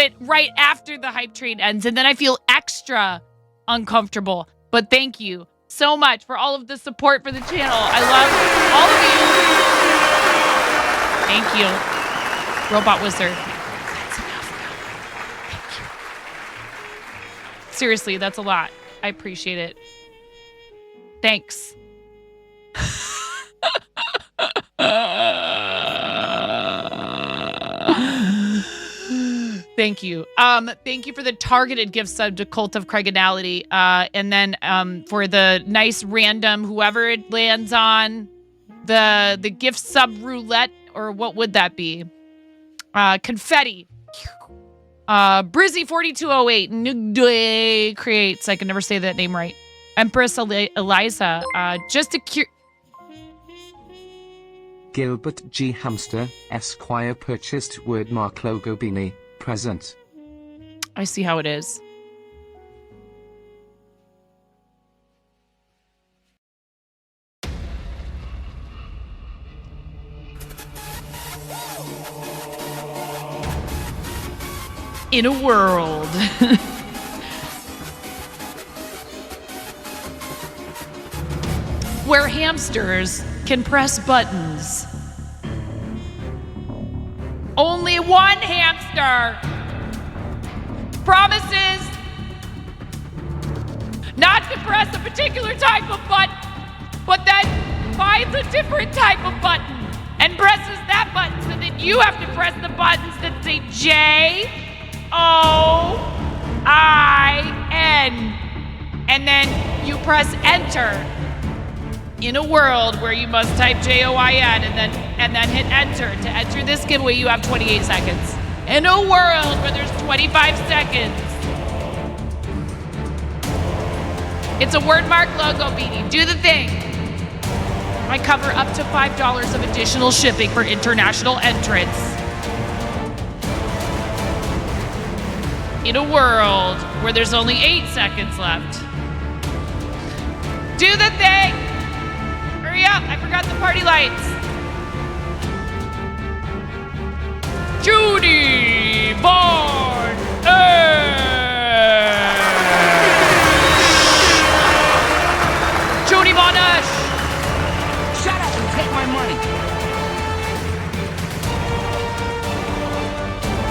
it right after the hype train ends, and then I feel extra uncomfortable. But thank you so much for all of the support for the channel. I love all of you. Thank you, Robot Wizard. That's enough now. Thank you. Seriously, that's a lot. I appreciate it. Thanks. Thank you. Thank you for the targeted gift sub to Cult of Craiganality. And then for the nice random whoever it lands on, the gift sub roulette, or what would that be? Confetti. Brizzy4208 Nugde creates. I can never say that name right. Empress Eliza. Just a Gilbert G. Hamster, Esquire purchased wordmark logo beanie. Present. I see how it is. In a world where hamsters can press buttons, only one hamster promises not to press a particular type of button, but then finds a different type of button and presses that button, so then you have to press the buttons that say Join, and then you press enter. In a world where you must type JOIN and then hit enter. To enter this giveaway, you have 28 seconds. In a world where there's 25 seconds. It's a wordmark logo beanie. Do the thing. I cover up to $5 of additional shipping for international entrants. In a world where there's only 8 seconds left. Do the thing. Hurry up, I forgot the party lights. Judy Barn. Judy Barn. Shut up and take my money.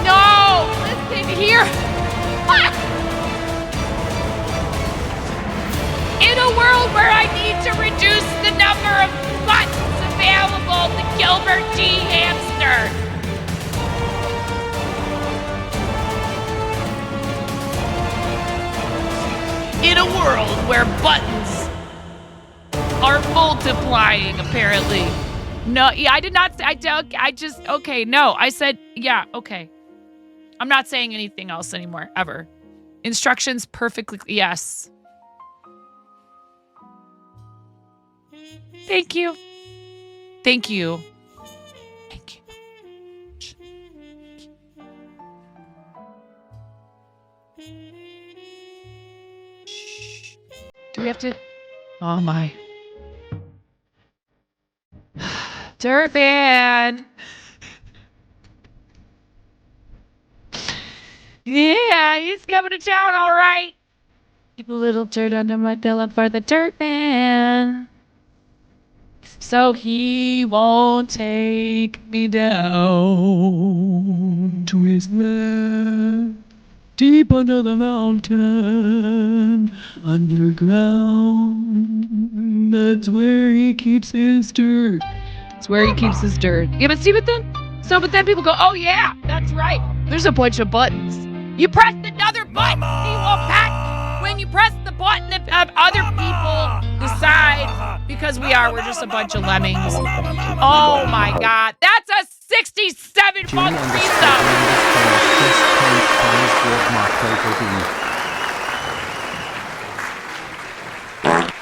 No, listen here. In a world where I need to reduce the number of buttons available to Gilbert G. Hamster. In a world where buttons are multiplying, apparently. No, yeah, I did not. Okay, no. I said, yeah, okay. I'm not saying anything else anymore, ever. Instructions perfectly, yes. Thank you. Thank you. Thank you. Do we have to? Oh my. Durban. Yeah, he's coming to town, all right. Keep a little dirt under my pillow for the dirt man. So he won't take me down to his land, deep under the mountain, underground. That's where he keeps his dirt. That's where he keeps his dirt. Yeah, but see, but then people go, oh yeah, that's right. There's a bunch of buttons. You pressed another button. See, well, Pat, when you press the button, if other people decide, because we're just a bunch of lemmings. Oh my God, that's a 67-month resub.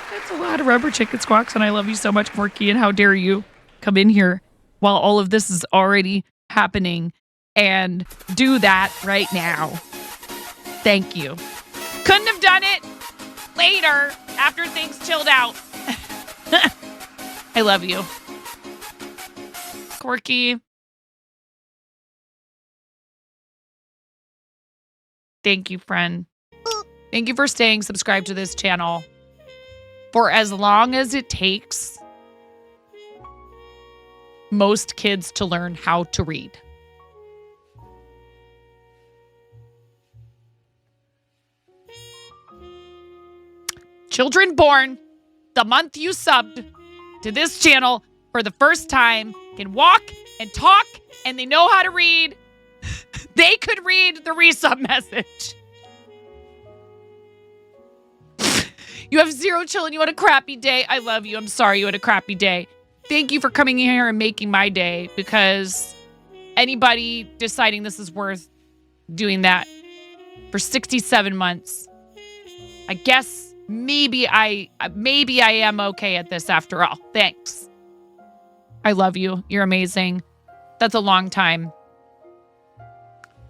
That's a lot of rubber chicken squawks, and I love you so much, Corky, and how dare you come in here while all of this is already happening and do that right now. Thank you. Couldn't have done it later after things chilled out. I love you. Corky. Thank you, friend. Thank you for staying subscribed to this channel for as long as it takes most kids to learn how to read. Children born the month you subbed to this channel for the first time can walk and talk and they know how to read. They could read the resub message. You have 0 children. You had a crappy day. I love you. I'm sorry you had a crappy day. Thank you for coming here and making my day, because anybody deciding this is worth doing that for 67 months, I guess maybe I am okay at this after all. Thanks. I love you. You're amazing. That's a long time.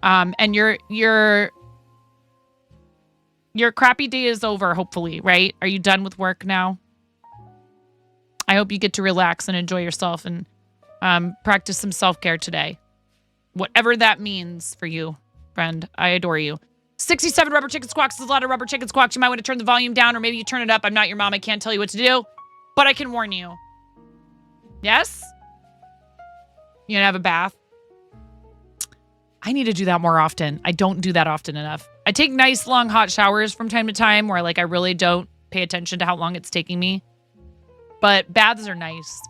And your crappy day is over, hopefully, right? Are you done with work now? I hope you get to relax and enjoy yourself and practice some self-care today. Whatever that means for you, friend. I adore you. 67 rubber chicken squawks is a lot of rubber chicken squawks. You might want to turn the volume down, or maybe you turn it up. I'm not your mom. I can't tell you what to do, but I can warn you. Yes? You gonna have a bath? I need to do that more often. I don't do that often enough. I take nice long hot showers from time to time where like I really don't pay attention to how long it's taking me. But baths are nice.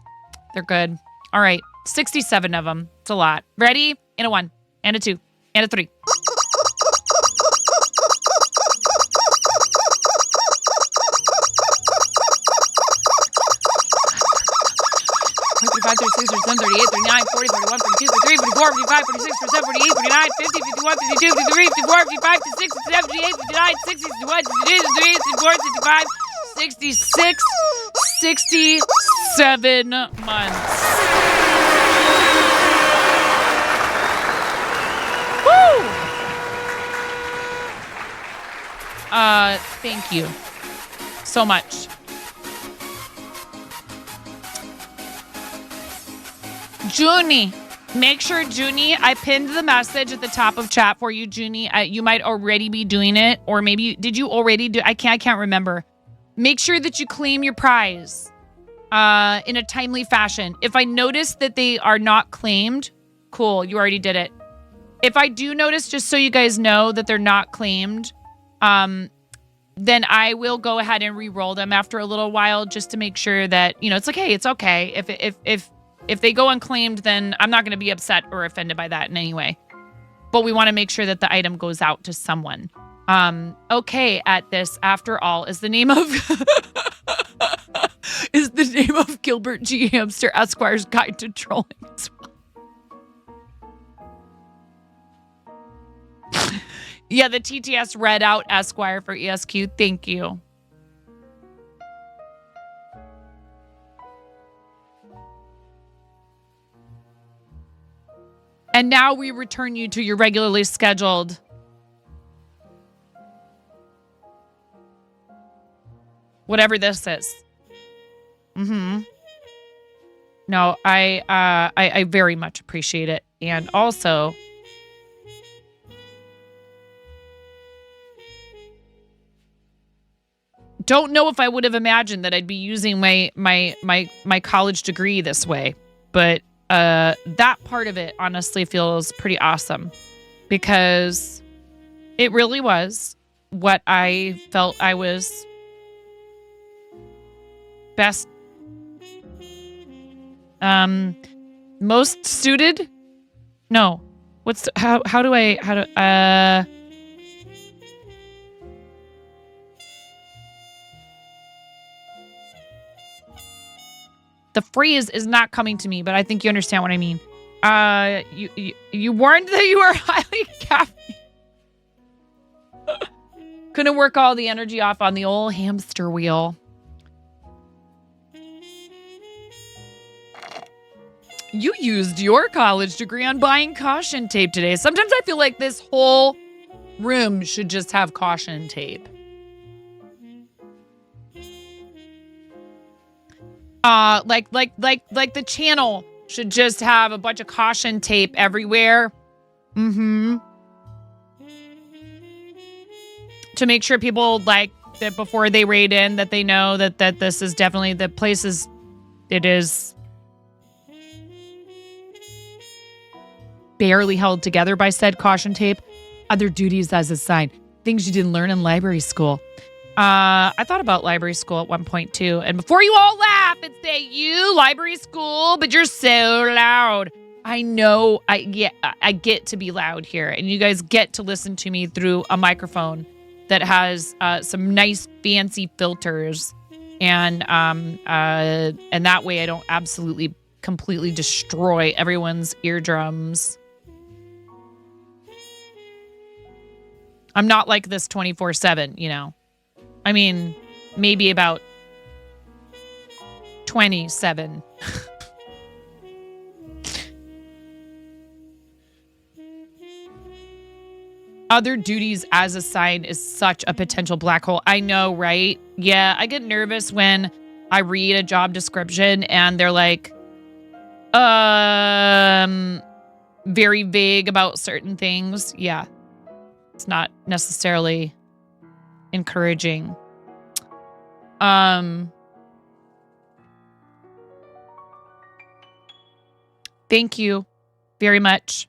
They're good. All right. 67 of them. It's a lot. Ready? And a 1, and a 2, and a 3. 45, 36, 37, 38, 39, 40, 41, 42, 43, 44, 45, 46, 47, 48, 49, 50, 51, 52, 53, 54, 55, 56, 57, 58, 59, 60, 61, 62, 63, 64, 65, 66, 67 months. Woo! Thank you so much. Junie, make sure, Junie, I pinned the message at the top of chat for you, Junie. You might already be doing it, or maybe, did you already do, I can't remember. Make sure that you claim your prize in a timely fashion. If I notice that they are not claimed, cool, you already did it. If I do notice, just so you guys know that they're not claimed, then I will go ahead and re-roll them after a little while, just to make sure that, you know, it's like, hey, it's okay. If they go unclaimed, then I'm not going to be upset or offended by that in any way. But we want to make sure that the item goes out to someone. Okay at this, after all, is the name of Gilbert G. Hamster Esquire's Guide to Trolling as well. Yeah, the TTS read out Esquire for ESQ. Thank you. And now we return you to your regularly scheduled whatever this is. No, I very much appreciate it. And also, don't know if I would have imagined that I'd be using my college degree this way, but that part of it honestly feels pretty awesome, because it really was what I felt I was best, most suited. No, how do the phrase is not coming to me, but I think you understand what I mean. You warned that you were highly caffeinated. Couldn't work all the energy off on the old hamster wheel. You used your college degree on buying caution tape today. Sometimes I feel like this whole room should just have caution tape. Like the channel should just have a bunch of caution tape everywhere. to make sure people like that before they raid in, that they know that this is definitely the place it is barely held together by said caution tape. Other duties as assigned. Things you didn't learn in library school. I thought about library school at one point too. And before you all laugh and say, you library school, but you're so loud. I know I get to be loud here, and you guys get to listen to me through a microphone that has some nice fancy filters, and that way I don't absolutely completely destroy everyone's eardrums. I'm not like this 24/7, you know. I mean, maybe about 27. Other duties as assigned is such a potential black hole. I know, right? Yeah, I get nervous when I read a job description and they're like, very vague about certain things. Yeah. It's not necessarily encouraging. Thank you very much.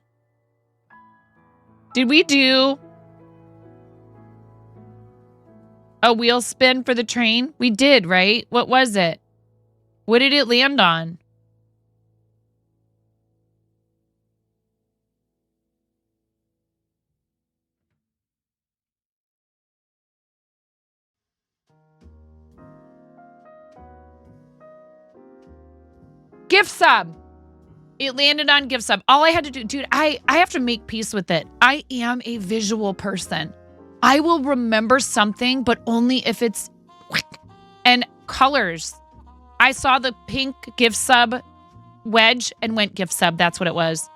Did we do a wheel spin for the train? We did, right? What was it? What did it land on? Gift sub. It landed on gift sub. All I had to do, dude, I have to make peace with it. I am a visual person. I will remember something, but only if it's and colors. I saw the pink gift sub wedge and went gift sub. That's what it was.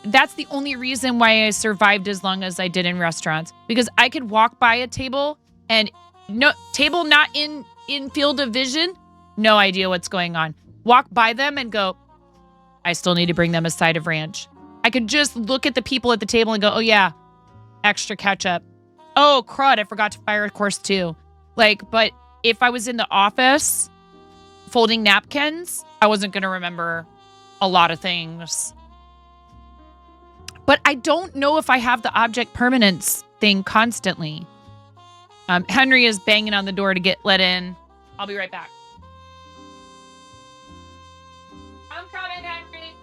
That's the only reason why I survived as long as I did in restaurants, because I could walk by a table and no table not in field of vision, no idea what's going on. Walk by them and go, I still need to bring them a side of ranch. I could just look at the people at the table and go, oh yeah, extra ketchup. Oh crud, I forgot to fire a course too. Like, but if I was in the office folding napkins, I wasn't going to remember a lot of things. But I don't know if I have the object permanence thing constantly. Henry is banging on the door to get let in. I'll be right back. I'm coming, Henry.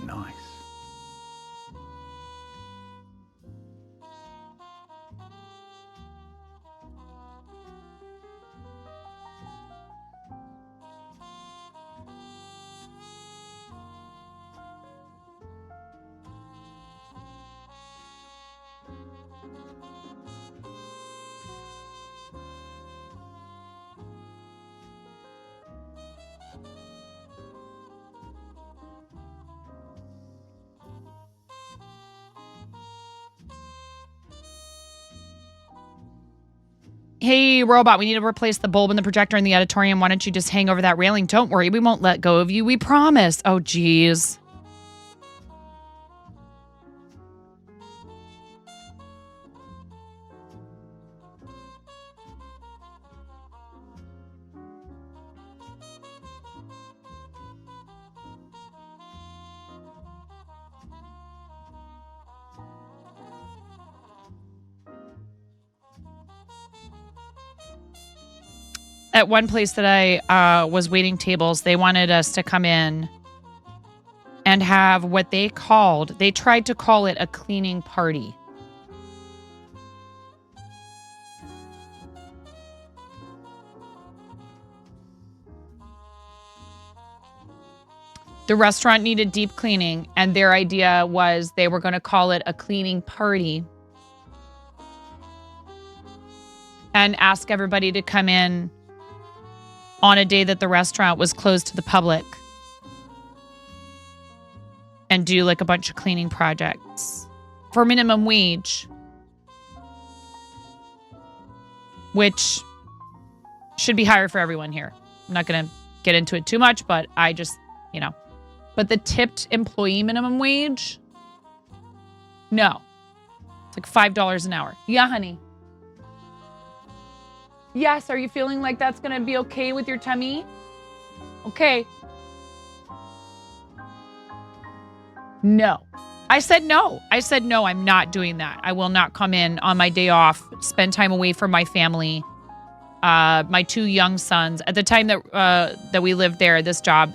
Nice. Hey, robot, we need to replace the bulb in the projector in the auditorium. Why don't you just hang over that railing? Don't worry, we won't let go of you. We promise. Oh, geez. At one place that I was waiting tables, they wanted us to come in and have what they tried to call it a cleaning party. The restaurant needed deep cleaning, and their idea was they were going to call it a cleaning party and ask everybody to come in on a day that the restaurant was closed to the public and do like a bunch of cleaning projects for minimum wage, which should be higher for everyone here. I'm not going to get into it too much, but I just, but the tipped employee minimum wage, no. It's like $5 an hour. Yeah, honey. Yes, are you feeling like that's going to be okay with your tummy? Okay. No. I said no. No, I'm not doing that. I will not come in on my day off, spend time away from my family. My 2 young sons. At the time that we lived there, this job,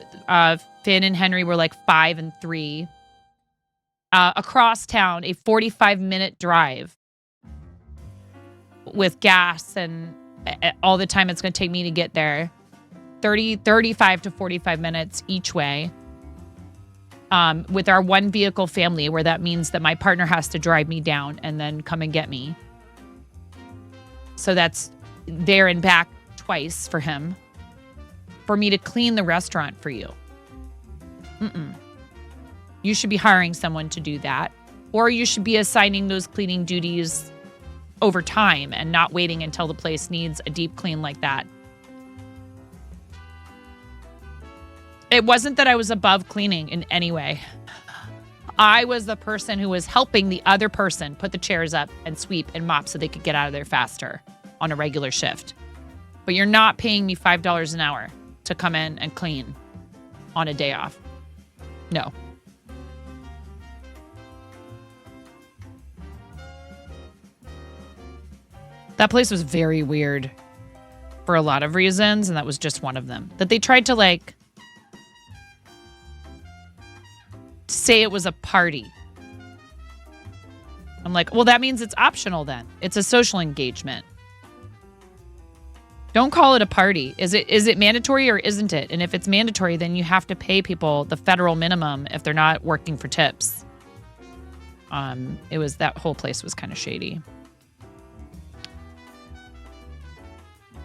Finn and Henry were like 5 and 3. Across town, a 45-minute drive with gas and all the time it's going to take me to get there. 35 to 45 minutes each way. With our 1-vehicle family, where that means that my partner has to drive me down and then come and get me. So that's there and back twice for him. For me to clean the restaurant for you. You should be hiring someone to do that. Or you should be assigning those cleaning duties over time and not waiting until the place needs a deep clean like that. It wasn't that I was above cleaning in any way. I was the person who was helping the other person put the chairs up and sweep and mop so they could get out of there faster on a regular shift. But you're not paying me $5 an hour to come in and clean on a day off. No. That place was very weird for a lot of reasons, and that was just one of them. That they tried to say it was a party. I'm like, well, that means it's optional then. It's a social engagement. Don't call it a party. Is it mandatory or isn't it? And if it's mandatory, then you have to pay people the federal minimum if they're not working for tips. That whole place was kind of shady.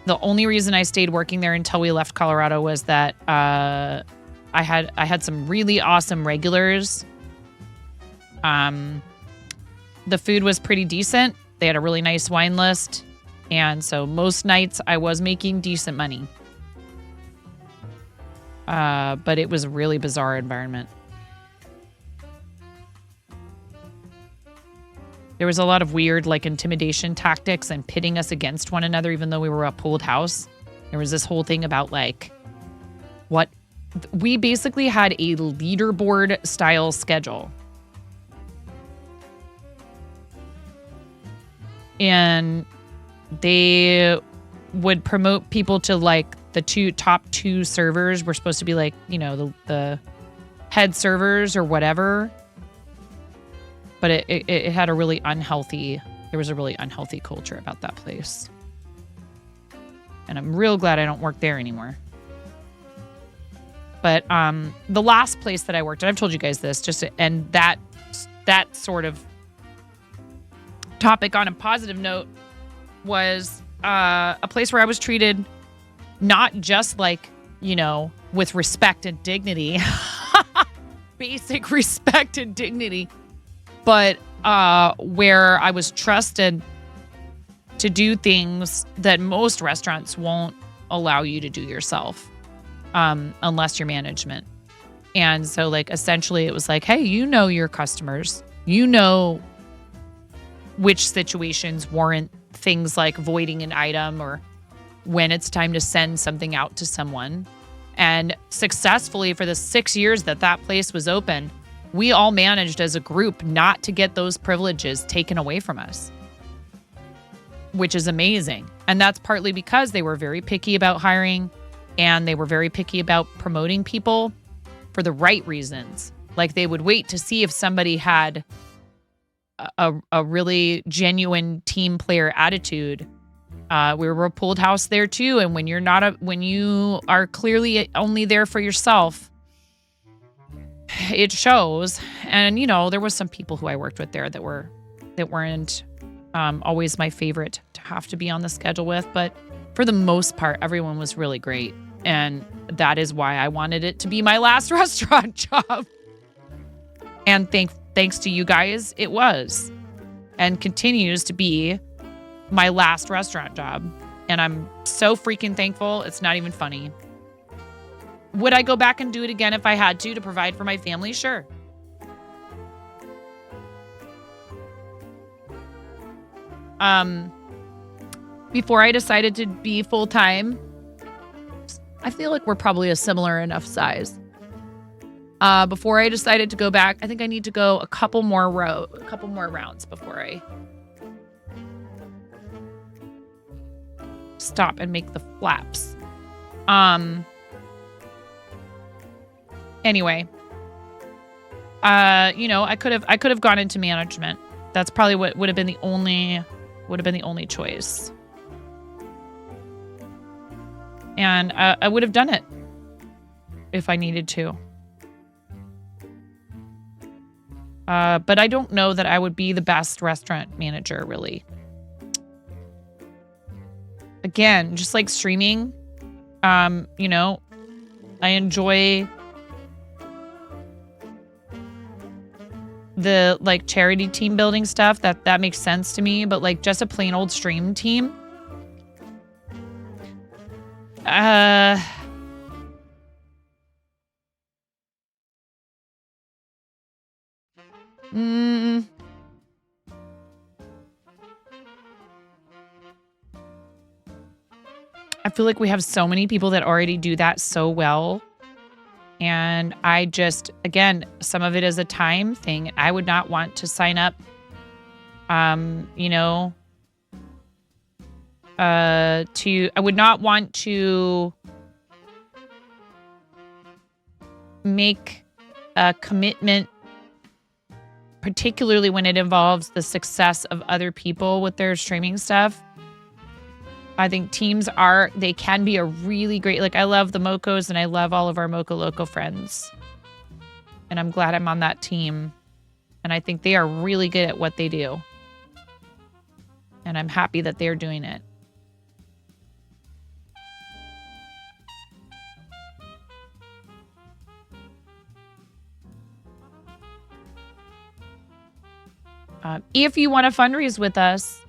The only reason I stayed working there until we left Colorado was that I had some really awesome regulars. The food was pretty decent. They had a really nice wine list. And so most nights I was making decent money. But it was a really bizarre environment. There was a lot of weird intimidation tactics and pitting us against one another, even though we were a pooled house. There was this whole thing about what we basically had a leaderboard style schedule. And they would promote people to the top two servers were supposed to be the head servers or whatever. But it had there was a really unhealthy culture about that place. And I'm real glad I don't work there anymore. But the last place that I worked at, I've told you guys this, just to end that sort of topic on a positive note, was a place where I was treated not just with respect and dignity, basic respect and dignity, but where I was trusted to do things that most restaurants won't allow you to do yourself, unless you're management. And so essentially it was hey, your customers, which situations warrant things like voiding an item or when it's time to send something out to someone. And successfully for the 6 years that place was open, we all managed as a group not to get those privileges taken away from us, which is amazing. And that's partly because they were very picky about hiring and they were very picky about promoting people for the right reasons. They would wait to see if somebody had a really genuine team player attitude. We were a pooled house there too. And when you are clearly only there for yourself, it shows. And there was some people who I worked with there that weren't always my favorite to have to be on the schedule with, but for the most part, everyone was really great. And that is why I wanted it to be my last restaurant job. And thanks to you guys, it was. And continues to be my last restaurant job. And I'm so freaking thankful. It's not even funny. Would I go back and do it again if I had to provide for my family? Sure. Before I decided to be full-time, I feel like we're probably a similar enough size. Before I decided to go back, I think I need to go a couple more rounds before I stop and make the flaps. Anyway, I could have gone into management. That's probably what would have been the only choice. And I would have done it if I needed to. But I don't know that I would be the best restaurant manager, really. Again, just like streaming, I enjoy the like charity team building stuff. That makes sense to me. But like just a plain old stream team. I feel like we have so many people that already do that so well. And I just, again, some of it is a time thing. I would not want to sign up, I would not want to make a commitment, particularly when it involves the success of other people with their streaming stuff. I think teams they can be a really great, like I love the Mocos and I love all of our Moco Loco friends. And I'm glad I'm on that team. And I think they are really good at what they do. And I'm happy that they're doing it. If you want to fundraise with us,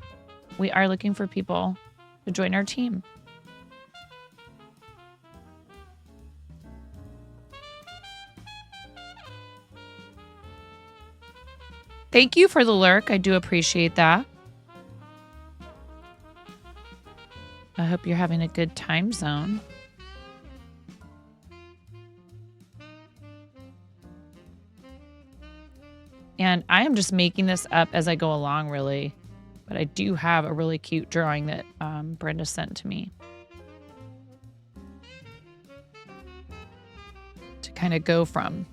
we are looking for people to join our team. Thank you for the lurk. I do appreciate that. I hope you're having a good time zone. And I am just making this up as I go along, really. But I do have a really cute drawing that Brenda sent to me to kind of go from.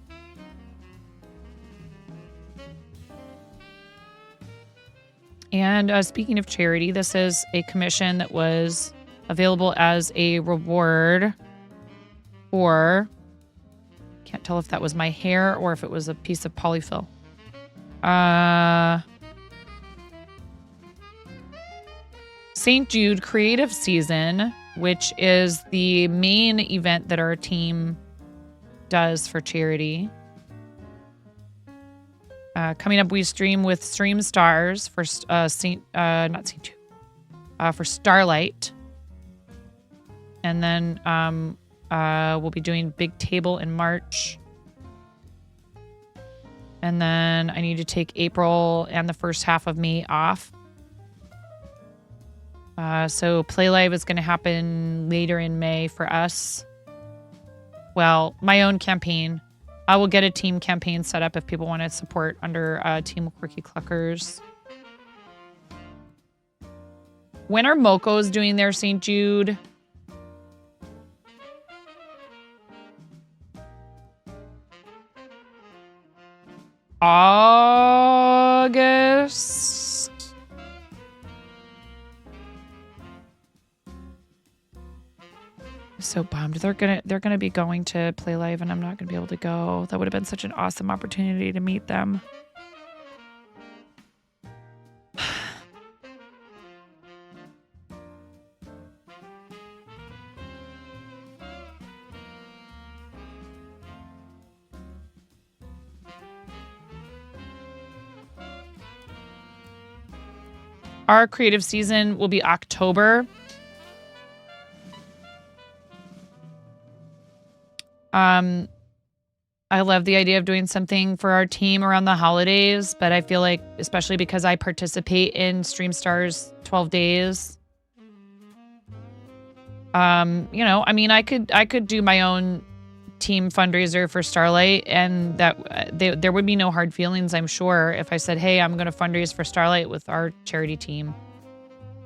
And speaking of charity, this is a commission that was available as a reward for, can't tell if that was my hair or if it was a piece of polyfill. St. Jude Creative Season, which is the main event that our team does for charity. Coming up, we stream with Stream Stars for for Starlight. And then we'll be doing Big Table in March. And then I need to take April and the first half of May off. So Play Live is going to happen later in May for us. Well, my own campaign. I will get a team campaign set up if people want to support under Team Quirky Cluckers. When are Mocos doing their St. Jude? August. So bummed. They're gonna be going to Play Live and I'm not gonna be able to go. That would have been such an awesome opportunity to meet them. Our creative season will be October. I love the idea of doing something for our team around the holidays, but I feel like, especially because I participate in Stream Stars 12 days, you know, I mean, I could do my own team fundraiser for Starlight, and that there would be no hard feelings, I'm sure, if I said, hey, I'm going to fundraise for Starlight with our charity team.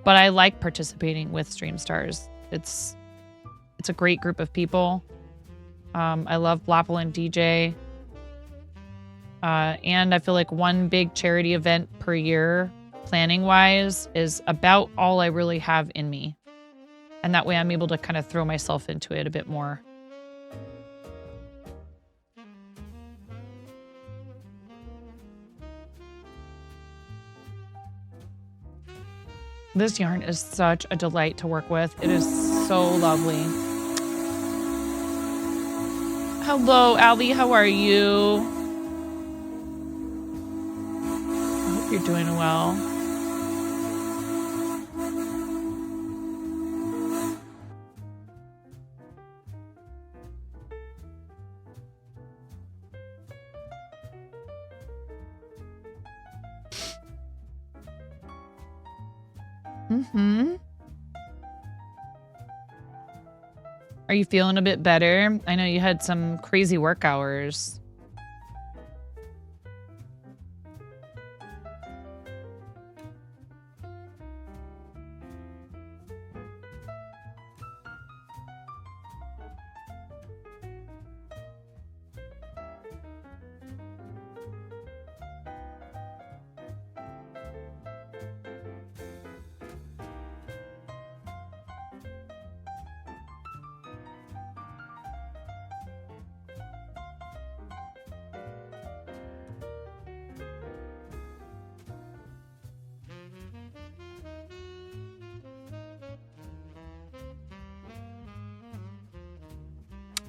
But I like participating with Stream Stars. It's a great group of people. I love Blapple and DJ. And I feel like one big charity event per year, planning-wise, is about all I really have in me. And that way I'm able to kind of throw myself into it a bit more. This yarn is such a delight to work with. It is so lovely. Hello, Allie. How are you? I hope you're doing well. Mm-hmm. Are you feeling a bit better? I know you had some crazy work hours.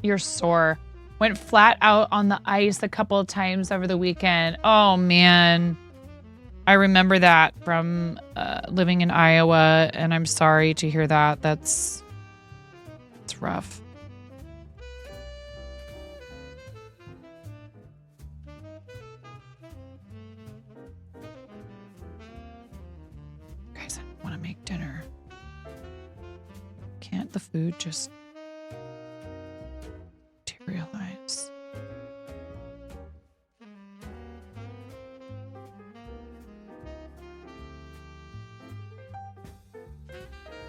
You're sore. Went flat out on the ice a couple of times over the weekend. Oh, man. I remember that from living in Iowa, and I'm sorry to hear that. It's rough. Guys, I want to make dinner. Can't the food just materialize?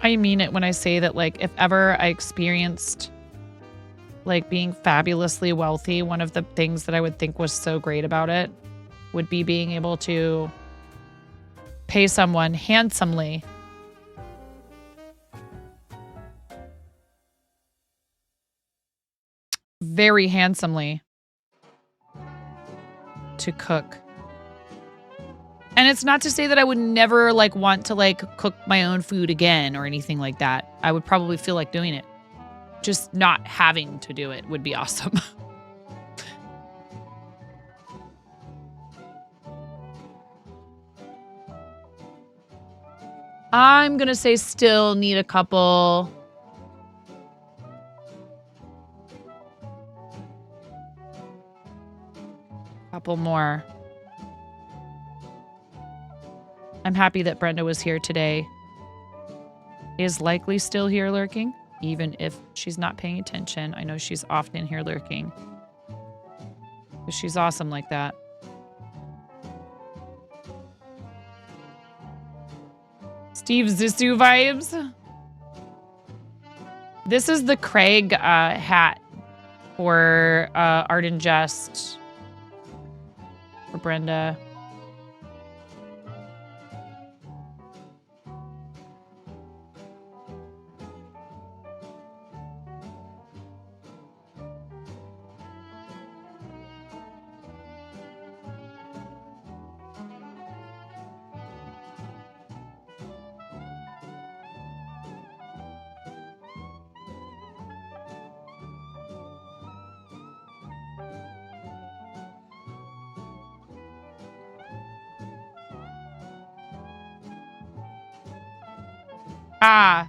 I mean it when I say that, like, if ever I experienced, like, being fabulously wealthy, one of the things that I would think was so great about it would be being able to pay someone handsomely very handsomely to cook. And it's not to say that I would never, like, want to, like, cook my own food again or anything like that. I would probably feel like doing it. Just not having to do it would be awesome. I'm gonna say still need a couple more. I'm happy that Brenda was here today. Is likely still here lurking, even if she's not paying attention. I know she's often here lurking. She's awesome like that. Steve Zissou vibes. This is the Craig hat for Art and Jest for Brenda. Ah.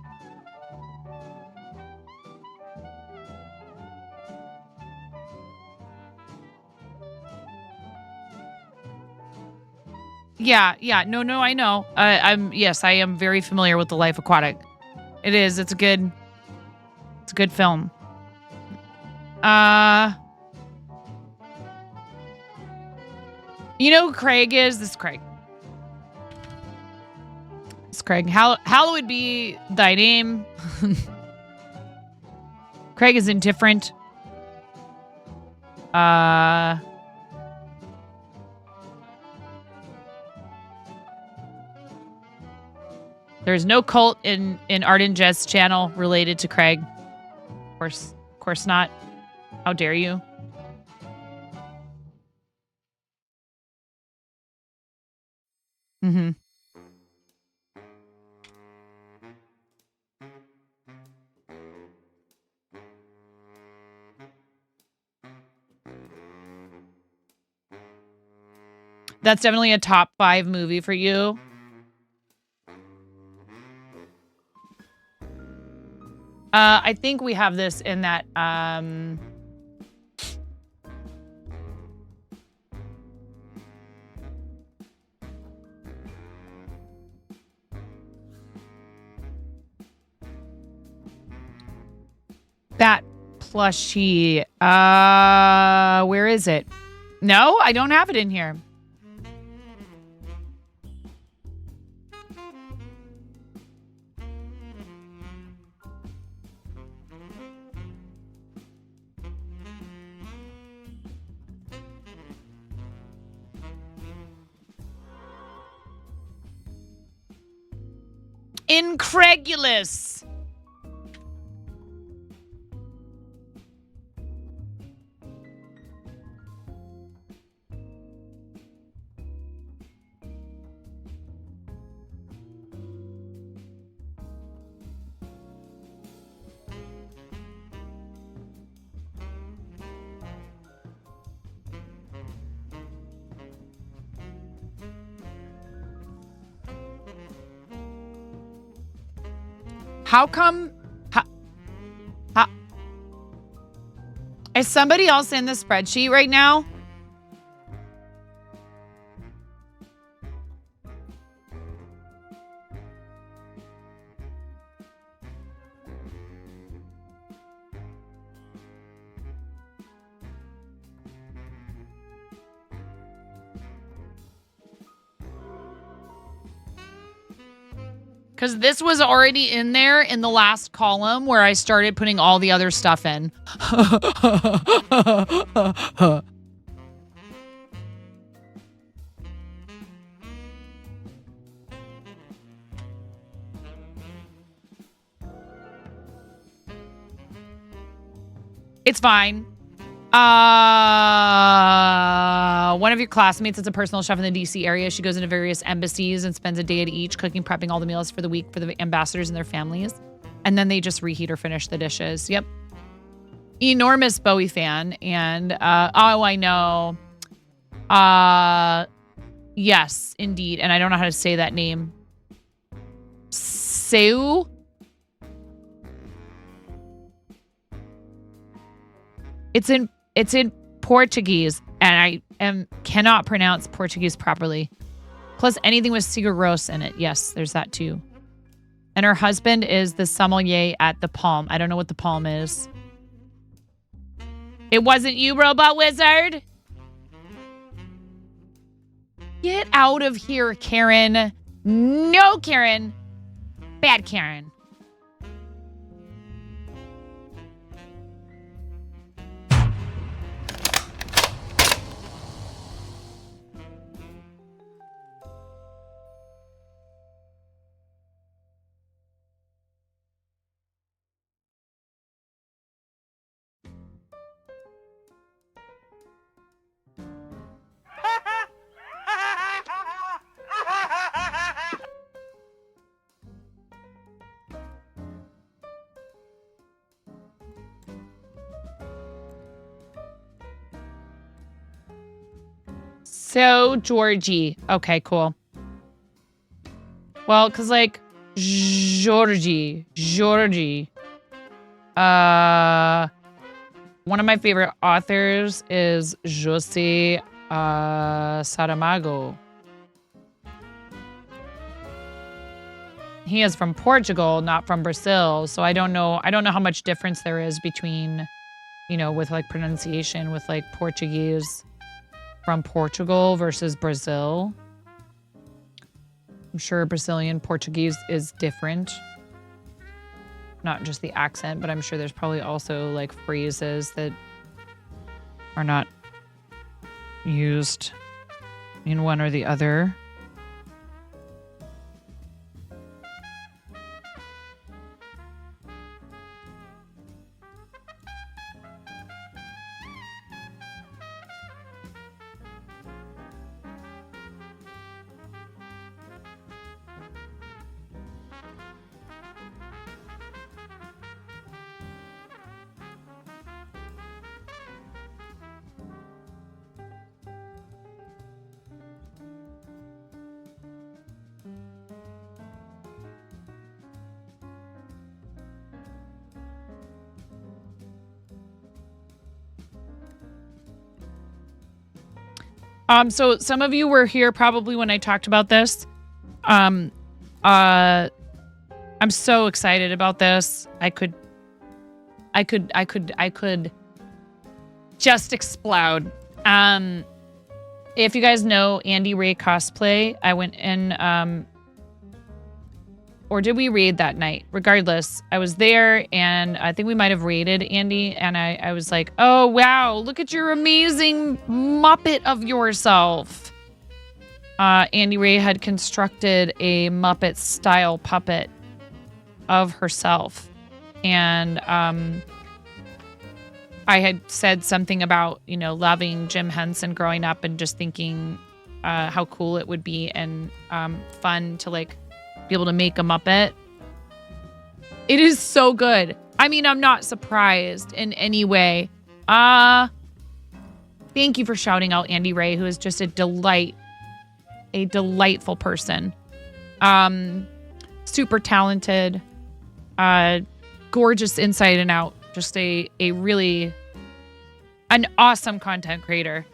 Yeah. No, I know. Yes, I am very familiar with The Life Aquatic. It is. It's a good film. You know who Craig is? This is Craig. It's Craig. Hallowed be thy name. Craig is indifferent. There's no cult in Art and Jess channel related to Craig. Of course not. How dare you? Mm-hmm. That's definitely a top 5 movie for you. I think we have this in that that plushie. Where is it? No, I don't have it in here. Incredulous. How come? Is somebody else in the spreadsheet right now? Because this was already in there in the last column where I started putting all the other stuff in. It's fine. One of your classmates is a personal chef in the DC area. She goes into various embassies and spends a day at each cooking, prepping all the meals for the week for the ambassadors and their families. And then they just reheat or finish the dishes. Yep. Enormous Bowie fan. And, I know. Yes, indeed. And I don't know how to say that name. Seu? It's in Portuguese, and I cannot pronounce Portuguese properly. Plus, anything with sigur rós in it. Yes, there's that too. And her husband is the sommelier at the Palm. I don't know what the Palm is. It wasn't you, Robot Wizard? Get out of here, Karen. No, Karen. Bad Karen. So, Georgie. Okay, cool. Well, because, like, Georgie. One of my favorite authors is José Saramago. He is from Portugal, not from Brazil. So I don't know how much difference there is between, with like pronunciation with like Portuguese from Portugal versus Brazil. I'm sure Brazilian Portuguese is different. Not just the accent, but I'm sure there's probably also like phrases that are not used in one or the other. So some of you were here probably when I talked about this. I'm so excited about this. I could just explode. If you guys know Andy Ray Cosplay, I went in, or did we raid that night? Regardless, I was there and I think we might have raided Andy, and I was like, oh wow, look at your amazing Muppet of yourself. Andy Ray had constructed a Muppet style puppet of herself. And I had said something about, loving Jim Henson growing up and just thinking how cool it would be and fun to like be able to make a Muppet. It is so good. I mean, I'm not surprised in any way. Thank you for shouting out Andy Ray, who is just a delightful person. Super talented, gorgeous inside and out. Just an awesome content creator.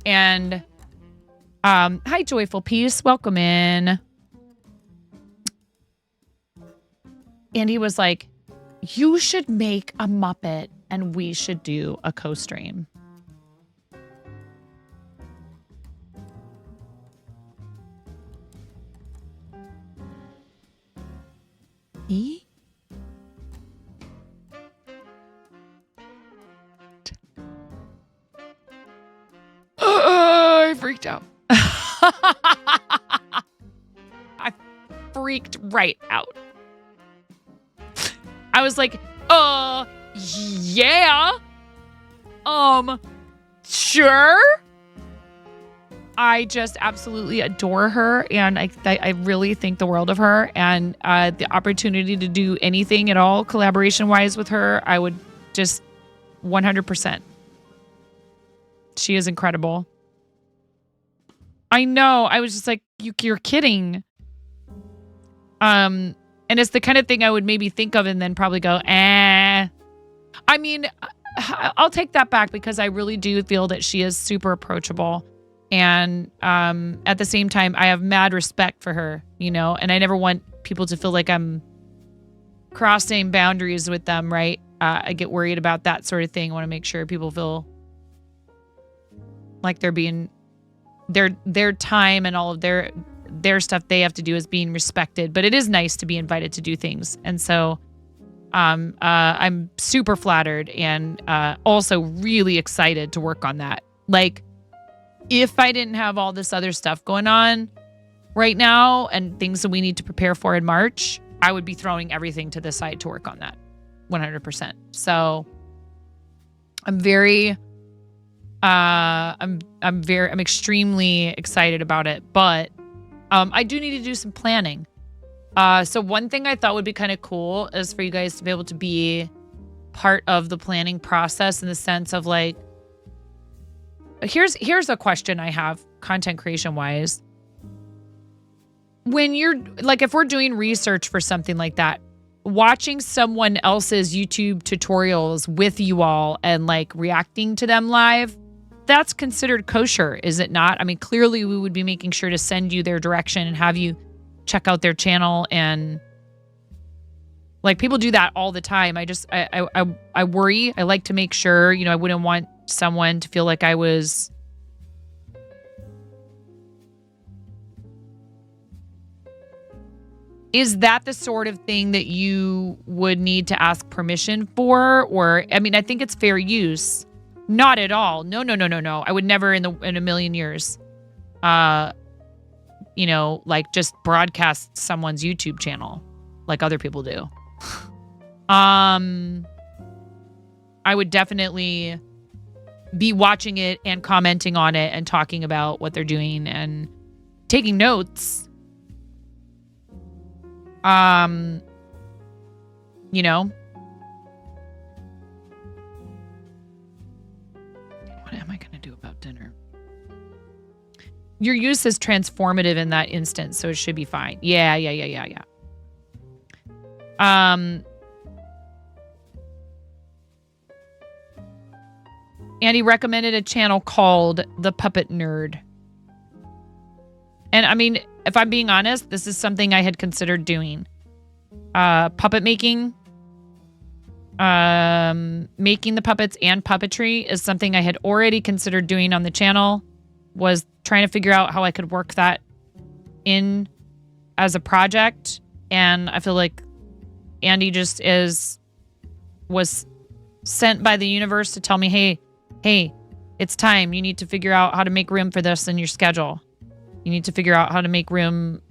And hi, Joyful Peace. Welcome in. Andy was like, you should make a Muppet and we should do a co-stream. I freaked out. I freaked right out. I was like, yeah. Sure. I just absolutely adore her, and I really think the world of her, and the opportunity to do anything at all collaboration-wise with her, I would just 100%. She is incredible. I know. I was just like, you're kidding. And it's the kind of thing I would maybe think of and then probably go, I mean, I'll take that back because I really do feel that she is super approachable. And at the same time, I have mad respect for her, and I never want people to feel like I'm crossing boundaries with them, right? I get worried about that sort of thing. I want to make sure people feel like they're being, their time and all of their stuff they have to do is being respected. But it is nice to be invited to do things. And so I'm super flattered and also really excited to work on that. Like, if I didn't have all this other stuff going on right now and things that we need to prepare for in March, I would be throwing everything to the side to work on that 100%. So I'm very, I'm extremely excited about it, but I do need to do some planning. So one thing I thought would be kind of cool is for you guys to be able to be part of the planning process in the sense of like, here's a question I have content creation wise. when you're like, if we're doing research for something like that, watching someone else's YouTube tutorials with you all and like reacting to them live, that's considered kosher, is it not? I mean, clearly we would be making sure to send you their direction and have you check out their channel. And like, people do that all the time. I worry. I like to make sure, I wouldn't want someone to feel like I was Is that the sort of thing that you would need to ask permission for? Or, I mean, I think it's fair use. Not at all. No. I would never in a million years, like just broadcast someone's YouTube channel like other people do. I would definitely be watching it and commenting on it and talking about what they're doing and taking notes. What am I going to do about dinner? Your use is transformative in that instance, so it should be fine. Yeah. And he recommended a channel called The Puppet Nerd. And I mean, if I'm being honest, this is something I had considered doing. Puppet making. Making the puppets and puppetry is something I had already considered doing on the channel. Was trying to figure out how I could work that in as a project. And I feel like Andy just was sent by the universe to tell me, hey, it's time. You need to figure out how to make room for this in your schedule. You need to figure out how to make room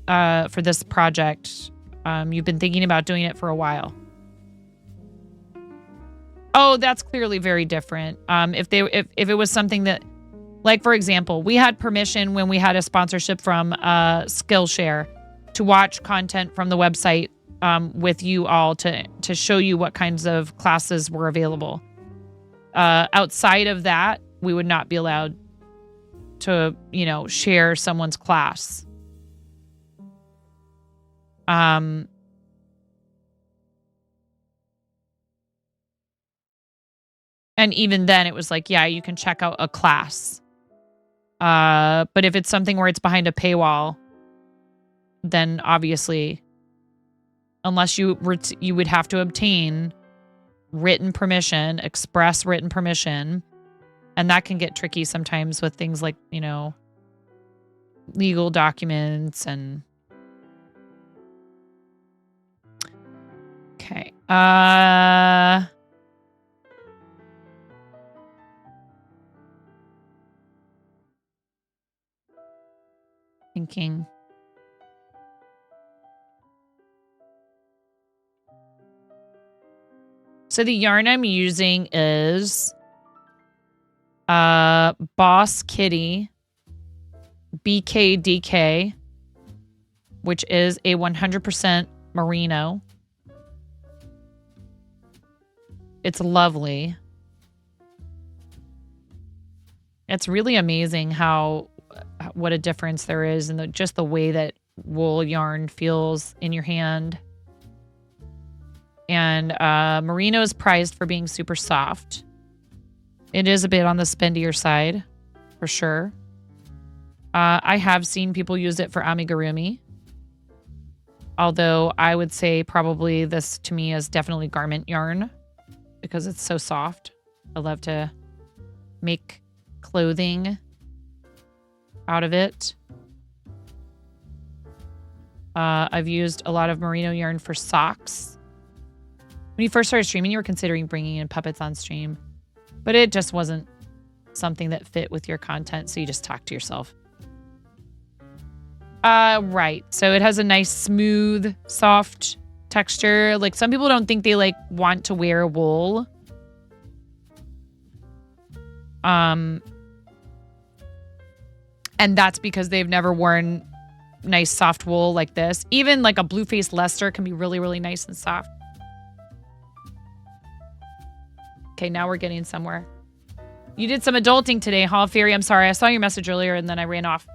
for this project. You've been thinking about doing it for a while. Oh, that's clearly very different. If it was something that, like, for example, we had permission when we had a sponsorship from Skillshare to watch content from the website with you all to show you what kinds of classes were available. Outside of that, we would not be allowed to, share someone's class. And even then it was like, yeah, you can check out a class. But if it's something where it's behind a paywall, then obviously, unless you would have to obtain written permission, express written permission. And that can get tricky sometimes with things like, legal documents and... Okay. Thinking. So the yarn I'm using is Boss Kitty BKDK, which is a 100% merino. It's lovely. It's really amazing what a difference there is in just the way that wool yarn feels in your hand. And merino is prized for being super soft. It is a bit on the spendier side, for sure. I have seen people use it for amigurumi. Although I would say probably this to me is definitely garment yarn because it's so soft. I love to make clothing out of it. I've used a lot of merino yarn for socks. When you first started streaming, you were considering bringing in puppets on stream, but it just wasn't something that fit with your content, so you just talked to yourself. Right. So it has a nice, smooth, soft texture. Like, some people don't think they, want to wear wool. And that's because they've never worn nice, soft wool like this. Even, like, a blue-faced Leicester can be really, really nice and soft. Okay, now we're getting somewhere. You did some adulting today, huh, Fairy? I'm sorry. I saw your message earlier and then I ran off.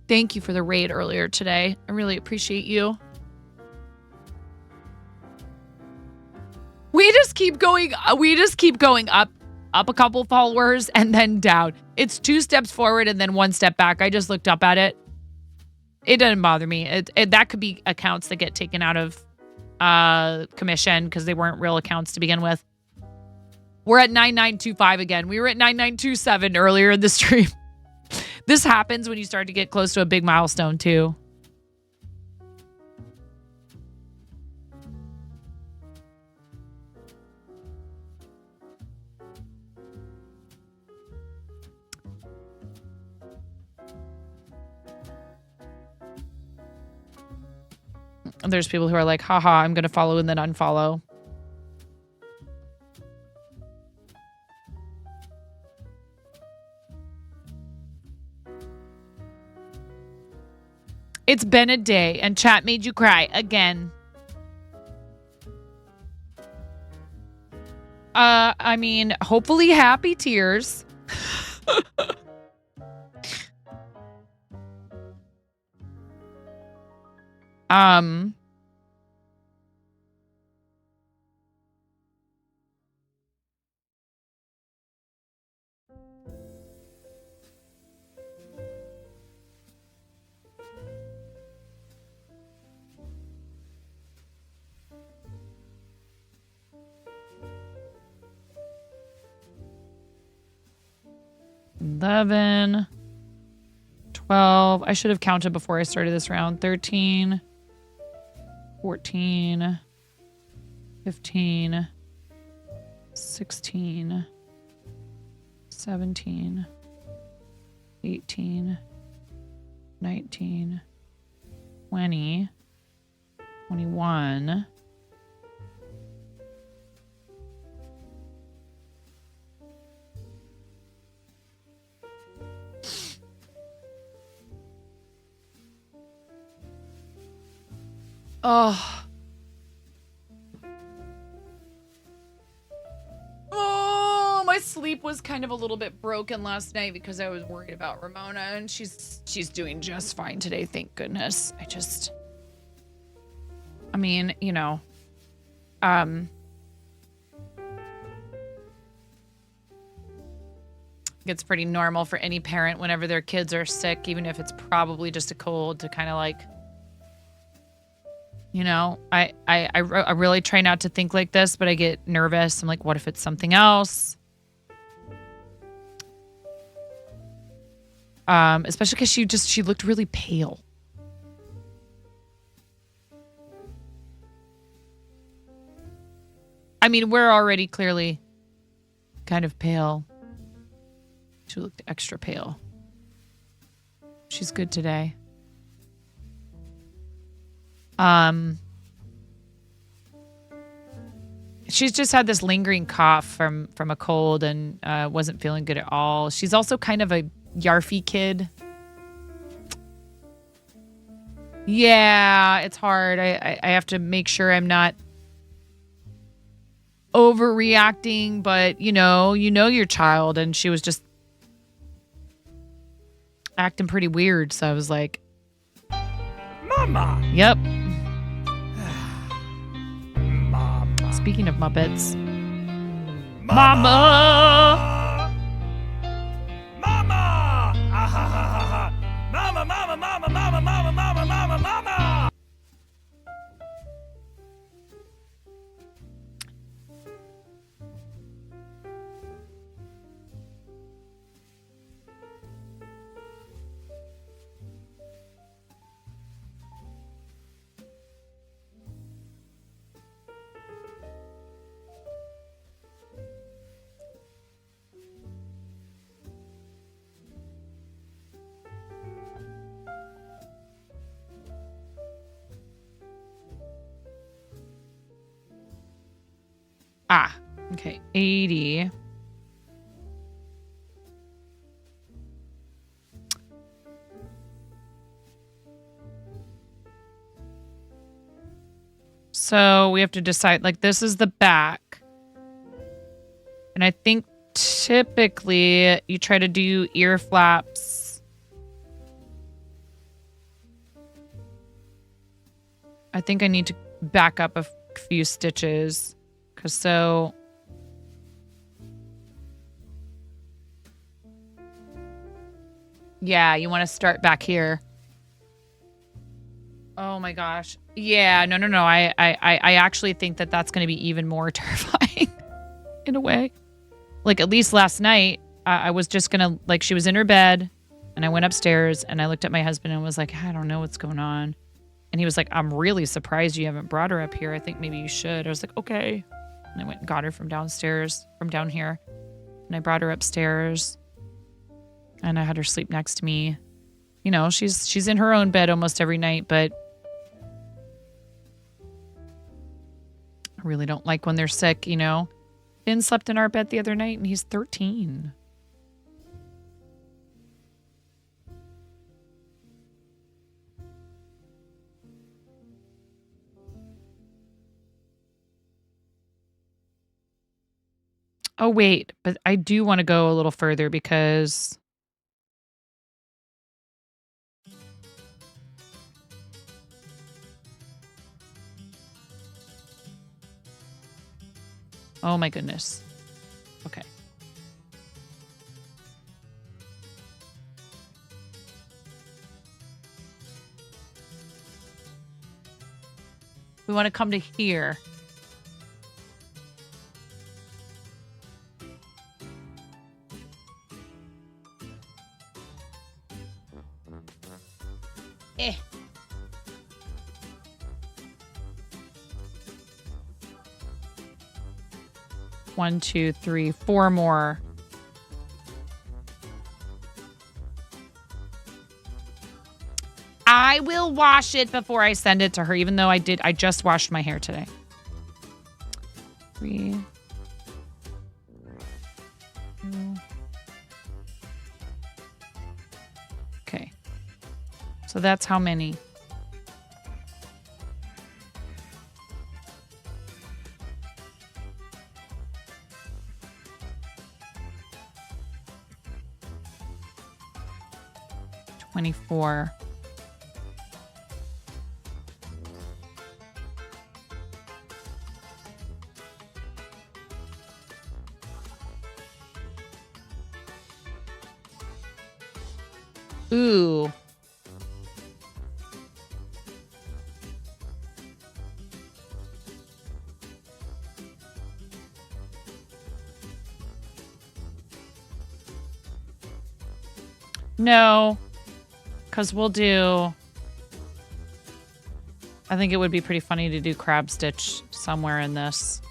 Thank you for the raid earlier today. I really appreciate you. We just keep going up a couple followers and then down. It's 2 steps forward and then 1 step back. I just looked up at it. It doesn't bother me. That could be accounts that get taken out of commission because they weren't real accounts to begin with. We're at 9925 again. We were at 9927 earlier in the stream. This happens when you start to get close to a big milestone too. And there's people who are like, haha, I'm going to follow and then unfollow. It's been a day and chat made you cry again. I mean, hopefully happy tears. $11, $12. I should have counted before I started this round. $13, $14, $15, $16, $17, $18, $19, $20, $21. Oh, my sleep was kind of a little bit broken last night because I was worried about Ramona, and she's doing just fine today, thank goodness. I mean, you know, it's pretty normal for any parent whenever their kids are sick, even if it's probably just a cold, to kind of like, you know, I really try not to think like this, but I get nervous. I'm like, what if it's something else? Especially because she looked really pale. I mean, we're already clearly kind of pale. She looked extra pale. She's good today. She's just had this lingering cough from a cold and wasn't feeling good at all. She's also kind of a yarfy kid. Yeah, it's hard. I have to make sure I'm not overreacting, but you know your child, and she was just acting pretty weird, so I was like, Mama. Yep. Mama. Speaking of Muppets. Mama. Mama. Ah, ha, ha, ha, ha. Mama, mama, mama, mama, mama, mama, mama, mama. Ah, okay, 80. So we have to decide, like, this is the back. And I think typically you try to do ear flaps I think I need to back up a few stitches. Because so... Yeah, you want to start back here. Oh my gosh. Yeah, no. I actually think that that's going to be even more terrifying in a way. Like at least last night, I was just going to, like she was in her bed and I went upstairs and I looked at my husband and was like, I don't know what's going on. And he was like, I'm really surprised you haven't brought her up here. I think maybe you should. I was like, okay. And I went and got her from down here. And I brought her upstairs. And I had her sleep next to me. You know, she's in her own bed almost every night, but I really don't like when they're sick, you know. Finn slept in our bed the other night and he's 13. Oh, wait, but I do want to go a little further because... Oh my goodness. Okay. We want to come to here. Eh. One, two, three, four more. I will wash it before I send it to her, even though I just washed my hair today. 3, 2. Okay. So that's how many? $24. Ooh. No, because we'll do... I think it would be pretty funny to do crab stitch somewhere in this.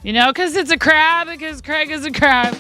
You know, because it's a crab, because Craig is a crab.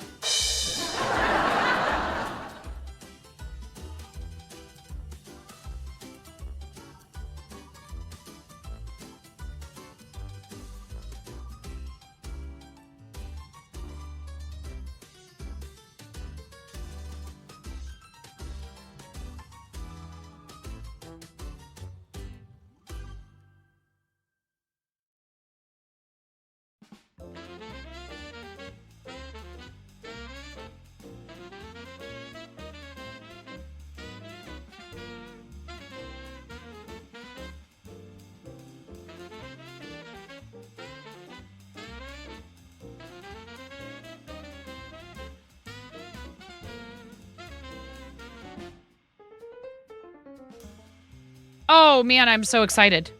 Oh man, I'm so excited.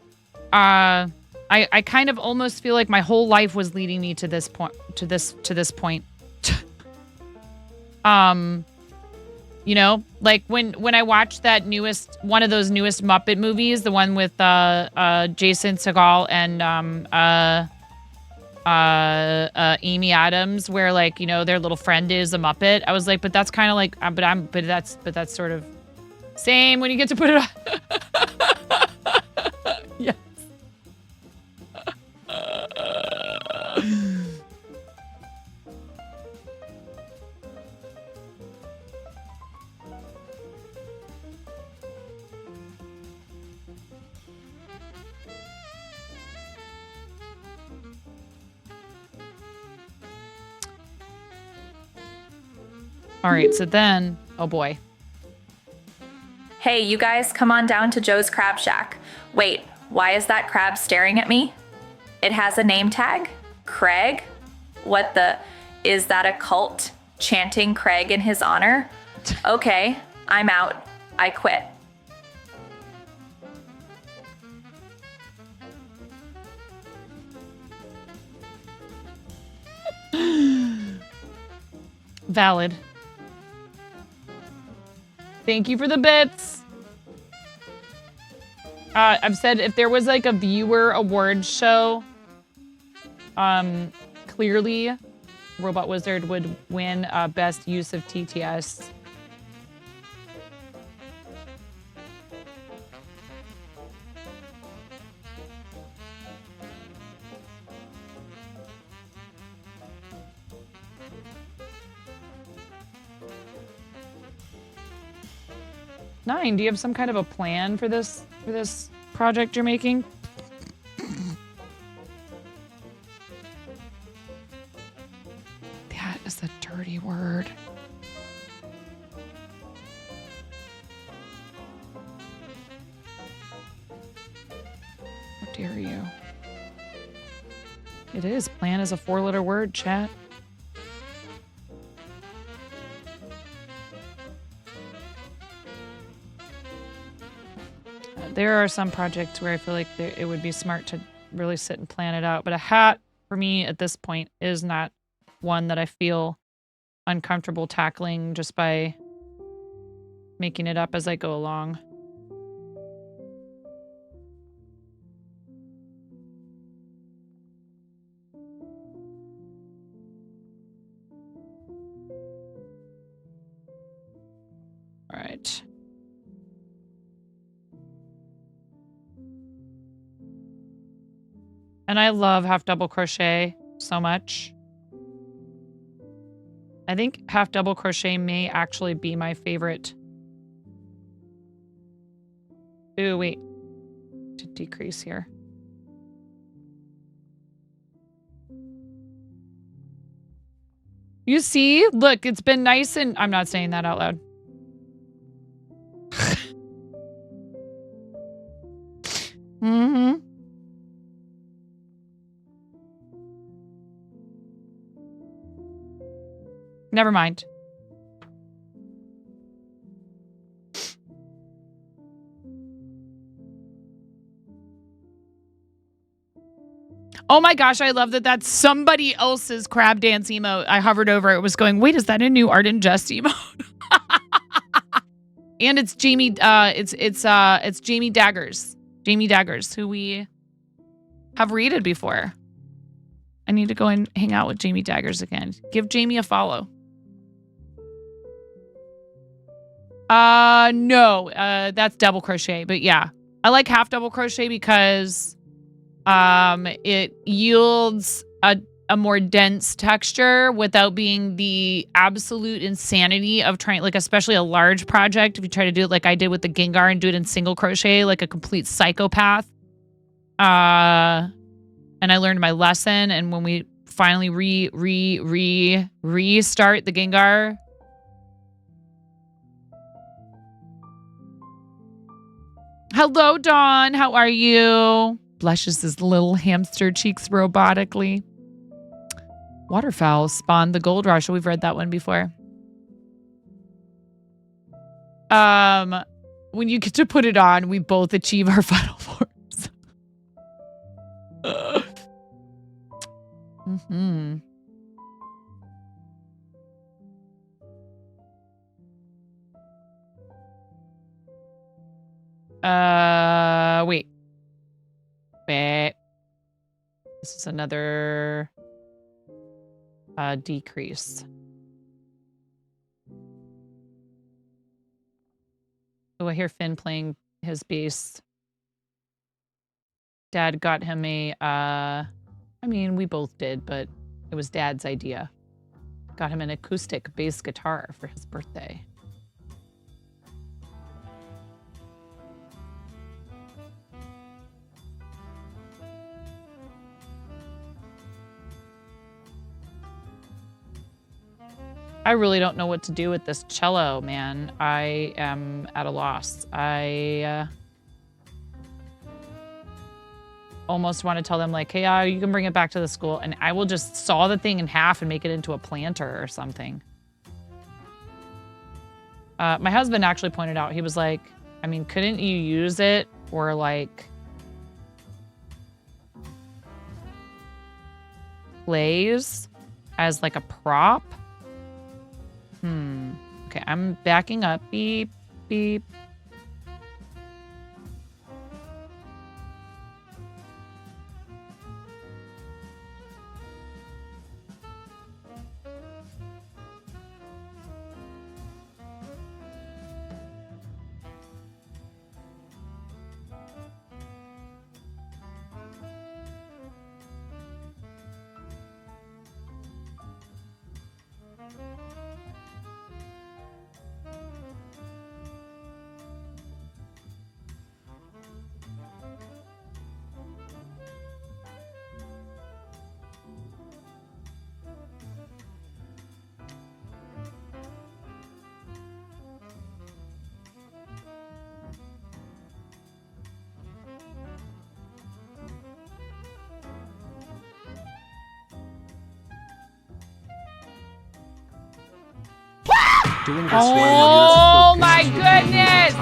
I kind of almost feel like my whole life was leading me to this point. You know, like when I watched that one of those newest Muppet movies, the one with Jason Segel and Amy Adams, where like, you know, their little friend is a Muppet. I was like, but that's kind of like, but that's sort of same when you get to put it on. Yes. All right, so then, oh boy. Hey, you guys, come on down to Joe's Crab Shack. Wait, why is that crab staring at me? It has a name tag? Craig? What the? Is that a cult chanting Craig in his honor? Okay, I'm out. I quit. Valid. Thank you for the bits. I've said if there was like a viewer awards show, clearly Robot Wizard would win best use of TTS. Nine, do you have some kind of a plan for this project you're making? That is a dirty word. How dare you? It is. Plan is a 4-letter word, chat. There are some projects where I feel like it would be smart to really sit and plan it out. But a hat, for me, at this point, is not one that I feel uncomfortable tackling just by making it up as I go along. All right. And I love half double crochet so much. I think half double crochet may actually be my favorite. Ooh, wait. To decrease here. You see? Look, it's been nice and... I'm not saying that out loud. Mm-hmm. Never mind. Oh my gosh, I love that that's somebody else's crab dance emote. I hovered over it, was going, wait, is that a new Art and Jest emote? And it's Jamie, it's Jamie Daggers. Jamie Daggers, who we have readed before. I need to go and hang out with Jamie Daggers again. Give Jamie a follow. No, that's double crochet, but yeah. I like half double crochet because it yields a more dense texture without being the absolute insanity of trying, like, especially a large project. If you try to do it like I did with the Gengar and do it in single crochet, like a complete psychopath. And I learned my lesson. And when we finally restart the Gengar, hello, Dawn. How are you? Blushes his little hamster cheeks robotically. Waterfowl spawned the gold rush. We've read that one before. When you get to put it on, we both achieve our final forms. Mm-hmm. Wait. This is another decrease. Oh, I hear Finn playing his bass. Dad got him a, I mean, we both did, but it was Dad's idea. Got him an acoustic bass guitar for his birthday. I really don't know what to do with this cello, man. I am at a loss. I almost want to tell them like, hey, you can bring it back to the school and I will just saw the thing in half and make it into a planter or something. My husband actually pointed out, he was like, I mean, couldn't you use it for like plays as like a prop? Okay, I'm backing up. Beep, beep. Doing this Oh my goodness!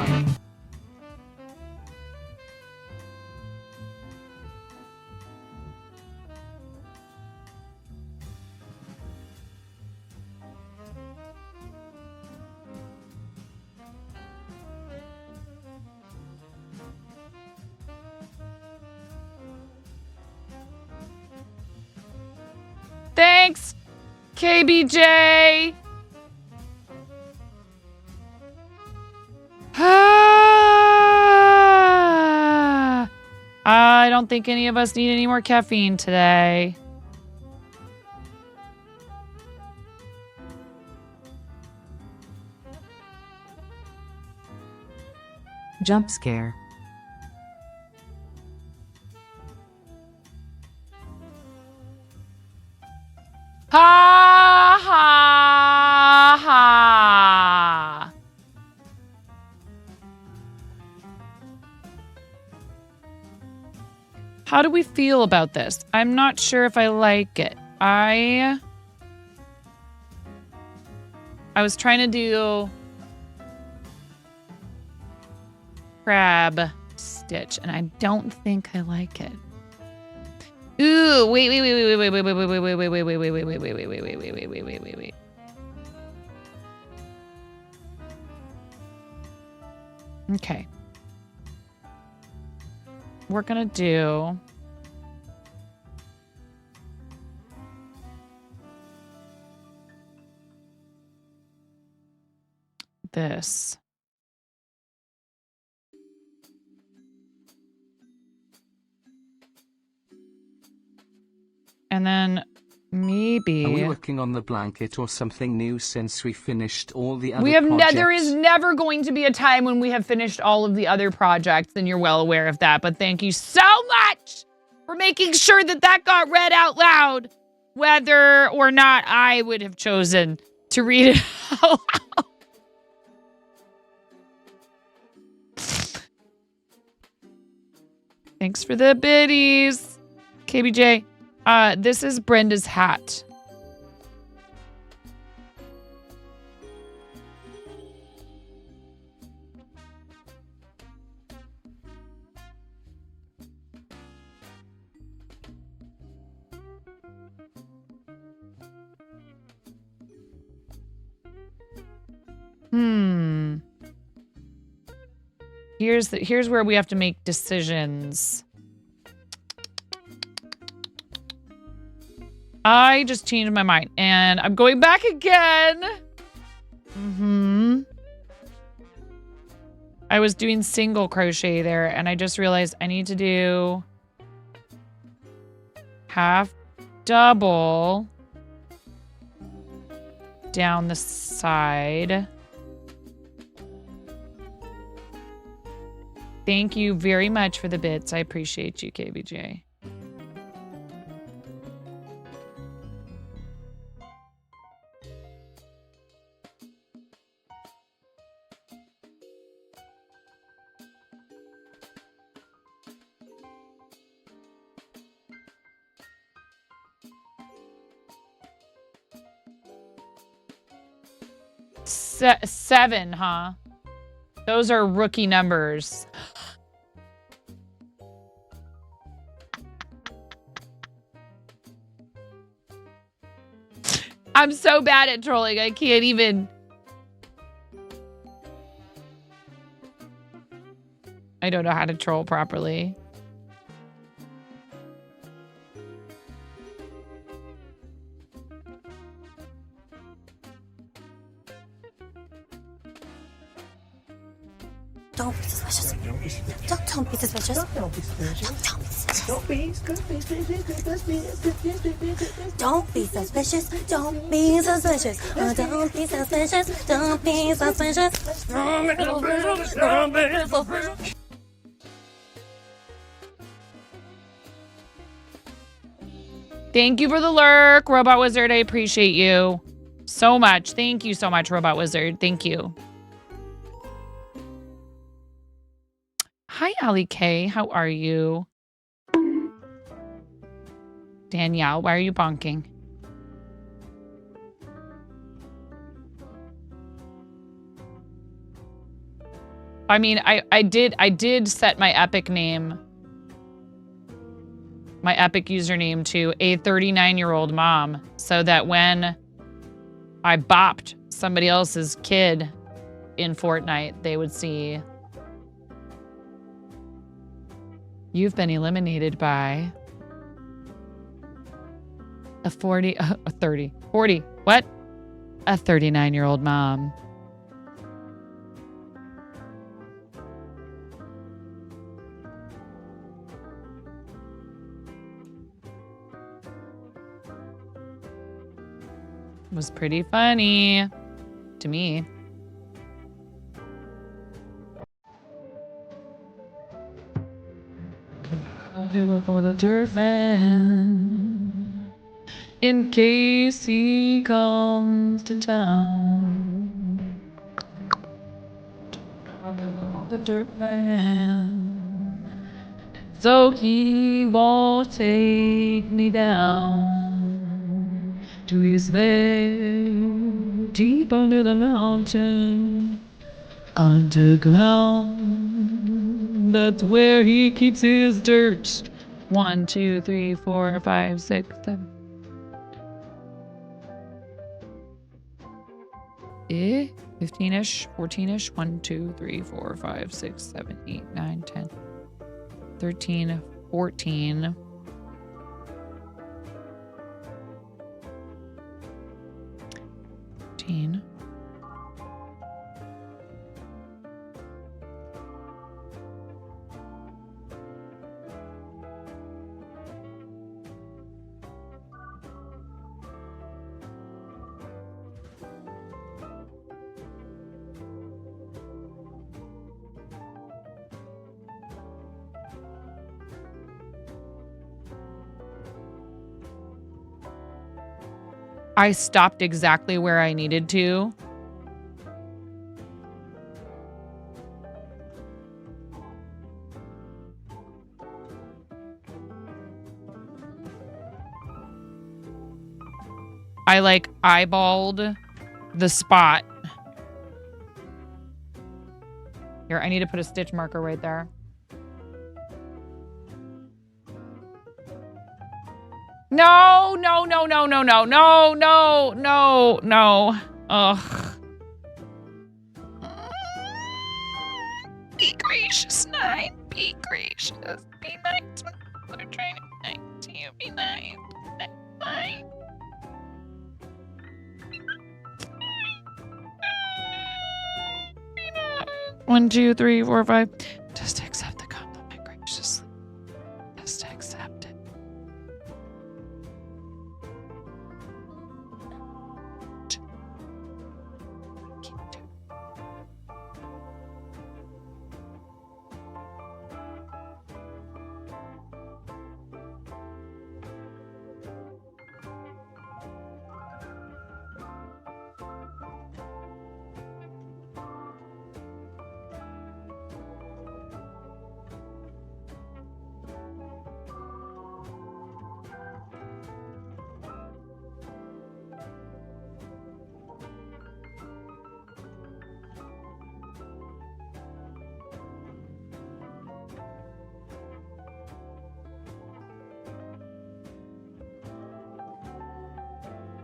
Thanks, KBJ. I don't think any of us need any more caffeine today. Jump scare. Ha ha ha. How do we feel about this? I'm not sure if I like it. I was trying to do crab stitch and I don't think I like it. Ooh, wait. Okay. We're gonna do this. And then maybe... Are we working on the blanket or something new since we finished all the other we have projects? there is never going to be a time when we have finished all of the other projects, and you're well aware of that. But thank you so much for making sure that that got read out loud, whether or not I would have chosen to read it out loud. Thanks for the biddies, KBJ. This is Brenda's hat. Here's where we have to make decisions. I just changed my mind and I'm going back again. I was doing single crochet there and I just realized I need to do half double down the side. Thank you very much for the bits. I appreciate you, KBJ. 7, huh? Those are rookie numbers. I'm so bad at trolling. I can't even. I don't know how to troll properly. Don't be suspicious. Don't be suspicious. Don't be suspicious. Don't be suspicious. Don't be suspicious. Don't be suspicious. Don't be suspicious. Don't be suspicious. Don't be suspicious. Don't be suspicious. Thank you for the lurk, Robot Wizard. I appreciate you so much. Thank you so much, Robot Wizard. Thank you. Hi, Ali K. How are you? Danielle, why are you bonking? I mean, I did set my Epic name, my Epic username to a 39-year-old mom, so that when I bopped somebody else's kid in Fortnite, they would see, you've been eliminated by a 40, what? A 39-year-old mom. It was pretty funny to me. With a dirt man, in case he comes to town. The dirt man, so he won't take me down to his bed deep under the mountain, underground. That's where he keeps his dirt. 1, 2, 3, 4, 5, 6, 7. 15-ish, 14-ish. 1, 2, 3, 4, 5, 6, 7, 8, 9, 10, 13, 14. 15. I stopped exactly where I needed to. I like eyeballed the spot. Here, I need to put a stitch marker right there. No, no, no, no, no, no, no, no, no, no. Ugh. Be gracious, 9. Be gracious. Be nice when people are trying to be nice to you. Be nice. 9. 1, 2, 3, 4, 5. Just accept the compliment graciously. Just accept it.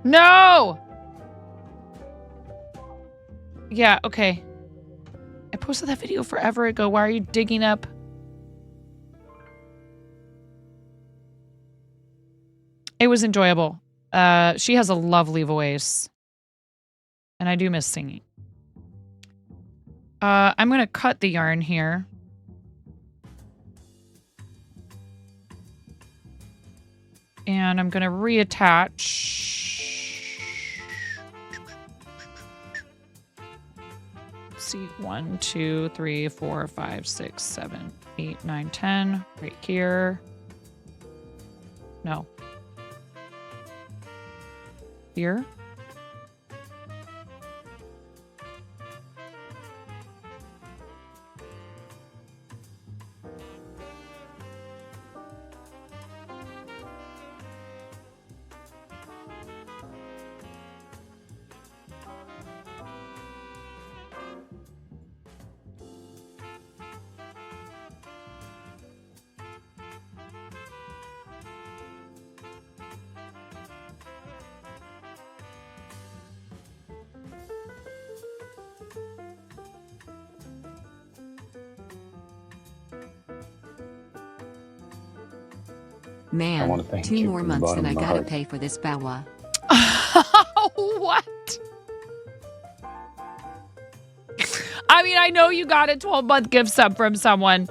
No! Yeah, okay. I posted that video forever ago. Why are you digging up? It was enjoyable. She has a lovely voice. And I do miss singing. I'm going to cut the yarn here. And I'm going to reattach. See, 1, 2, 3, 4, 5, 6, 7, 8, 9, 10. Right here. No. Here. Man, thank 2 you more from the months bottom and I of my gotta heart. pay for this bawa. What? I mean, I know you got a 12-month gift sub from someone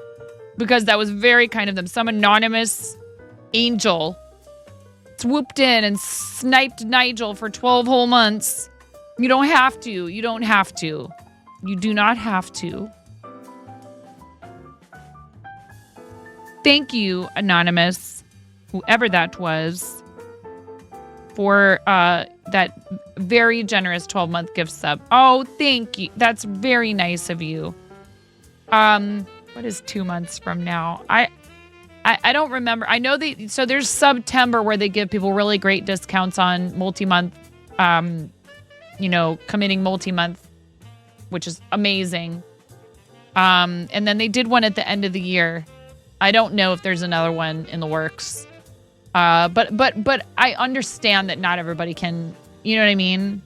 because that was very kind of them. Some anonymous angel swooped in and sniped Nigel for 12 whole months. You don't have to. You don't have to. You do not have to. Thank you, anonymous, whoever that was, for that very generous 12-month gift sub. Oh, thank you. That's very nice of you. What is 2 months from now? I don't remember. I know so there's September where they give people really great discounts on multi-month, committing multi-month, which is amazing. And then they did one at the end of the year. I don't know if there's another one in the works. But I understand that not everybody can, you know what I mean?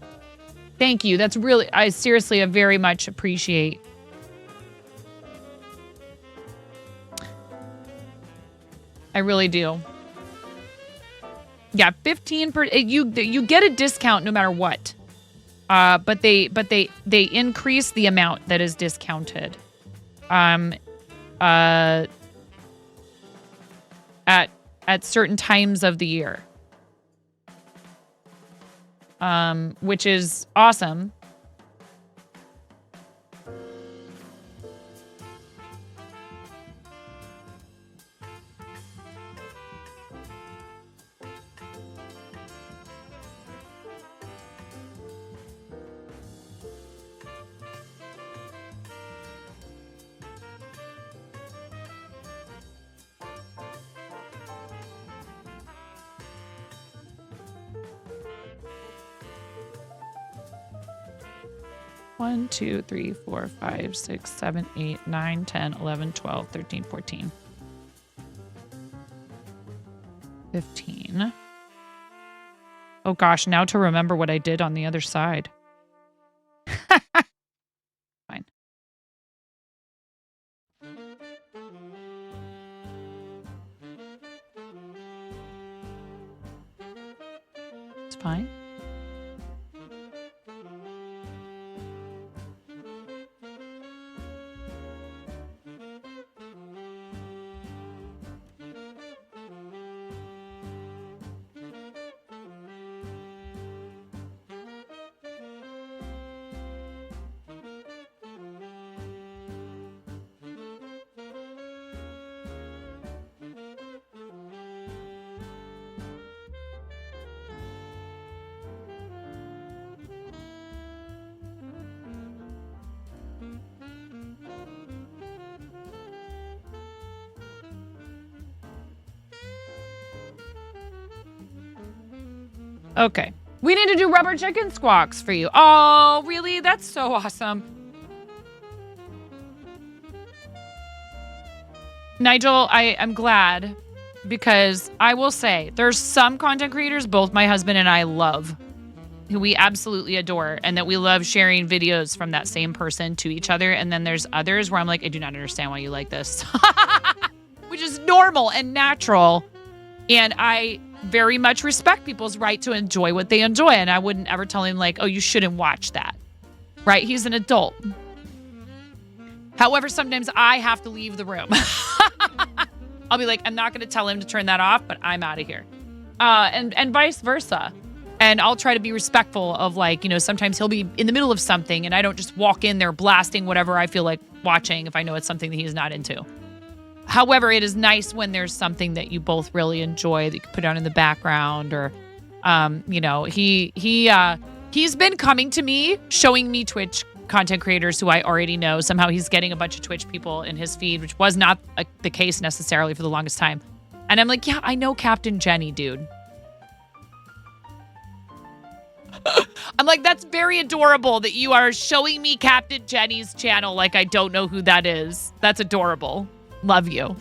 Thank you. That's really, I seriously very much appreciate. I really do. Yeah, 15%. You get a discount no matter what. But they increase the amount that is discounted. At certain times of the year. Which is awesome. One, 2, 3, 4, 5, 6, 7, 8, 9, 10, 11, 12, 13, 14. 15. Oh gosh, now to remember what I did on the other side. Fine. It's fine. Okay. We need to do rubber chicken squawks for you. Oh, really? That's so awesome. Nigel, I'm glad because I will say there's some content creators both my husband and I love. who we absolutely adore and that we love sharing videos from that same person to each other. And then there's others where I'm like, I do not understand why you like this, which is normal and natural. And I very much respect people's right to enjoy what they enjoy. And I wouldn't ever tell him like, oh, you shouldn't watch that, right? He's an adult. However, sometimes I have to leave the room. I'll be like, I'm not going to tell him to turn that off, but I'm out of here. And vice versa. And I'll try to be respectful of like, sometimes he'll be in the middle of something and I don't just walk in there blasting whatever I feel like watching if I know it's something that he's not into. However, it is nice when there's something that you both really enjoy that you can put on in the background or, he's been coming to me, showing me Twitch content creators who I already know. Somehow he's getting a bunch of Twitch people in his feed, which was not the case necessarily for the longest time. And I'm like, yeah, I know Captain Jenny, dude. I'm like, that's very adorable that you are showing me Captain Jenny's channel like I don't know who that is. That's adorable. Love you.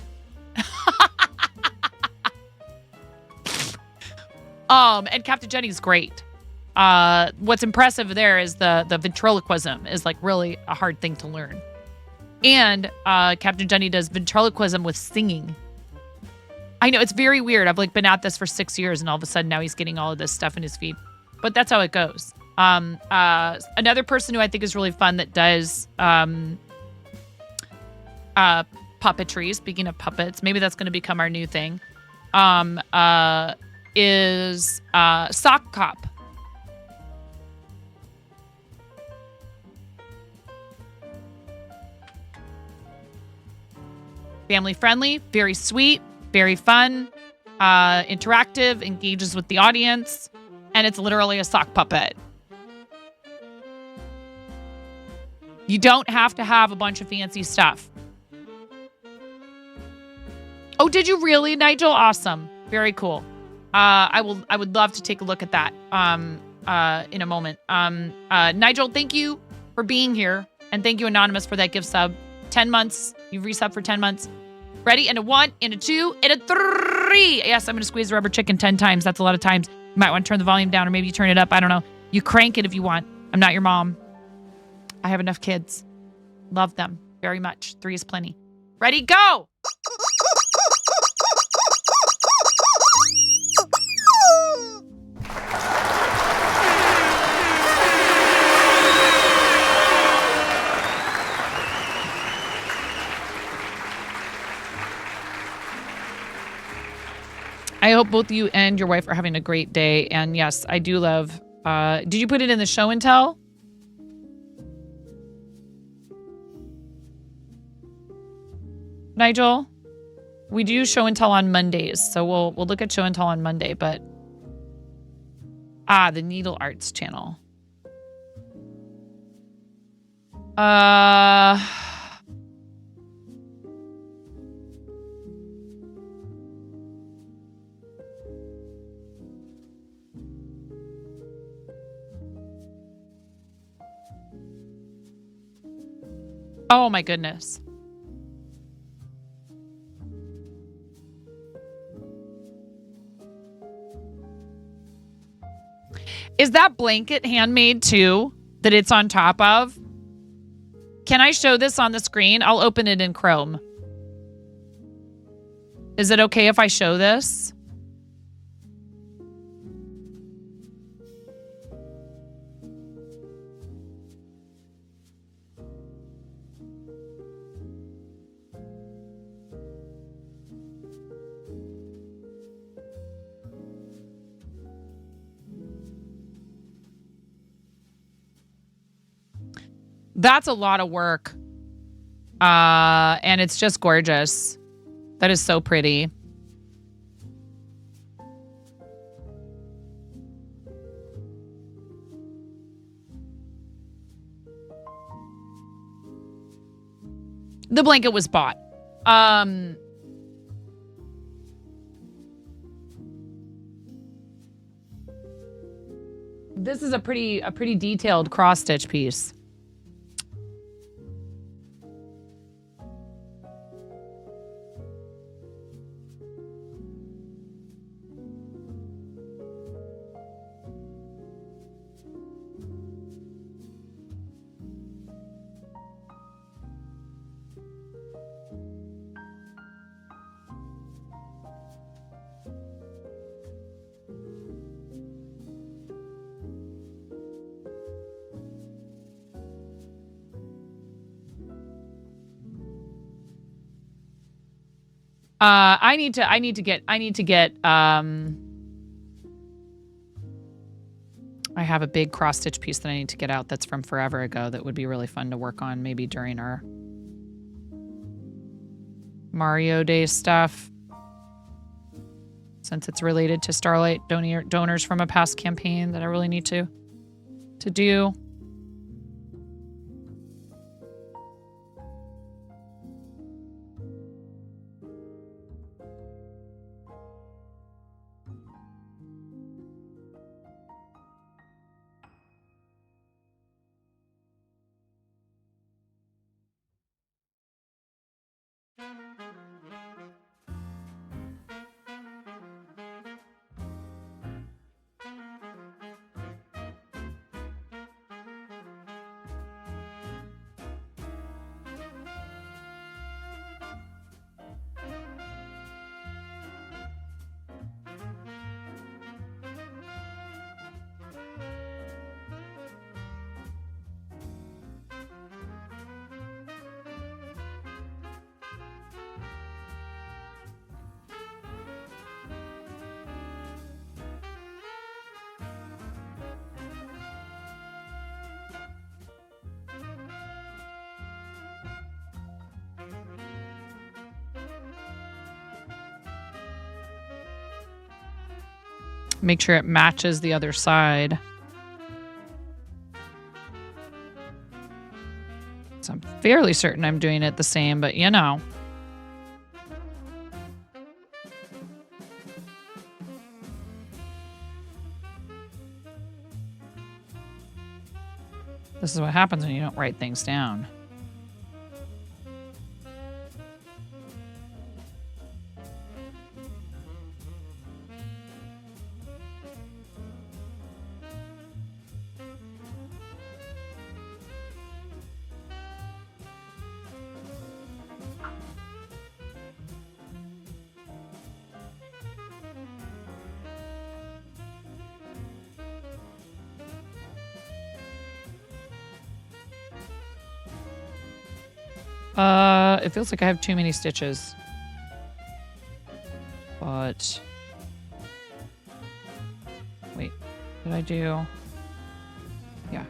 And Captain Jenny's great. What's impressive there is the ventriloquism is like really a hard thing to learn. And Captain Jenny does ventriloquism with singing. I know, it's very weird. I've like been at this for 6 years and all of a sudden now he's getting all of this stuff in his feed. But that's how it goes. Another person who I think is really fun that does puppetry, speaking of puppets, maybe that's going to become our new thing, is Sock Cop. Family friendly, very sweet, very fun, interactive, engages with the audience, and it's literally a sock puppet. You don't have to have a bunch of fancy stuff. Oh, did you really, Nigel? Awesome. Very cool. I would love to take a look at that in a moment. Nigel, thank you for being here. And thank you, Anonymous, for that gift sub. 10 months. You've resubbed for 10 months. Ready? And a 1, and a 2, and a 3. Yes, I'm going to squeeze the rubber chicken 10 times. That's a lot of times. You might want to turn the volume down, or maybe you turn it up. I don't know. You crank it if you want. I'm not your mom. I have enough kids. Love them very much. 3 is plenty. Ready? Go! I hope both you and your wife are having a great day. And yes, I do love... did you put it in the show and tell? Nigel? We do show and tell on Mondays. So we'll look at show and tell on Monday. But... the Needle Arts channel. Oh my goodness. Is that blanket handmade too, that it's on top of? Can I show this on the screen? I'll open it in Chrome. Is it okay if I show this? That's a lot of work. And it's just gorgeous. That is so pretty. The blanket was bought. This is a pretty detailed cross stitch piece. I need to get I have a big cross stitch piece that I need to get out that's from forever ago that would be really fun to work on maybe during our Mario Day stuff. Since it's related to Starlight donors from a past campaign that I really need to do. Make sure it matches the other side. So I'm fairly certain I'm doing it the same, but you know. This is what happens when you don't write things down. It feels like I have too many stitches. But wait, did I do? Yeah.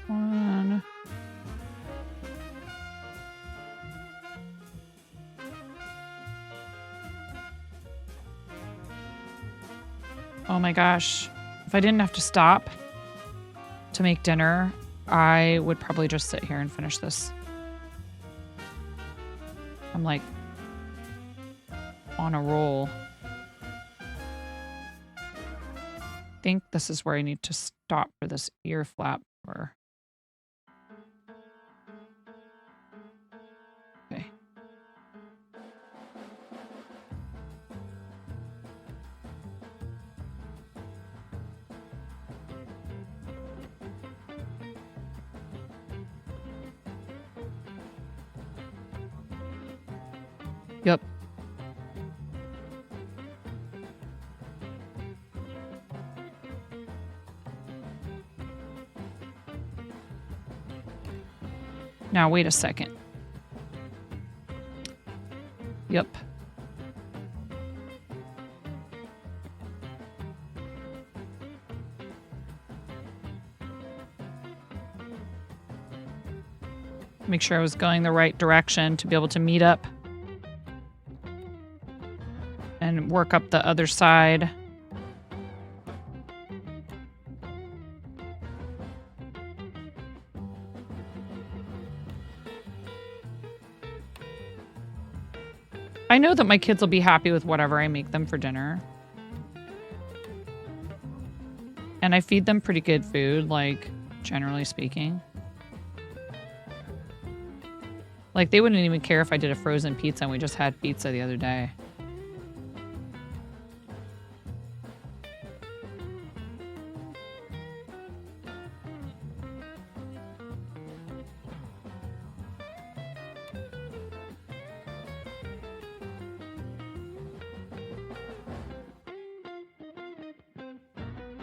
One. Oh my gosh. If I didn't have to stop to make dinner, I would probably just sit here and finish this. I'm like on a roll. I think this is where I need to stop for this ear flap or okay. Yep. Now, wait a second. Yep. Make sure I was going the right direction to be able to meet up and work up the other side. I know that my kids will be happy with whatever I make them for dinner. And I feed them pretty good food, like, generally speaking. Like, they wouldn't even care if I did a frozen pizza, and we just had pizza the other day.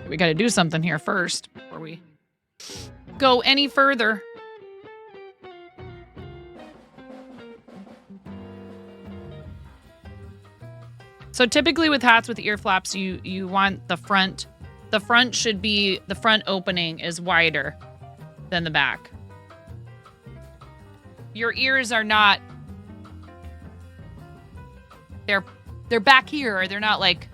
We got to do something here first before we go any further. So typically with hats with ear flaps, you want the front. The front should be, the front opening is wider than the back. Your ears are not, they're back here. They're not like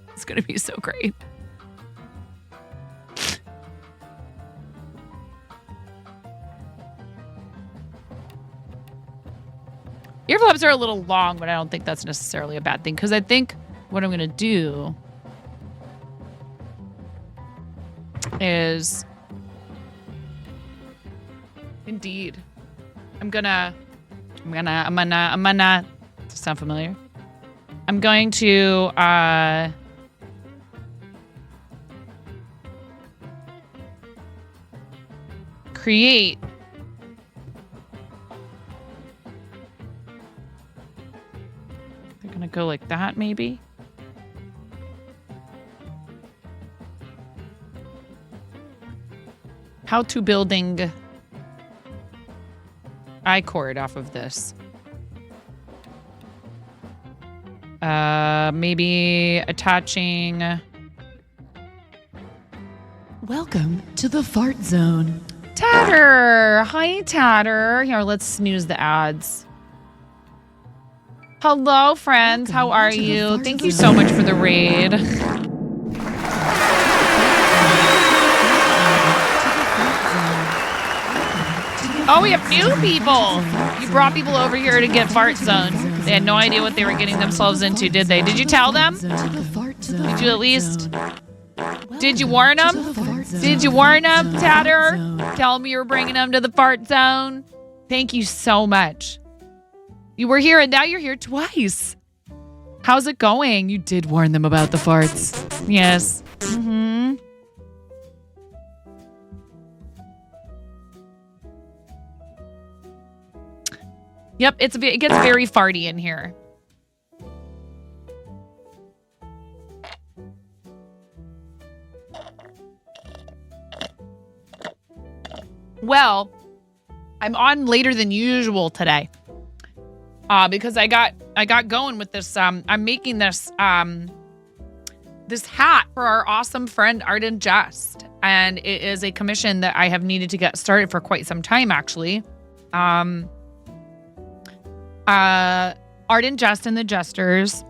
it's going to be so great. Ear flaps are a little long, but I don't think that's necessarily a bad thing because I think what I'm going to do is indeed I'm gonna sound familiar? I'm going to create they're gonna go like that maybe. How to building I-cord off of this. Maybe attaching. Welcome to the fart zone. Tatter. Hi, Tatter. Here, let's snooze the ads. Hello, friends. How are you? Thank you so much for the raid. Oh, we have new people. You brought people over here to get fart zones. They had no idea what they were getting themselves into, did they? Did you tell them? Did you at least? Did you warn them? Did you warn them, Tatter? Tell them you were bringing them to the fart zone. Thank you so much. You were here and now you're here twice. How's it going? You did warn them about the farts. Yes. Mm-hmm. Yep, it gets very farty in here. Well, I'm on later than usual today. Because I got going with this. I'm making this this hat for our awesome friend Arden Just, and it is a commission that I have needed to get started for quite some time, actually. Arden Just and the Jesters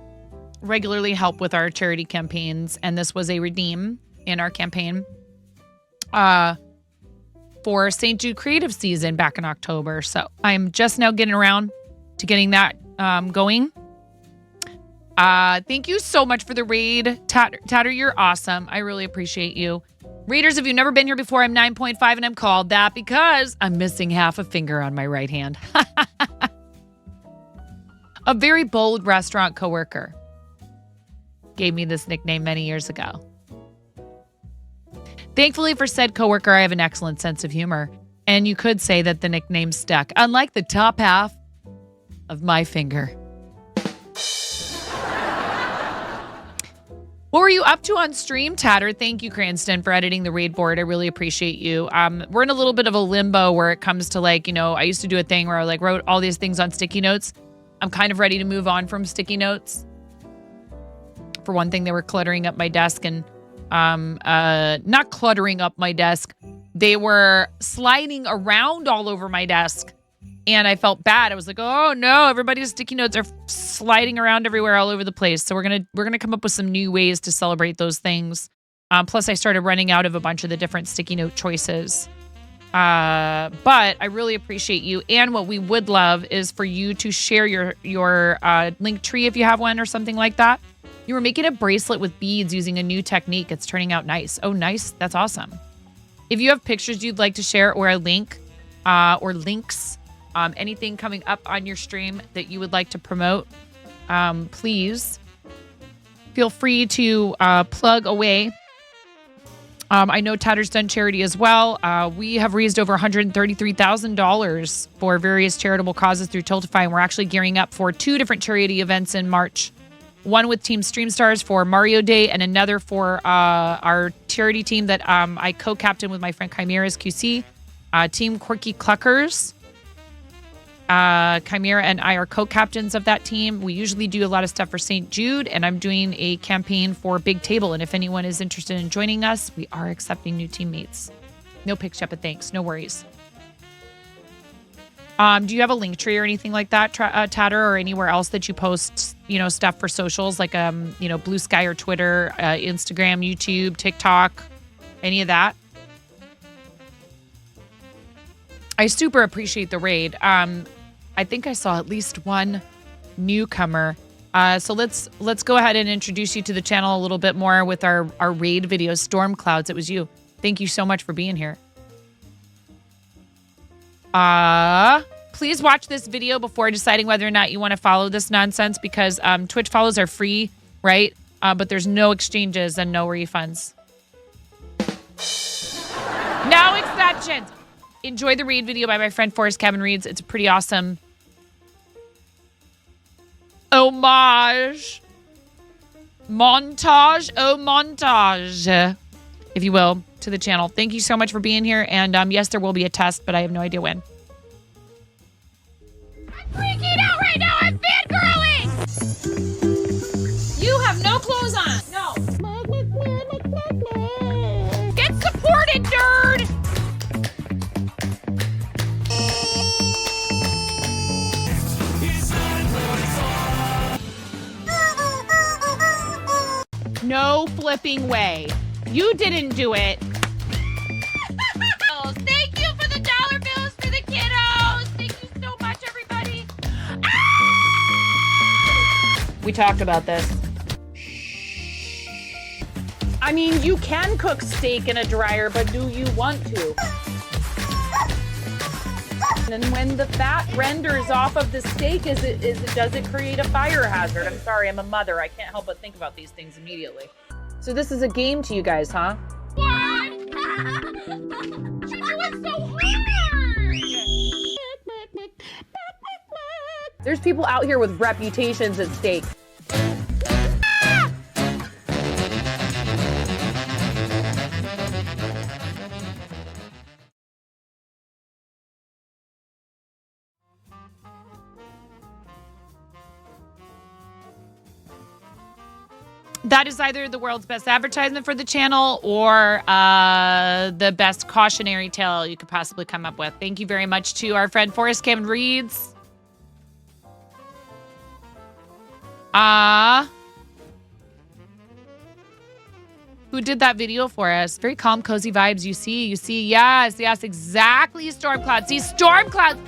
regularly help with our charity campaigns, and this was a redeem in our campaign for St. Jude Creative Season back in October. So I'm just now getting around to getting that going. Thank you so much for the raid. Tatter, you're awesome. I really appreciate you. Raiders, if you've never been here before, I'm 9.5 and I'm called that because I'm missing half a finger on my right hand. A very bold restaurant coworker gave me this nickname many years ago. Thankfully for said coworker, I have an excellent sense of humor, and you could say that the nickname stuck, unlike the top half of my finger. What were you up to on stream, Tatter? Thank you, Cranston, for editing the raid board. I really appreciate you. We're in a little bit of a limbo where it comes to, like, you know, I used to do a thing where I like wrote all these things on sticky notes. I'm kind of ready to move on from sticky notes. For one thing, they were cluttering up my desk and not cluttering up my desk. They were sliding around all over my desk. And I felt bad. I was like, oh no, everybody's sticky notes are sliding around everywhere all over the place. So we're gonna come up with some new ways to celebrate those things. Plus, I started running out of a bunch of the different sticky note choices. But I really appreciate you. And what we would love is for you to share your link tree if you have one or something like that. You were making a bracelet with beads using a new technique. It's turning out nice. Oh, nice. That's awesome. If you have pictures you'd like to share or a link or links, anything coming up on your stream that you would like to promote, please feel free to plug away. I know Tatter's done charity as well. We have raised over $133,000 for various charitable causes through Tiltify, and we're actually gearing up for 2 different charity events in March. One with Team Streamstars for Mario Day, and another for our charity team that I co-captain with my friend Chimera's QC, Team Quirky Cluckers. Chimera and I are co-captains of that team. We usually do a lot of stuff for St. Jude, and I'm doing a campaign for Big Table. And if anyone is interested in joining us, we are accepting new teammates. No pics yet, but thanks. No worries. Do you have a link tree or anything like that, Tatter, or anywhere else that you post, stuff for socials like, Blue Sky or Twitter, Instagram, YouTube, TikTok, any of that? I super appreciate the raid. I think I saw at least one newcomer. So let's go ahead and introduce you to the channel a little bit more with our raid video, Storm Clouds. It was you. Thank you so much for being here. Please watch this video before deciding whether or not you want to follow this nonsense, because Twitch follows are free, right? But there's no exchanges and no refunds. No exceptions. Enjoy the read video by my friend Forrest Cabin Reads. It's pretty awesome. Homage. Montage. Oh, montage. If you will, to the channel. Thank you so much for being here. And yes, there will be a test, but I have no idea when. I'm freaking out right now. I'm fangirling. You have no clothes on. No. Get supported, nerd. No flipping way. You didn't do it. Thank you for the dollar bills for the kiddos. Thank you so much, everybody. Ah! We talked about this. I mean, you can cook steak in a dryer, but do you want to? And when the fat renders off of the steak, does it create a fire hazard? I'm sorry, I'm a mother. I can't help but think about these things immediately. So this is a game to you guys, huh? What? You're doing so hard. There's people out here with reputations at stake. That is either the world's best advertisement for the channel or the best cautionary tale you could possibly come up with. Thank you very much to our friend Forrest Cabin Reads. Who did that video for us? Very calm, cozy vibes. You see, yes, exactly. Storm Clouds. See, Storm Clouds.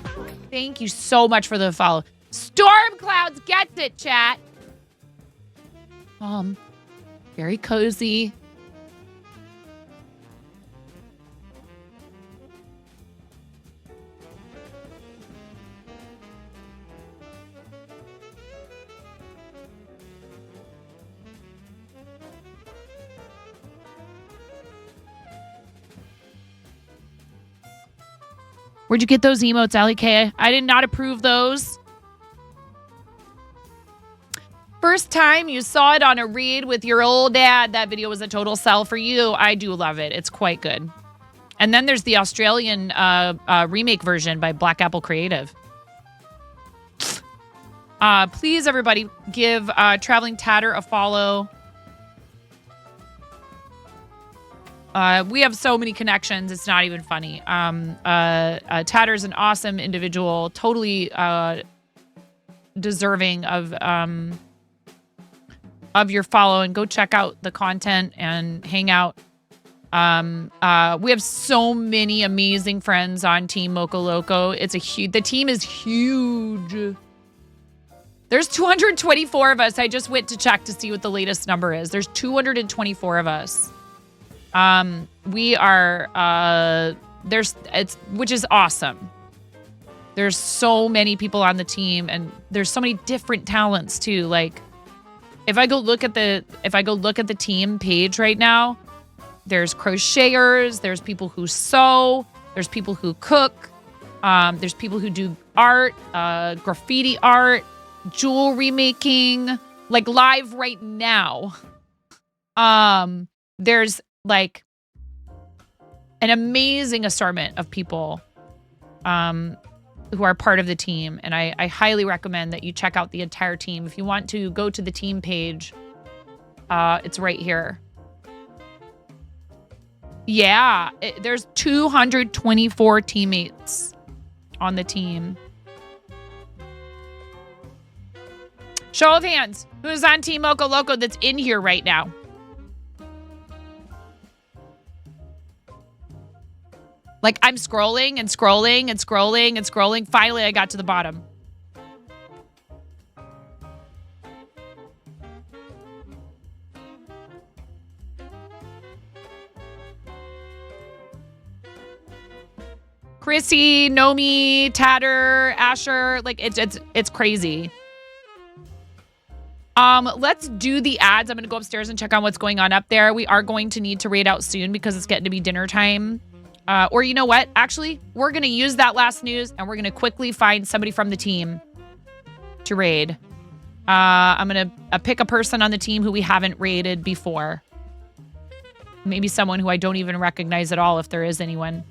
Thank you so much for the follow. Storm Clouds gets it, chat. Very cozy. Where'd you get those emotes, Ali K? I did not approve those. First time you saw it on a read with your old dad, that video was a total sell for you. I do love it. It's quite good. And then there's the Australian remake version by Black Apple Creative. Please, everybody, give Traveling Tatter a follow. We have so many connections. It's not even funny. Tatter's an awesome individual, totally deserving of your follow, and go check out the content and hang out. We have so many amazing friends on Team Moco Loco. The team is huge. There's 224 of us. I just went to check to see what the latest number is. There's 224 of us. We are which is awesome. There's so many people on the team, and there's so many different talents too. Like if I go look at the team page right now, there's crocheters, there's people who sew, there's people who cook, there's people who do art, graffiti art, jewelry making, like live right now. There's like an amazing assortment of people who are part of the team, and I highly recommend that you check out the entire team. If you want to go to the team page, it's right here. Yeah, there's 224 teammates on the team. Show of hands. Who's on Team Moco Loco that's in here right now? Like, I'm scrolling and scrolling and scrolling and scrolling. Finally, I got to the bottom. Chrissy, Nomi, Tatter, Asher, like it's crazy. Let's do the ads. I'm gonna go upstairs and check on what's going on up there. We are going to need to raid out soon because it's getting to be dinner time. Or you know what? Actually, we're gonna use that last news and we're gonna quickly find somebody from the team to raid. I'm gonna pick a person on the team who we haven't raided before. Maybe someone who I don't even recognize at all, if there is anyone.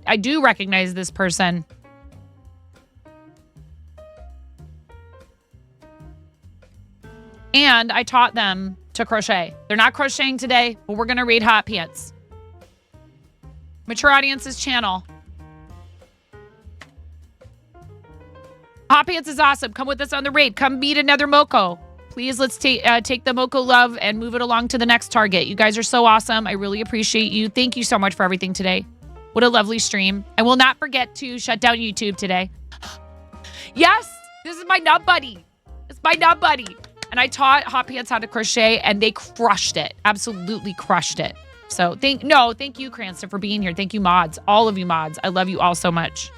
I do recognize this person. And I taught them to crochet. They're not crocheting today, but we're going to raid Hot Pants. Mature Audiences channel. Hot Pants is awesome. Come with us on the raid. Come meet another Moco. Please, let's take the Moco love and move it along to the next target. You guys are so awesome. I really appreciate you. Thank you so much for everything today. What a lovely stream. I will not forget to shut down YouTube today. Yes, this is my nut buddy. It's my nut buddy. And I taught Hot Pants how to crochet, and they crushed it. Absolutely crushed it. So thank you, Cranston, for being here. Thank you, mods. All of you mods. I love you all so much.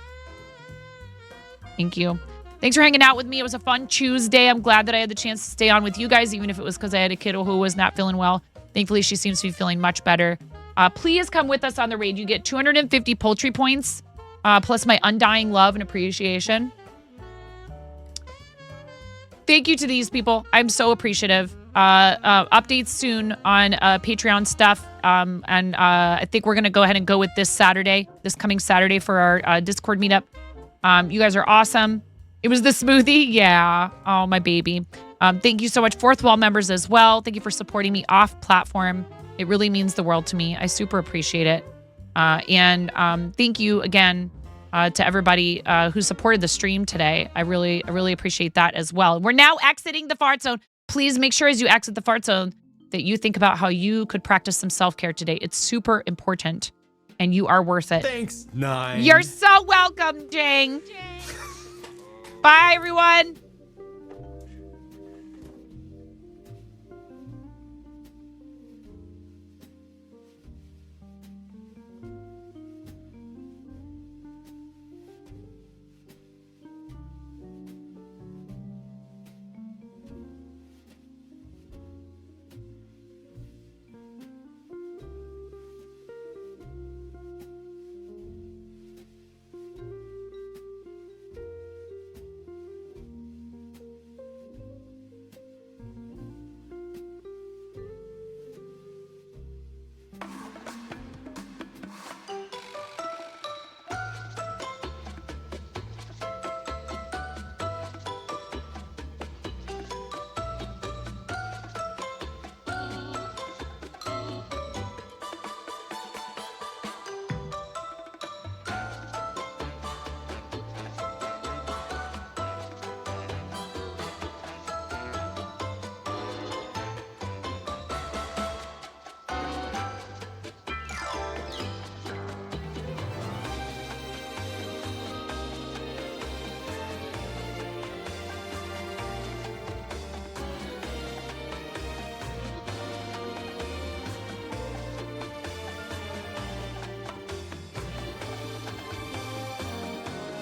Thank you. Thanks for hanging out with me. It was a fun Tuesday. I'm glad that I had the chance to stay on with you guys, even if it was because I had a kiddo who was not feeling well. Thankfully, she seems to be feeling much better. Please come with us on the raid. You get 250 poultry points, plus my undying love and appreciation. Thank you to these people. I'm so appreciative. Updates soon on Patreon stuff. And I think we're going to go ahead and go with this coming Saturday for our Discord meetup. You guys are awesome. It was the smoothie. Yeah. Oh, my baby. Thank you so much. Fourth Wall members as well. Thank you for supporting me off platform. It really means the world to me. I super appreciate it. And thank you again to everybody who supported the stream today. I really appreciate that as well. We're now exiting the fart zone. Please make sure as you exit the fart zone that you think about how you could practice some self-care today. It's super important and you are worth it. Thanks, 9. You're so welcome, Jing. Bye, everyone.